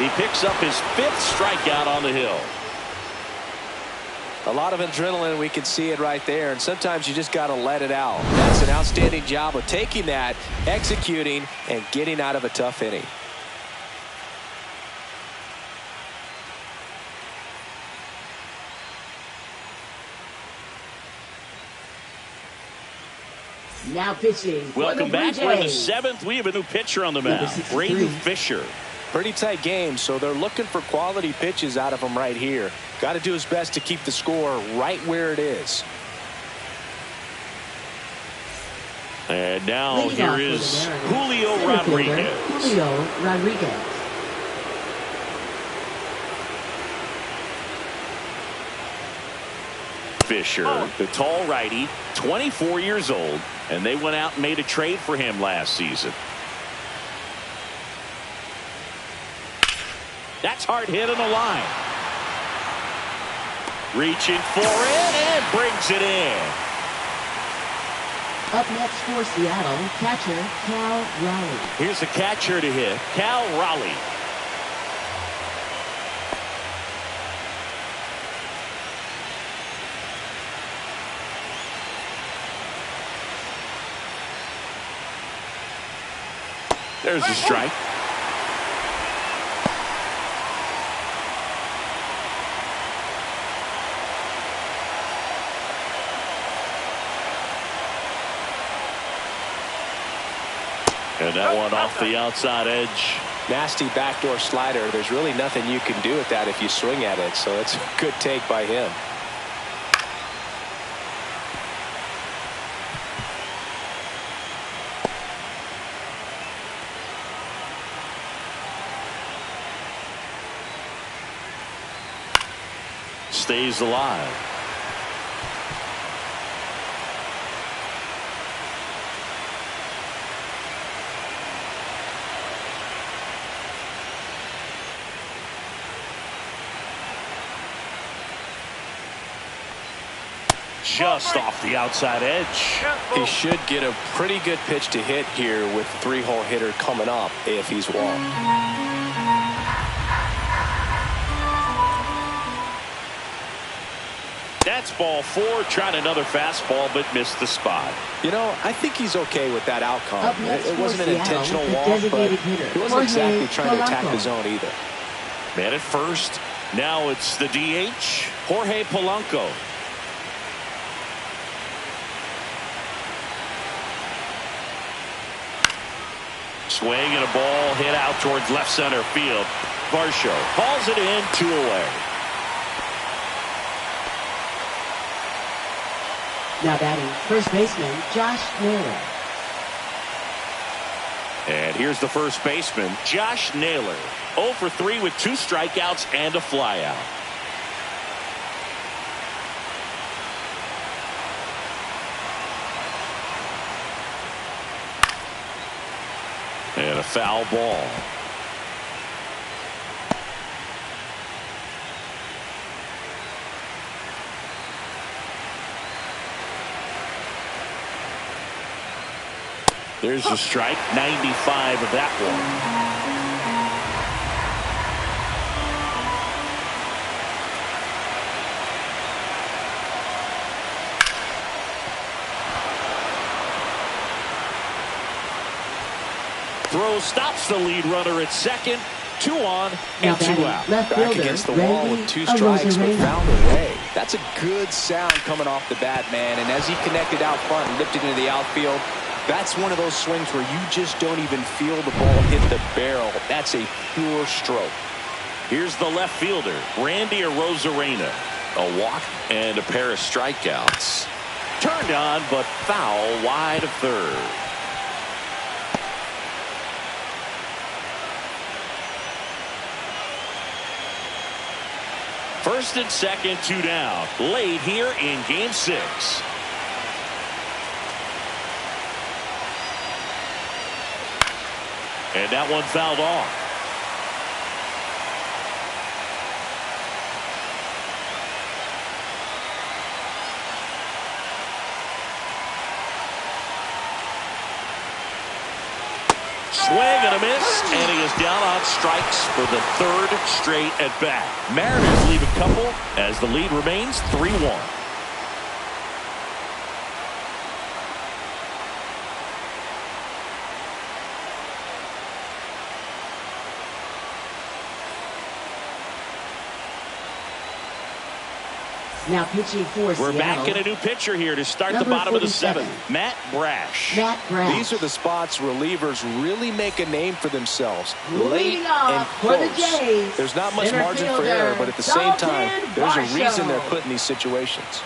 He picks up his 5th strikeout on the hill. A lot of adrenaline, we can see it right there, and sometimes you just got to let it out. That's an outstanding job of taking that, executing, and getting out of a tough inning. Now pitching. Welcome back. We're in the 7th. We have a new pitcher on the mound, Braden Fisher. Pretty tight game, so they're looking for quality pitches out of him right here. Got to do his best to keep the score right where it is. And now here is Julio Rodriguez. Julio Rodriguez. Fisher, the tall righty, 24 years old, and they went out and made a trade for him last season. That's hard hit on the line. Reaching for it and brings it in. Up next for Seattle, catcher Cal Raleigh. Here's the catcher to hit, Cal Raleigh. There's the strike. And that one off the outside edge. Nasty backdoor slider. There's really nothing you can do with that if you swing at it. So it's a good take by him. Stays alive. Just off the outside edge. He should get a pretty good pitch to hit here with the 3-hole hitter coming up if he's walked. That's ball 4. Tried another fastball but missed the spot. You know, I think he's okay with that outcome. It wasn't an intentional walk, but he wasn't Jorge exactly trying to attack Polanco. the zone either. Man at first. Now it's the DH, Jorge Polanco. Swing and a ball hit out towards left center field. Varsho hauls it in, 2 away. Now batting, first baseman Josh Naylor. And here's the first baseman, Josh Naylor. 0 for 3 with 2 strikeouts and a flyout. And a foul ball. There's a strike, 95 of that one. Throw stops the lead runner at second. 2 on and 2 out. Left Back fielder, against the wall with 2 Randy strikes, but Arozarena. found a way. That's a good sound coming off the bat, man. And as he connected out front and lifted into the outfield, that's one of those swings where you just don't even feel the ball hit the barrel. That's a pure stroke. Here's the left fielder, Randy Arozarena. A walk and a pair of strikeouts. Turned on, but foul wide of third. First and second, 2 down. Late here in game 6. And that one fouled off. Swing and a miss, and he is down on strikes for the 3rd straight at bat. Mariners leave a couple as the lead remains 3-1. Now pitching for We're Seattle. back in a new pitcher here to start the Number bottom of the 47. 7th. Matt Brash. Matt Brash. These are the spots relievers really make a name for themselves. Late Leading off and for the close. Jays, There's not much center margin for fielder, error, but at the same time, Dalton there's a Varsho. reason they're put in these situations.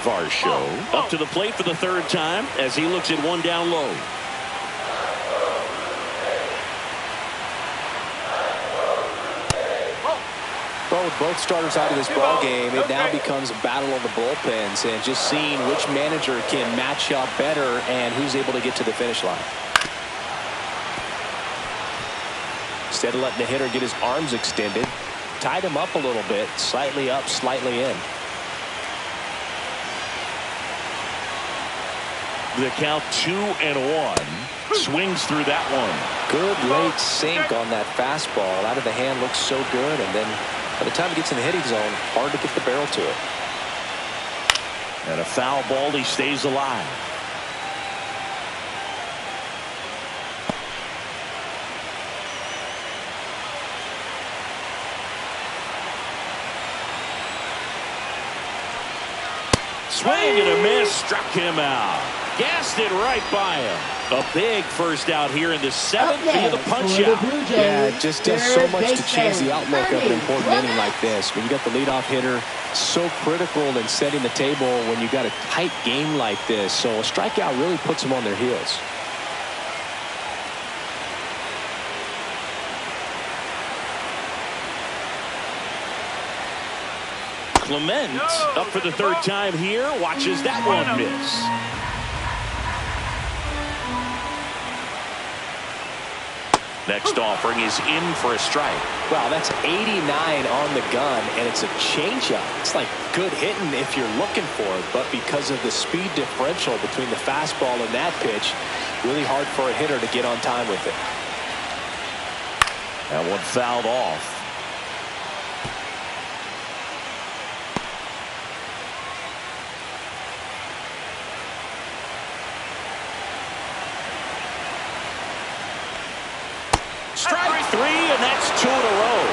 Varsho up to the plate for the 3rd time as he looks at 1 down low. both starters out of this ball game, it now becomes a battle of the bullpens and just seeing which manager can match up better and who's able to get to the finish line. Instead of letting the hitter get his arms extended, tied him up a little bit, slightly up, slightly in. The count 2-1. Swings through that one. Good late sink on that fastball. Out of the hand looks so good, and then by the time it gets in the hitting zone, hard to get the barrel to it. And a foul ball, he stays alive. Swing and a miss, struck him out. Gassed it right by him. A big first out here in the 7th via the punch out. Yeah, it just does so much to change the outlook of an important inning like this. When you got the leadoff hitter, so critical in setting the table when you got a tight game like this. So a strikeout really puts them on their heels. Clement up for the 3rd time here. Watches that one miss. Next offering is in for a strike. Wow, that's 89 on the gun, and it's a changeup. It's like good hitting if you're looking for it, but because of the speed differential between the fastball and that pitch, really hard for a hitter to get on time with it. That one fouled off. Strike 3, and that's 2 in a row.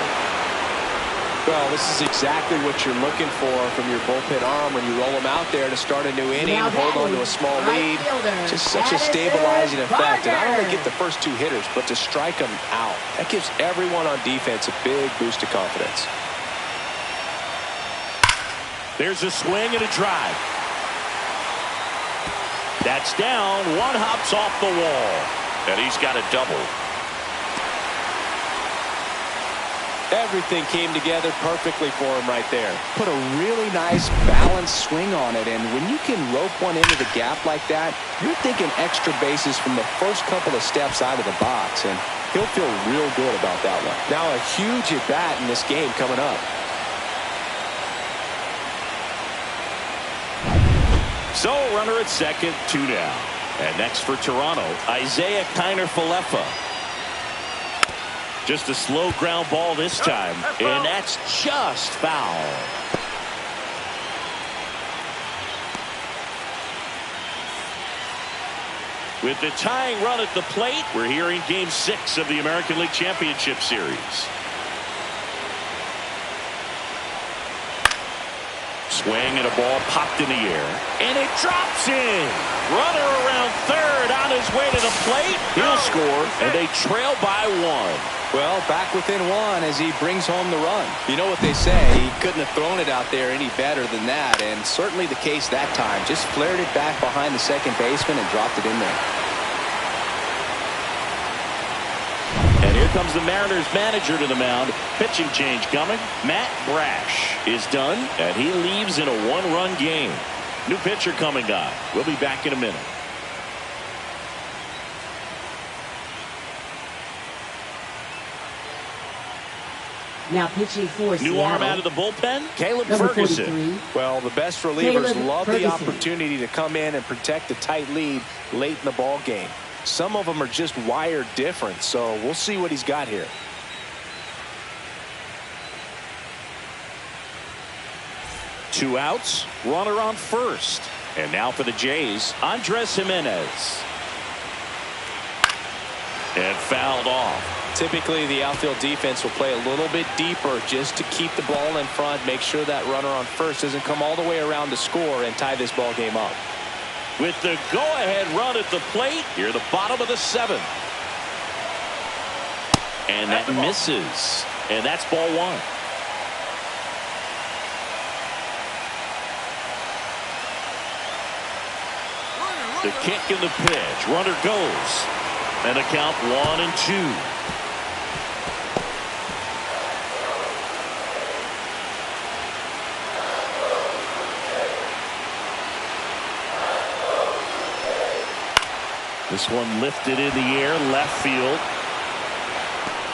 Well, this is exactly what you're looking for from your bullpen arm when you roll them out there to start a new inning, hold on to a small lead. Just such a stabilizing effect. And not only get the first 2 hitters, but to strike them out. That gives everyone on defense a big boost of confidence. There's a swing and a drive. That's down. One hops off the wall. And he's got a double. Everything came together perfectly for him right there. Put a really nice balanced swing on it, and when you can rope one into the gap like that, you're thinking extra bases from the first couple of steps out of the box, and he'll feel real good about that one. Now a huge at bat in this game coming up. So runner at second, 2 down. And next for Toronto, Isaiah Kiner-Falefa. Just a slow ground ball this time, and that's just foul. With the tying run at the plate, we're here in Game 6 of the American League Championship Series. Swing and a ball popped in the air, and it drops in. Runner around third on his way to the plate. He'll score, and they trail by 1. Well, back within 1 as he brings home the run. You know what they say, he couldn't have thrown it out there any better than that, and certainly the case that time. Just flared it back behind the second baseman and dropped it in there. And here comes the Mariners manager to the mound. Pitching change coming. Matt Brash is done, and he leaves in a 1-run game. New pitcher coming on. We'll be back in a minute. Now pitching for New Seattle. arm out of the bullpen, Caleb Number Ferguson. 43. Well, the best relievers Caleb love Ferguson. the opportunity to come in and protect a tight lead late in the ball game. Some of them are just wired different, so we'll see what he's got here. Two outs, runner on first. And now for the Jays, Andres Jimenez. And fouled off. Typically, the outfield defense will play a little bit deeper just to keep the ball in front, make sure that runner on first doesn't come all the way around to score and tie this ball game up. With the go-ahead run at the plate, here the bottom of the 7th. And that misses. And that's ball 1. The kick and the pitch. Runner goes. And a count 1-2. This one lifted in the air, left field.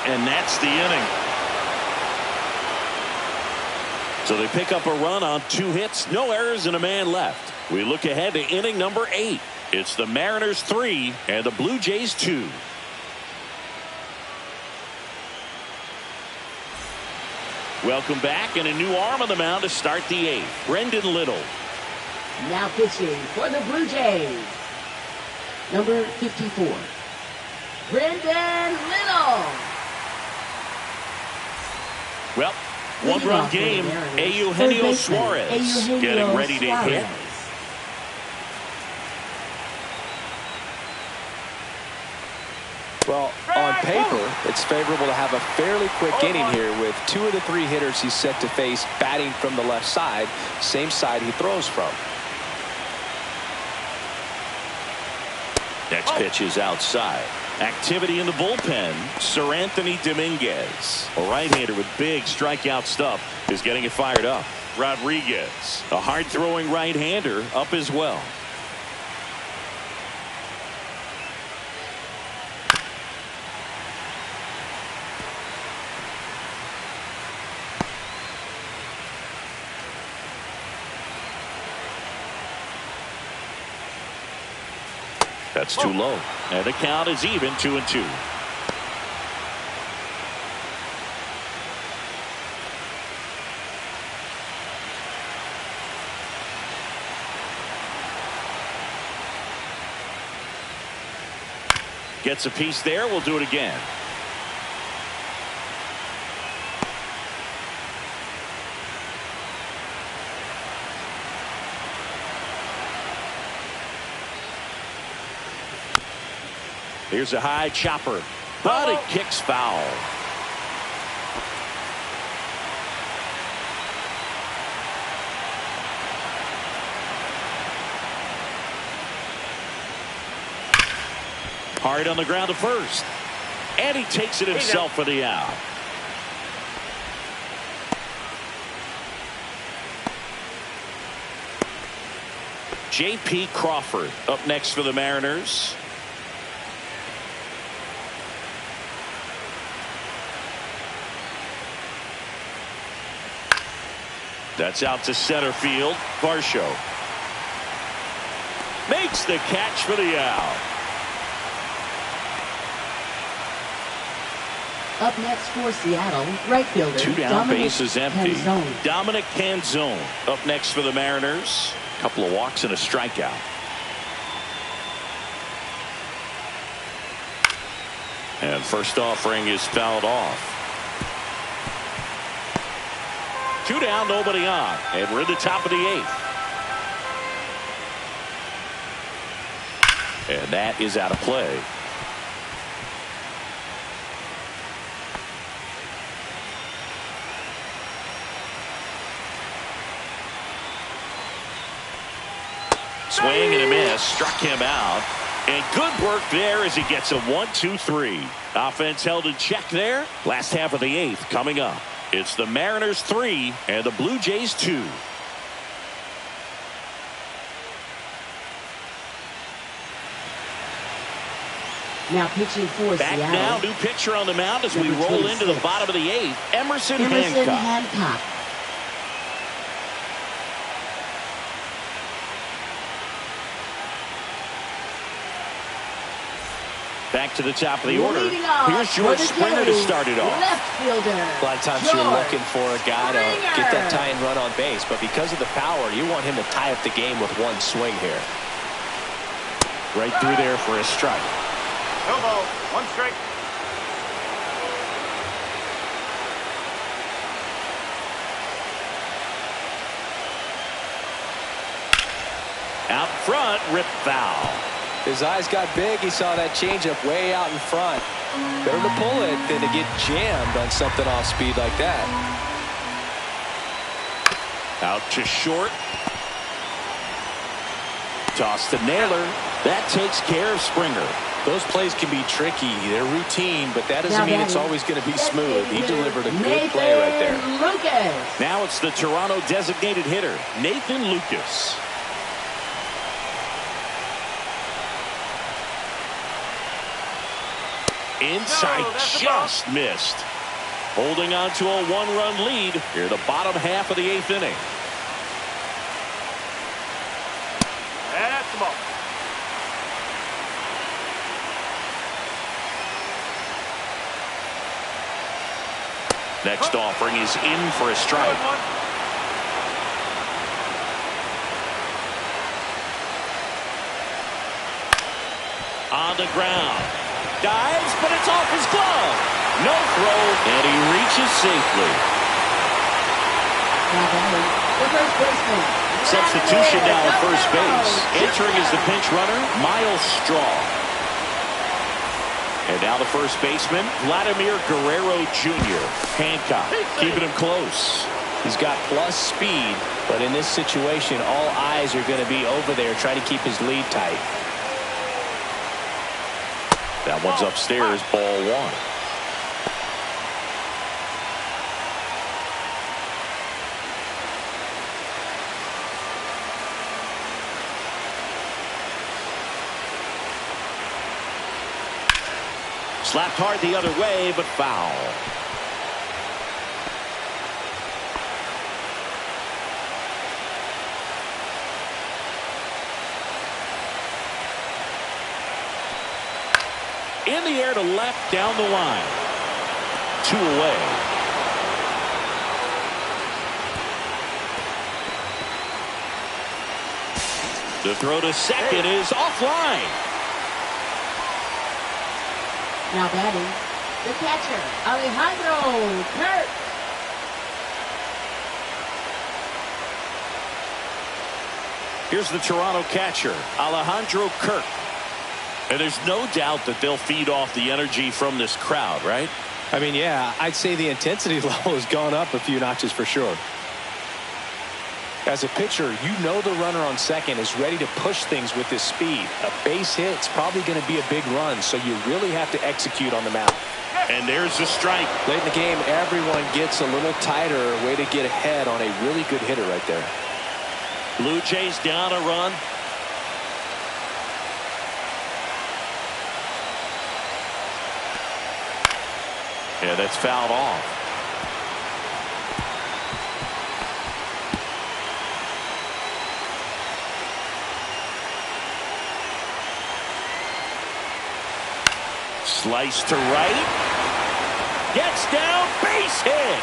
And that's the inning. So they pick up a run on 2 hits, no errors, and a man left. We look ahead to inning number 8. It's the Mariners 3 and the Blue Jays 2. Welcome back, and a new arm on the mound to start the 8th. Brendan Little. Now pitching for the Blue Jays, number 54, Brendan Little. Well, one-run game. Eugenio Suarez getting ready to hit. Well, on paper, it's favorable to have a fairly quick inning here with 2 of the 3 hitters he's set to face batting from the left side, same side he throws from. Next pitch is outside. Activity in the bullpen. Sir Anthony Dominguez, a right-hander with big strikeout stuff, is getting it fired up. Rodriguez, a hard-throwing right-hander, up as well. That's too low. And the count is even, 2-2. Gets a piece there. We'll do it again. Here's a high chopper, but it kicks foul. Hard on the ground to first, and he takes it himself for the out. J.P. Crawford up next for the Mariners. That's out to center field. Varsho makes the catch for the out. Up next for Seattle, right fielder 2 down, Dominic bases empty. Canzone. Dominic Canzone up next for the Mariners. A couple of walks and a strikeout. And first offering is fouled off. 2 down, nobody on, and we're at the top of the 8th. And that is out of play. Swing and a miss, struck him out. And good work there as he gets a 1-2-3. Offense held in check there. Last half of the 8th coming up. It's the Mariners 3 and the Blue Jays 2. Now pitching for Back Seattle. now, new pitcher on the mound as we Number roll 26. into the bottom of the 8th. Emerson Hancock. Hancock. Back to the top of the order. Here's George Springer to start it off. Left fielder. A lot of times you're looking for a guy to get that tying run on base, but because of the power, you want him to tie up the game with one swing here. Right through there for a strike. No ball. 1 strike. Out front, rip foul. His eyes got big. He saw that changeup way out in front. Better to pull it than to get jammed on something off speed like that. Out to short. Toss to Naylor. That takes care of Springer. Those plays can be tricky. They're routine, but that doesn't mean it's always going to be smooth. He delivered a good play right there. Lucas. Now it's the Toronto designated hitter, Nathan Lucas. Inside, just missed. Holding on to a one-run lead here, the bottom half of the 8th inning. That's the ball. Next offering is in for a strike. On the ground. Dives, but it's off his glove. No throw, and he reaches safely. The first baseman. Substitution now at first base. Entering is the pinch runner, Miles Straw. And now the first baseman, Vladimir Guerrero Jr. Hancock, keeping him close. He's got plus speed, but in this situation, all eyes are going to be over there trying to keep his lead tight. That one's upstairs, ball 1. Slapped hard the other way, but foul. In the air to left, down the line. 2 away. The throw to second is offline. Now batting, the catcher, Alejandro Kirk. Here's the Toronto catcher, Alejandro Kirk. And there's no doubt that they'll feed off the energy from this crowd, right? I mean, yeah, I'd say the intensity level has gone up a few notches for sure. As a pitcher, you know the runner on second is ready to push things with his speed. A base hit's probably going to be a big run, so you really have to execute on the mound. And there's the strike. Late in the game, everyone gets a little tighter, way to get ahead on a really good hitter right there. Blue Jays down a run. Yeah, that's fouled off. Slice to right. Gets down, base hit.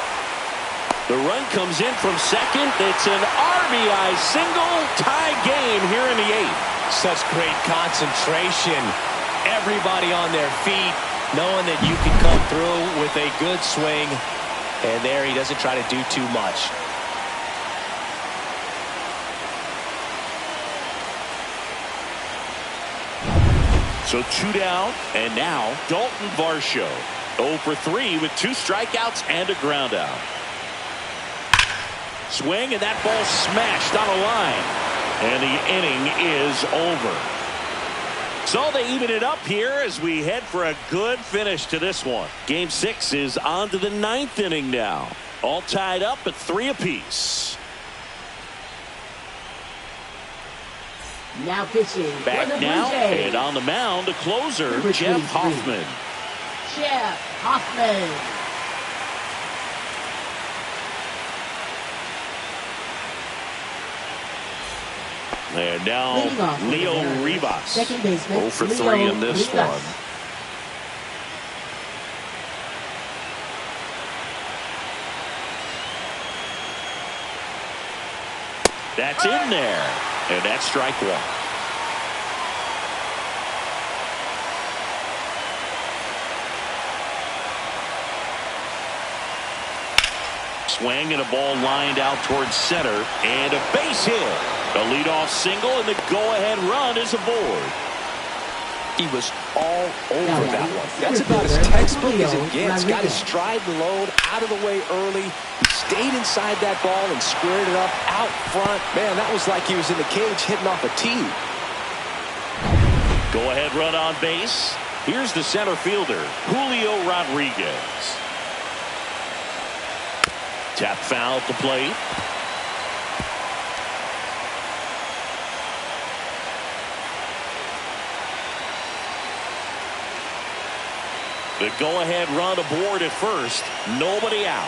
The run comes in from second. It's an RBI single, tie game here in the 8th. Such great concentration. Everybody on their feet, knowing that you can come through with a good swing. And there he doesn't try to do too much. So 2 down, and now Dalton Varsho. 0 for 3 with 2 strikeouts and a ground out. Swing, and that ball smashed on a line. And the inning is over. So they even it up here as we head for a good finish to this one. Game 6 is on to the 9th inning now. All tied up at 3 apiece. Now pitching. Back now, and on the mound, the closer, Jeff Hoffman. Jeff Hoffman. And now Leo Rivas. Second baseman. 0 for 3 in this one. That's in there. And that's strike 1. Swing and a ball lined out towards center. And a base hit. A leadoff single, and the go-ahead run is aboard. He was all over that one. That's about as textbook as it gets. Got his stride and load out of the way early. He stayed inside that ball and squared it up out front. Man, that was like he was in the cage hitting off a tee. Go-ahead run on base. Here's the center fielder, Julio Rodriguez. Tap foul at the plate. The go-ahead run aboard at first. Nobody out.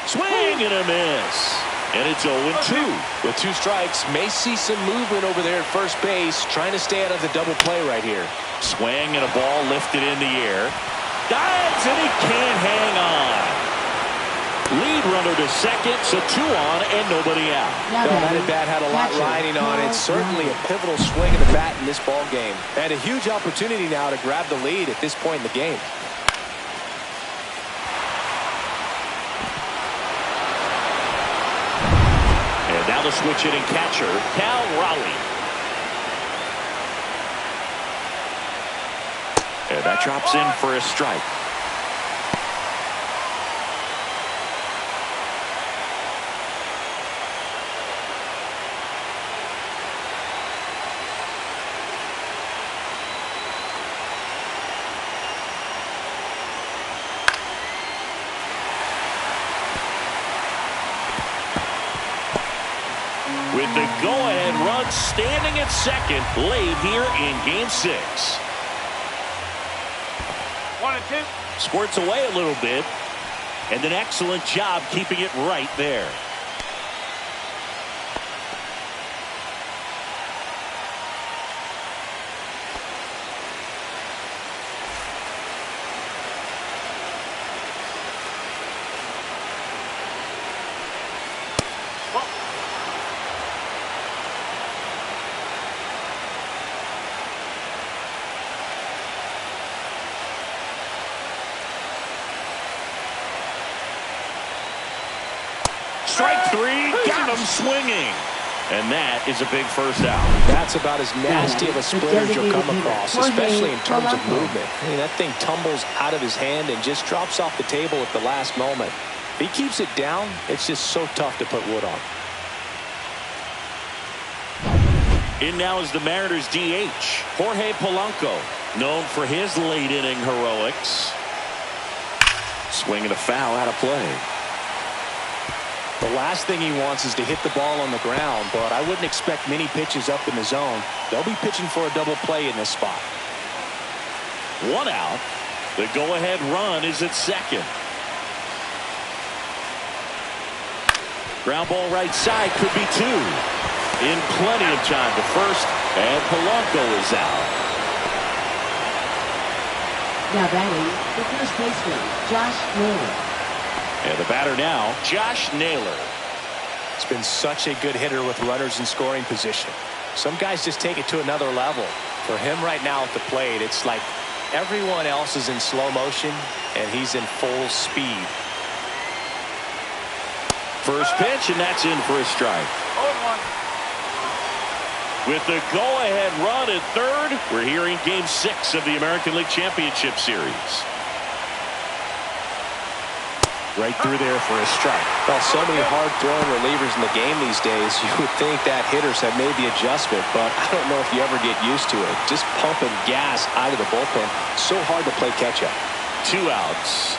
Swing and a miss. And it's 0-2. With 2 strikes, may see some movement over there at first base, trying to stay out of the double play right here. Swing and a ball lifted in the air. Dives and he can't hang on. Lead runner to second, so 2 on and nobody out. Well, that at bat had a lot riding on it. Certainly a pivotal swing of the bat in this ball game. And a huge opportunity now to grab the lead at this point in the game. And now the switch hitting catcher, Cal Raleigh. And that drops in for a strike. With the go-ahead run standing at second late here in Game 6. 1-2. Squirts away a little bit. And an excellent job keeping it right there. Strike 3, got him swinging. And that is a big first out. That's about as nasty of a split as you'll come across, especially in terms of movement. I mean, that thing tumbles out of his hand and just drops off the table at the last moment. If he keeps it down, it's just so tough to put wood on. In now is the Mariners DH, Jorge Polanco, known for his late inning heroics. Swing and a foul out of play. The last thing he wants is to hit the ball on the ground, but I wouldn't expect many pitches up in the zone. They'll be pitching for a double play in this spot. 1 out. The go-ahead run is at second. Ground ball right side, could be 2. In plenty of time to first, and Polanco is out. Now batting, the first baseman, Josh Naylor. And the batter now, Josh Naylor. It's been such a good hitter with runners in scoring position. Some guys just take it to another level. For him right now at the plate, it's like everyone else is in slow motion and he's in full speed. First pitch, and that's in for a strike. 0-1. With the go-ahead run at third, we're here in Game 6 of the American League Championship Series. Right through there for a strike. Well, so many hard-throwing relievers in the game these days, you would think that hitters have made the adjustment, but I don't know if you ever get used to it. Just pumping gas out of the bullpen. So hard to play catch-up. 2 outs.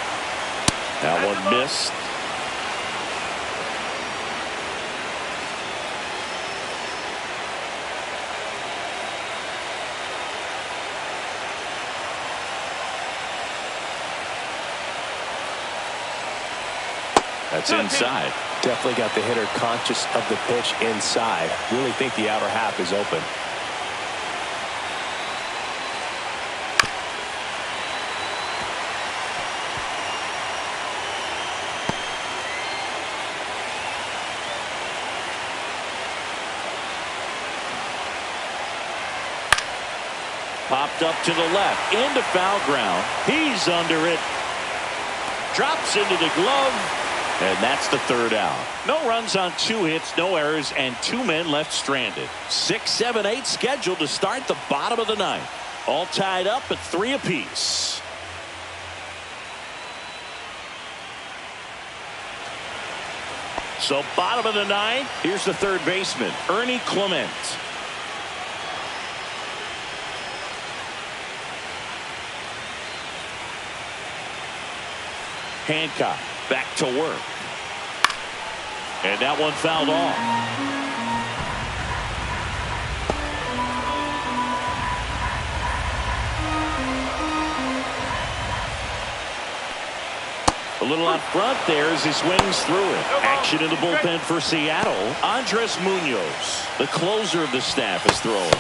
That one missed. That's inside. Definitely got the hitter conscious of the pitch inside. Really think the outer half is open. Popped up to the left, into foul ground. He's under it. Drops into the glove. And that's the 3rd out. No runs on 2 hits, no errors, and 2 men left stranded. 6, 7, 8 scheduled to start the bottom of the 9th. All tied up at 3 apiece. So bottom of the 9th, here's the 3rd baseman, Ernie Clement. Hancock back to work. And that one fouled off. A little out front there as he swings through it. Action in the bullpen for Seattle. Andres Munoz, the closer of the staff, is throwing.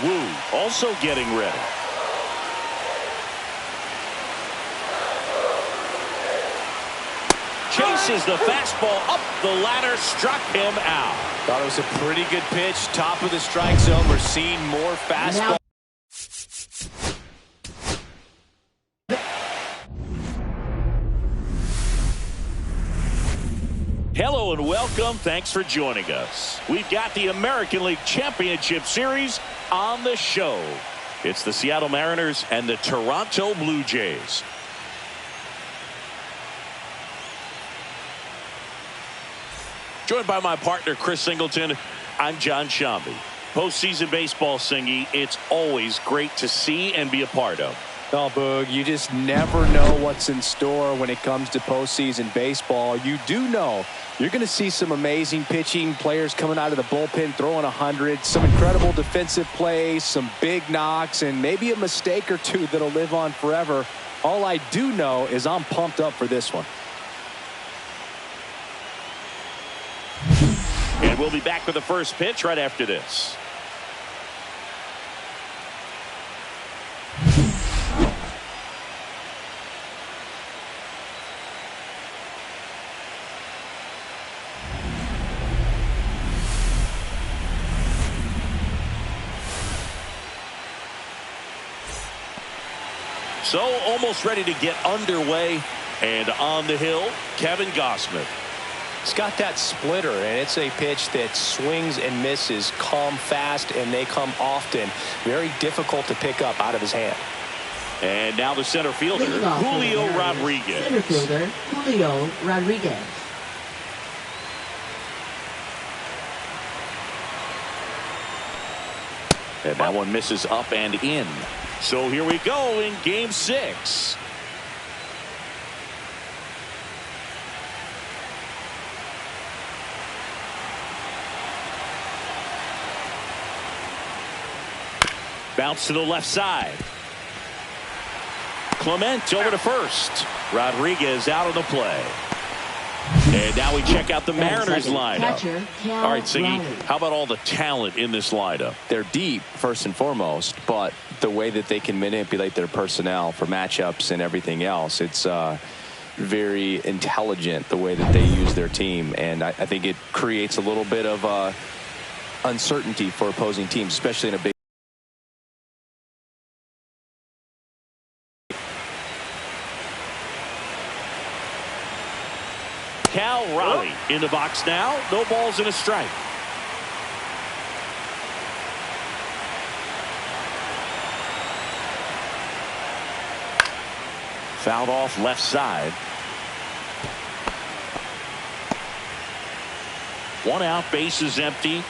Wu also getting ready. Chases the fastball up the ladder, struck him out. Thought it was a pretty good pitch. Top of the strike zone. We're seeing more fastball. Hello and welcome. Thanks for joining us. We've got the American League Championship Series on the show. It's the Seattle Mariners and the Toronto Blue Jays. Joined by my partner, Chris Singleton, I'm John Shambi. Postseason baseball, Singy, it's always great to see and be a part of. Oh, Boog, you just never know what's in store when it comes to postseason baseball. You do know you're going to see some amazing pitching, players coming out of the bullpen throwing 100, some incredible defensive plays, some big knocks, and maybe a mistake or two that'll live on forever. All I do know is I'm pumped up for this one. And we'll be back with the first pitch right after this. So almost ready to get underway, and on the hill, Kevin Gausman. He's got that splitter, and it's a pitch that swings and misses, come fast, and they come often. Very difficult to pick up out of his hand. And now the center fielder, Julio Rodriguez. Center fielder, Julio Rodriguez. And that one misses up and in. So here we go in Game 6. Bounce to the left side. Clement over to first. Rodriguez out of the play. And now we check out the Mariners lineup. All right, Siggy, how about all the talent in this lineup? They're deep, first and foremost, but the way that they can manipulate their personnel for matchups and everything else, it's very intelligent the way that they use their team. And I think it creates a little bit of uncertainty for opposing teams, especially in a big. Cal Raleigh in the box now. No balls and a strike. Fouled off left side. One out, base is empty.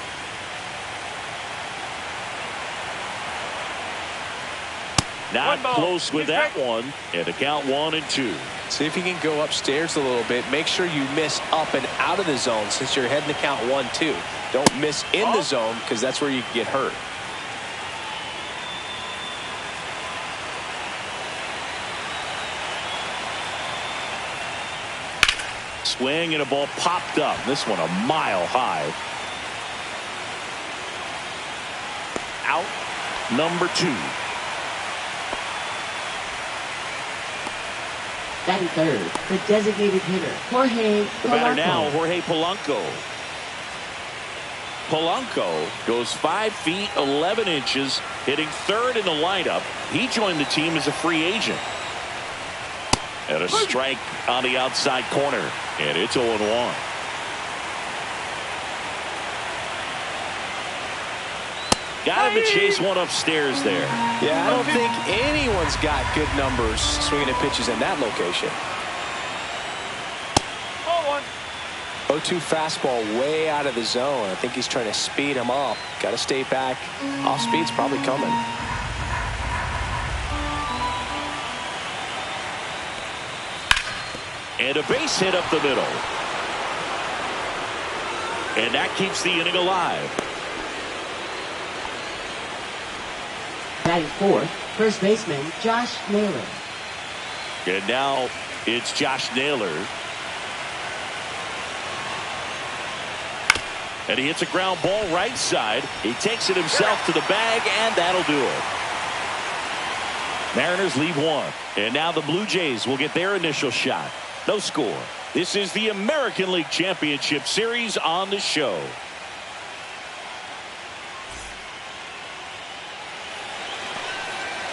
Not close with that one. And a count 1-2. See if you can go upstairs a little bit. Make sure you miss up and out of the zone since you're heading to count 1-2. Don't miss in the zone because that's where you can get hurt. Swing and a ball popped up. This one a mile high. Out number 2. Batting third, the designated hitter, Jorge Polanco. The batter now, Jorge Polanco. Polanco goes 5 feet 11 inches, hitting third in the lineup. He joined the team as a free agent. And a strike on the outside corner, and it's 0-1. Got him to chase one upstairs there. Yeah, I don't think anyone's got good numbers swinging at pitches in that location. 0-2 fastball way out of the zone. I think he's trying to speed him up. Got to stay back. Off speed's probably coming. And a base hit up the middle. And that keeps the inning alive. Batting fourth, first baseman Josh Naylor. And now It's Josh Naylor. And he hits a ground ball right side. He takes it himself to the bag, and that'll do it. Mariners lead 1. And now the Blue Jays will get their initial shot. No score. This is the American League Championship Series on the show.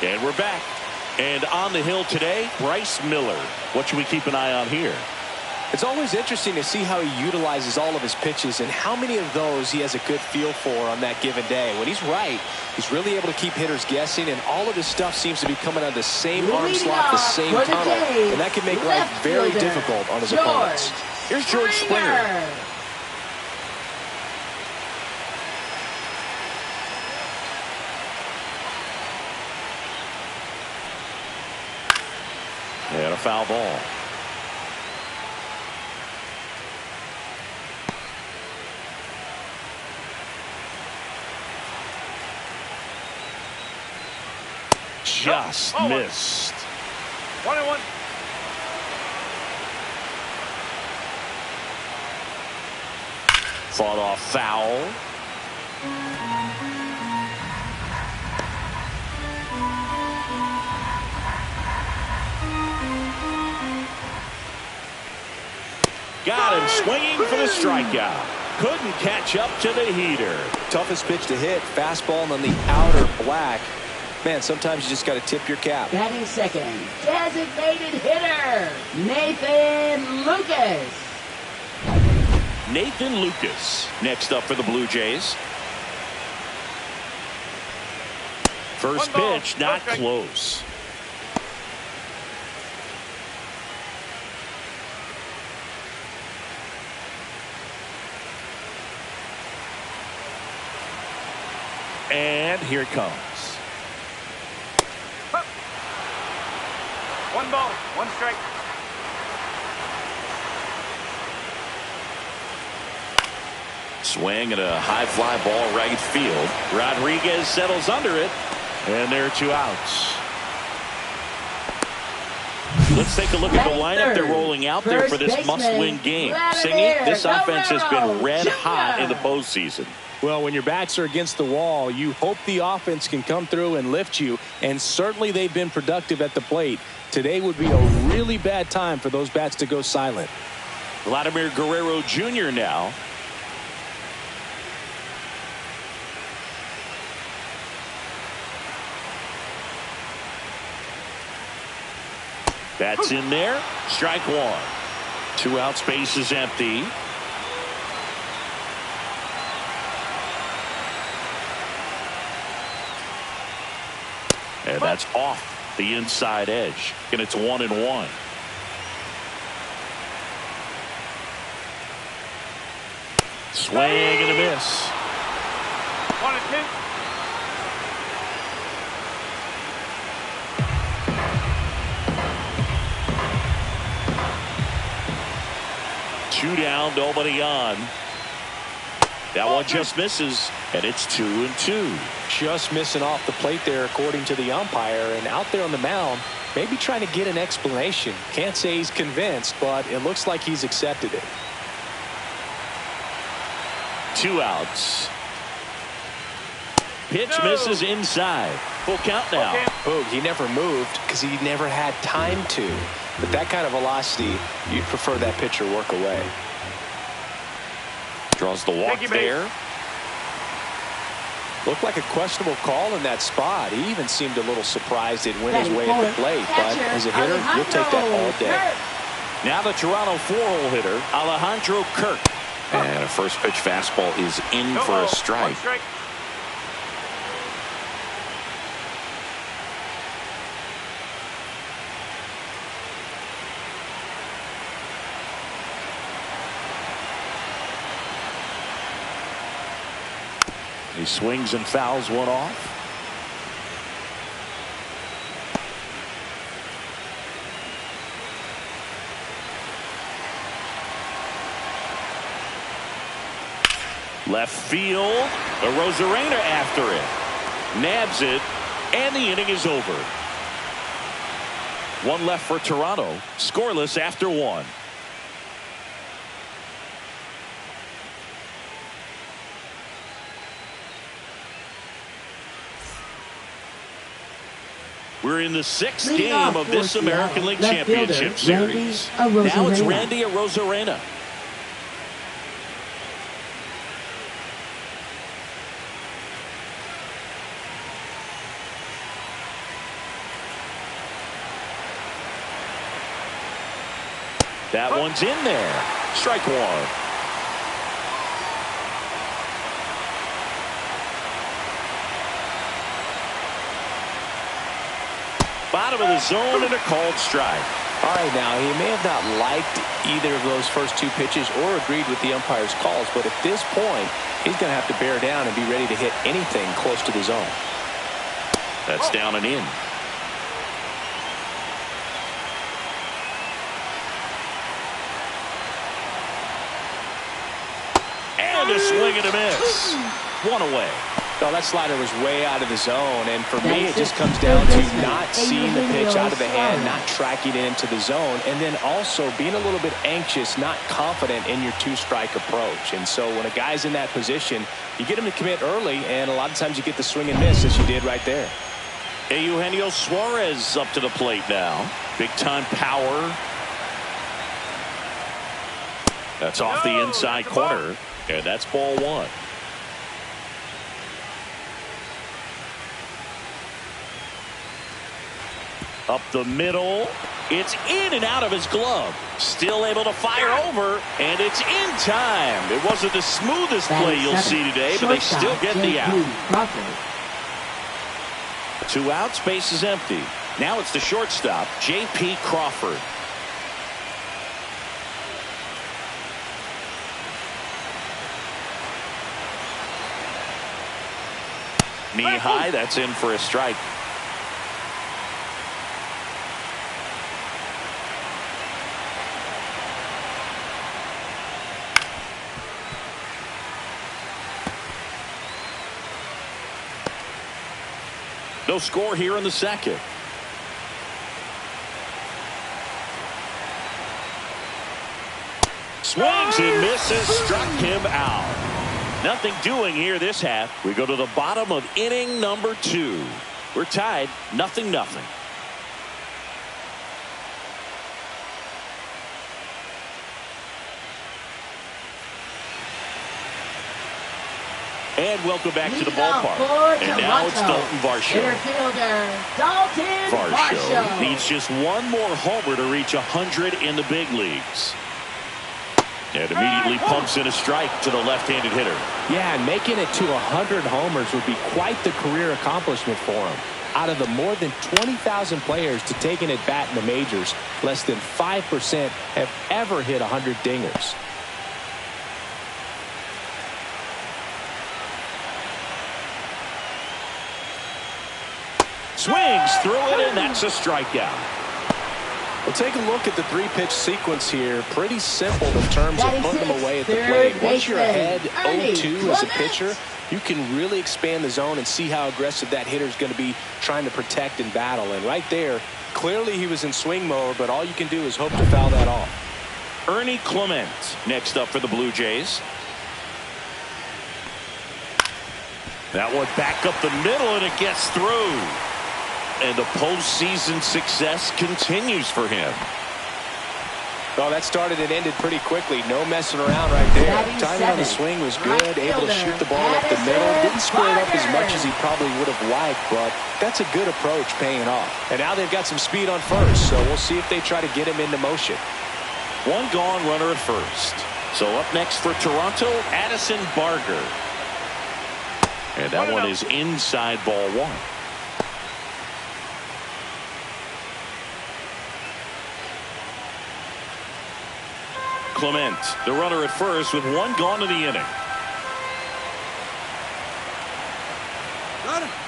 And we're back. And on the hill today, Bryce Miller. What should we keep an eye on here? It's always interesting to see how he utilizes all of his pitches and how many of those he has a good feel for on that given day. When he's right, he's really able to keep hitters guessing, and all of his stuff seems to be coming out of the same arm slot, the same tunnel, and that can make life very difficult on his opponents. Here's George Springer. And a foul ball. Just missed. 1-1. Fought off foul. Got him swinging for the strikeout. Couldn't catch up to the heater. Toughest pitch to hit, fastball on the outer black. Man, sometimes you just got to tip your cap. Batting second, designated hitter, Nathan Lucas. Nathan Lucas next up for the Blue Jays. First pitch, not close. And here it comes. 1 ball, 1 strike. Swing and a high fly ball right field. Rodriguez settles under it, and there are 2 outs. Let's take a look at the lineup they're rolling out there for this must-win game. Singy, this offense has been red hot in the postseason. Well, when your backs are against the wall, you hope the offense can come through and lift you, and certainly they've been productive at the plate. Today would be a really bad time for those bats to go silent. Vladimir Guerrero Jr. now. That's in there. Strike 1. 2 outs, base is empty. And that's off the inside edge. And it's 1-1. Swing and a miss. 1-2. Two down, nobody on. That one just misses, and it's 2-2. Just missing off the plate there, according to the umpire, and out there on the mound, maybe trying to get an explanation. Can't say he's convinced, but it looks like he's accepted it. 2 outs. Pitch misses inside. Full count now. Boog, he never moved because he never had time to. But that kind of velocity, you'd prefer that pitcher work away. Draws the walk there. Looked like a questionable call in that spot. He even seemed a little surprised it went his way at the plate. But as a hitter, you'll take that all day. Now the Toronto 4-hole hitter, Alejandro Kirk. And a first pitch fastball is in for a strike. He swings and fouls one off. Left field. Arozarena after it. Nabs it. And the inning is over. One left for Toronto. Scoreless after one. We're in the sixth game of this American League Championship Series. Now it's Randy Arozarena. That one's in there. Strike one. Bottom of the zone and a called strike. All right, now he may have not liked either of those first two pitches or agreed with the umpire's calls, but at this point, he's going to have to bear down and be ready to hit anything close to the zone. That's down and in. And a swing and a miss. One away. Well, that slider was way out of the zone, and for me, it just comes down to not seeing the pitch out of the hand, not tracking it into the zone, and then also being a little bit anxious, not confident in your two-strike approach. And so when a guy's in that position, you get him to commit early, and a lot of times you get the swing and miss, as you did right there. Eugenio Suarez up to the plate now. Big-time power. That's off the inside corner, and that's ball one. Up the middle. It's in and out of his glove. Still able to fire over, and it's in time. It wasn't the smoothest play you'll see today, but they still get the out. 2 outs, base is empty. Now it's the shortstop, J.P. Crawford. Knee high, that's in for a strike. No score here in the second. Swings and misses, struck him out. Nothing doing here this half. We go to the bottom of inning number 2. We're tied 0-0. And welcome back to the ballpark. And now it's Dalton Varsho. Varsho needs just one more homer to reach 100 in the big leagues. And immediately pumps in a strike to the left-handed hitter. Yeah, and making it to 100 homers would be quite the career accomplishment for him. Out of the more than 20,000 players to take an at-bat in the majors, less than 5% have ever hit 100 dingers. Swings through it, and that's a strikeout. Well, take a look at the 3-pitch sequence here. Pretty simple in terms of putting them away at the plate. Once you're ahead 0-2 as a pitcher, you can really expand the zone and see how aggressive that hitter is going to be trying to protect and battle. And right there, clearly he was in swing mode, but all you can do is hope to foul that off. Ernie Clement next up for the Blue Jays. That one back up the middle, and it gets through. And the postseason success continues for him. Well, that started and ended pretty quickly. No messing around right there. Timing on the swing was good. Able to shoot the ball up the middle. Didn't square it up as much as he probably would have liked, but that's a good approach paying off. And now they've got some speed on first, so we'll see if they try to get him into motion. One gone, runner at first. So up next for Toronto, Addison Barger. And that one is inside ball one. Clement, the runner at first with one gone in the inning.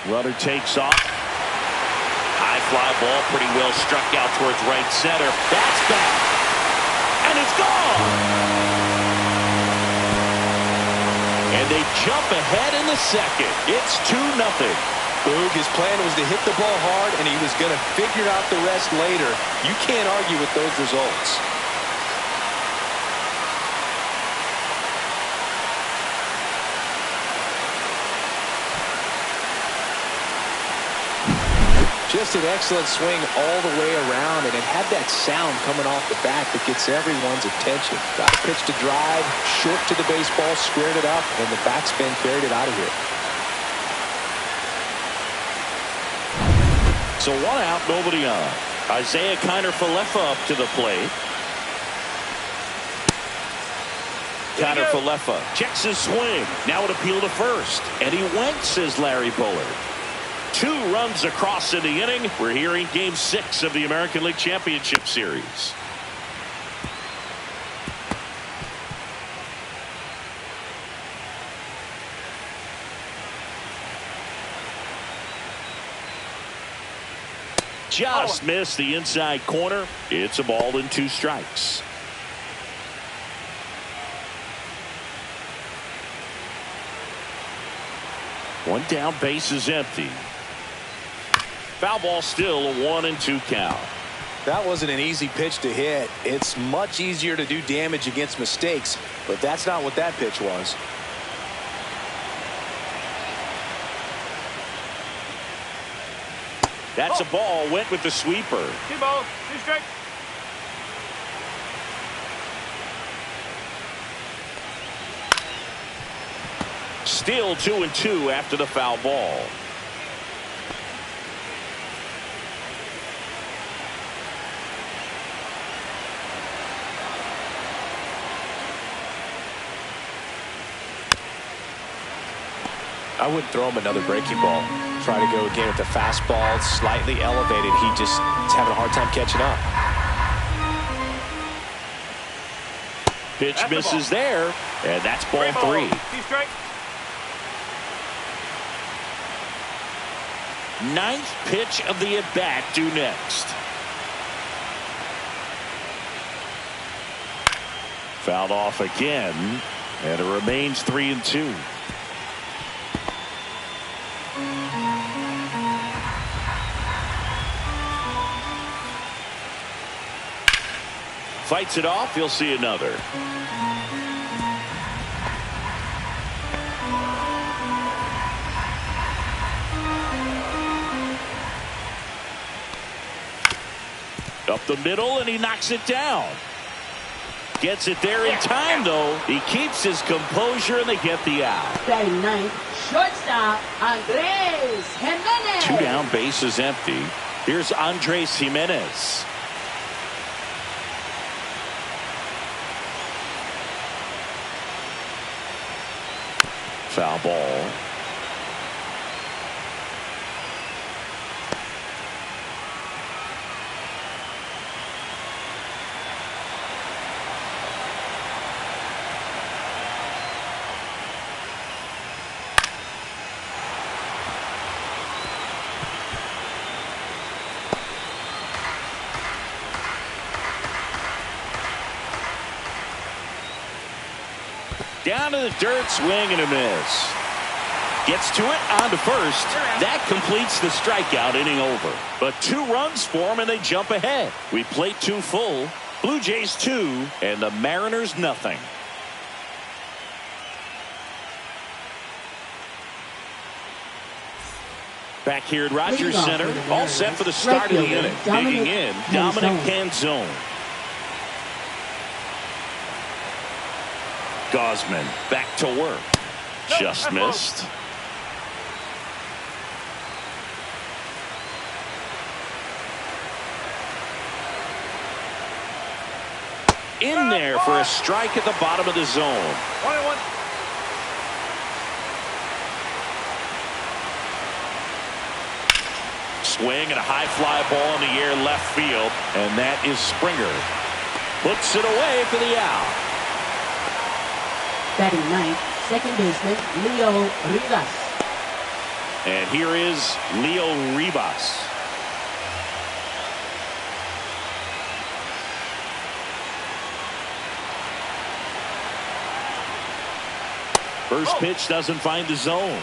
Runner takes off. High fly ball, pretty well struck out towards right center. That's back. And it's gone. And they jump ahead in the second. It's 2-0. Boog, his plan was to hit the ball hard, and he was going to figure out the rest later. You can't argue with those results. Just an excellent swing all the way around, and it had that sound coming off the bat that gets everyone's attention. Got a pitch to drive, short to the baseball, squared it up, and the backspin carried it out of here. So 1 out, nobody on. Isaiah Kiner-Falefa up to the plate. Kiner-Falefa checks his swing. Now an appeal to first. And he went, says Larry Bullard. 2 runs across in the inning. We're here in Game 6 of the American League Championship Series. Just missed the inside corner. It's a ball and 2 strikes. One down, base is empty. Foul ball, still a 1-2 count. That wasn't an easy pitch to hit. It's much easier to do damage against mistakes, but that's not what that pitch was. That's a ball. Went with the sweeper. 2 balls, 2 strikes. Still 2-2 after the foul ball. I wouldn't throw him another breaking ball. Try to go again with the fastball, slightly elevated. He just is having a hard time catching up. Pitch That's misses there, and that's ball 3. 2 strikes. 9th pitch of the at-bat due next. Fouled off again, and it remains 3-2. Fights it off. You'll see another. Up the middle, and he knocks it down. Gets it there in time, though. He keeps his composure, and they get the out. Batting 9th, shortstop, Andres Jimenez. 2 down, base is empty. Here's Andres Jimenez. Foul ball. Down to the dirt, swing and a miss. Gets to it, on to first. That completes the strikeout, inning over. But 2 runs for him, and they jump ahead. We played 2 full. Blue Jays 2, and the Mariners nothing. Back here at Rogers Center, all set for the start of the inning. Digging in, Dominic Canzone. Gosman back to work. Just missed. In there for a strike at the bottom of the zone. 1-1. Swing and a high fly ball in the air left field, and that is Springer. Puts it away for the out. Batting 9th, second baseman, Leo Rivas. And here is Leo Rivas. First pitch doesn't find the zone.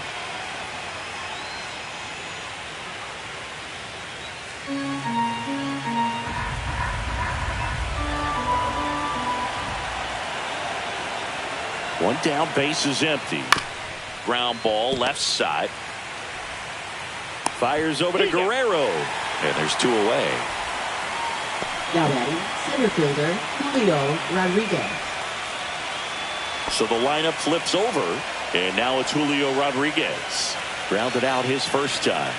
One down, base is empty. Ground ball, left side. Fires over to Guerrero. And there's 2 away. Now batting, center fielder Julio Rodriguez. So the lineup flips over, and now it's Julio Rodriguez. Grounded out his first time.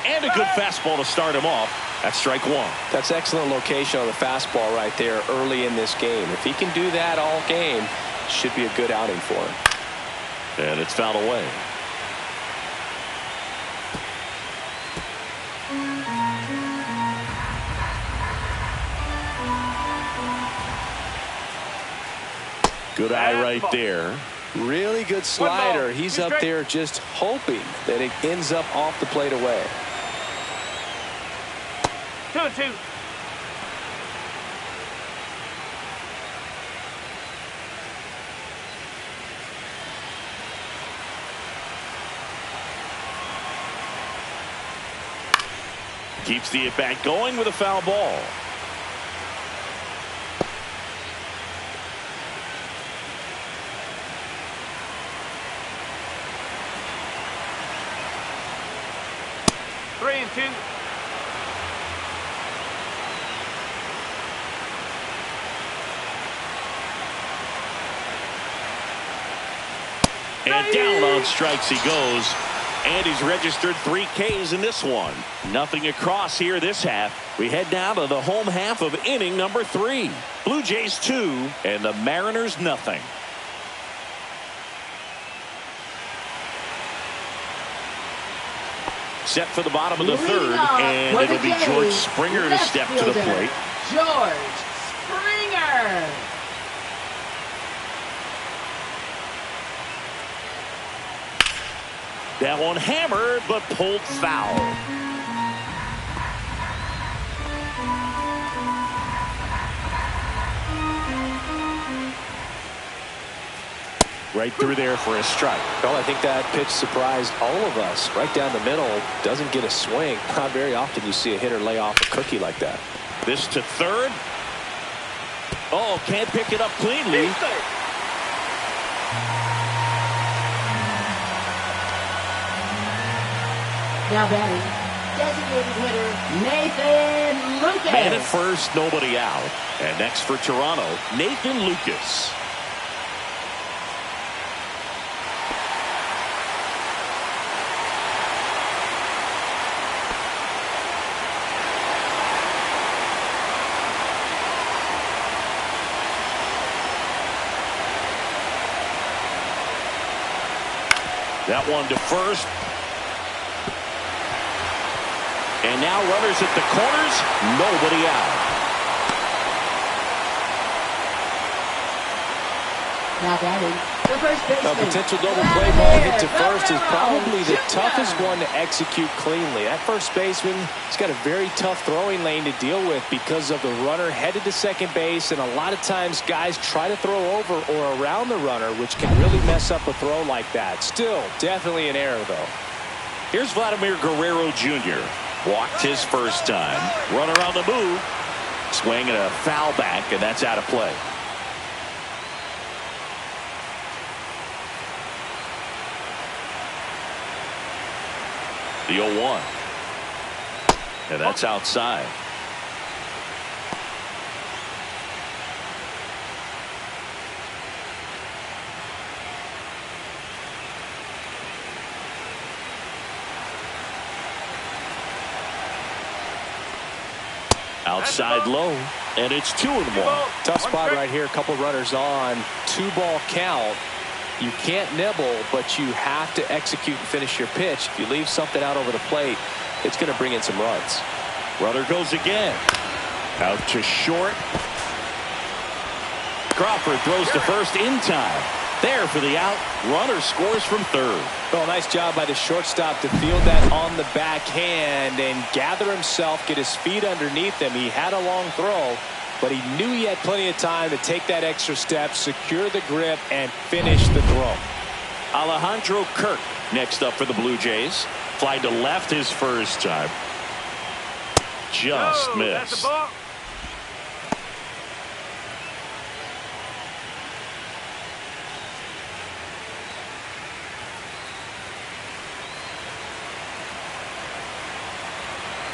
And a good fastball to start him off. That's strike 1. That's excellent location on the fastball right there early in this game. If he can do that all game, should be a good outing for him. And it's fouled away. Good eye right there. Really good slider. He's up there just hoping that it ends up off the plate away. 2-2. Keeps the at-bat going with a foul ball. Three and 2. And down on strikes he goes. And he's registered 3 Ks in this one. Nothing across here this half. We head down to the home half of inning number 3. Blue Jays 2 and the Mariners nothing. Set for the bottom of the third, and it'll be George Springer to step to the plate. George Springer. That one hammered, but pulled foul. Right through there for a strike. Well, I think that pitch surprised all of us. Right down the middle, doesn't get a swing. Not very often you see a hitter lay off a cookie like that. This to third. Oh, can't pick it up cleanly. Now batting, designated hitter Nathan Lucas. Man at first, nobody out. And next for Toronto, Nathan Lucas. That one to first. And now runners at the corners, nobody out. Now batting, the first baseman. A potential double play ball hit to first is probably the toughest one to execute cleanly. That first baseman has got a very tough throwing lane to deal with because of the runner headed to second base, and a lot of times guys try to throw over or around the runner, which can really mess up a throw like that. Still, definitely an error, though. Here's Vladimir Guerrero Jr. Walked his first time. Runner on the move. Swing and a foul back, and that's out of play. The 0-1. And that's outside. Outside low, and it's 2-1. Tough spot right here. A couple runners on. 2-ball count. You can't nibble, but you have to execute and finish your pitch. If you leave something out over the plate, it's going to bring in some runs. Runner goes again. Out to short. Crawford throws to first in time. There for the out. Runner scores from third. Well, nice job by the shortstop to field that on the backhand and gather himself, get his feet underneath him. He had a long throw, but he knew he had plenty of time to take that extra step, secure the grip, and finish the throw. Alejandro Kirk next up for the Blue Jays. Fly to left his first time. Just missed.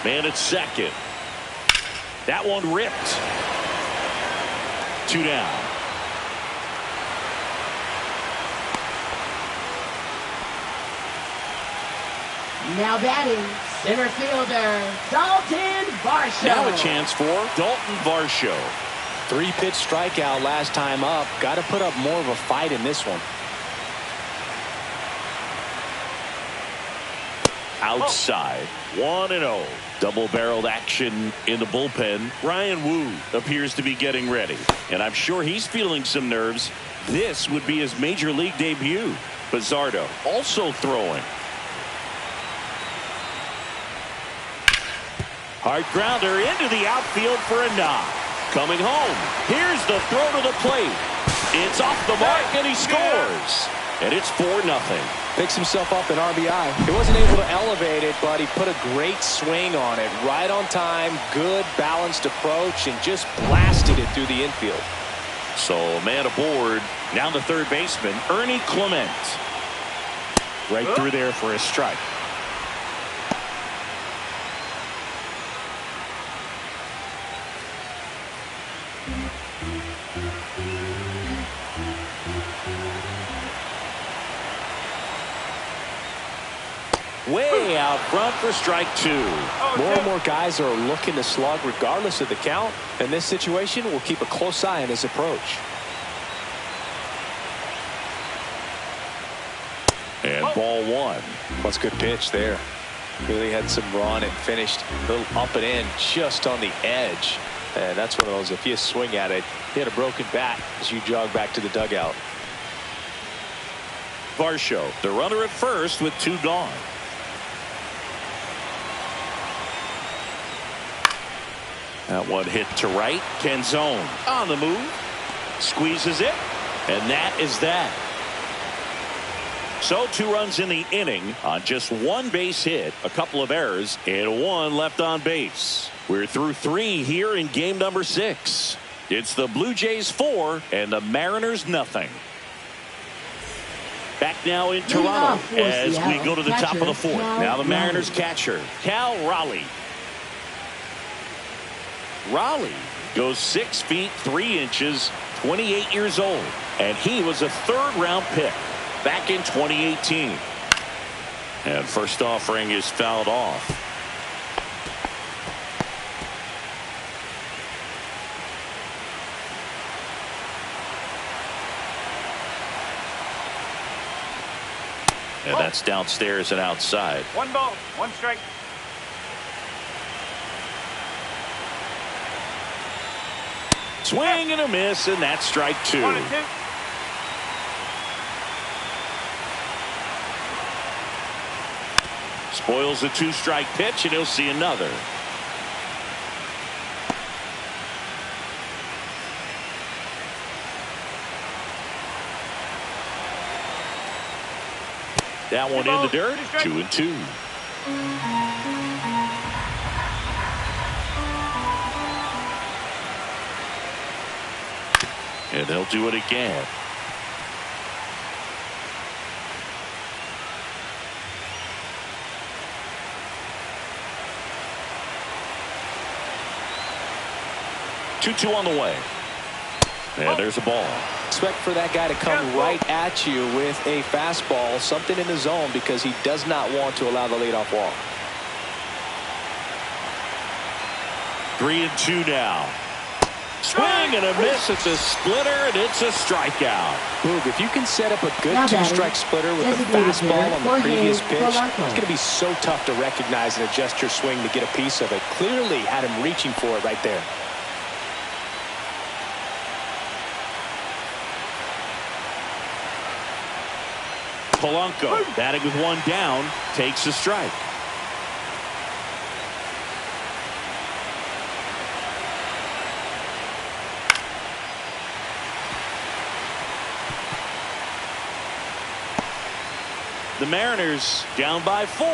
Man at second. That one ripped. 2 down. Now batting, center fielder, Dalton Varsho. Now a chance for Dalton Varsho. 3-pitch strikeout last time up. Got to put up more of a fight in this one. Outside, 1-0. Double-barreled action in the bullpen. Ryan Wu appears to be getting ready, and I'm sure he's feeling some nerves. This would be his major league debut. Bizzardo also throwing. Hard grounder into the outfield for a knock. Coming home. Here's the throw to the plate. It's off the mark, and he scores. And it's 4-0. Picks himself up an RBI. He wasn't able to elevate it, but he put a great swing on it. Right on time, good balanced approach, and just blasted it through the infield. So a man aboard. Now the third baseman, Ernie Clement. Right through there for a strike. Way out front for strike 2. More and more guys are looking to slug regardless of the count. In this situation, we'll keep a close eye on his approach. And ball 1. That's a good pitch there. Really had some run and finished a little up and in just on the edge. And that's one of those, if you swing at it, you had a broken bat as you jog back to the dugout. Varsho, the runner at first with 2 gone. That one hit to right. Canzone on the move. Squeezes it. And that is that. So 2 runs in the inning on just 1 base hit, a couple of errors, and 1 left on base. We're through 3 here in game number 6. It's the Blue Jays 4 and the Mariners nothing. Back now in Toronto as we go to the top of the 4th. Now the Mariners catcher, Cal Raleigh. Raleigh goes 6 feet 3 inches, 28 years old, and he was a 3rd-round pick back in 2018. And first offering is fouled off. And that's downstairs and outside. 1 ball, 1 strike. Swing and a miss, and that's strike 2. 1-2. Spoils the 2-strike pitch, and he'll see another. That one in the dirt. 2-2. And they'll do it again. Two on the way. And there's a ball. Expect for that guy to come right at you with a fastball, something in the zone, because he does not want to allow the leadoff walk. 3-2 now. Swing and a miss. It's a splitter, and it's a strikeout. Boog, if you can set up a good 2-strike splitter with the fastball on the previous pitch, it's going to be so tough to recognize and adjust your swing to get a piece of it. Clearly had him reaching for it right there. Polanco batting with 1 down takes a strike. The Mariners down by 4.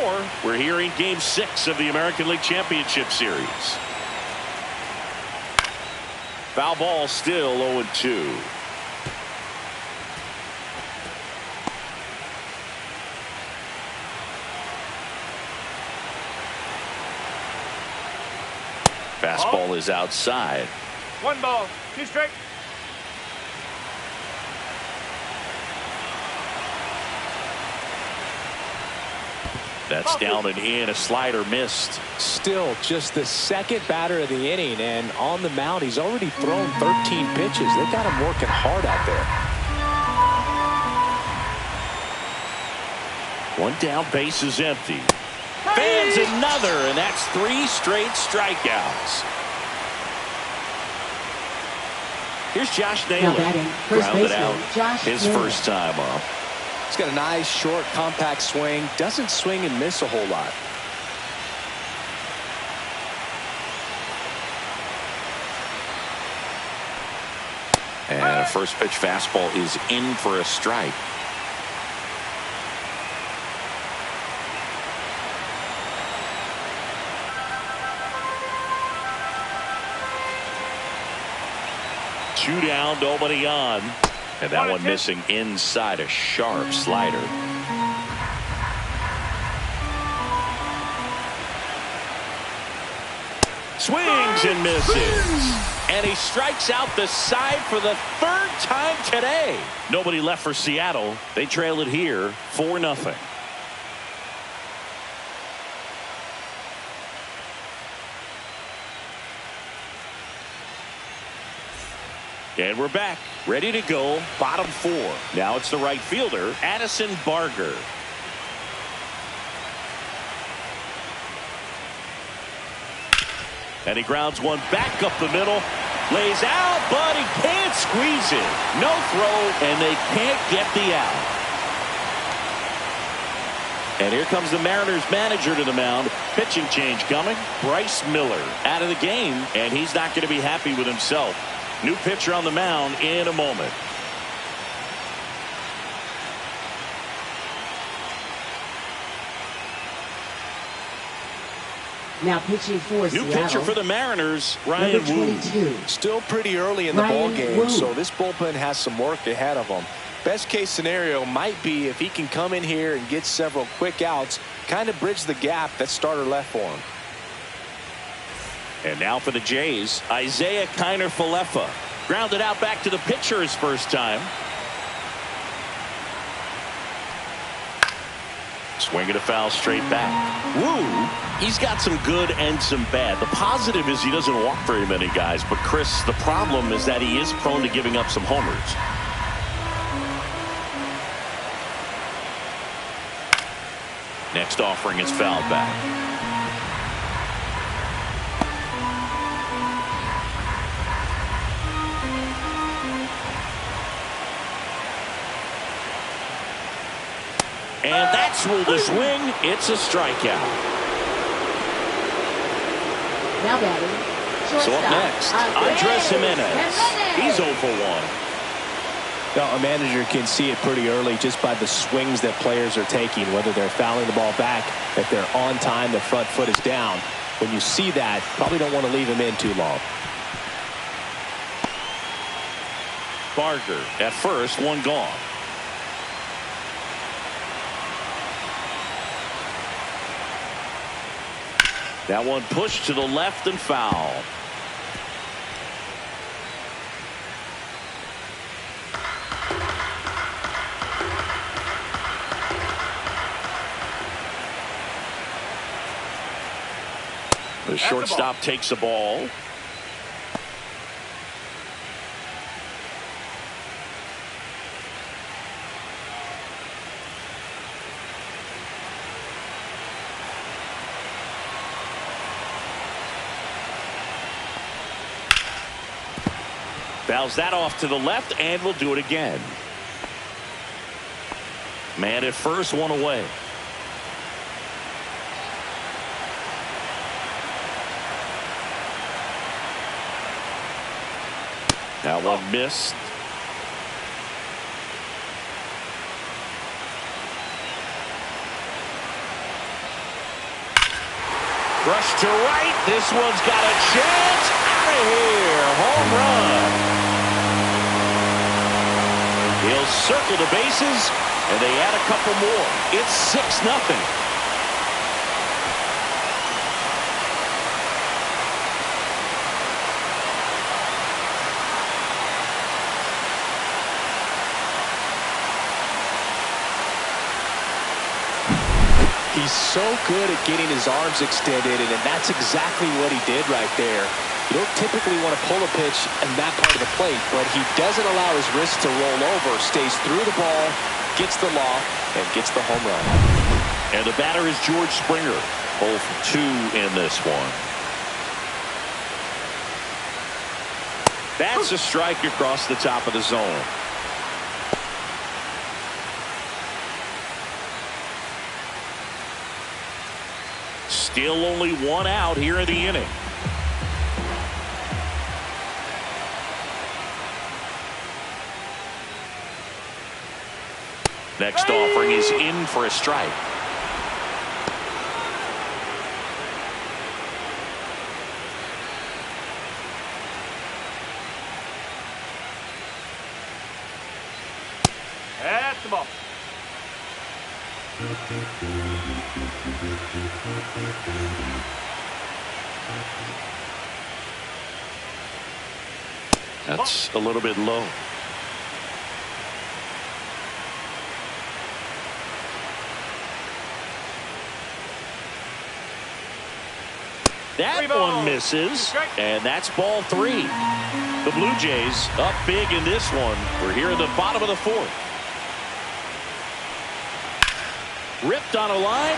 We're here in game 6 of the American League Championship Series. Foul ball, still 0-2. Fastball is outside. 1 ball, 2 strike. That's down and in. A slider missed. Still just the second batter of the inning, and on the mound he's already thrown 13 pitches. They got him working hard out there. One down, base is empty. Fans another, and that's 3 straight strikeouts. Here's Josh Naylor. Grounded out his first time up. He's got a nice, short, compact swing. Doesn't swing and miss a whole lot. And a first pitch fastball is in for a strike. Two down, nobody on. And that one missing inside, a sharp slider. Swings and misses. And he strikes out the side for the 3rd time today. Nobody left for Seattle. They trail it here 4-0. And we're back, ready to go, bottom 4. Now it's the right fielder, Addison Barger. And he grounds one back up the middle, lays out, but he can't squeeze it. No throw, and they can't get the out. And here comes the Mariners manager to the mound. Pitching change coming. Bryce Miller out of the game, and he's not going to be happy with himself. New pitcher on the mound in a moment. Now pitching for New Seattle. pitcher for the Mariners, Ryan Wu. Still pretty early in the ball game, so this bullpen has some work ahead of them. Best case scenario might be if he can come in here and get several quick outs, kind of bridge the gap that starter left for him. And now for the Jays, Isaiah Kiner-Falefa. Grounded out back to the pitcher his first time. Swing and a foul straight back. Wu, he's got some good and some bad. The positive is he doesn't walk very many guys. But, Chris, the problem is that he is prone to giving up some homers. Next offering is fouled back. And that's ruled a swing. It's a strikeout. Now batting. So up next, Andres Jimenez. He's 0 for 1. Now, a manager can see it pretty early just by the swings that players are taking, whether they're fouling the ball back, if they're on time, the front foot is down. When you see that, probably don't want to leave him in too long. Barger at first, one gone. That one pushed to the left and foul. The shortstop takes the ball. Fouls that off to the left, and will do it again. Man at first, one away. That one missed. Rush to right. This one's got a chance. Out of here. Home run. He'll circle the bases, and they add a couple more. It's 6-0. He's so good at getting his arms extended, and that's exactly what he did right there. You don't typically want to pull a pitch in that part of the plate, but he doesn't allow his wrist to roll over, stays through the ball, gets the loft, and gets the home run. And the batter is George Springer. 0 for 2 in this one. That's a strike across the top of the zone. Still only 1 out here in the inning. Next offering is in for a strike. That's the ball. That's a little bit low. That one misses, and that's ball 3. The Blue Jays up big in this one. We're here in the bottom of the 4th. Ripped on a line.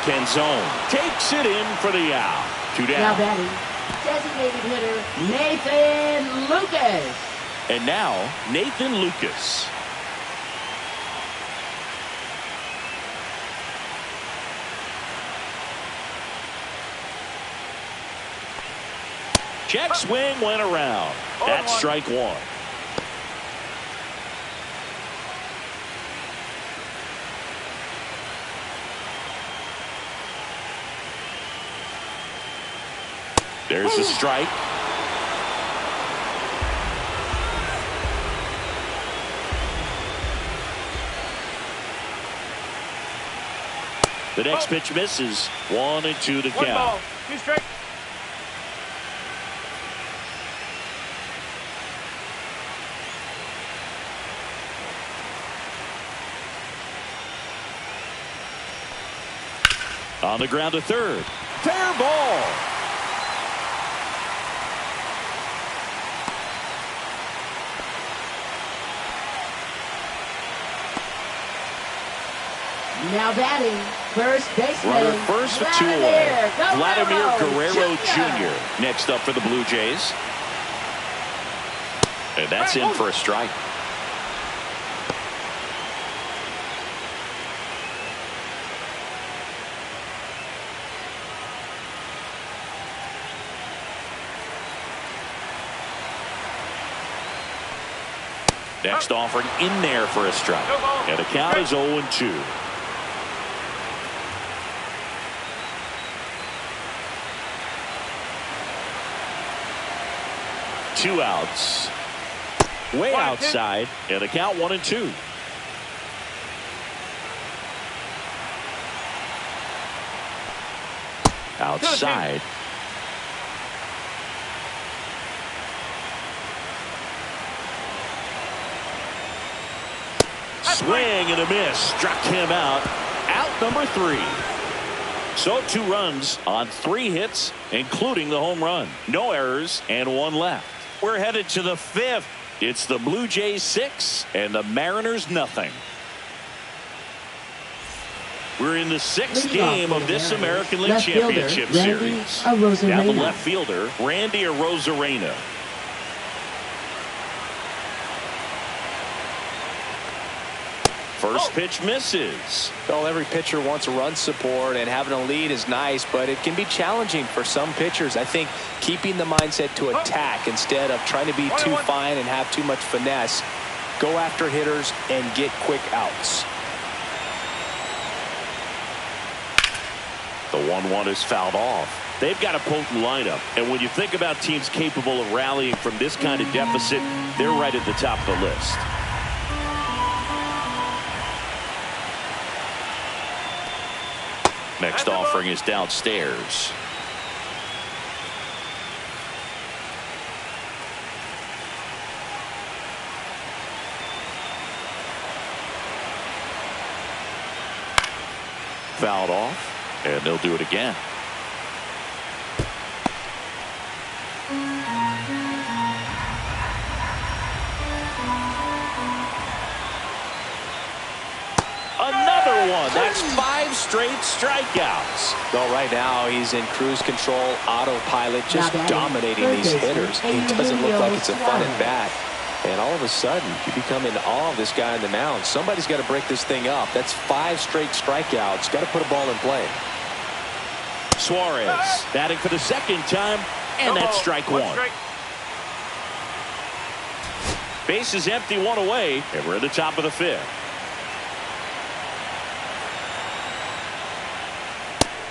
Canzone takes it in for the out. 2 down. Now batting, designated hitter Nathan Lucas. And now Nathan Lucas. Check swing went around. That's strike 1. There's the strike. The next pitch misses. 1-2 to count. 1 ball, 2 strikes. On the ground to third. Fair ball. Now batting, first baseman. Runner first with 2 away. Vladimir Guerrero Jr. next up for the Blue Jays. And that's in for a strike. Next offering in there for a strike. And the count is 0-2. Two outs. Way outside. And the count 1-2. Outside. Swing and a miss. Struck him out. Out number 3. So 2 runs on 3 hits, including the home run. No errors and 1 left. We're headed to the 5th. It's the Blue Jays 6 and the Mariners nothing. We're in the 6th game of this American League Championship Series. Down the left fielder, Randy Arozarena. First pitch misses. Well, every pitcher wants a run support, and having a lead is nice, but it can be challenging for some pitchers. I think keeping the mindset to attack instead of trying to be too fine and have too much finesse. Go after hitters and get quick outs. The 1-1 is fouled off. They've got a potent lineup, and when you think about teams capable of rallying from this kind of deficit, they're right at the top of the list. Next offering is downstairs. fouled off, and they'll do it again. Another one. That's 5 straight strikeouts. Well, right now he's in cruise control, autopilot, just dominating these hitters. He doesn't look like it's a fun at bat. And all of a sudden, you become in awe of this guy on the mound. Somebody's got to break this thing up. That's 5 straight strikeouts. Got to put a ball in play. Suarez batting for the second time, and that's strike 1. Base is empty, 1 away, and we're at the top of the 5th.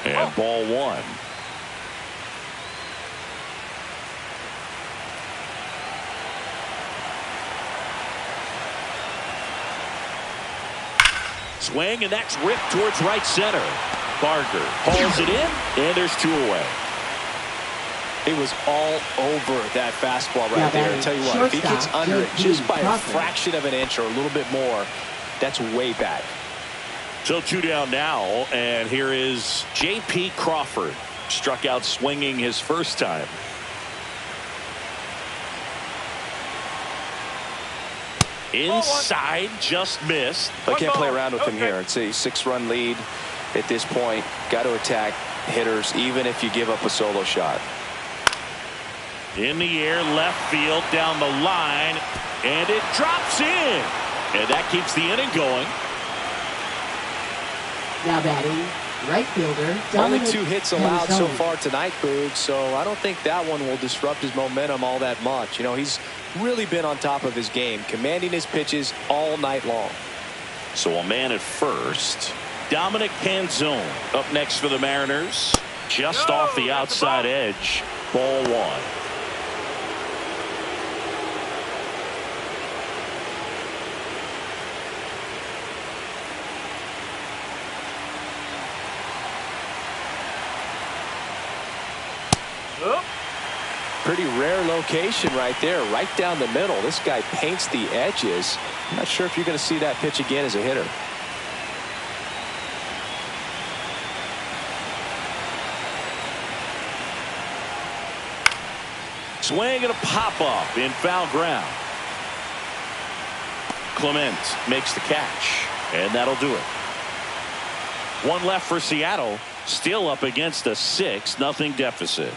And ball 1. Swing, and that's ripped towards right center. Barker hauls it in, and there's 2 away. It was all over that fastball right there. I tell you what, if he gets under it just by a fraction of an inch or a little bit more, that's way back. So 2 down now, and here is J.P. Crawford. Struck out swinging his first time. Inside, just missed. I can't play around with him here. It's a 6-run lead at this point. Got to attack hitters, even if you give up a solo shot. In the air, left field, down the line, and it drops in. And that keeps the inning going. Now batting, right fielder. Only 2 hits allowed so far tonight, Boog, so I don't think that one will disrupt his momentum all that much. You know, he's really been on top of his game, commanding his pitches all night long. So a man at first. Dominic Canzone up next for the Mariners. Just off the outside edge. Ball 1. Pretty rare location right there, right down the middle. This guy paints the edges. I'm not sure if you're going to see that pitch again as a hitter. Swing and a pop-up in foul ground. Clement makes the catch, and that'll do it. 1 left for Seattle, still up against a 6-0 deficit.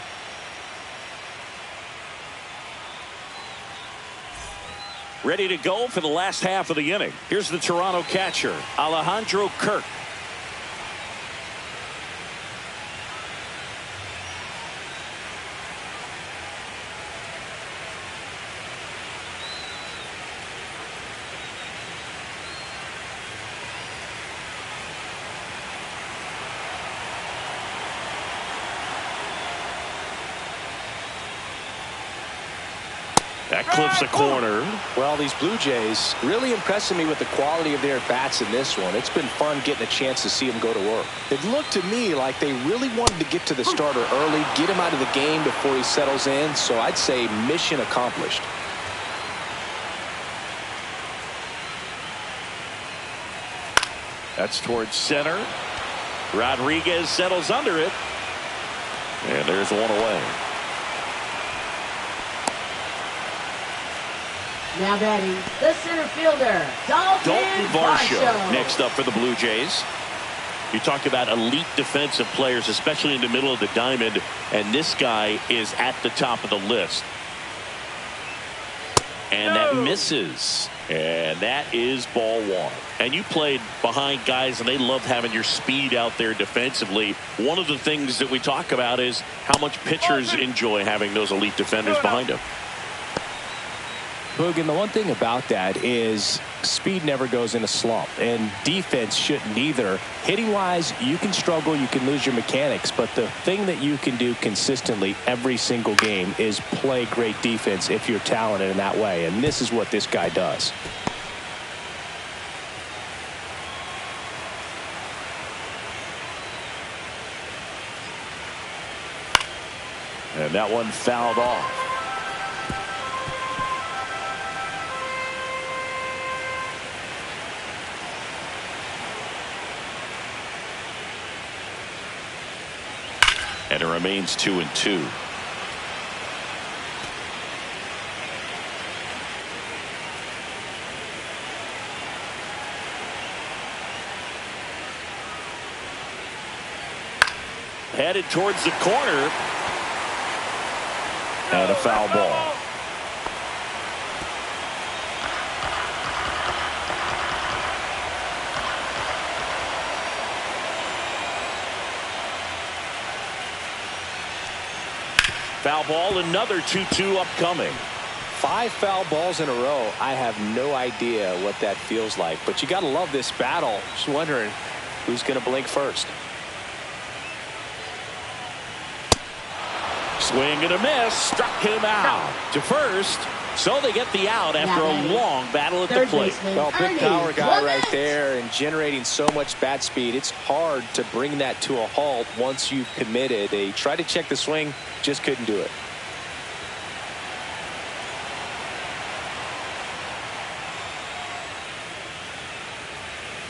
Ready to go for the last half of the inning. Here's the Toronto catcher, Alejandro Kirk. That clips a corner. Well, these Blue Jays really impressing me with the quality of their bats in this one. It's been fun getting a chance to see them go to work. It looked to me like they really wanted to get to the starter early, get him out of the game before he settles in. So I'd say mission accomplished. That's towards center. Rodriguez settles under it. And there's 1 away. Now batting, the center fielder, Dalton Varsho. Next up for the Blue Jays. You talk about elite defensive players, especially in the middle of the diamond, and this guy is at the top of the list. And that misses. And that is ball 1. And you played behind guys, and they love having your speed out there defensively. One of the things that we talk about is how much pitchers enjoy having those elite defenders behind them. Boog, and the one thing about that is speed never goes in a slump, and defense shouldn't either. Hitting wise, you can struggle, you can lose your mechanics, but the thing that you can do consistently every single game is play great defense if you're talented in that way, and this is what this guy does. And that one fouled off. And it remains 2-2. Headed towards the corner. And a foul ball. Foul ball, another 2-2 upcoming. 5 foul balls in a row. I have no idea what that feels like, but you got to love this battle. Just wondering who's going to blink first. Swing and a miss. Struck him out to first. So they get the out after a long battle at the plate. Well, big power guy right there and generating so much bat speed. It's hard to bring that to a halt once you've committed. They tried to check the swing, just couldn't do it.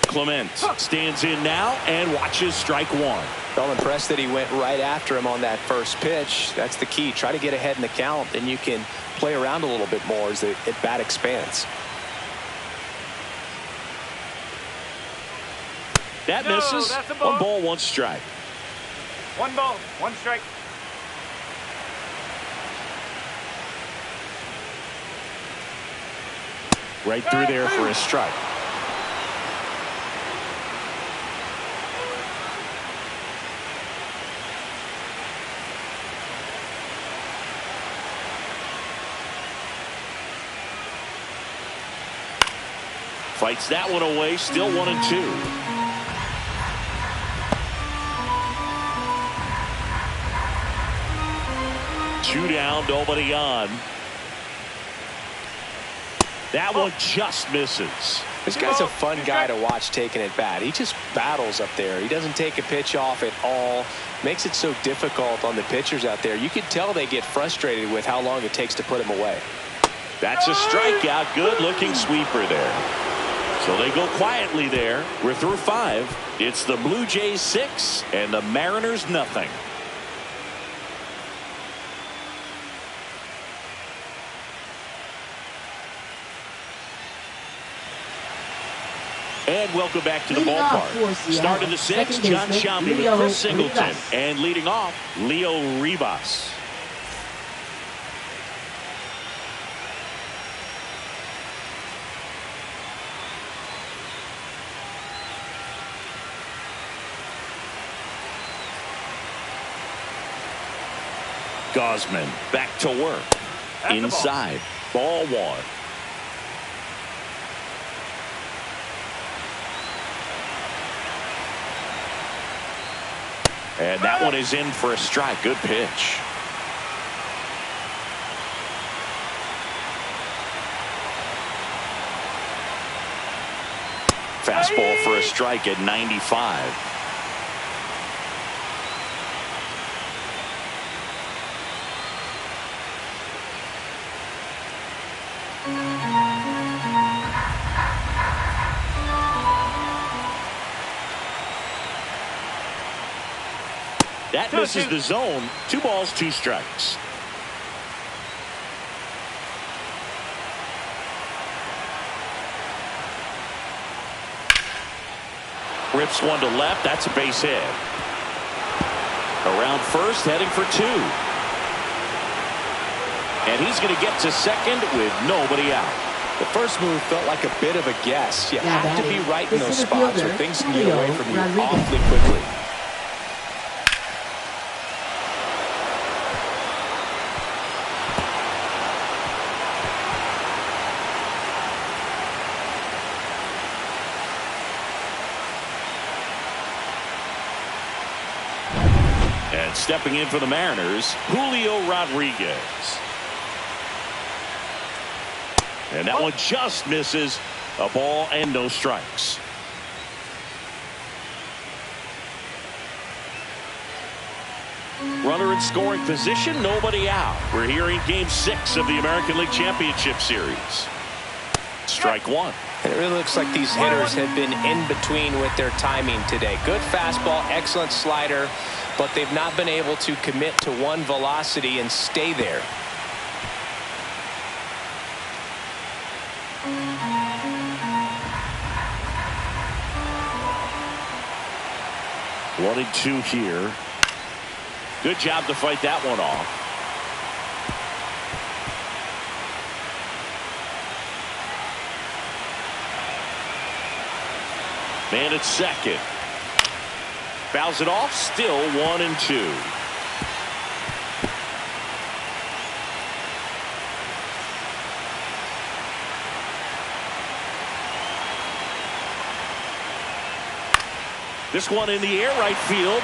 Clement stands in now and watches strike one. Well, impressed that he went right after him on that first pitch. That's the key. Try to get ahead in the count, then you can play around a little bit more as the at-bat expands. That misses. 1 ball, 1 strike. 1 ball, 1 strike. Right through there for a strike. Fights that one away, still 1-2. Two down, nobody on. That one just misses. This guy's a fun guy to watch taking at bat. He just battles up there. He doesn't take a pitch off at all. Makes it so difficult on the pitchers out there. You can tell they get frustrated with how long it takes to put him away. That's a strikeout. Good looking sweeper there. So they go quietly there. We're through 5. It's the Blue Jays 6 and the Mariners nothing. And welcome back to the ballpark. Start of the 6th, John Sciambi with Chris Singleton. And leading off, Leo Rivas. Gosman back to work. Inside. Ball 1. And that one is in for a strike. Good pitch. Fastball for a strike at 95. That misses the zone. 2 balls, 2 strikes. Rips one to left. That's a base hit. Around first, heading for 2. And he's going to get to second with nobody out. The first move felt like a bit of a guess. You have to be right in those spots or things can get away from you awfully quickly. And stepping in for the Mariners, Julio Rodriguez. And that one just misses. A ball and no strikes. Runner in scoring position, nobody out. We're here in Game 6 of the American League Championship Series. Strike 1. And it really looks like these hitters have been in between with their timing today. Good fastball, excellent slider, but they've not been able to commit to one velocity and stay there. One and two here. Good job to fight that one off. Man at second. Fouls it off. Still 1 and 2. This one in the air, right field.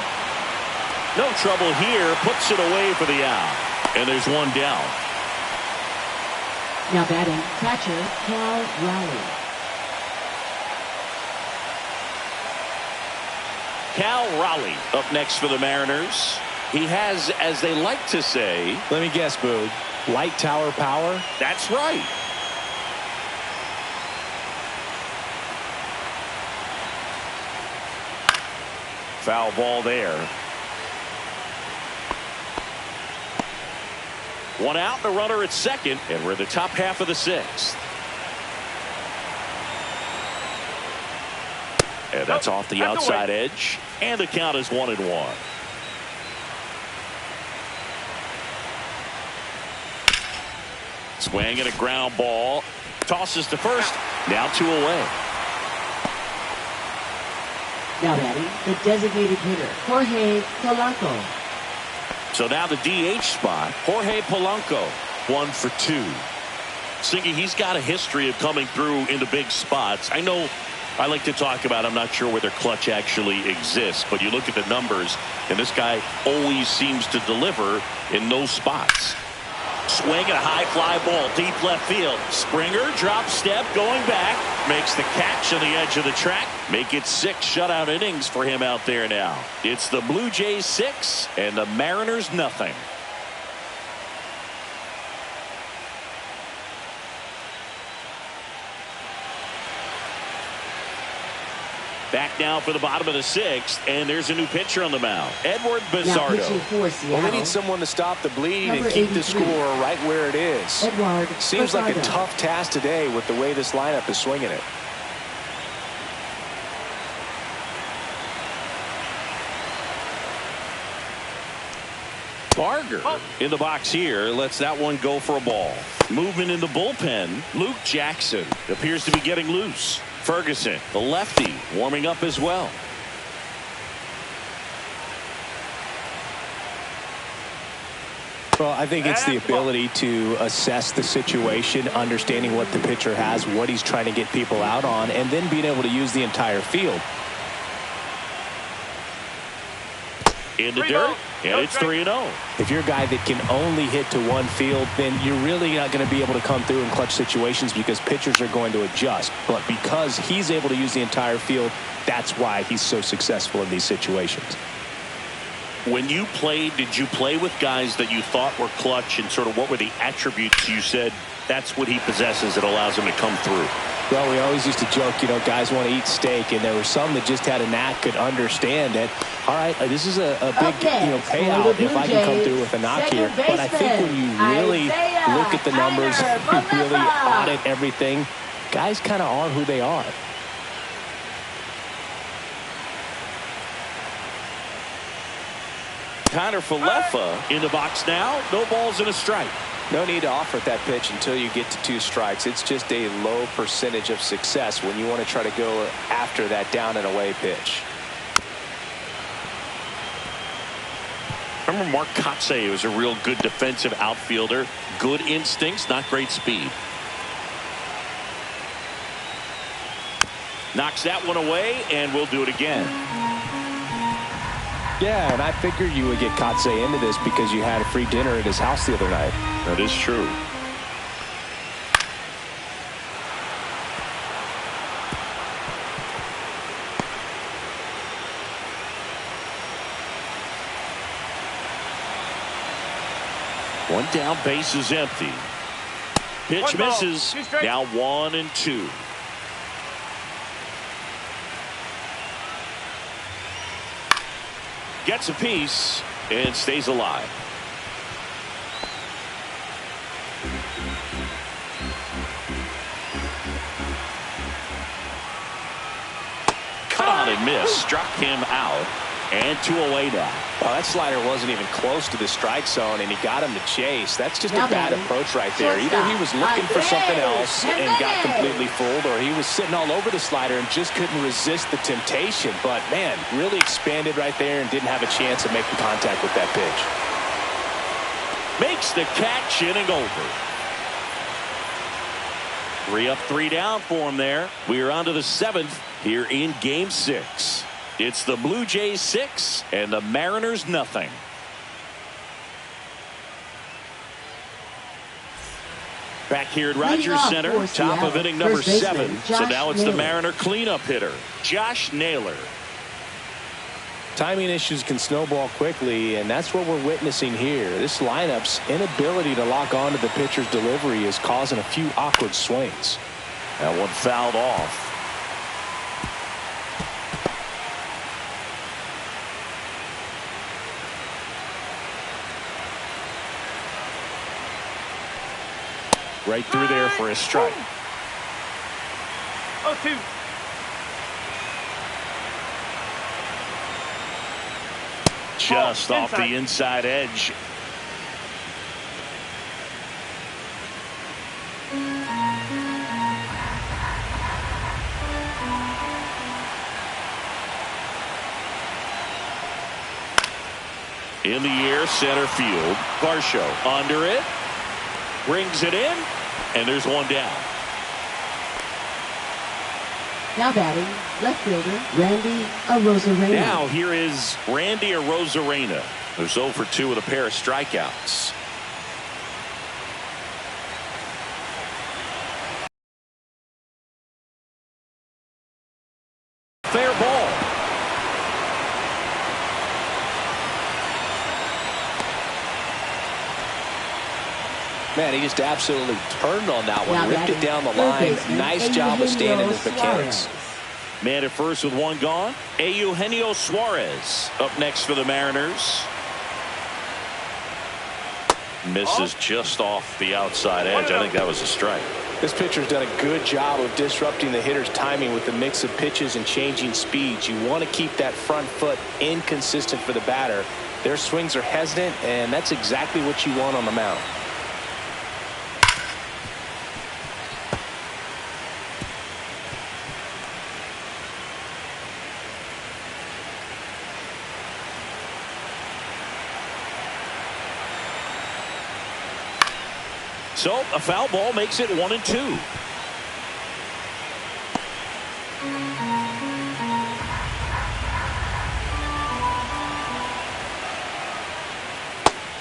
No trouble here. Puts it away for the out. And there's one down. Now batting, catcher, Cal Raleigh. Cal Raleigh up next for the Mariners. He has, as they like to say. Let me guess, Boog. Light tower power? That's right. Foul ball there. One out, and a runner at second, and we're in the top half of the sixth. And that's off the outside edge, and the count is 1 and 1. Swing and a ground ball. Tosses to first. Now 2 away. Now batting, the designated hitter, Jorge Polanco. So now the DH spot, Jorge Polanco, 1 for 2. Singy, he's got a history of coming through into big spots. I know I like to talk about, I'm not sure whether clutch actually exists, but you look at the numbers, and this guy always seems to deliver in those spots. Swing and a high fly ball, deep left field. Springer, drop step, going back, makes the catch on the edge of the track. Make it 6 shutout innings for him out there now. It's the Blue Jays 6 and the Mariners nothing. Back now for the bottom of the 6th, and there's a new pitcher on the mound, Edward Bizardo. Well, they need someone to stop the bleed and keep the score right where it is. Seems like a tough task today with the way this lineup is swinging it. Barger in the box here, lets that one go for a ball. Movement in the bullpen. Luke Jackson appears to be getting loose. Ferguson, the lefty, warming up as well. Well, I think it's the ability to assess the situation, understanding what the pitcher has, what he's trying to get people out on, and then being able to use the entire field. In the dirt, and it's 3-0. If you're a guy that can only hit to one field, then you're really not going to be able to come through in clutch situations because pitchers are going to adjust. But because he's able to use the entire field, that's why he's so successful in these situations. When you played, did you play with guys that you thought were clutch, and sort of what were the attributes you said that's what he possesses that allows him to come through? Well, we always used to joke, you know, guys want to eat steak, and there were some that just had a knack, could understand it. All right, this is a big, payout if I can come through with a knock here. But I think when you really look at the numbers, you really audit everything, guys kind of are who they are. Connor Falefa in the box now. No balls and a strike. No need to offer that pitch until you get to 2 strikes. It's just a low percentage of success when you want to try to go after that down and away pitch. Remember Mark Kotsay was a real good defensive outfielder. Good instincts, not great speed. Knocks that one away, and we'll do it again. Yeah, and I figured you would get Kotsay into this because you had a free dinner at his house the other night. That is true. One down, base is empty. Pitch misses. Now 1-2. Gets a piece and stays alive. Cut on and miss. Struck him out. And 2 away now. Well, that slider wasn't even close to the strike zone, and he got him to chase. That's just a bad approach right there. Either he was looking for something else and got completely fooled, or he was sitting all over the slider and just couldn't resist the temptation. But, man, really expanded right there and didn't have a chance of making contact with that pitch. Makes the catch, inning over. 3 up, 3 down for him there. We are on to the 7th here in Game 6. It's the Blue Jays 6 and the Mariners nothing. Back here at Rogers Center, top of inning number 7. So now it's the Mariner cleanup hitter, Josh Naylor. Timing issues can snowball quickly, and that's what we're witnessing here. This lineup's inability to lock onto the pitcher's delivery is causing a few awkward swings. That one fouled off. Right through there for a strike. 0-2. Just off the inside edge. In the air, center field. Varsho under it. Brings it in. And there's one down. Now batting, left fielder, Randy Arozarena. Now here is Randy Arozarena, who's 0 for 2 with a pair of strikeouts. Fair ball. Man, he just absolutely turned on that one. Ripped it down the line. Nice job of standing his mechanics. Man at first with 1 gone. Eugenio Suarez up next for the Mariners. Misses just off the outside edge. I think that was a strike. This pitcher's done a good job of disrupting the hitter's timing with the mix of pitches and changing speeds. You want to keep that front foot inconsistent for the batter. Their swings are hesitant, and that's exactly what you want on the mound. So a foul ball makes it 1-2.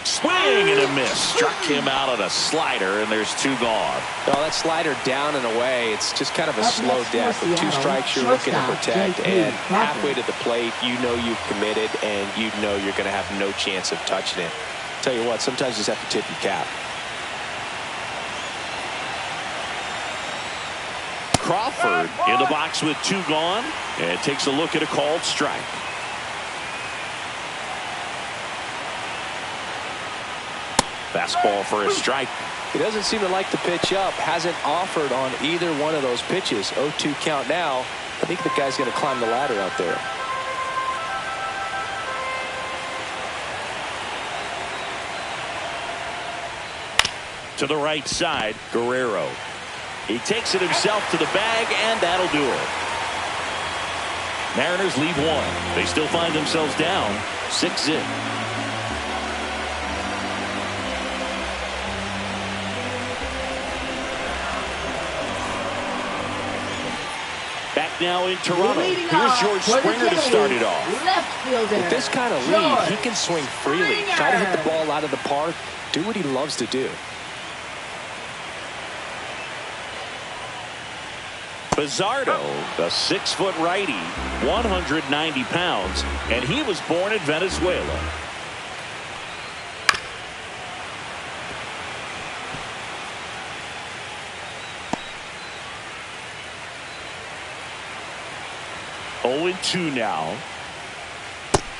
Swing and a miss. Struck him out on a slider, and there's 2 gone. Well, that slider down and away, it's just kind of a slow death. With 2 strikes, you're looking to protect, and halfway to the plate, you know you've committed, and you know you're going to have no chance of touching it. Tell you what, sometimes you just have to tip your cap. Crawford in the box with 2 gone, and takes a look at a called strike. Fastball for a strike. He doesn't seem to like the pitch up. Hasn't offered on either one of those pitches. 0-2 count now. I think the guy's going to climb the ladder out there. To the right side, Guerrero. He takes it himself to the bag, and that'll do it. Mariners leave 1. They still find themselves down 6 in. Back now in Toronto. Here's George Springer to start it off. Left fielder. With this kind of lead, he can swing freely. Try to hit the ball out of the park. Do what he loves to do. Bizzardo, the 6-foot righty, 190 pounds, and he was born in Venezuela. Oh, 0-2 now.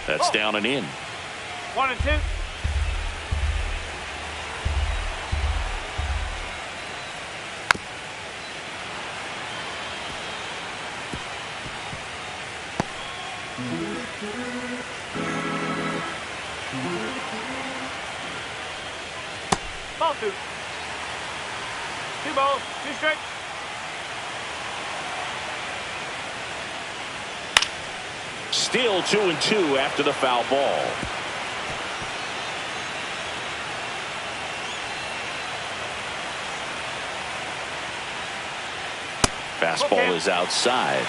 That's down and in. 1 and 2. Ball 2. 2 balls, 2 strikes. Still 2-2 after the foul ball. Fastball is outside.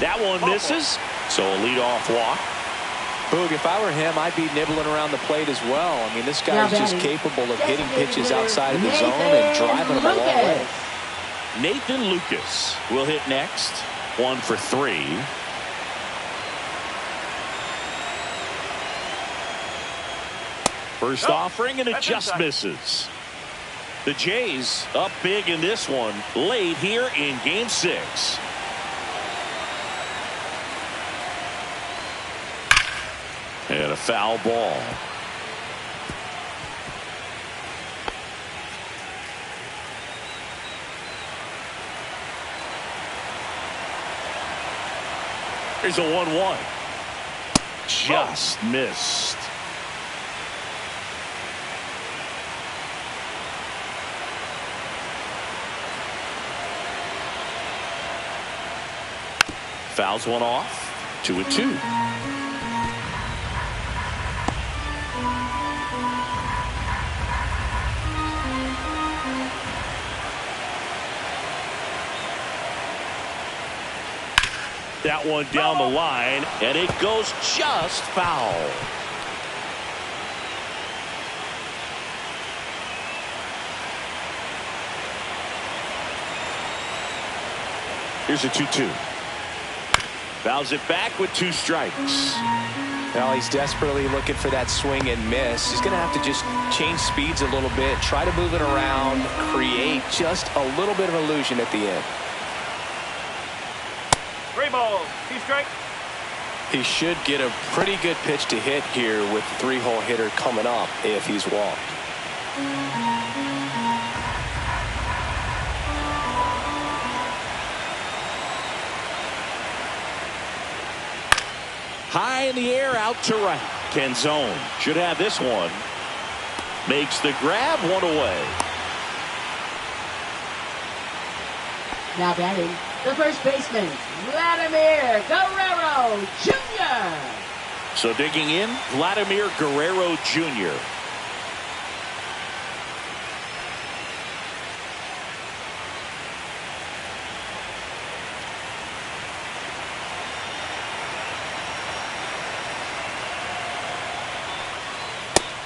That one misses, so a leadoff walk. Boog, if I were him, I'd be nibbling around the plate as well. I mean, this guy's just capable of hitting pitches outside of the zone and driving them a long way. Nathan Lucas will hit next. 1 for 3. First offering, and it just misses. The Jays up big in this one late here in Game 6. And a foul ball. Here's a 1-1. Just missed. Fouls one off. 2-2. That one down the line, and it goes just foul. Here's a 2-2. Fouls it back with 2 strikes. Well, he's desperately looking for that swing and miss. He's going to have to just change speeds a little bit, try to move it around, create just a little bit of illusion at the end. 3 balls, 2 strikes. He should get a pretty good pitch to hit here with the 3-hole hitter coming up if he's walked. High in the air, out to right. Canzone should have this one. Makes the grab, 1 away. Now batting, the first baseman, Vladimir Guerrero Jr. So digging in, Vladimir Guerrero Jr.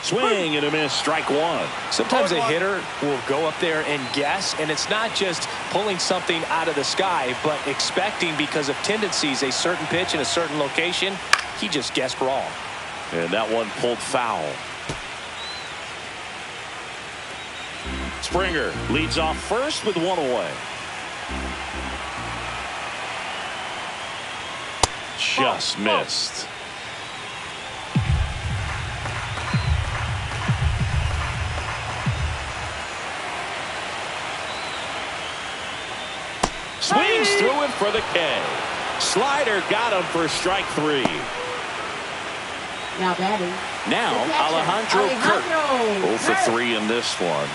Swing and a miss, strike 1. Sometimes a hitter will go up there and guess, and it's not just pulling something out of the sky, but expecting because of tendencies a certain pitch in a certain location. He just guessed wrong. And that one pulled foul. Springer leads off first with 1 away. Just missed. Swings through it for the K. Slider got him for strike 3. Now batting. Now Alejandro Kirk. 0 for 3 in this one.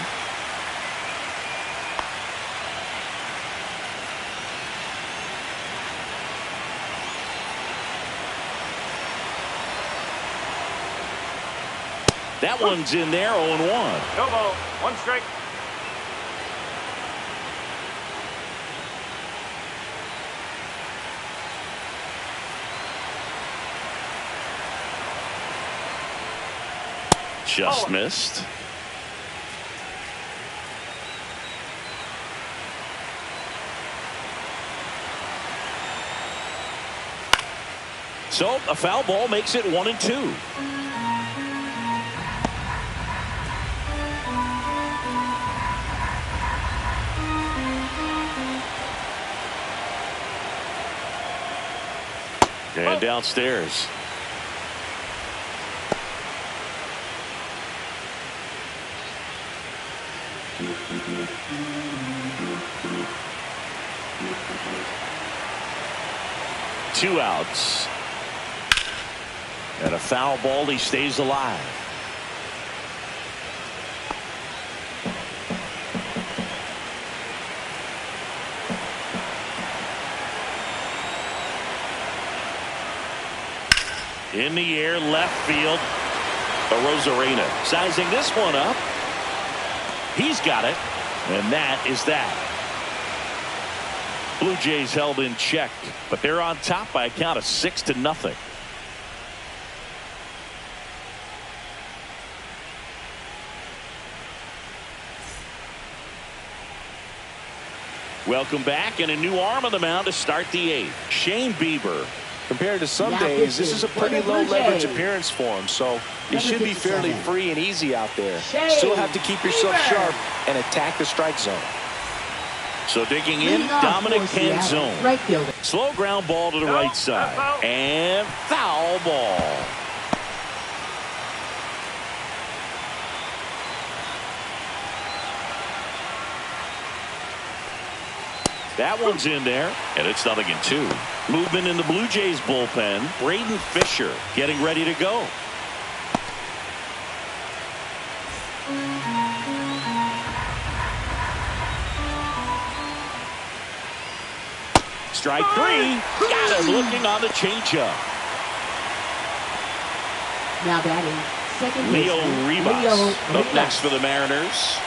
That one's in there, 0-1. No ball, 1 strike. Just missed. So a foul ball makes it 1-2. And downstairs. Two outs. And a foul ball. He stays alive. In the air, left field. Rosarena sizing this one up. He's got it. And that is that. Blue Jays held in check, but they're on top by a count of 6-0. Welcome back, and a new arm on the mound to start the eighth. Shane Bieber. Compared to some days, this is a pretty low leverage appearance for him, so he should be fairly free and easy out there. Still have to keep yourself sharp and attack the strike zone. So digging in, Dominic Canzone. Slow ground ball to the right side. And foul ball. That one's in there, and it's 0-2. Movement in the Blue Jays bullpen. Braden Fisher getting ready to go. Strike three. Got him looking on the changeup. Now batting second Leo baseman, Rivas Leo up next for the Mariners.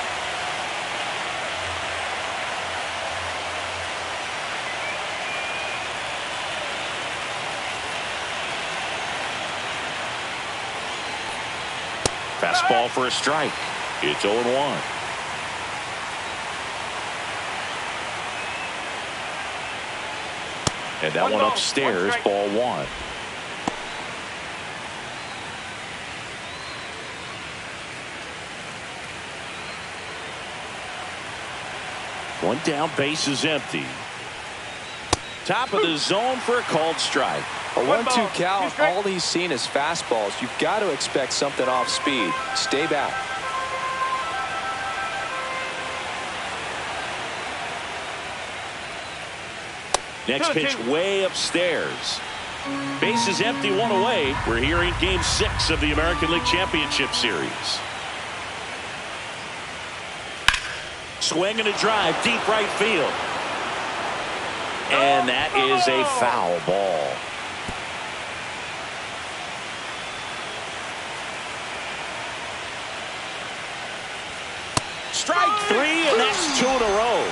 Fastball for a strike. It's 0-1. And that one upstairs, ball one. One down, base is empty. Top of the zone for a called strike. A 1-2 count, all he's seen is fastballs. You've got to expect something off speed. Stay back. Next pitch way upstairs. Base is empty, one away. We're here in Game 6 of the American League Championship Series. Swing and a drive, deep right field. And that is a foul ball. Strike three, and that's 2 in a row.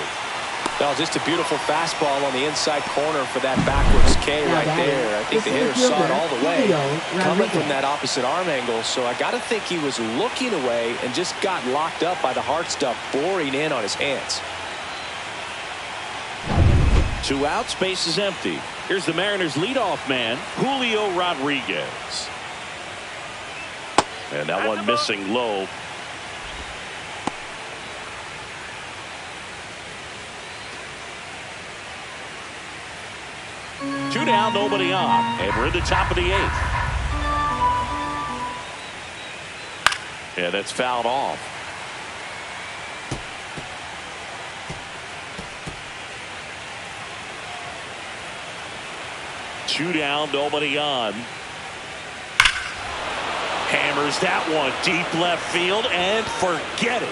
Well, just a beautiful fastball on the inside corner for that backwards K right there. I think the hitter saw it all the way coming from that opposite arm angle. So I got to think he was looking away and just got locked up by the hard stuff boring in on his hands. 2 outs, base is empty. Here's the Mariners leadoff man, Julio Rodriguez. And that one missing low. Two down, nobody on, and we're at the top of the 8th. Yeah, that's fouled off. Two down, nobody on. Hammers that one deep left field, and forget it.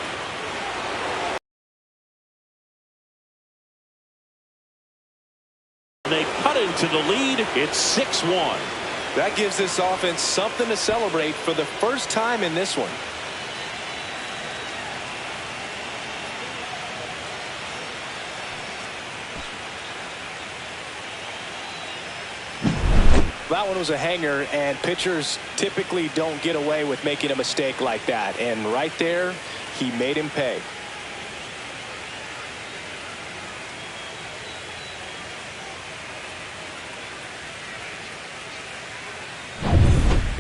They cut into the lead. It's 6-1. That gives this offense something to celebrate for the first time in this one. That one was a hanger, and pitchers typically don't get away with making a mistake like that. And right there, he made him pay.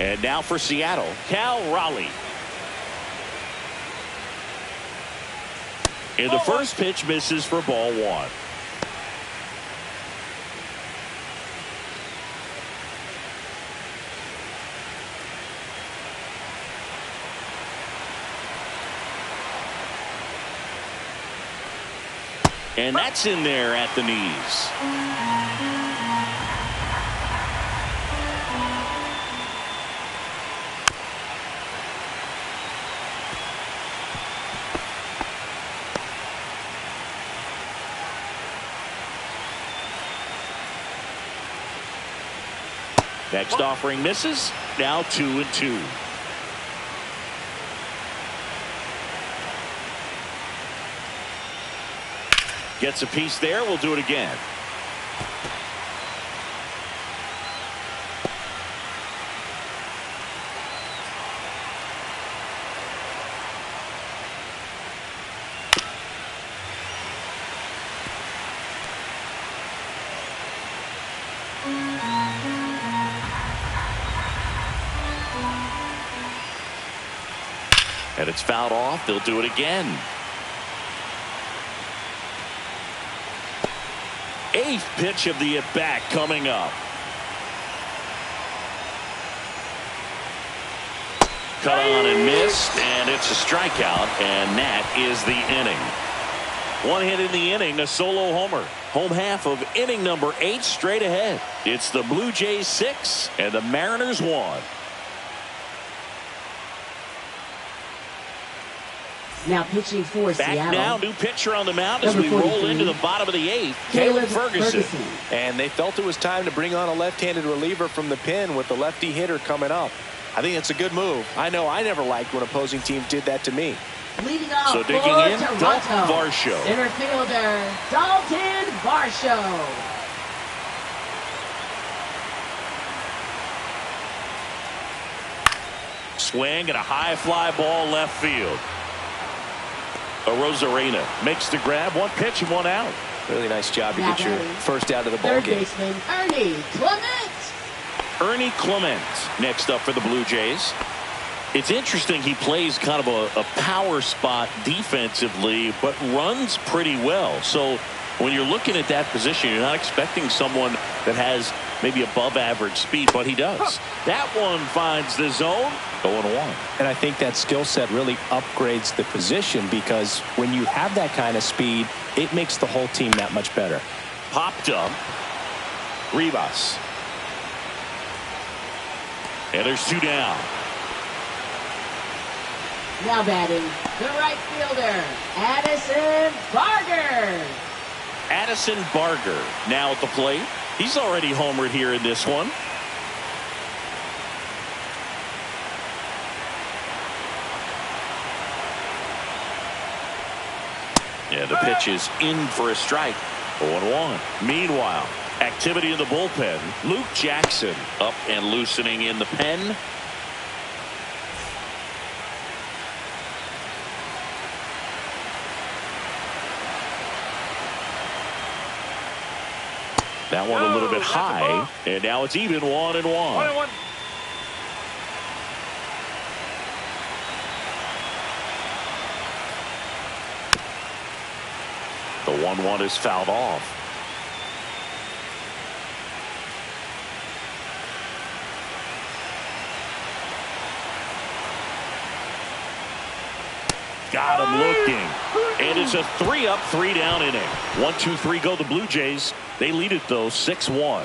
And now for Seattle, Cal Raleigh. And the first pitch misses for ball one. And that's in there at the knees. Next offering misses. Now 2-2. Gets a piece there. We'll do it again. And it's fouled off. They'll do it again. 8th pitch of the at-bat coming up. Cut on and missed, and it's a strikeout, and that is the inning. 1 hit in the inning, a solo homer. Home half of inning number 8 straight ahead. It's the Blue Jays 6 and the Mariners 1. Now pitching for Back Seattle. now, new pitcher on the mound as we roll into the bottom of the 8th. Caleb Ferguson. And they felt it was time to bring on a left-handed reliever from the pen with the lefty hitter coming up. I think it's a good move. I know I never liked when opposing teams did that to me. Leading off So digging for in, Toronto, Dalton Varsho. center fielder Dalton Varsho. Swing and a high fly ball left field. Rosarena makes the grab. 1 pitch and 1 out. Really nice job to Now get your batting, first out of the ball third game. baseman Ernie Clement. Ernie Clement next up for the Blue Jays. It's interesting, he plays kind of a power spot defensively, but runs pretty well. So when you're looking at that position, you're not expecting someone that has maybe above average speed, but he does. That one finds the zone. 0-1. And I think that skill set really upgrades the position, because when you have that kind of speed, it makes the whole team that much better. Popped up. Rivas. And there's 2 down. Now batting, the right fielder Addison Barger. Addison Barger now at the plate. He's already homered here in this one. Yeah, the pitch is in for a strike. 0-1. Meanwhile, activity in the bullpen. Luke Jackson up and loosening in the pen. That one a little bit high, and now it's even 1-1. 1-1. The 1-1 is fouled off. Got him looking. And it's a 3-up, 3-down inning. 1-2-3 go the Blue Jays. They lead it, though, 6-1.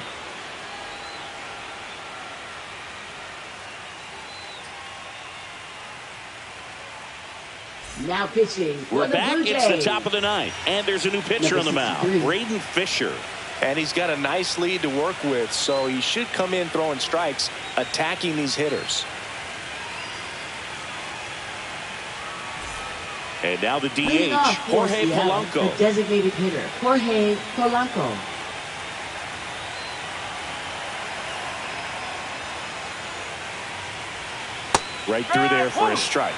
Now pitching for We're the back. Blue It's the Jays. top of the 9th. And there's a new pitcher on the mound. Braden Fisher. And he's got a nice lead to work with, so he should come in throwing strikes, attacking these hitters. And now the Leading DH, off for Jorge Seattle, Polanco. the designated hitter, Jorge Polanco. Right through there for a strike.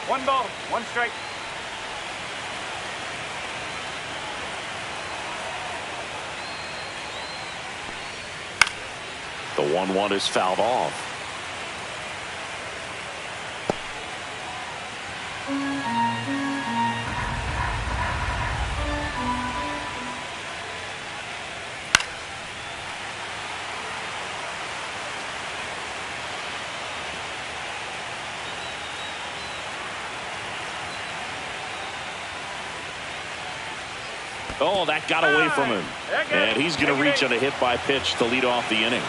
One ball, 1 strike. The 1-1 is fouled off. Oh, that got away from him. And he's going to reach on a hit by pitch to lead off the inning.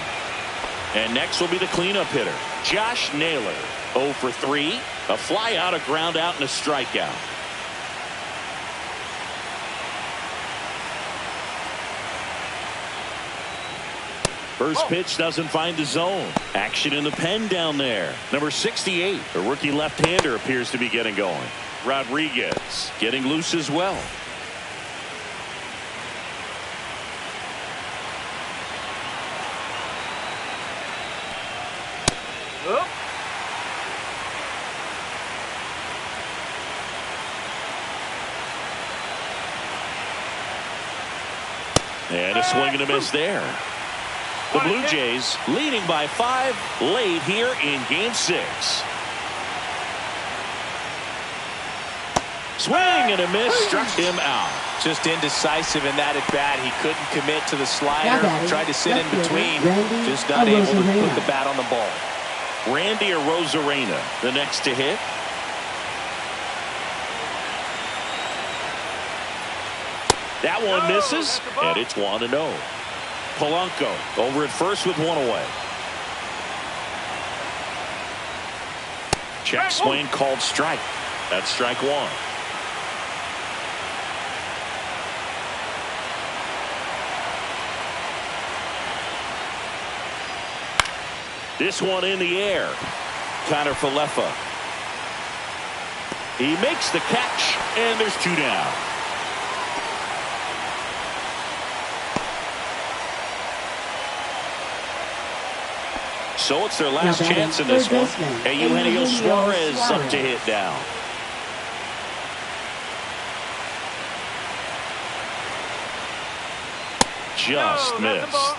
And next will be the cleanup hitter, Josh Naylor. 0 for 3. A fly out, a ground out, and a strikeout. First pitch doesn't find the zone. Action in the pen down there. Number 68, a rookie left-hander, appears to be getting going. Rodriguez getting loose as well. And a swing and a miss there. The Blue Jays leading by 5 late here in Game 6. Swing and a miss, struck him out. Just indecisive in that at bat. He couldn't commit to the slider. Tried to sit in between. Just not able to put the bat on the ball. Randy Arozarena, the next to hit. That one misses, and it's 1-0. Polanco over at first with one away. Check swing called strike. That's strike 1. This one in the air. Connor Falefa. He makes the catch, and there's 2 down. So it's their last chance in this one. And Eugenio Suarez up to hit down. Just missed.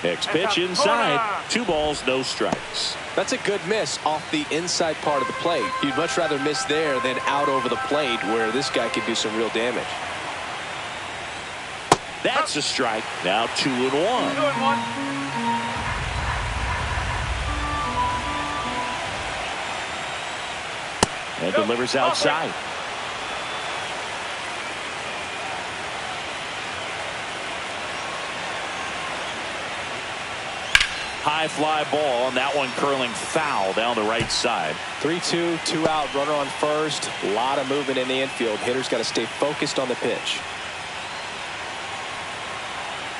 Next pitch inside. 2 balls, no strikes. That's a good miss off the inside part of the plate. You'd much rather miss there than out over the plate where this guy could do some real damage. That's a strike. Now 2-1. And delivers outside. High fly ball, and that one curling foul down the right side. 3-2, 2 out, runner on first. A lot of movement in the infield. Hitter's got to stay focused on the pitch.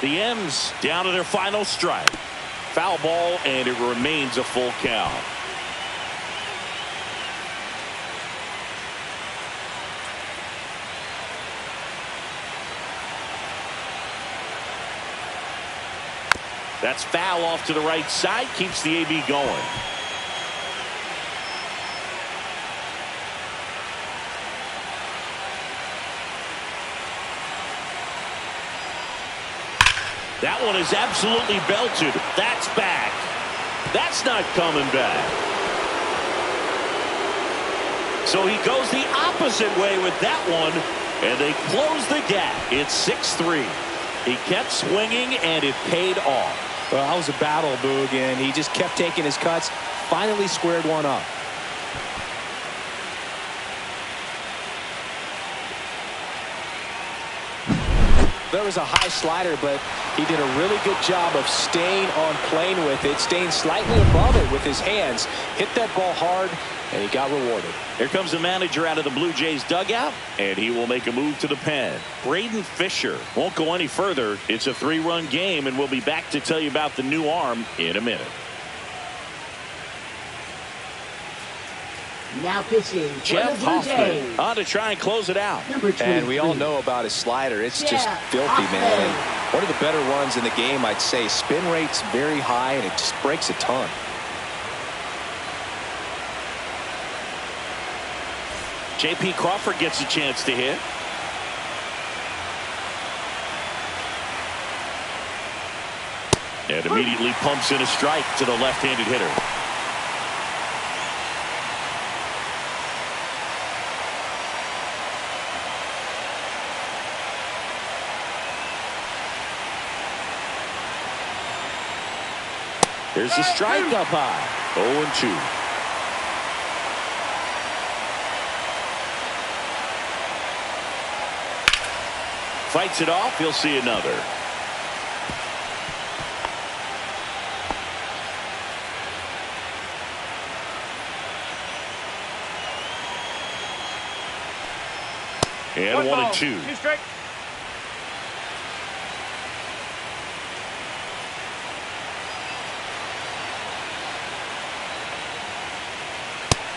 The M's down to their final strike. Foul ball, and it remains a full count. That's foul off to the right side, keeps the AB going. That one is absolutely belted. That's back. That's not coming back. So he goes the opposite way with that one, and they close the gap. It's 6-3. He kept swinging, and it paid off. Well, that was a battle, Boog, and he just kept taking his cuts. Finally squared one up. There was a high slider, but he did a really good job of staying on plane with it, staying slightly above it with his hands. Hit that ball hard, and he got rewarded. Here comes the manager out of the Blue Jays dugout, and he will make a move to the pen. Braden Fisher won't go any further. It's a 3-run game, and we'll be back to tell you about the new arm in a minute. Now pitching Jeff Hoffman on to try and close it out. And we all know about his slider. It's just filthy, man. And one of the better ones in the game, I'd say. Spin rate's very high, and it just breaks a ton. J.P. Crawford gets a chance to hit. And immediately pumps in a strike to the left-handed hitter. There's a strike up high. 0-2. Fights it off. He'll see another. And 1-2. 2 strike.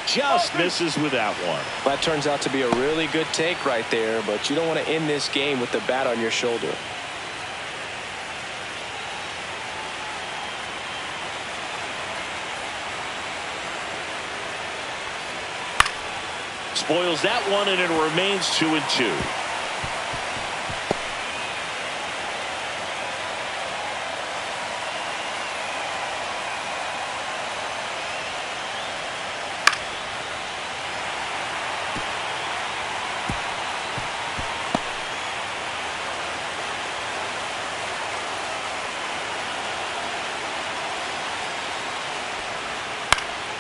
Just misses with that one. That turns out to be a really good take right there, but you don't want to end this game with the bat on your shoulder. Spoils that one, and it remains 2-2.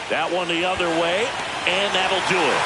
That one the other way, and that'll do it.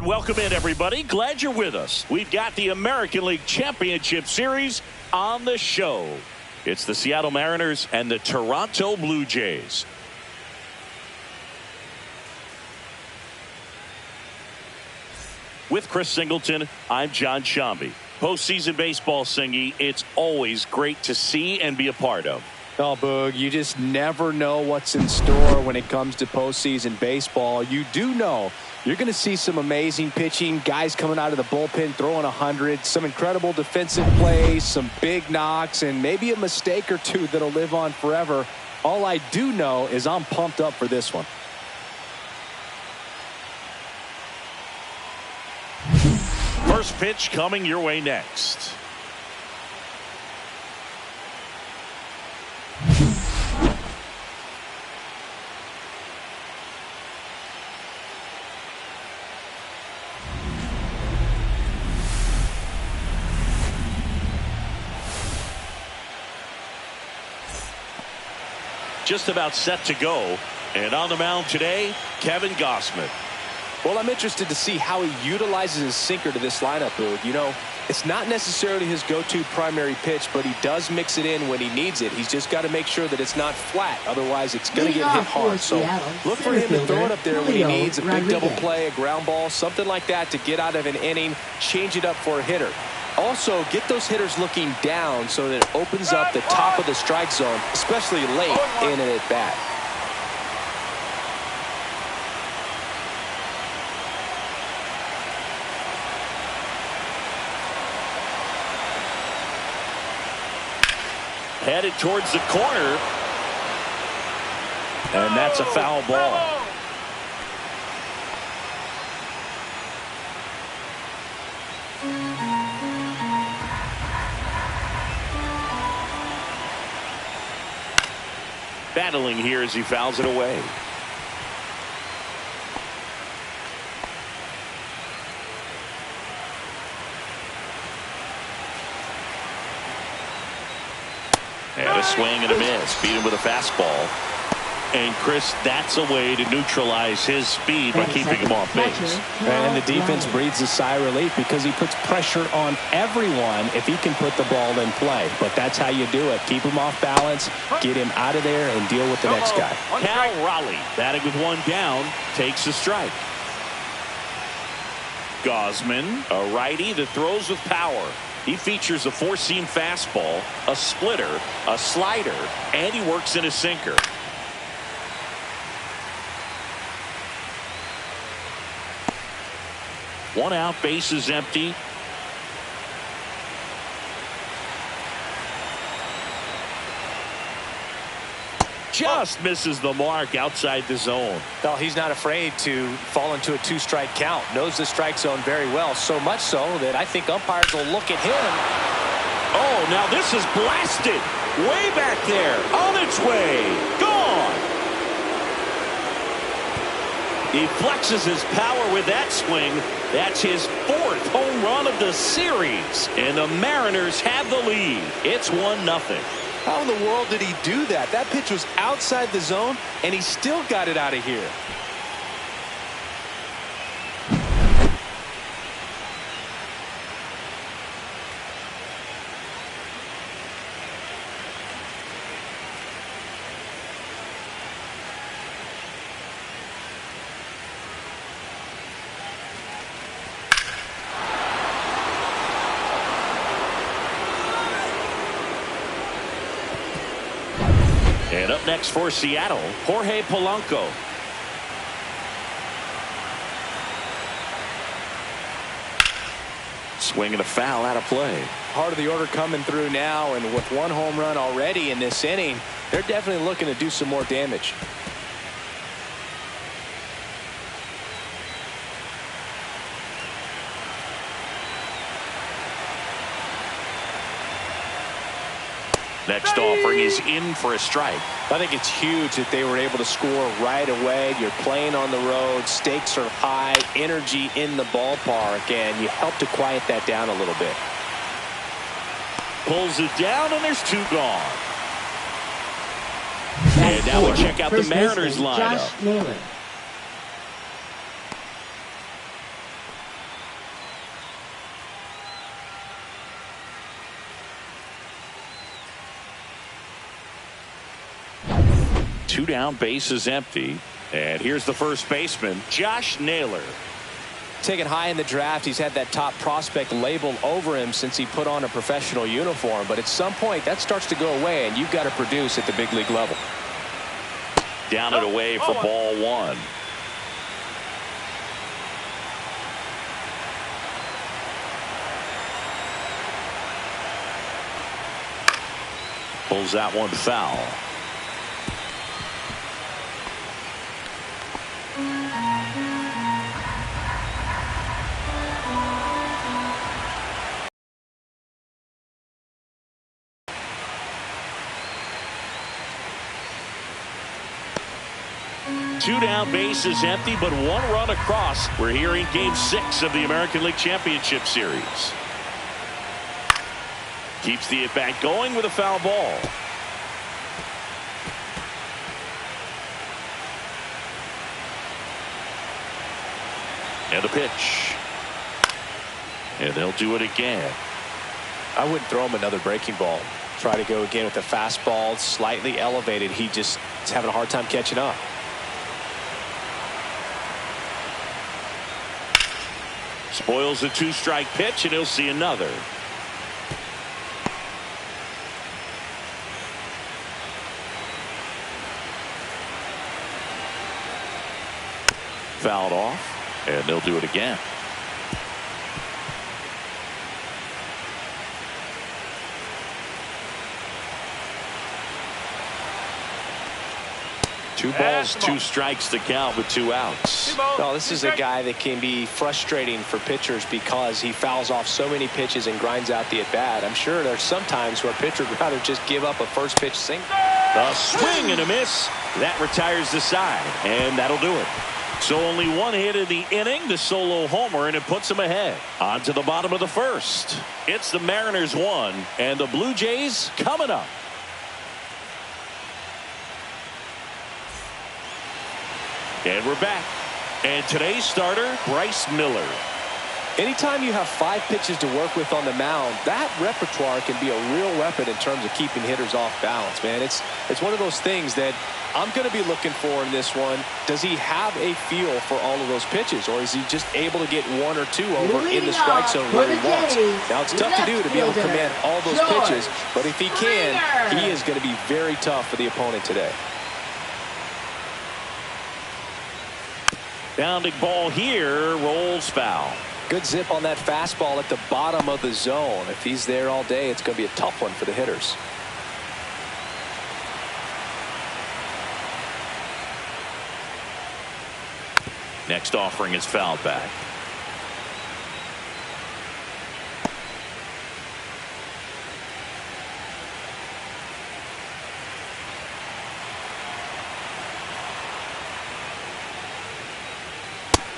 welcome in, everybody. Glad you're with us. We've got the American League Championship Series on the show. It's the Seattle Mariners and the Toronto Blue Jays. With Chris Singleton, I'm John Shambi. Postseason baseball, Singy, it's always great to see and be a part of. Oh, Boog, you just never know what's in store when it comes to postseason baseball. You do know you're going to see some amazing pitching, guys coming out of the bullpen throwing 100, some incredible defensive plays, some big knocks, and maybe a mistake or two that'll live on forever. All I do know is I'm pumped up for this one. First pitch coming your way next. Just about set to go. And on the mound today, Kevin Gausman. Well, I'm interested to see how he utilizes his sinker to this lineup, Boog. You know, it's not necessarily his go-to primary pitch, but he does mix it in when he needs it. He's just got to make sure that it's not flat. Otherwise, it's going to get hit hard. So look for him to throw it up there when he needs a big double play, a ground ball, something like that to get out of an inning, change it up for a hitter. Also, get those hitters looking down so that it opens up the top of the strike zone, especially late in an at-bat. Headed towards the corner. And that's a foul ball. Battling here as he fouls it away. And a swing and a miss. Beat him with a fastball. And Chris, that's a way to neutralize his speed by keeping him off base. And the defense breathes a sigh of relief because he puts pressure on everyone if he can put the ball in play. But that's how you do it. Keep him off balance, get him out of there, and deal with the next guy. Cal Raleigh, batting with one down, takes a strike. Gausman, a righty that throws with power. He features a four-seam fastball, a splitter, a slider, and he works in a sinker. One out, base is empty. Just misses the mark outside the zone. Well, he's not afraid to fall into a two-strike count. Knows the strike zone very well. So much so that I think umpires will look at him. Oh, now this is blasted. Way back there. On its way. Gone. He flexes his power with that swing. That's his fourth home run of the series. And the Mariners have the lead. It's 1-0. How in the world did he do that? That pitch was outside the zone, and he still got it out of here. And up next for Seattle, Jorge Polanco. Swing and a foul out of play. Heart of the order coming through now, and with one home run already in this inning, they're definitely looking to do some more damage. Next offering is in for a strike. I think it's huge that they were able to score right away. You're playing on the road. Stakes are high. Energy in the ballpark. And you help to quiet that down a little bit. Pulls it down, and there's two gone. And now we check out the Mariners lineup. 2 down, bases empty. And here's the first baseman, Josh Naylor. Taken high in the draft, he's had that top prospect label over him since he put on a professional uniform. But at some point, that starts to go away, and you've got to produce at the big league level. Down and away for ball 1. Pulls that one foul. Two down, bases empty, but 1 run across. We're here in Game 6 of the American League Championship Series. Keeps the at-bat going with a foul ball. And a pitch. And they'll do it again. I wouldn't throw him another breaking ball. Try to go again with the fastball, slightly elevated. He just is having a hard time catching up. Spoils the 2-strike pitch, and he'll see another. Fouled off, and they'll do it again. Two balls, 2 strikes to count with 2 outs. Well, this is a guy that can be frustrating for pitchers because he fouls off so many pitches and grinds out the at-bat. I'm sure there's some times where a pitcher would rather just give up a first pitch single. A swing and a miss. That retires the side, and that'll do it. So only 1 hit in the inning, the solo homer, and it puts them ahead. On to the bottom of the first. It's the Mariners 1, and the Blue Jays coming up. And we're back. And today's starter, Bryce Miller. Anytime you have 5 pitches to work with on the mound, that repertoire can be a real weapon in terms of keeping hitters off balance, man. It's one of those things that I'm going to be looking for in this one. Does he have a feel for all of those pitches, or is he just able to get 1 or 2 over in the strike zone where he wants? Now, it's tough to do to be able to command all those pitches, but if he can, he is going to be very tough for the opponent today. Bounding ball here, rolls foul. Good zip on that fastball at the bottom of the zone. If he's there all day, it's going to be a tough one for the hitters. Next offering is fouled back.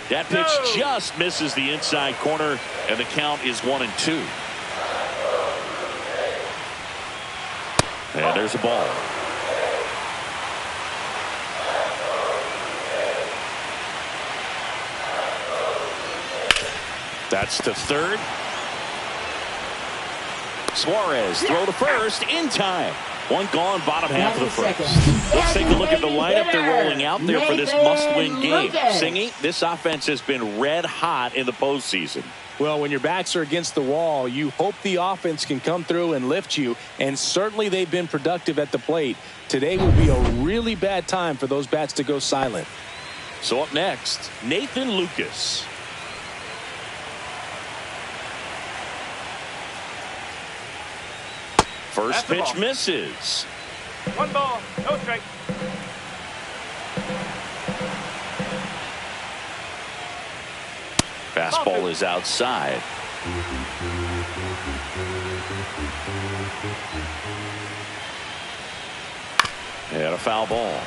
That pitch just misses the inside corner, and the count is 1-2. And there's a ball. That's to third. Suarez throw to first in time. 1 gone, bottom half of the first. Let's take a look at the lineup they're rolling out there for this must-win game. Singy, this offense has been red hot in the postseason. Well, when your backs are against the wall, you hope the offense can come through and lift you, and certainly they've been productive at the plate. Today would be a really bad time for those bats to go silent. So up next, Nathan Lucas. First pitch misses. 1 ball, no strike. Fastball is outside. And a foul ball.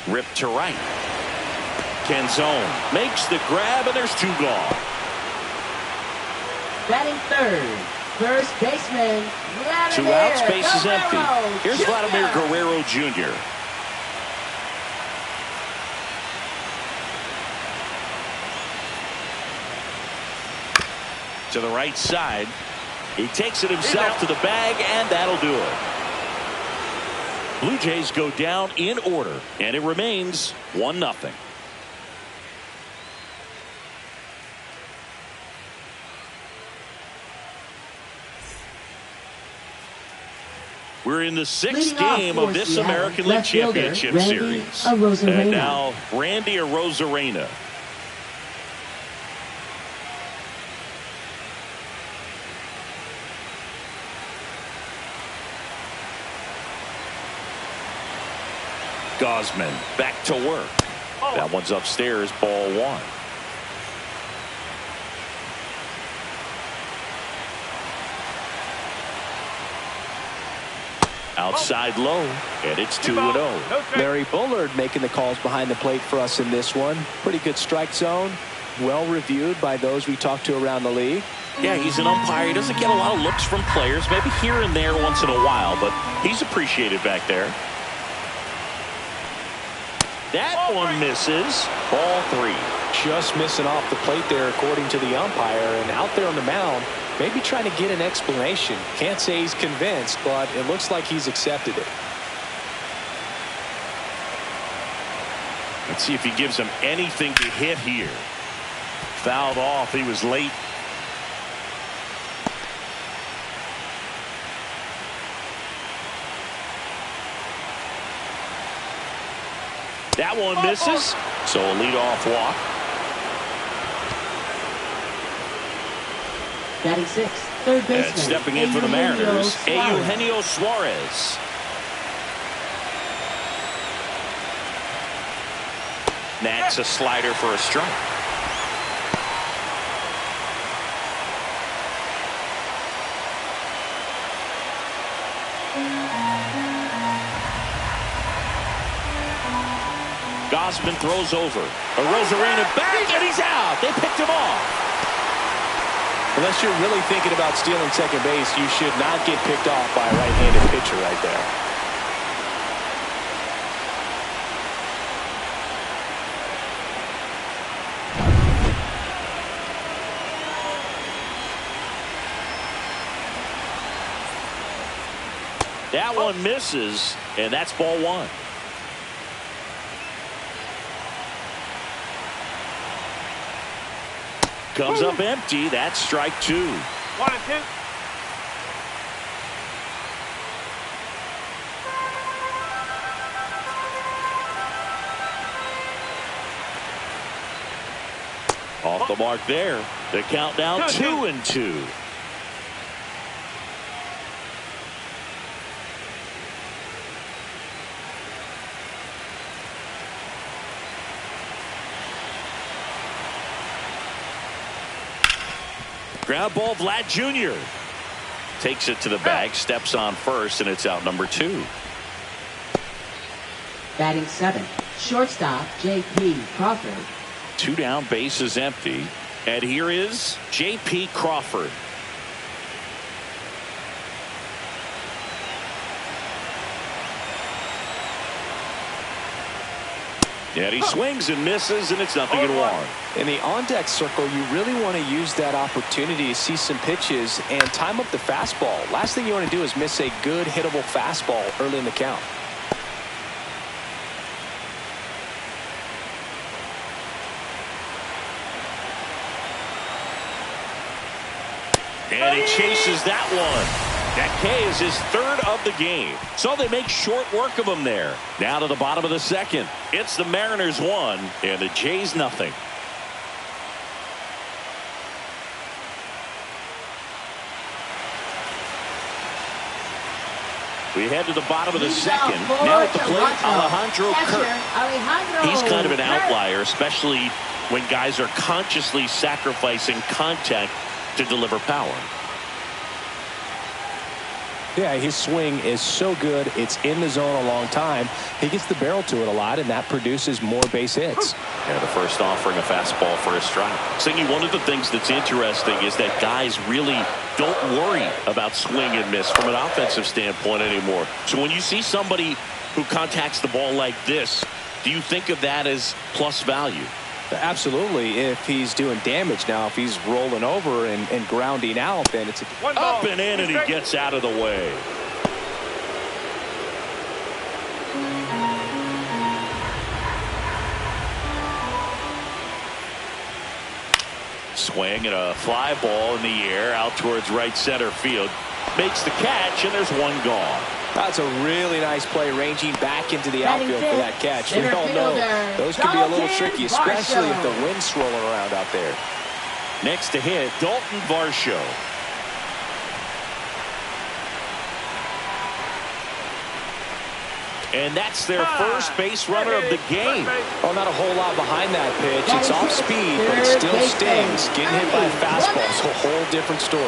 Ripped to right. Canzone makes the grab, and there's 2 gone. Batting third, first baseman, Vladimir 2 outs, bases empty. Here's Jr. Vladimir Guerrero Jr. To the right side. He takes it himself to the bag, and that'll do it. Blue Jays go down in order, and it remains 1-0. We're in the sixth game of this American League Championship Series. And now Randy Arozarena. Gausman back to work. That one's upstairs, ball 1. Outside low, and it's 2-0. Larry Bullard making the calls behind the plate for us in this one. Pretty good strike zone. Well reviewed by those we talked to around the league. Yeah, he's an umpire. He doesn't get a lot of looks from players, maybe here and there once in a while, but he's appreciated back there. That one misses. Ball 3. Just missing off the plate there, according to the umpire. And out there on the mound, maybe trying to get an explanation. Can't say he's convinced, but it looks like he's accepted it. Let's see if he gives him anything to hit here. Fouled off. He was late. That one misses. So a leadoff walk. Batting 6th, third baseman. And stepping in for the Mariners, Eugenio Suarez. That's a slider for a strike. Gausman throws over. Arozarena back, and he's out. They picked him off. Unless you're really thinking about stealing second base, you should not get picked off by a right-handed pitcher right there. That one misses, and that's ball 1. Comes up empty. That's strike 2. 1-2. Off the mark there. The count down 2-2. Ground ball, Vlad Jr. Takes it to the bag, steps on first, and it's out number 2. Batting 7th, shortstop J.P. Crawford. 2 down, base is empty. And here is J.P. Crawford. And he swings and misses, and it's 0-1. In the on-deck circle, you really want to use that opportunity to see some pitches and time up the fastball. Last thing you want to do is miss a good hittable fastball early in the count. And he chases that one. That K is his 3rd of the game. So they make short work of him there. Now to the bottom of the 2nd. It's the Mariners 1 and the Jays 0. We head to the bottom of the 2nd. Now at the plate, Alejandro Kirk. He's kind of an outlier, especially when guys are consciously sacrificing contact to deliver power. Yeah, his swing is so good. It's in the zone a long time. He gets the barrel to it a lot, and that produces more base hits. Yeah, the first offering a fastball for a strike. Singy, one of the things that's interesting is that guys really don't worry about swing and miss from an offensive standpoint anymore. So when you see somebody who contacts the ball like this, do you think of that as plus value? Absolutely, if he's doing damage. Now, if he's rolling over and grounding out, then it's up and in, and he gets out of the way. Swing and a fly ball in the air out towards right center field. Makes the catch, and there's one gone. That's a really nice play, ranging back into the outfield for that catch. We all know those can be a little tricky, especially if the wind's swirling around out there. Next to hit, Dalton Varsho. And that's their first base runner of the game. Oh, not a whole lot behind that pitch. It's off speed, but it still stings. Getting hit by a fastball is a whole different story.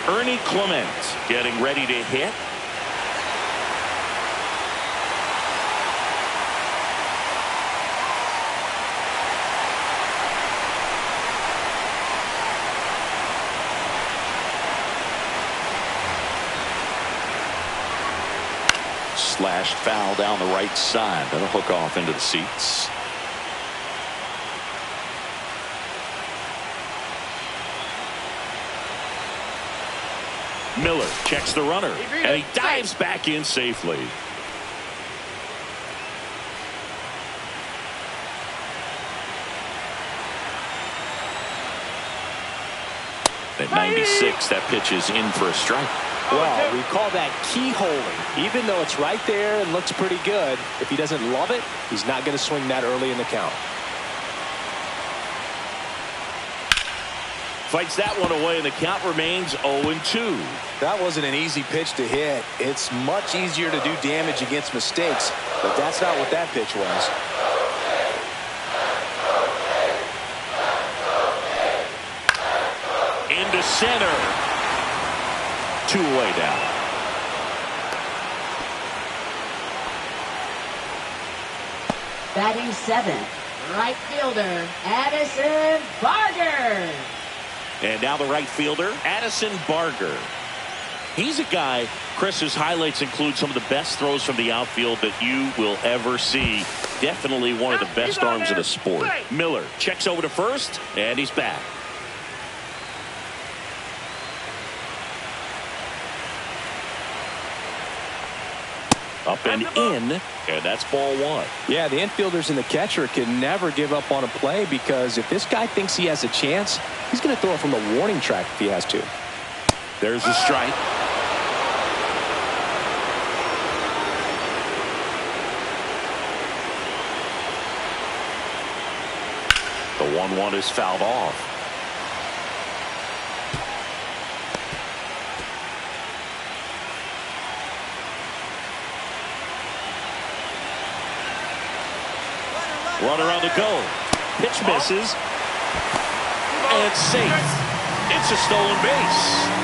Ernie Clement getting ready to hit. Slashed foul down the right side. That'll hook off into the seats. Miller checks the runner, and he dives back in safely. At 96, that pitch is in for a strike. Well, we call that keyholing. Even though it's right there and looks pretty good, if he doesn't love it, he's not going to swing that early in the count. Fights that one away, and the count remains 0-2. That wasn't an easy pitch to hit. It's much easier to do damage against mistakes, but that's not what that pitch was. Into center. 2 away down. Batting 7th, right fielder, Addison Barger. And now the right fielder, Addison Barger. He's a guy, Chris's highlights include some of the best throws from the outfield that you will ever see. Definitely one of the best arms in the sport. Miller checks over to first, and he's back. Up and in, and that's ball 1. Yeah, the infielders and the catcher can never give up on a play, because if this guy thinks he has a chance, he's going to throw it from the warning track if he has to. There's a strike. The 1-1 is fouled off. Runner on the go. Pitch misses. And safe. It's a stolen base.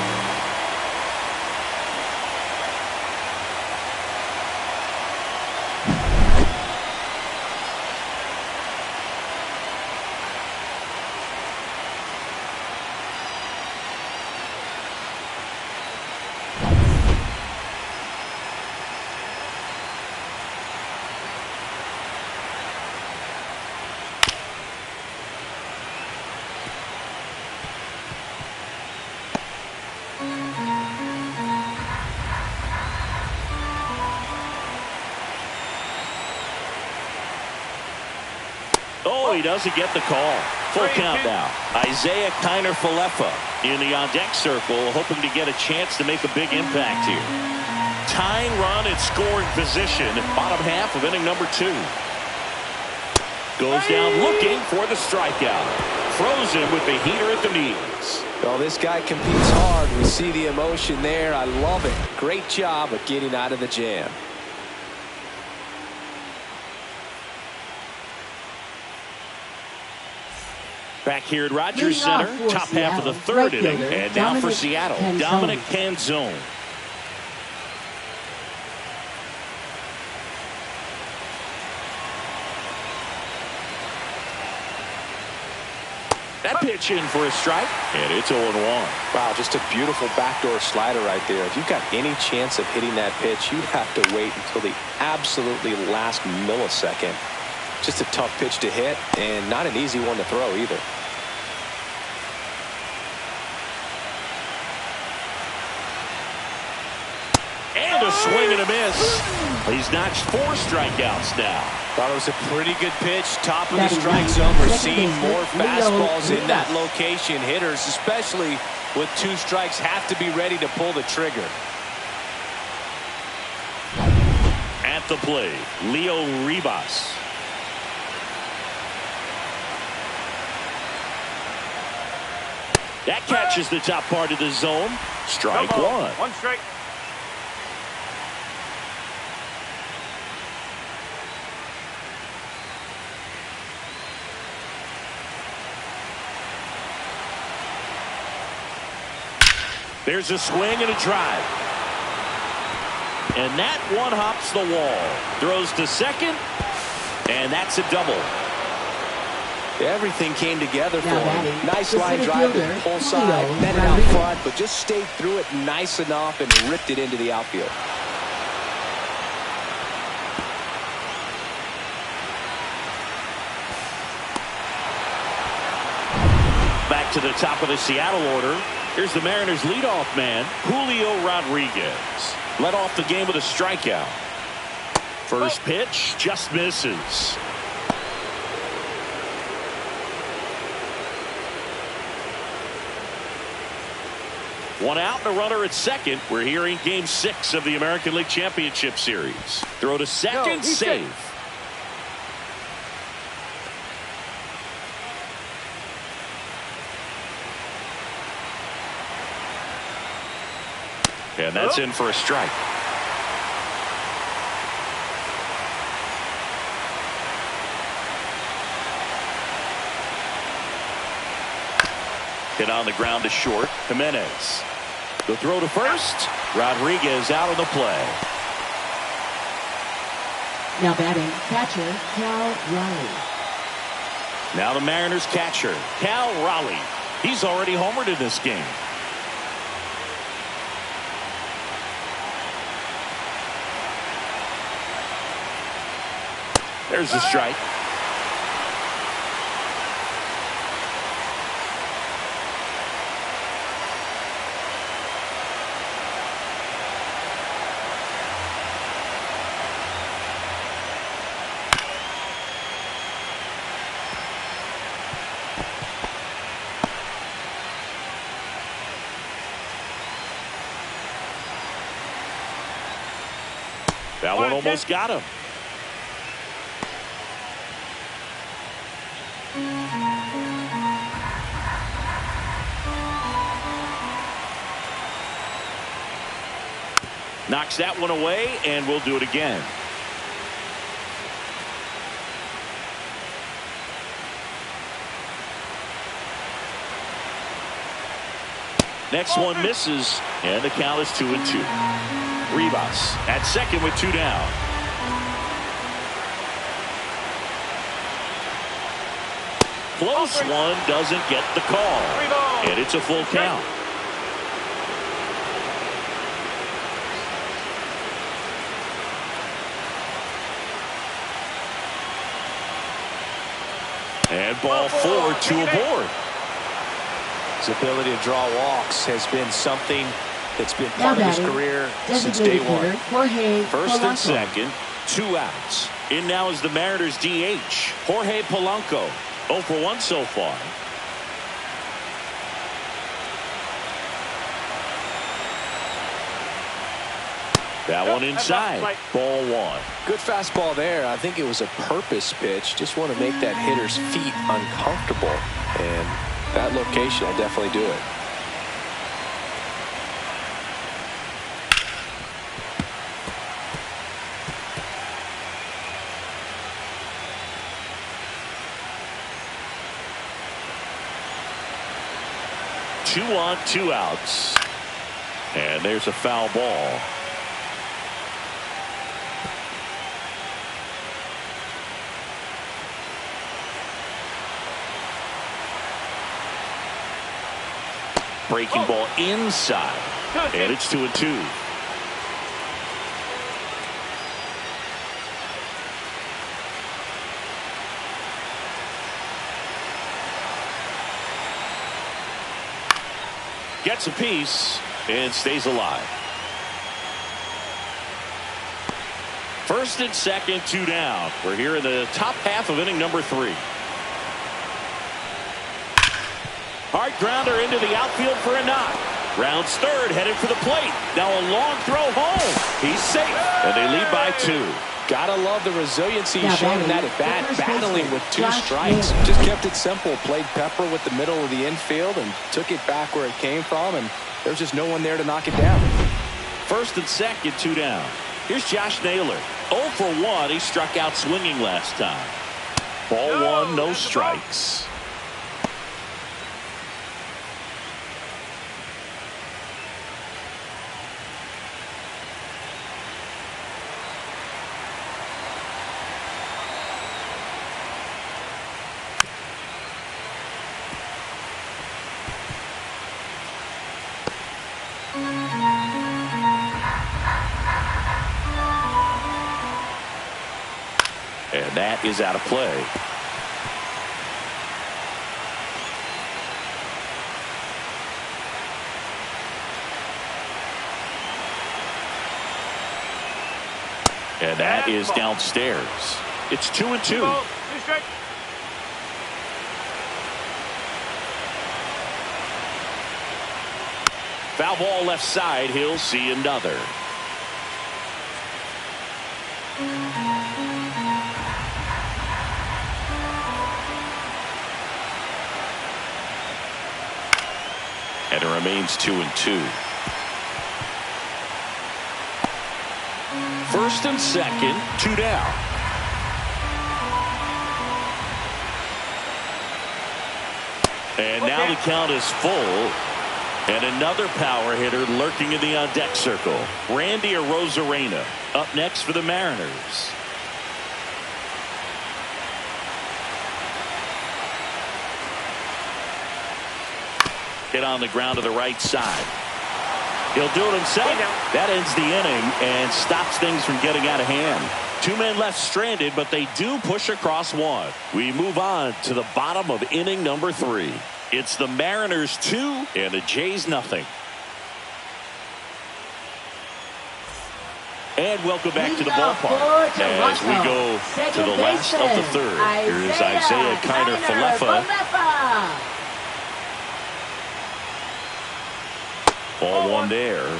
Oh, he doesn't get the call. Full count now. Isaiah Kiner-Falefa in the on-deck circle, hoping to get a chance to make a big impact here. Tying run at scoring position, bottom half of inning number 2. Goes down looking for the strikeout. Throws him with the heater at the knees. Well, this guy competes hard. We see the emotion there. I love it. Great job of getting out of the jam. Back here at Rogers Center, top half of the 3rd inning. And now for Seattle, Dominic Canzone. That pitch in for a strike, and it's 0-1. Wow, just a beautiful backdoor slider right there. If you've got any chance of hitting that pitch, you have to wait until the absolutely last millisecond. Just a tough pitch to hit, and not an easy one to throw either. And a swing and a miss. He's notched 4 strikeouts now. Thought it was a pretty good pitch. Top of the strike zone. We're seeing more fastballs in that location. Hitters, especially with 2 strikes, have to be ready to pull the trigger. At the plate, Leo Ribas. That catches the top part of the zone. Strike 1. 1 strike. There's a swing and a drive. And that one hops the wall. Throws to second. And that's a double. Everything came together for him. Nice line center drive to fielder, the pull side. Julio Met it out Rodriguez. front, but just stayed through it nice enough and ripped it into the outfield. Back to the top of the Seattle order. Here's the Mariners' leadoff man, Julio Rodriguez. Led off the game with a strikeout. First pitch just misses. One out and a runner at second. We're here in Game 6 of the American League Championship Series. Throw to second, safe. And that's in for a strike. Hit on the ground to short. Jimenez. The throw to first. Rodriguez out of the play. Now batting, catcher, Cal Raleigh. Now the Mariners catcher, Cal Raleigh. He's already homered in this game. There's the strike. That one almost got him. Knocks that one away, and we'll do it again. Next one misses, and the count is 2-2. Ribas at second with 2 down. Close one, doesn't get the call. And it's a full count. And ball 4, 2 aboard. His ability to draw walks has been something that's been part of his career since day one. First and second, 2 outs. In now is the Mariners DH, Jorge Polanco. 0 for 1 so far. That one inside. Ball 1. Good fastball there. I think it was a purpose pitch. Just want to make that hitter's feet uncomfortable. And that location will definitely do it. Two on, 2 outs. And there's a foul ball. Breaking ball inside. And it's 2-2. Gets a piece and stays alive. First and second, 2 down. We're here in the top half of inning number 3. Hard grounder into the outfield for a knock. Rounds third, headed for the plate. Now a long throw home. He's safe, and they lead by 2. Gotta love the resiliency he's shown in that at bat, battling with 2 strikes. Just kept it simple, played pepper with the middle of the infield and took it back where it came from, and there's just no one there to knock it down. First and second, 2 down. Here's Josh Naylor. 0 for 1. He struck out swinging last time. Ball 1, no strikes. And that is out of play. And that is downstairs. It's 2-2. Foul ball left side. He'll see another. And it remains 2-2. First and second, 2 down. And now the count is full. And another power hitter lurking in the on-deck circle. Randy Arozarena up next for the Mariners. Hit on the ground to the right side. He'll do it himself. That ends the inning and stops things from getting out of hand. 2 men left stranded, but they do push across 1. We move on to the bottom of inning number 3. It's the Mariners 2 and the Jays nothing. And welcome back to the ballpark as we go to the last of the 3rd. Here's Isaiah Kiner-Falefa. Ball 1 there.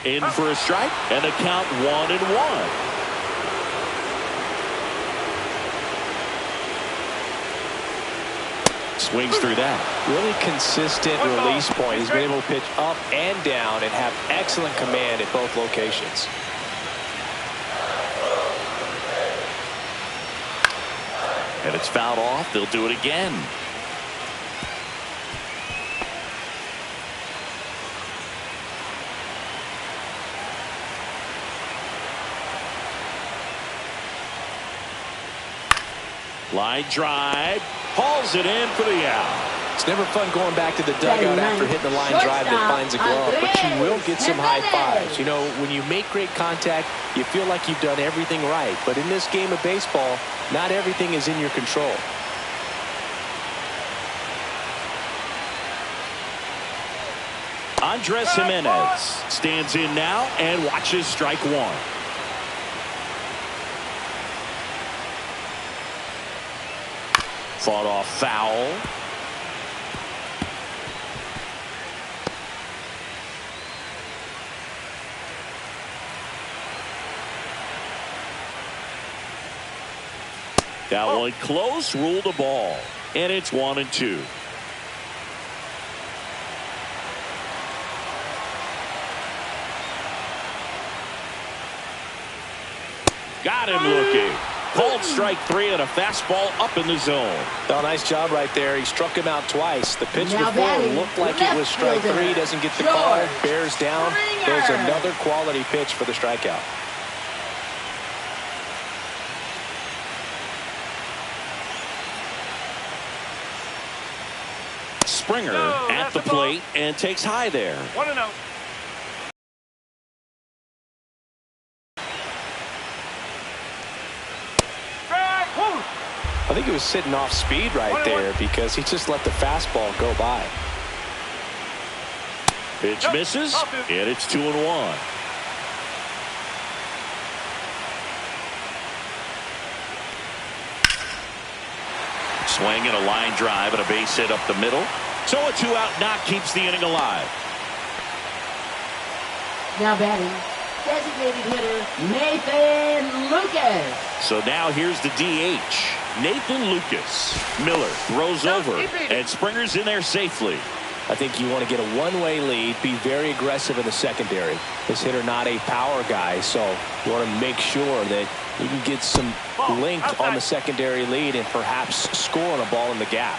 In for a strike, and the count 1-1. Swings through that. Really consistent release point. He's been able to pitch up and down and have excellent command at both locations. And it's fouled off. They'll do it again. Line drive. Hauls it in for the out. It's never fun going back to the dugout after hitting the line drive that finds a glove, but you will get some high fives. You know, when you make great contact, you feel like you've done everything right. But in this game of baseball, not everything is in your control. Andres Jimenez stands in now and watches strike 1. Fought off foul. That one close, ruled a ball. And it's 1-2. Got him looking. Called strike 3 and a fastball up in the zone. Oh, nice job right there. He struck him out twice. The pitch before looked like it was strike 3. Doesn't get the call. Bears down. There's another quality pitch for the strikeout. Springer at the plate and takes high there. 1-0. I think he was sitting off speed right there because he just let the fastball go by. Pitch misses, and it's 2-1. Swing and a line drive and a base hit up the middle. So a 2-out knock keeps the inning alive. Now batting, designated hitter Nathan Lucas. So now here's the DH, Nathan Lucas. Miller throws over, and Springer's in there safely. I think you want to get a one-way lead, be very aggressive in the secondary. This hitter not a power guy, so you want to make sure that you can get some length on the secondary lead and perhaps score on a ball in the gap.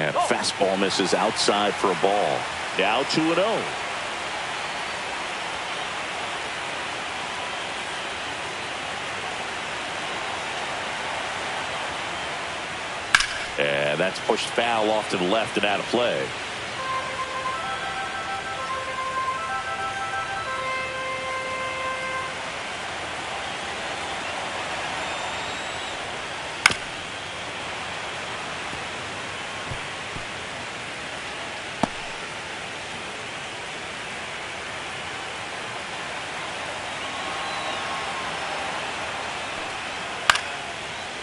And a fastball misses outside for a ball. Now 2-0. And that's pushed foul off to the left and out of play.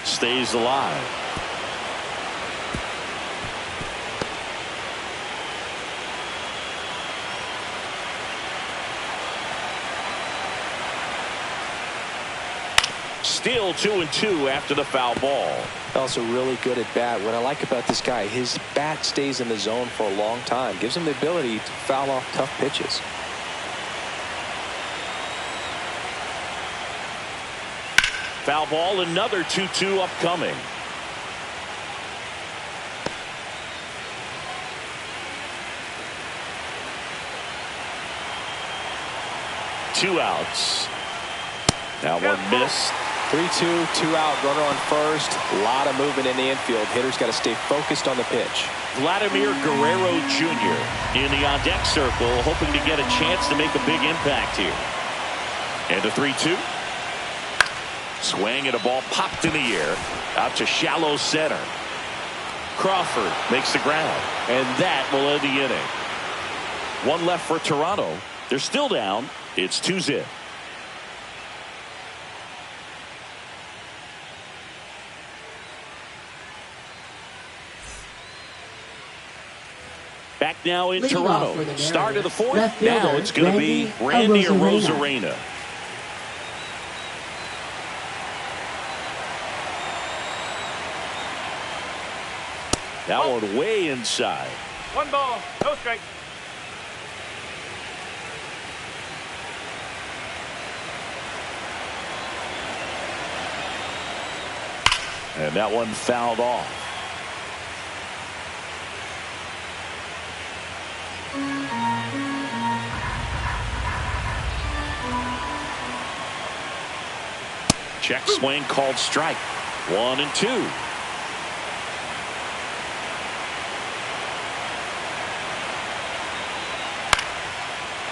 Stays alive. Still 2-2 after the foul ball. Also really good at bat. What I like about this guy, his bat stays in the zone for a long time. Gives him the ability to foul off tough pitches. Foul ball, another 2-2 upcoming. Two outs. That one missed. 3-2, 2-out, runner on first. A lot of movement in the infield. Hitter's got to stay focused on the pitch. Vladimir Guerrero Jr. in the on-deck circle, hoping to get a chance to make a big impact here. And the 3-2. Swing and a ball popped in the air out to shallow center. Crawford makes the ground, and that will end the inning. One left for Toronto. They're still down. It's 2-0. Back now in Toronto. Start of the fourth. Now it's going to be Randy Arozarena. That one way inside. 1 ball, no strike. And that one fouled off. Check swing called strike. 1-2.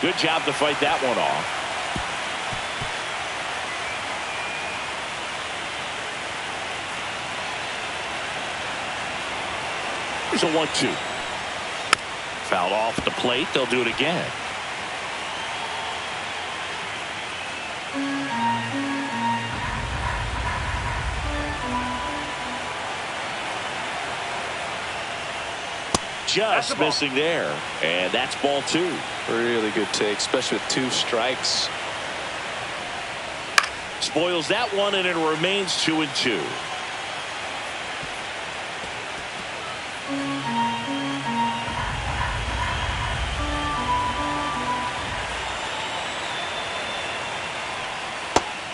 Good job to fight that one off. Here's a 1-2. Fouled off at the plate. They'll do it again. Just missing there. And that's ball 2. Really good take, especially with 2 strikes. Spoils that one, and it remains 2-2.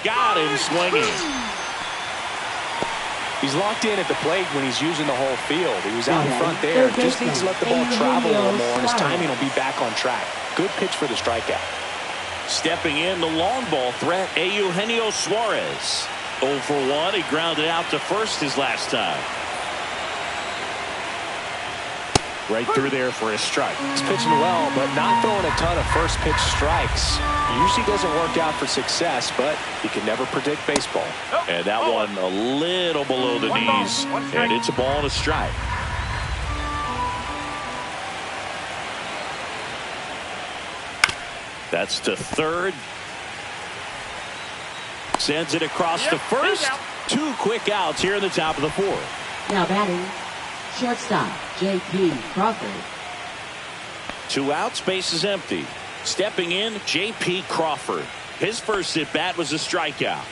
Got him swinging. He's locked in at the plate when he's using the whole field. He was out in front there. Just needs to let the ball travel a little more, and his timing will be back on track. Good pitch for the strikeout. Stepping in, the long ball threat, Eugenio Suarez. 0 for 1. He grounded out to first his last time. Right through there for a strike. He's pitching well, but not throwing a ton of first pitch strikes. Usually doesn't work out for success, but you can never predict baseball. And that one a little below the knees, and it's a ball and a strike. That's to third. Sends it across to first. 2 quick outs here in the top of the 4th. Now batting, shortstop, J.P. Crawford. 2 outs, base is empty. Stepping in, J.P. Crawford. His first at bat was a strikeout.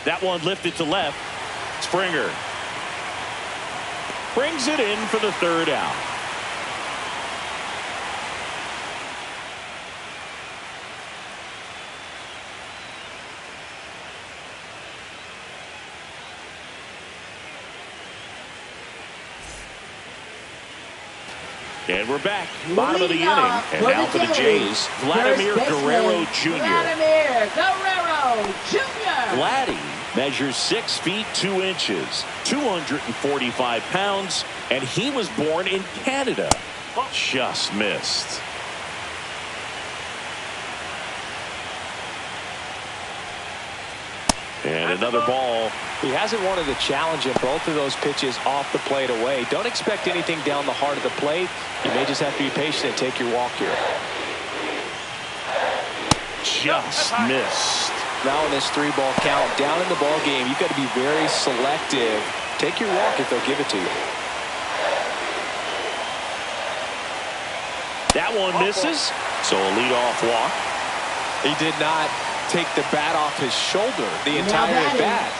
That one lifted to left. Springer brings it in for the 3rd out. And we're back. Bottom of the inning. And now for the Jays, Vladimir Guerrero Jr. Vladimir Guerrero Jr. Vladdy measures 6 feet 2 inches, 245 pounds, and he was born in Canada. Just missed. And another ball. He hasn't wanted to challenge him. Both of those pitches off the plate away. Don't expect anything down the heart of the plate. You may just have to be patient and take your walk here. Just missed. Now in this 3-ball count, down in the ball game, you've got to be very selective. Take your walk if they'll give it to you. That one misses. So a leadoff walk. He did not take the bat off his shoulder the entire bat.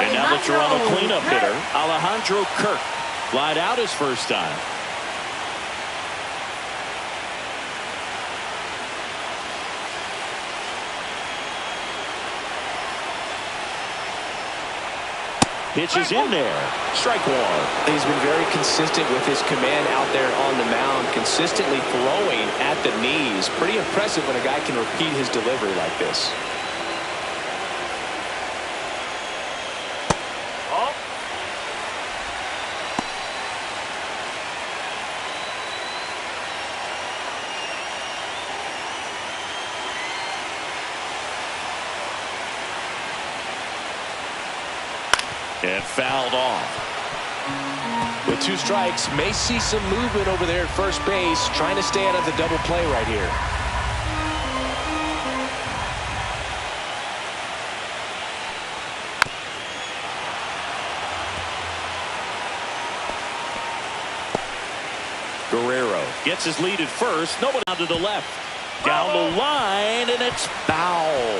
And now the Toronto cleanup hitter, Alejandro Kirk, flied out his first time. Pitches in there. Strike 1. He's been very consistent with his command out there on the mound, consistently throwing at the knees. Pretty impressive when a guy can repeat his delivery like this. And fouled off. With 2 strikes, may see some movement over there at first base, trying to stay out of the double play right here. Guerrero gets his lead at first. Nobody down to the left. Down the line, and it's foul.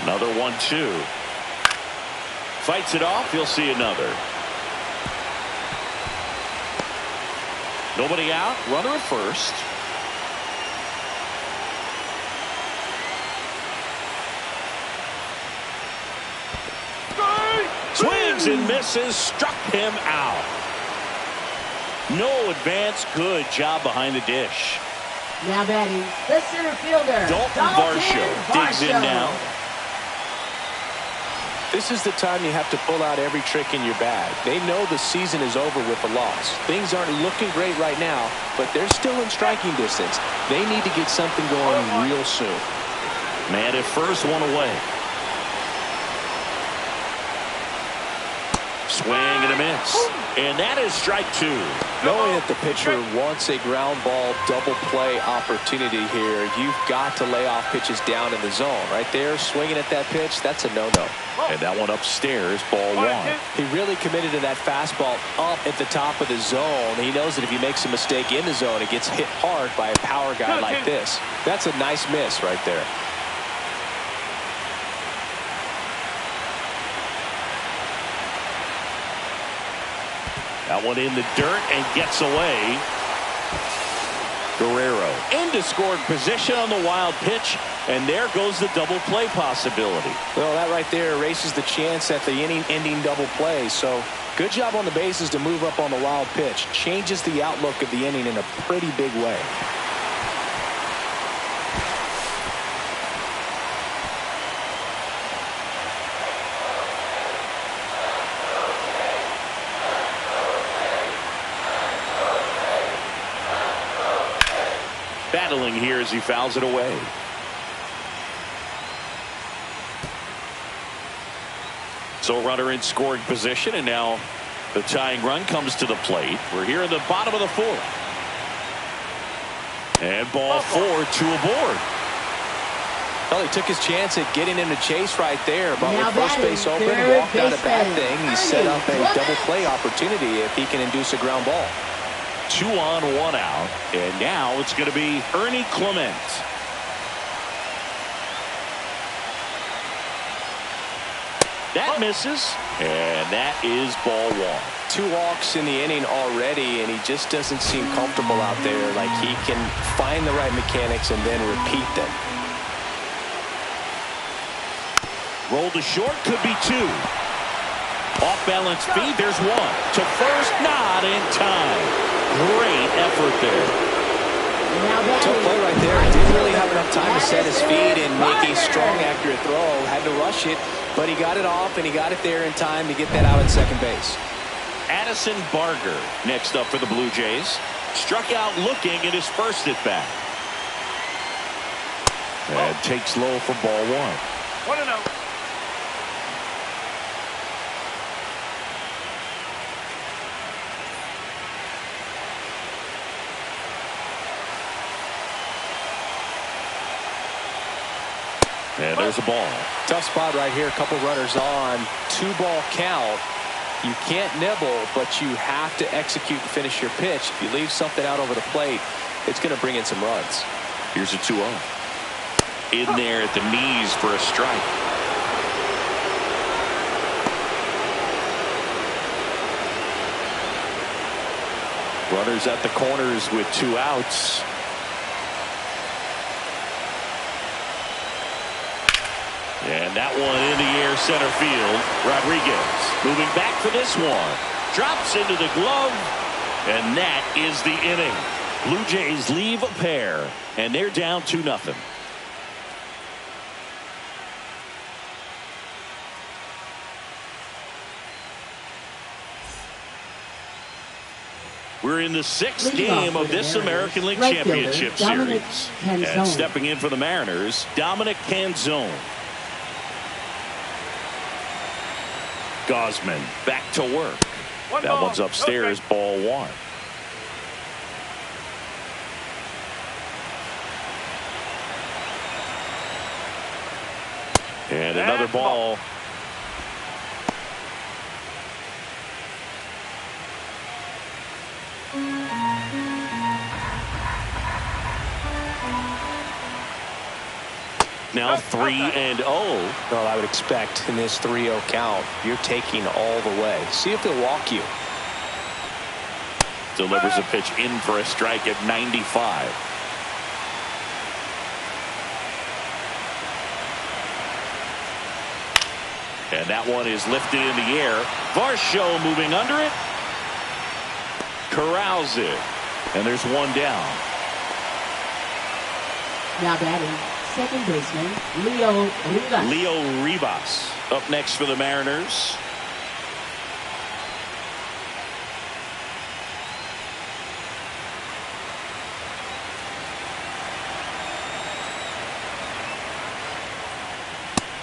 Another 1-2. Fights it off. He'll see another. Nobody out. Runner at first. Swings and misses. Struck him out. No advance. Good job behind the dish. Now batting, the center fielder, Dalton Varsho digs in now. This is the time you have to pull out every trick in your bag. They know the season is over with a loss. Things aren't looking great right now, but they're still in striking distance. They need to get something going real soon. Man at first, one away. Swing and a miss. And that is strike 2. Knowing that the pitcher wants a ground ball double play opportunity here, you've got to lay off pitches down in the zone. Right there, swinging at that pitch, that's a no-no. And that one upstairs, ball 1. He really committed to that fastball up at the top of the zone. He knows that if he makes a mistake in the zone, it gets hit hard by a power guy like this. That's a nice miss right there. That one in the dirt and gets away. Guerrero into scoring position on the wild pitch, and there goes the double play possibility. Well, that right there erases the chance at the inning-ending double play. So good job on the bases to move up on the wild pitch. Changes the outlook of the inning in a pretty big way. Battling here as he fouls it away. So runner in scoring position, and now the tying run comes to the plate. We're here in the bottom of the fourth. And ball 4, 2 aboard. Well, he took his chance at getting him to chase right there, but Now with first batting, base open, third walked out a bad baseman, thing. He set up a Ernie double play opportunity if he can induce a ground ball. 2 on, 1 out. And now it's going to be Ernie Clement. That misses, and that is ball 1. 2 walks in the inning already, and he just doesn't seem comfortable out there. Like he can find the right mechanics and then repeat them. Roll to short, could be 2. Off balance feed, there's 1. To first, not in time. Great effort there. Tough play right there. Didn't really have enough time to set his feet and make a strong, accurate throw. Had to rush it, but he got it off, and he got it there in time to get that out at second base. Addison Barger next up for the Blue Jays. Struck out looking at his first at bat. And takes low for ball 1. 1-0. And there's a ball. Tough spot right here. A couple runners on. 2-ball count. You can't nibble, but you have to execute and finish your pitch. If you leave something out over the plate, it's going to bring in some runs. Here's a 2-0. In there at the knees for a strike. Runners at the corners with 2 outs. And that one in the air center field. Rodriguez moving back for this one. Drops into the glove. And that is the inning. Blue Jays leave a pair. And they're down 2-0. We're in the 6th game of this American League Championship Series. And stepping in for the Mariners, Dominic Canzone. Gosman back to work. That one's upstairs, ball 1. And another ball. Now 3-0. Well, I would expect in this 3-0 count, you're taking all the way. See if they'll walk you. Delivers a pitch in for a strike at 95. And that one is lifted in the air. Varsho moving under it. Corrals it. And there's 1 down. Now batting, second baseman, Leo Rivas. Leo Rivas up next for the Mariners.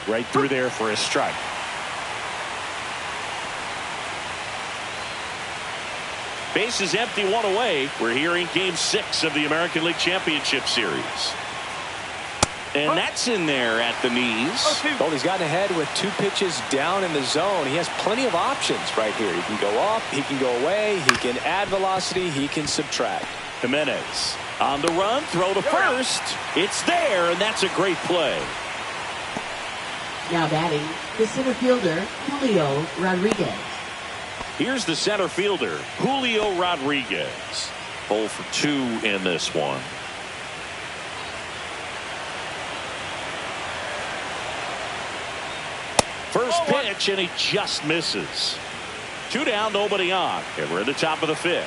Right through there for a strike. Base is empty, 1 away. We're here in game 6 of the American League Championship Series. And that's in there at the knees. Well, he's gotten ahead with 2 pitches down in the zone. He has plenty of options right here. He can go up, he can go away, he can add velocity, he can subtract. Jimenez on the run, throw to first. It's there, and that's a great play. Now batting, the center fielder, Julio Rodriguez. Here's the center fielder, Julio Rodriguez. 0 for 2 in this one. First pitch, and he just misses. 2 down, nobody on. And we're at the top of the 5th.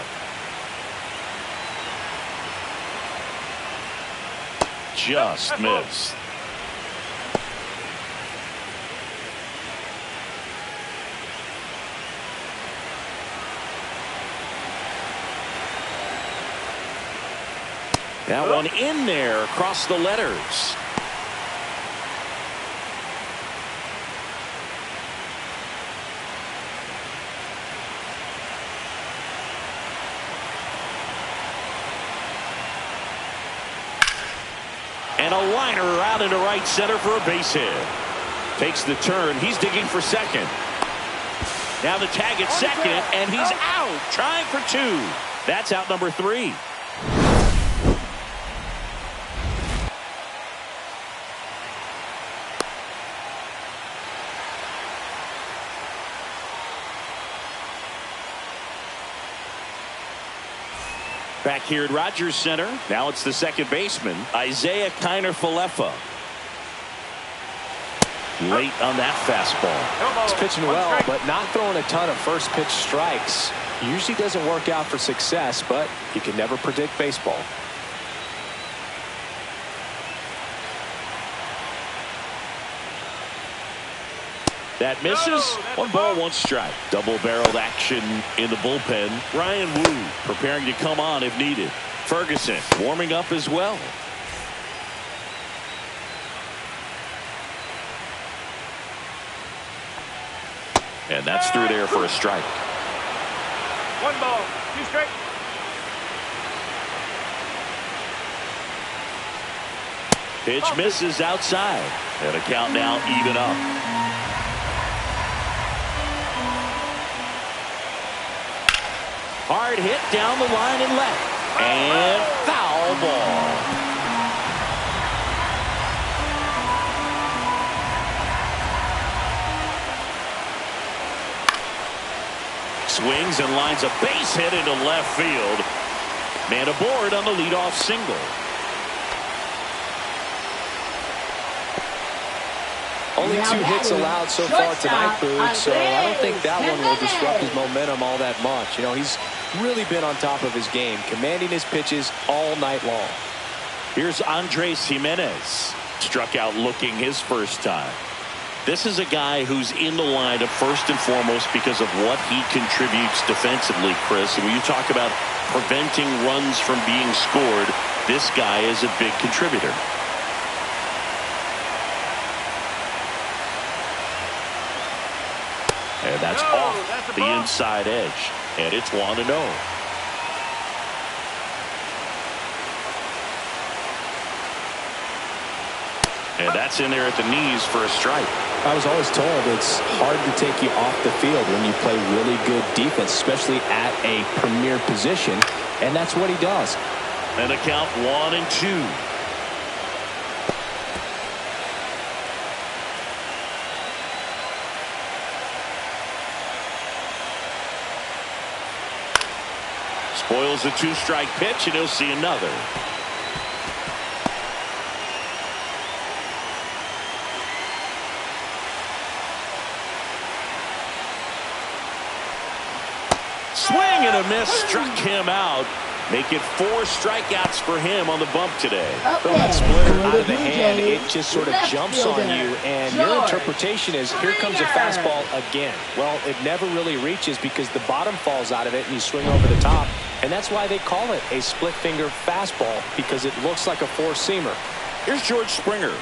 Just missed. That one in there across the letters. And a liner out into right center for a base hit. Takes the turn. He's digging for second. Now the tag at second, and he's out. Trying for 2. That's out number 3. Back here at Rogers Center. Now it's the second baseman, Isaiah Kiner-Falefa. Late on that fastball. He's pitching well, but not throwing a ton of first pitch strikes. Usually doesn't work out for success, but you can never predict baseball. That misses. 1 ball, 1 strike. Double-barreled action in the bullpen. Ryan Wu preparing to come on if needed. Ferguson warming up as well. And that's through there for a strike. 1 ball, 2 strikes. Pitch misses outside. And a count now even up. Hard hit down the line and left. And foul ball. Swings and lines a base hit into left field. Man aboard on the leadoff single. Only 2 hits allowed so far tonight, Boog, so I don't think that one will disrupt his momentum all that much. You know, he's really been on top of his game, commanding his pitches all night long. Here's Andres Jimenez. Struck out looking his first time. This is a guy who's in the lineup first and foremost because of what he contributes defensively, Chris. And when you talk about preventing runs from being scored, this guy is a big contributor. And that's off the inside edge. And it's 1-0. And that's in there at the knees for a strike. I was always told it's hard to take you off the field when you play really good defense, especially at a premier position. And that's what he does. And a count 1-2. Spoils a 2-strike pitch, and he'll see another. Swing and a miss, struck him out. Make it 4 strikeouts for him on the bump today. Throw that splitter out of the hand, it just sort of jumps on you, and your interpretation is, here comes a fastball again. Well, it never really reaches because the bottom falls out of it and you swing over the top, and that's why they call it a split finger fastball, because it looks like a 4-seamer. Here's George Springer.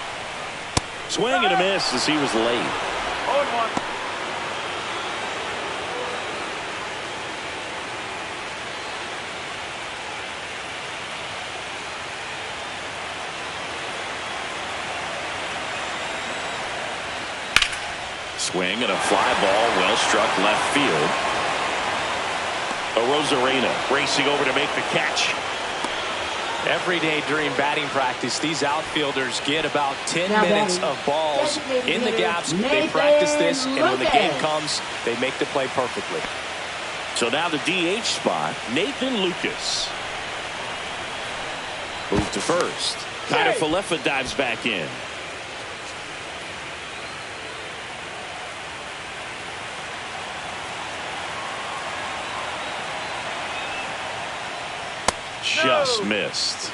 Swing and a miss as he was late. 0-1. Swing and a fly ball, well struck left field. Arozarena racing over to make the catch. Every day during batting practice, these outfielders get about 10 minutes of balls in the gaps. They practice this, and when the game comes, they make the play perfectly. So now the DH spot, Nathan Lucas. Move to first. Kind of Falefa dives back in. Just missed.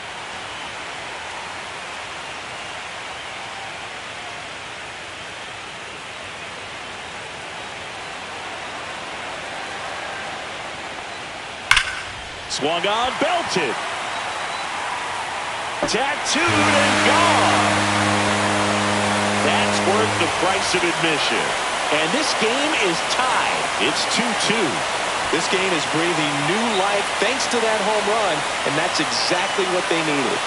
Swung on, belted. Tattooed and gone. That's worth the price of admission. And this game is tied. It's 2-2. This game is breathing new life thanks to that home run, and that's exactly what they needed.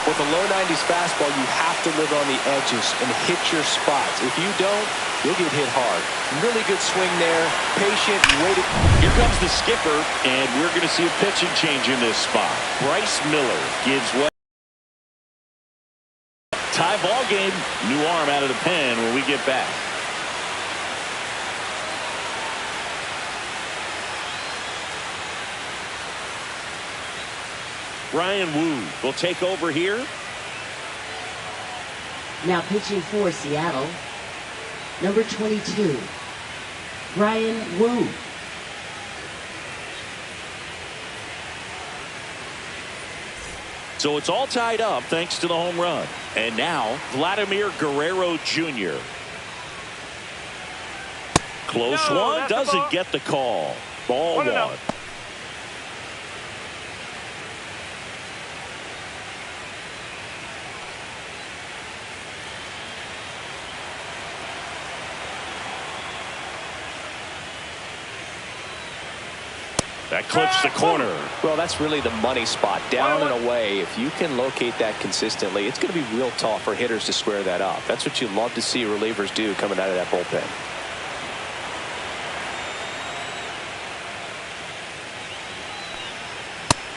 With a low 90s fastball, you have to live on the edges and hit your spots. If you don't, you'll get hit hard. Really good swing there, patient, waited. Here comes the skipper, and we're going to see a pitching change in this spot. Bryce Miller gives way. Tie ball game. New arm out of the pen when we get back. Ryan Wu will take over here. Now pitching for Seattle, number 22, Ryan Wu. So it's all tied up thanks to the home run. And now Vladimir Guerrero Jr. Close one, doesn't get the call. Ball one. That clips the corner. Well, that's really the money spot, down and away. If you can locate that consistently, it's going to be real tough for hitters to square that up. That's what you love to see relievers do coming out of that bullpen.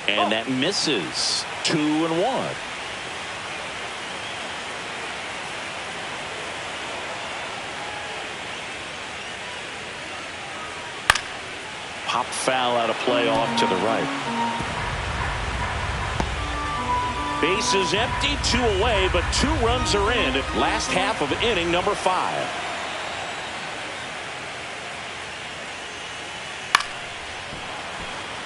And that misses. 2-1. Pop foul out of play off to the right. Bases empty, 2 away, but 2 runs are in at last half of inning number 5.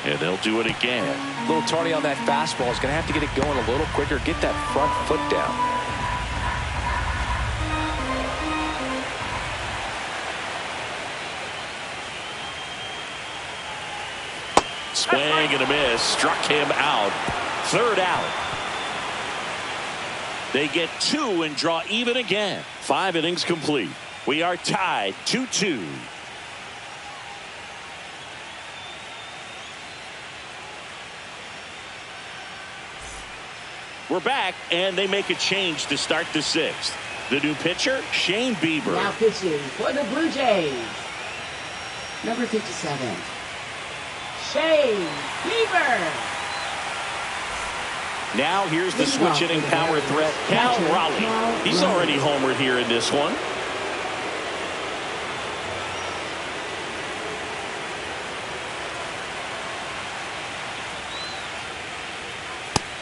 And they'll do it again. A little tardy on that fastball. Is going to have to get it going a little quicker. Get that front foot down. Swing and a miss. Struck him out. 3rd out. They get 2 and draw even again. 5 innings complete. We are tied 2-2. We're back, and they make a change to start the 6th. The new pitcher, Shane Bieber. Now pitching for the Blue Jays, number 57, Shane Bieber. Now here's the switch hitting power threat, Cal Raleigh. He's already homered here in this one.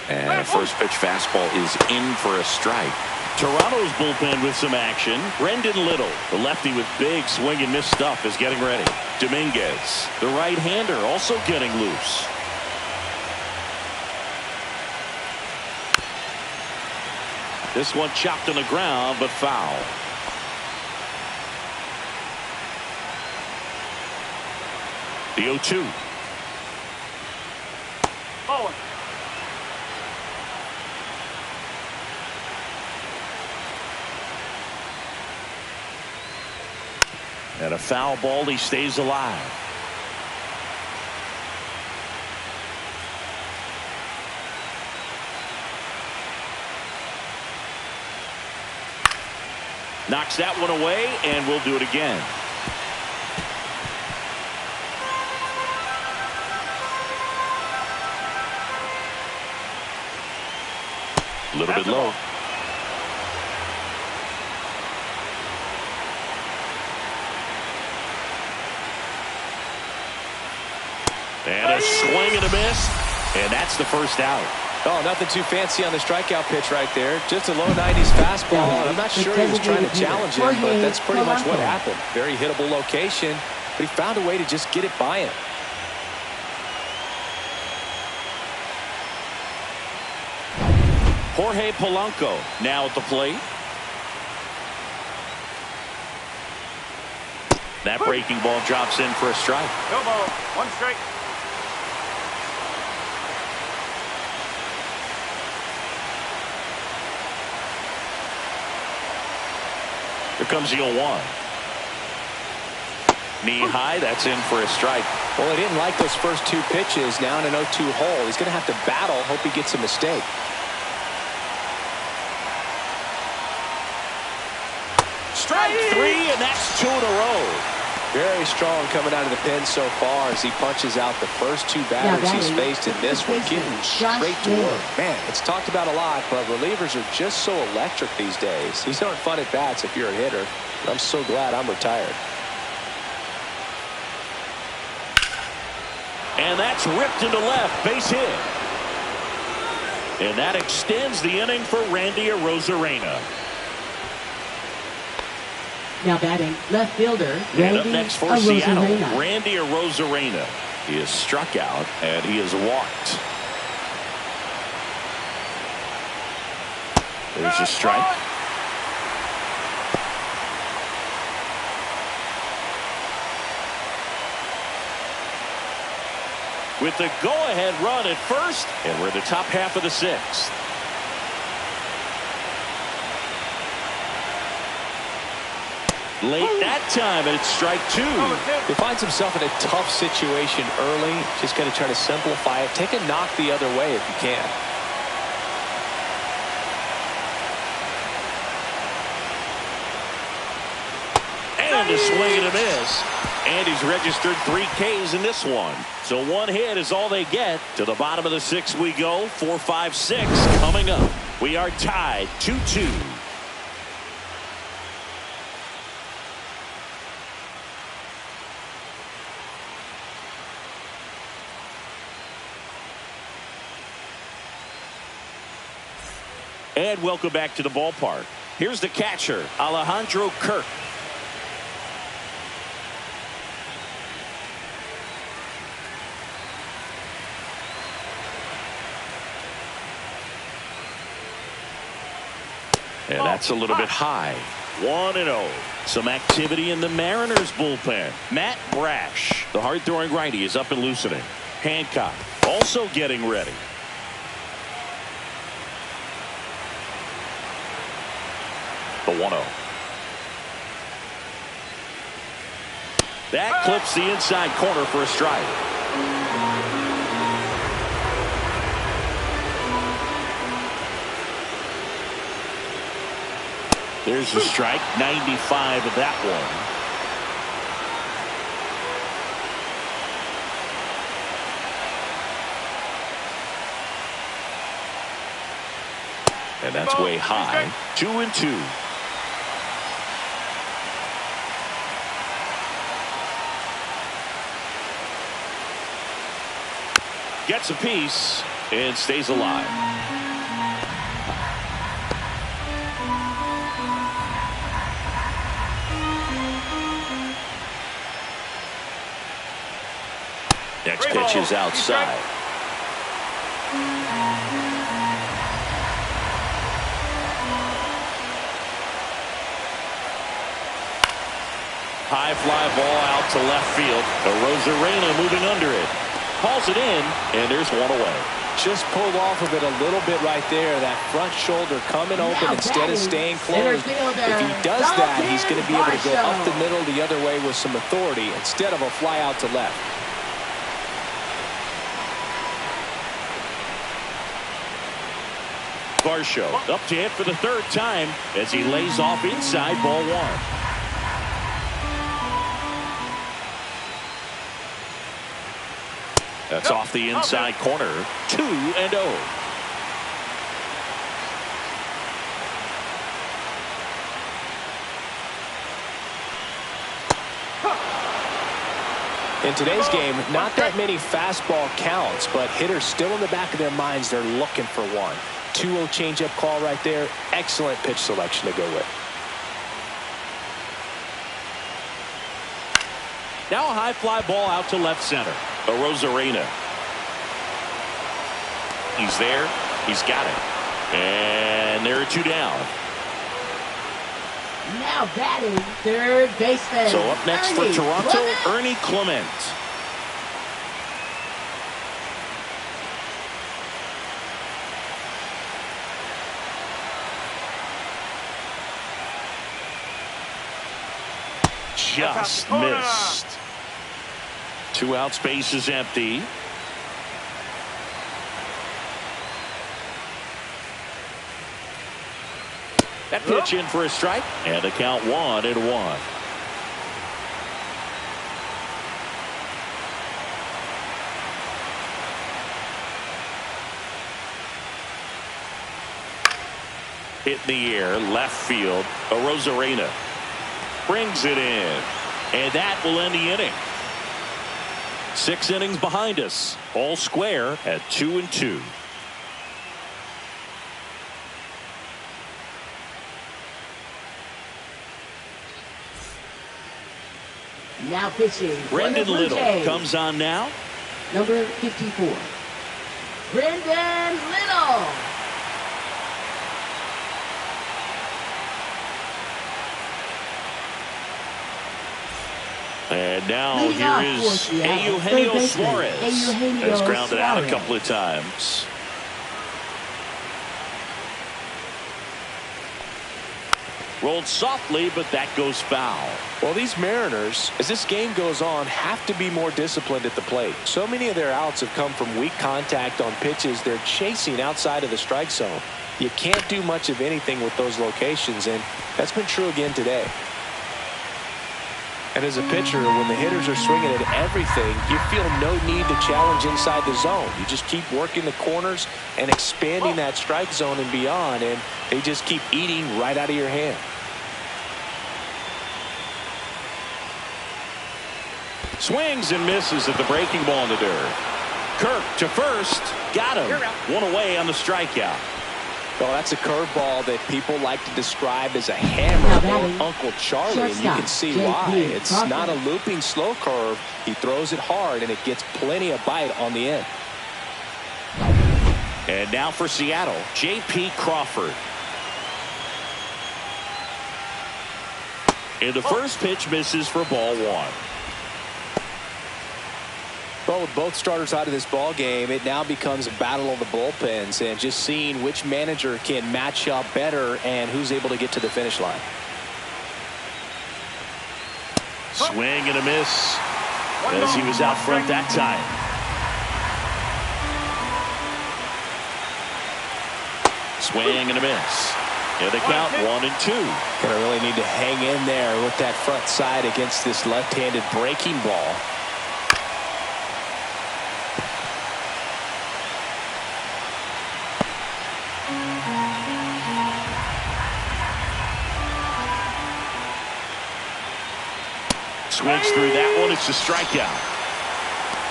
And a first pitch fastball is in for a strike. Toronto's bullpen with some action. Brendan Little, the lefty with big swing and miss stuff, is getting ready. Dominguez, the right-hander, also getting loose. This one chopped on the ground, but foul. The 0-2. Oh. And a foul ball, he stays alive. Knocks that one away, and we'll do it again. A little bit low. And a swing and a miss. And that's the first out. Oh, nothing too fancy on the strikeout pitch right there. Just a low 90s fastball. And I'm not sure he was trying to challenge him, but that's pretty much what happened. Very hittable location, but he found a way to just get it by him. Jorge Polanco now at the plate. That breaking ball drops in for a strike. No ball. One strike. Here comes the 0-1. Knee high, that's in for a strike. Well, he didn't like those first two pitches. Now in an 0-2 hole, he's going to have to battle. Hope he gets a mistake. Strike three, and that's 2 in a row. Very strong coming out of the pen so far as he punches out the first two batters he's faced in this one, getting straight to work. Man, it's talked about a lot, but relievers are just so electric these days. These aren't fun at bats if you're a hitter. I'm so glad I'm retired. And that's ripped into left, base hit. And that extends the inning for Randy Arozarena. Now batting, left fielder, And Randy up next for Seattle, Arozarena. Randy Arozarena. He is struck out and he is walked. There's a strike. With the go-ahead run at first, and we're in the top half of the sixth. Late that time, and it's strike two. He finds himself in a tough situation early. Just got to try to simplify it. Take a knock the other way if you can. And a swing and a miss. And he's registered 3 Ks in this one. So 1 hit is all they get. To the bottom of the sixth we go. 4, 5, 6 coming up. We are tied 2-2. And welcome back to the ballpark. Here's the catcher, Alejandro Kirk. And that's a little bit high. 1-0. Some activity in the Mariners bullpen. Matt Brash, the hard-throwing righty, is up and loosening. Hancock also getting ready. The 1-0. That clips the inside corner for a strike. There's the strike. 95 of that one. And that's way high. 2-2. Gets a piece and stays alive. Next pitch is outside. High fly ball out to left field. Arozarena moving under it. Calls it in, and there's one away. Just pulled off of it a little bit right there. That front shoulder coming open instead of staying closed. If he does that, he's going to be able to go up the middle the other way with some authority instead of a fly out to left. Varsho up to hit for the third time as he lays off inside ball one. That's off the inside corner. 2-0. In today's game, not that many fastball counts, but hitters still in the back of their minds, they're looking for one. 2-0 changeup call right there. Excellent pitch selection to go with. Now a high fly ball out to left center. Arozarena. He's there. He's got it. And there are 2 down. Now batting third baseman. So up next for Toronto, Ernie Clement. Just missed. 2 out, space is empty. That pitch in for a strike, and the count 1-1. Hit in the air, left field. Arozarena brings it in, and that will end the inning. 6 innings behind us, all square at 2-2. Now pitching. Brendan Little comes on now. Number 54. Brendan Little. And now here is Eugenio Suarez. Has grounded out a couple of times. Rolled softly, but that goes foul. Well, these Mariners, as this game goes on, have to be more disciplined at the plate. So many of their outs have come from weak contact on pitches they're chasing outside of the strike zone. You can't do much of anything with those locations, and that's been true again today. And as a pitcher, when the hitters are swinging at everything, you feel no need to challenge inside the zone. You just keep working the corners and expanding that strike zone and beyond, and they just keep eating right out of your hand. Swings and misses at the breaking ball in the dirt. Kirk to first. Got him. 1 away on the strikeout. Well, that's a curveball that people like to describe as a hammer or Uncle Charlie, and you can see why. It's not a looping slow curve. He throws it hard, and it gets plenty of bite on the end. And now for Seattle, J.P. Crawford. And the first pitch misses for ball 1. Well, with both starters out of this ball game, it now becomes a battle of the bullpens and just seeing which manager can match up better and who's able to get to the finish line. Swing and a miss as he was out front that time. Swing and a miss. And the count 1-2. Gonna really need to hang in there with that front side against this left-handed breaking ball. Swings through that one. It's a strikeout.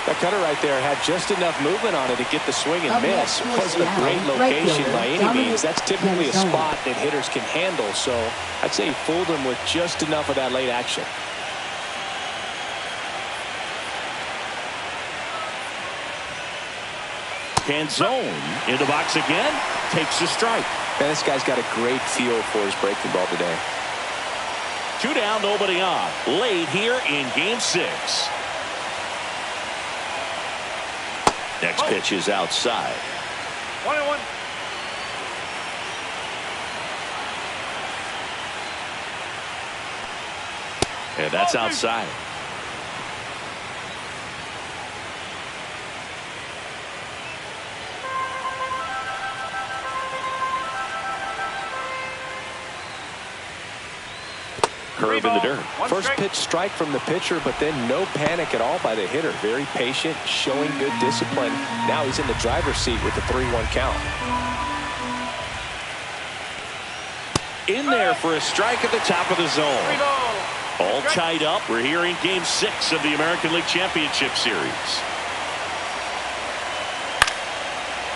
That cutter right there had just enough movement on it to get the swing and miss. Wasn't a great location by any means. That's typically a spot that hitters can handle. So I'd say he fooled him with just enough of that late action. Canzone in the box again. Takes a strike. Man, this guy's got a great feel for his breaking ball today. 2 down, nobody on. Late here in game 6. Next pitch is outside. 1-1. And that's outside. Curve in the dirt. First pitch strike from the pitcher, but then no panic at all by the hitter. Very patient, showing good discipline. Now he's in the driver's seat with the 3-1 count. In there for a strike at the top of the zone. All tied up. We're here in Game 6 of the American League Championship Series.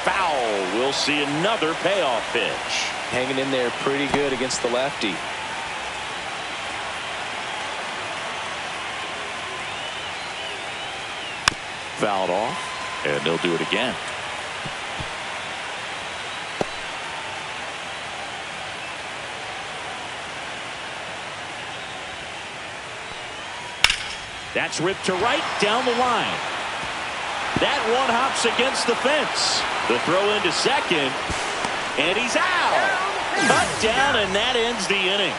Foul. We'll see another payoff pitch. Hanging in there pretty good against the lefty. Fouled off, and they'll do it again. That's ripped to right down the line. That one hops against the fence. The throw into second, and he's out. Cut down, and that ends the inning.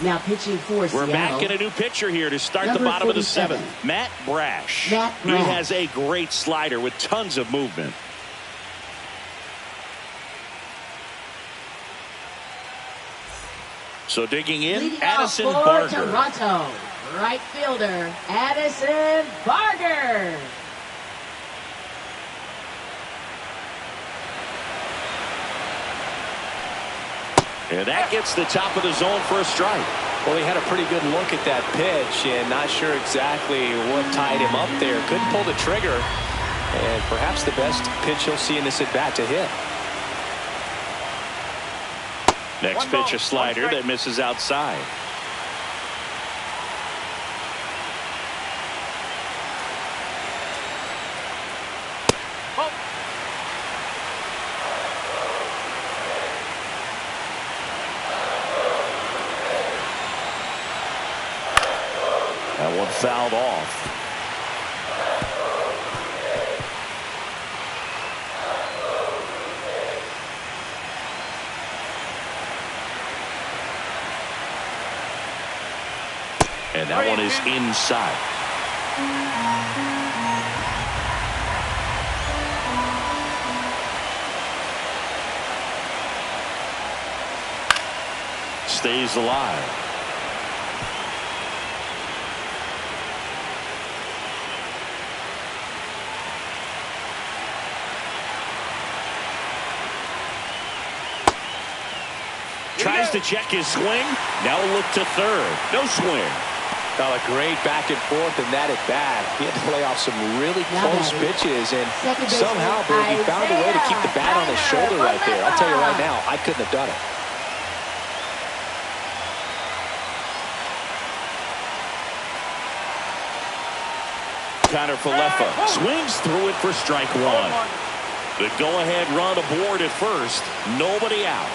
Now pitching for We're Seattle. back in a new pitcher here to start the bottom of the 7th. Matt Brash. He has a great slider with tons of movement. So digging in, Leading Addison off for Barger. Toronto, right fielder Addison Barger. And that gets the top of the zone for a strike. Well, he had a pretty good look at that pitch and not sure exactly what tied him up there. Couldn't pull the trigger, and perhaps the best pitch he'll see in this at-bat to hit. Next pitch, a slider that misses outside. That one fouled off. And that one is inside. Stays alive. Tries to check his swing. Now look to third. No swing. Got a great back and forth in that at bat. He had to play off some really close pitches, and somehow, Berg, he found a way to keep the bat on his shoulder right there. I'll tell you right now, I couldn't have done it. Connor Falefa swings through it for strike one. The go-ahead run aboard at first. Nobody out.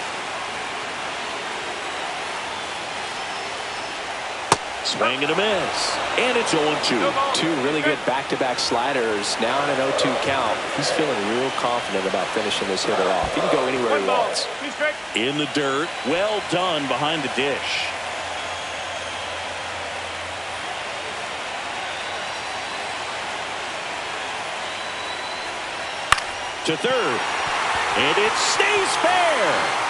Swing and a miss. And it's 0-2. Two really good back-to-back sliders. Now in an 0-2 count. He's feeling real confident about finishing this hitter off. He can go anywhere he wants. In the dirt. Well done behind the dish. To third. And it stays fair.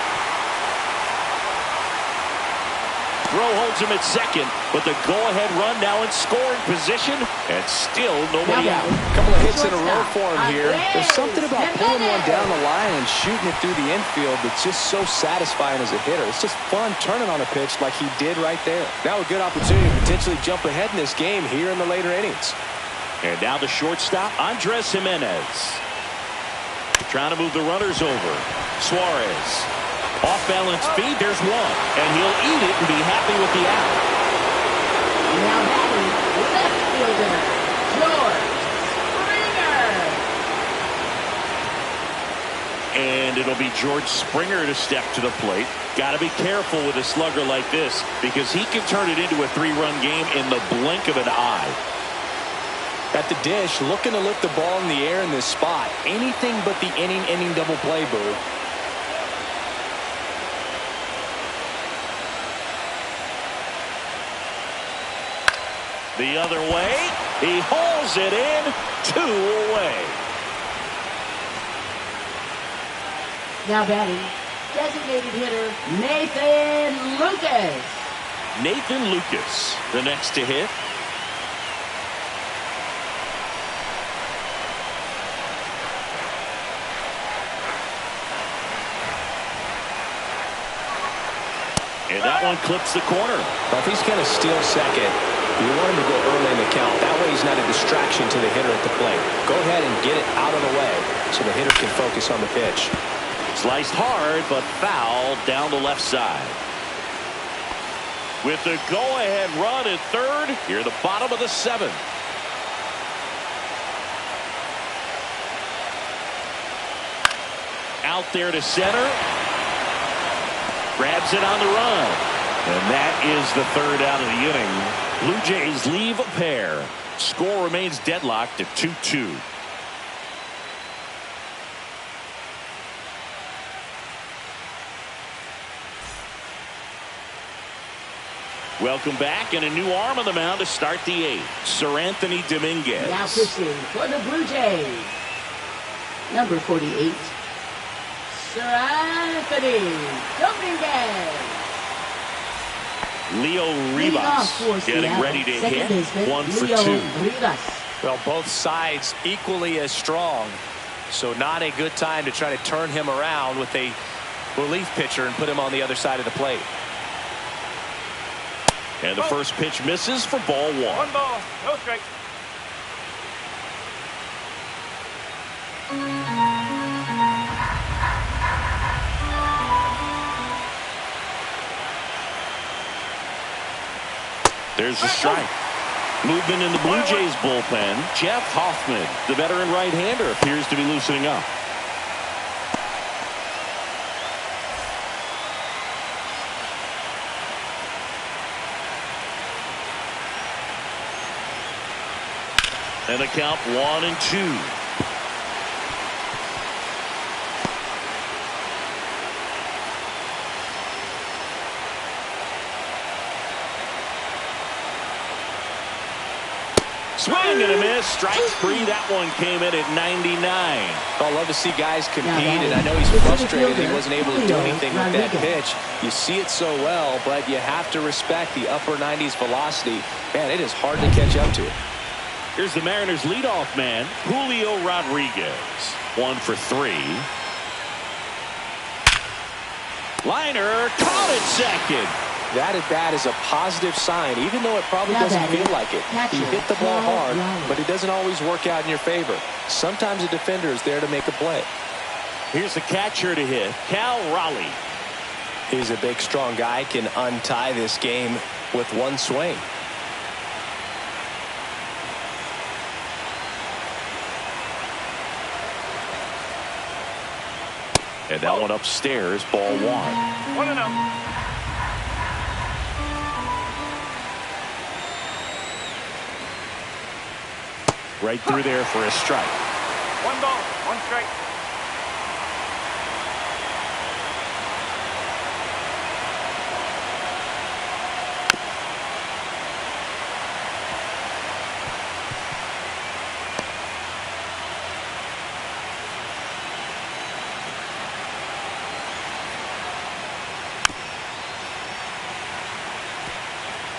Throw holds him at second, but the go-ahead run now in scoring position, and still nobody out. A couple of hits in a row for him here. There's something about pulling one down the line and shooting it through the infield that's just so satisfying as a hitter. It's just fun turning on a pitch like he did right there. Now a good opportunity to potentially jump ahead in this game here in the later innings. And now the shortstop, Andres Jimenez. Trying to move the runners over. Suarez. Off-balance feed, there's one. And he'll eat it and be happy with the out. Now batting, left fielder, George Springer. And it'll be George Springer to step to the plate. Got to be careful with a slugger like this because he can turn it into a three-run game in the blink of an eye. At the dish, looking to lift the ball in the air in this spot. Anything but the inning double play, Boo. The other way, he hauls it in, 2 away. Now batting, designated hitter Nathan Lucas. Nathan Lucas, the next to hit. And that one clips the corner. Well, if he's going to steal second, you want him to go early in the count. That way he's not a distraction to the hitter at the plate. Go ahead and get it out of the way so the hitter can focus on the pitch. Sliced hard, but fouled down the left side. With the go-ahead run at third, here at the bottom of the seventh. Out there to center. Grabs it on the run. And that is the third out of the inning. Blue Jays leave a pair. Score remains deadlocked at 2-2. Welcome back, and a new arm on the mound to start the eighth. Sir Anthony Dominguez. Now pitching for the Blue Jays, number 48, Sir Anthony Dominguez. Leo Rivas getting ready to hit. 1 for 2. Well, both sides equally as strong, so not a good time to try to turn him around with a relief pitcher and put him on the other side of the plate. And the first pitch misses for ball 1. 1 ball, no strike. There's the strike. Movement in the Blue Jays bullpen. Jeff Hoffman, the veteran right-hander, appears to be loosening up. And the count 1-2. Swing and a miss. Strike 3. That one came in at 99. I love to see guys compete, and I know he's frustrated he wasn't able to do anything with that pitch. You see it so well, but you have to respect the upper 90s velocity. Man, it is hard to catch up to it. Here's the Mariners' leadoff man, Julio Rodriguez. 1 for 3. Liner caught at second. That at bat is a positive sign, even though it probably doesn't feel like it. You hit the ball hard, but it doesn't always work out in your favor. Sometimes a defender is there to make a play. Here's the catcher to hit, Cal Raleigh. He's a big, strong guy, can untie this game with one swing. And that one upstairs, ball 1. 1-0. Right through there for a strike. 1 ball, 1 strike.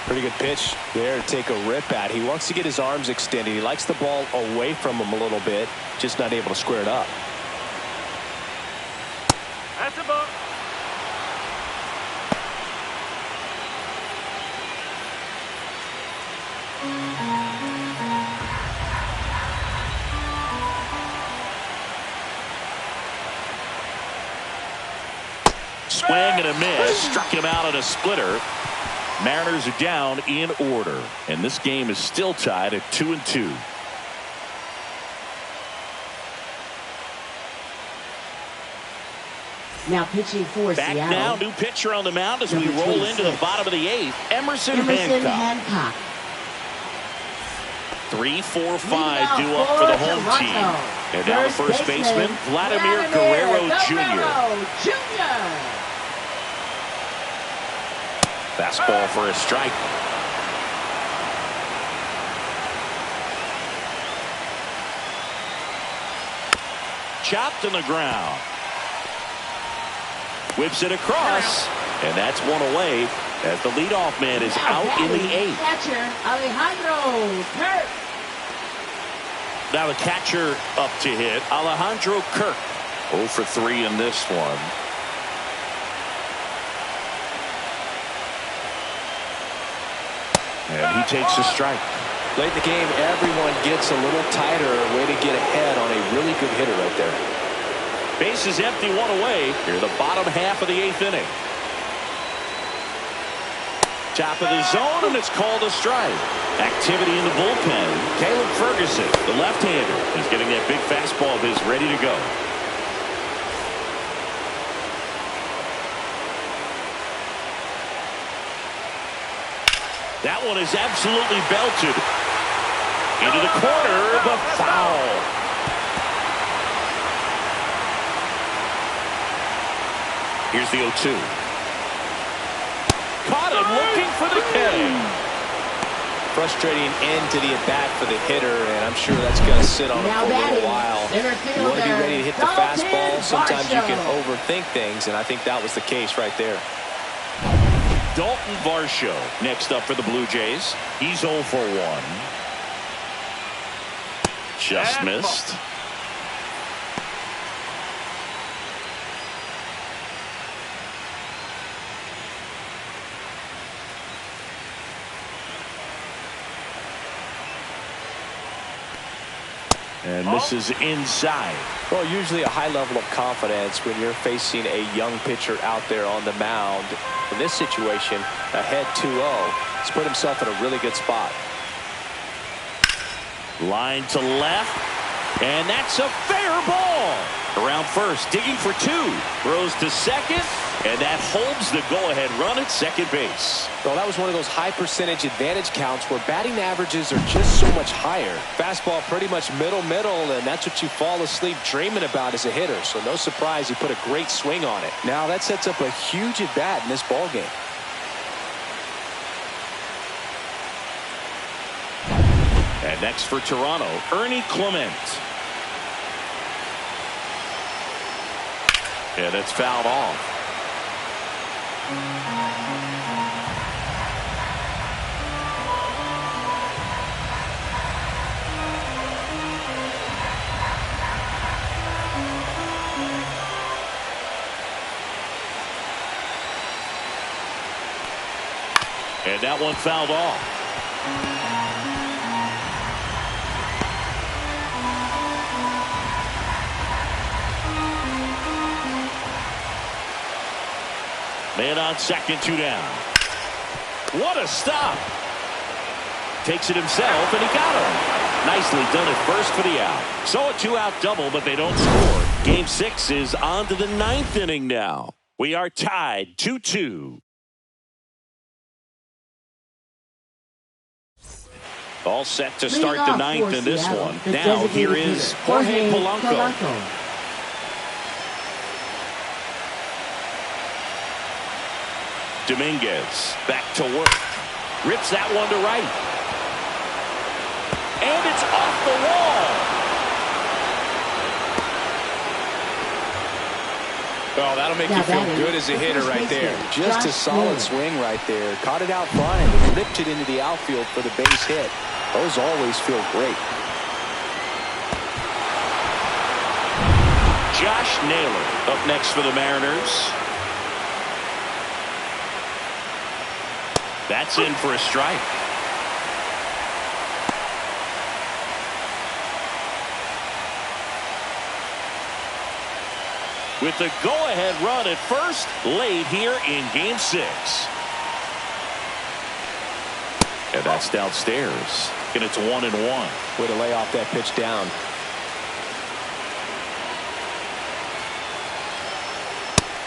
Pretty good pitch there to take a rip at. He wants to get his arms extended. He likes the ball away from him a little bit, just not able to square it up. That's a ball. Swing and a miss. Struck him out on a splitter. Mariners are down in order, and this game is still tied at 2-2. Now pitching for Back Seattle. now, new pitcher on the mound as we roll into the bottom of the 8th. Emerson Hancock. 3-4-5 due up for the home team. And now the first baseman, Vladimir Guerrero Jr. Fastball for a strike. Chopped in the ground. Whips it across, and that's one away. as the leadoff man is out in the 8th. Catcher Alejandro Kirk. Now the catcher up to hit, Alejandro Kirk. 0 for 3 in this one. And he takes a strike. Late in the game, everyone gets a little tighter. Way to get ahead on a really good hitter right there. Base is empty, 1 away. Here the bottom half of the 8th inning. Top of the zone, and it's called a strike. Activity in the bullpen. Caleb Ferguson, the left-hander, is getting that big fastball of his ready to go. That one is absolutely belted. Into the corner, but foul. Here's the 0-2. Caught him looking for the K. Frustrating end to the at-bat for the hitter, and I'm sure that's going to sit on him for a little while. You want to be ready to hit the fastball. Sometimes you can overthink things, and I think that was the case right there. Dalton Varsho next up for the Blue Jays. He's 0 for 1. Just missed. And misses inside. Well, usually a high level of confidence when you're facing a young pitcher out there on the mound. In this situation, ahead 2-0, he's put himself in a really good spot. Line to left, and that's a fair ball. Around first, digging for 2. Throws to second, and that holds the go-ahead run at second base. Well, that was one of those high percentage advantage counts where batting averages are just so much higher. Fastball pretty much middle, and that's what you fall asleep dreaming about as a hitter. So no surprise he put a great swing on it. Now that sets up a huge at-bat in this ballgame. And next for Toronto, Ernie Clement. And it's fouled off. And that one fouled off. Man on second, 2 down. What a stop. Takes it himself, and he got him. Nicely done at first for the out. So a 2-out double, but they don't score. Game 6 is on to the 9th inning now. We are tied 2-2. All set to start the 9th in this one. Now here is Jorge Polanco. Dominguez back to work. Rips that one to right. And it's off the wall. Oh, that'll make you feel good as a hitter right there. Just a solid swing right there. Caught it out front and ripped it into the outfield for the base hit. Those always feel great. Josh Naylor up next for the Mariners. That's in for a strike. With the go-ahead run at first, late here in Game 6. And that's downstairs. And it's 1-1. Way to lay off that pitch down.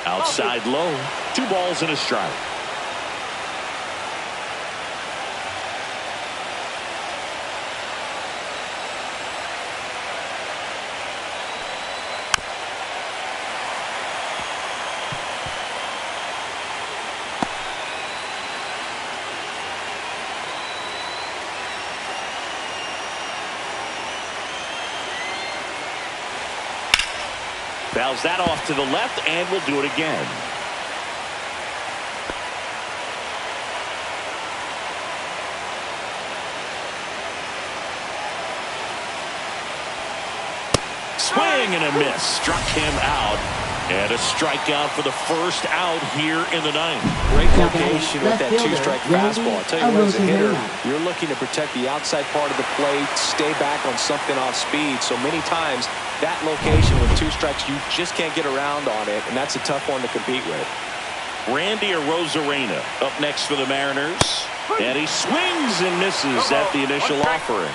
Outside low. 2 balls and a strike. Fouls that off to the left, and will do it again. Swing and a miss. Struck him out. And a strikeout for the first out here in the ninth. Great location with that two-strike fastball. I'll tell you what, as a hitter, you're looking to protect the outside part of the plate, stay back on something off speed. So many times, that location with 2 strikes, you just can't get around on it, and that's a tough one to compete with. Randy Arozarena up next for the Mariners. And he swings and misses at the initial offering.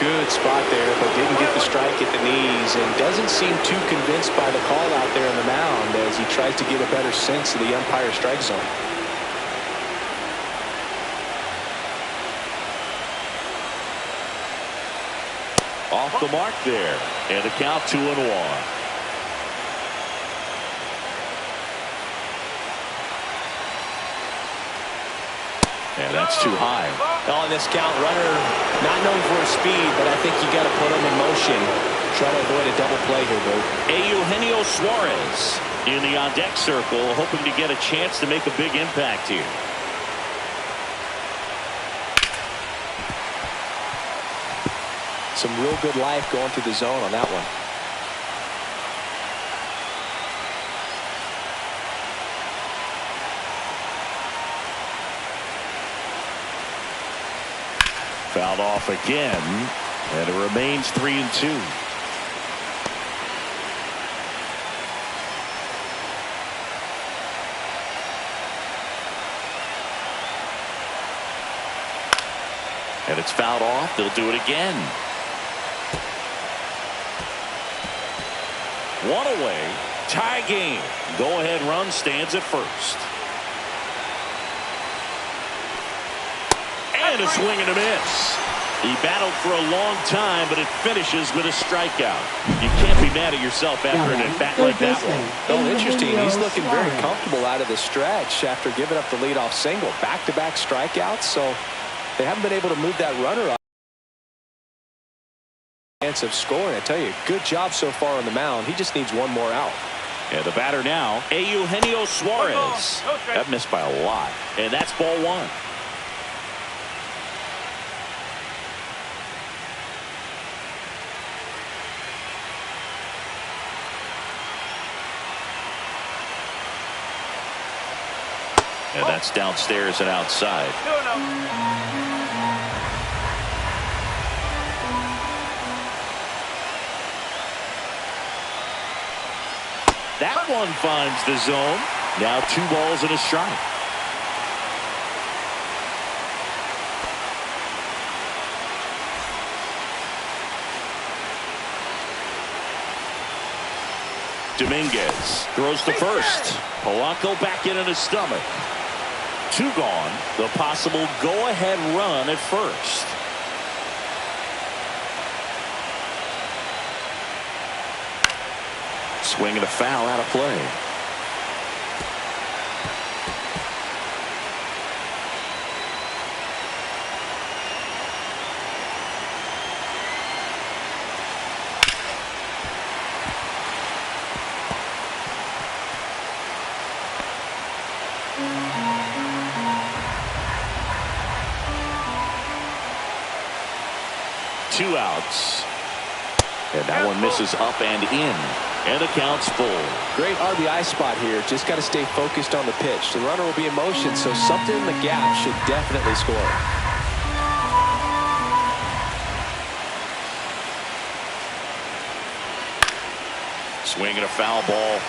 Good spot there, but didn't get the strike at the knees, and doesn't seem too convinced by the call out there on the mound as he tries to get a better sense of the umpire strike zone. Off the mark there, and the count 2-1. And that's too high. On this count, runner not known for his speed, but I think you got to put him in motion. Try to avoid a double play here, Bert. Eugenio Suarez in the on-deck circle, hoping to get a chance to make a big impact here. Some real good life going through the zone on that one. Fouled off again, and it remains 3-2. And it's fouled off. They'll do it again. One away. Tie game. Go-ahead run stands at first. And a swing and a miss. He battled for a long time, but it finishes with a strikeout. You can't be mad at yourself after an at-bat like that one. Oh, interesting. He's looking very comfortable out of the stretch after giving up the leadoff single. Back-to-back strikeouts, so they haven't been able to move that runner up. Chance of scoring. I tell you, good job so far on the mound. He just needs one more out. And the batter now, Eugenio Suarez. That missed by a lot, and that's ball 1. And that's downstairs and outside. That one finds the zone. Now 2 balls and a strike. Dominguez throws to first. Polanco back in his stomach. 2 gone. The possible go-ahead run at first. Swing and a foul out of play. Two outs. And that one misses up and in. And the count's full. Great RBI spot here. Just got to stay focused on the pitch. The runner will be in motion, so something in the gap should definitely score. Swing and a foul ball.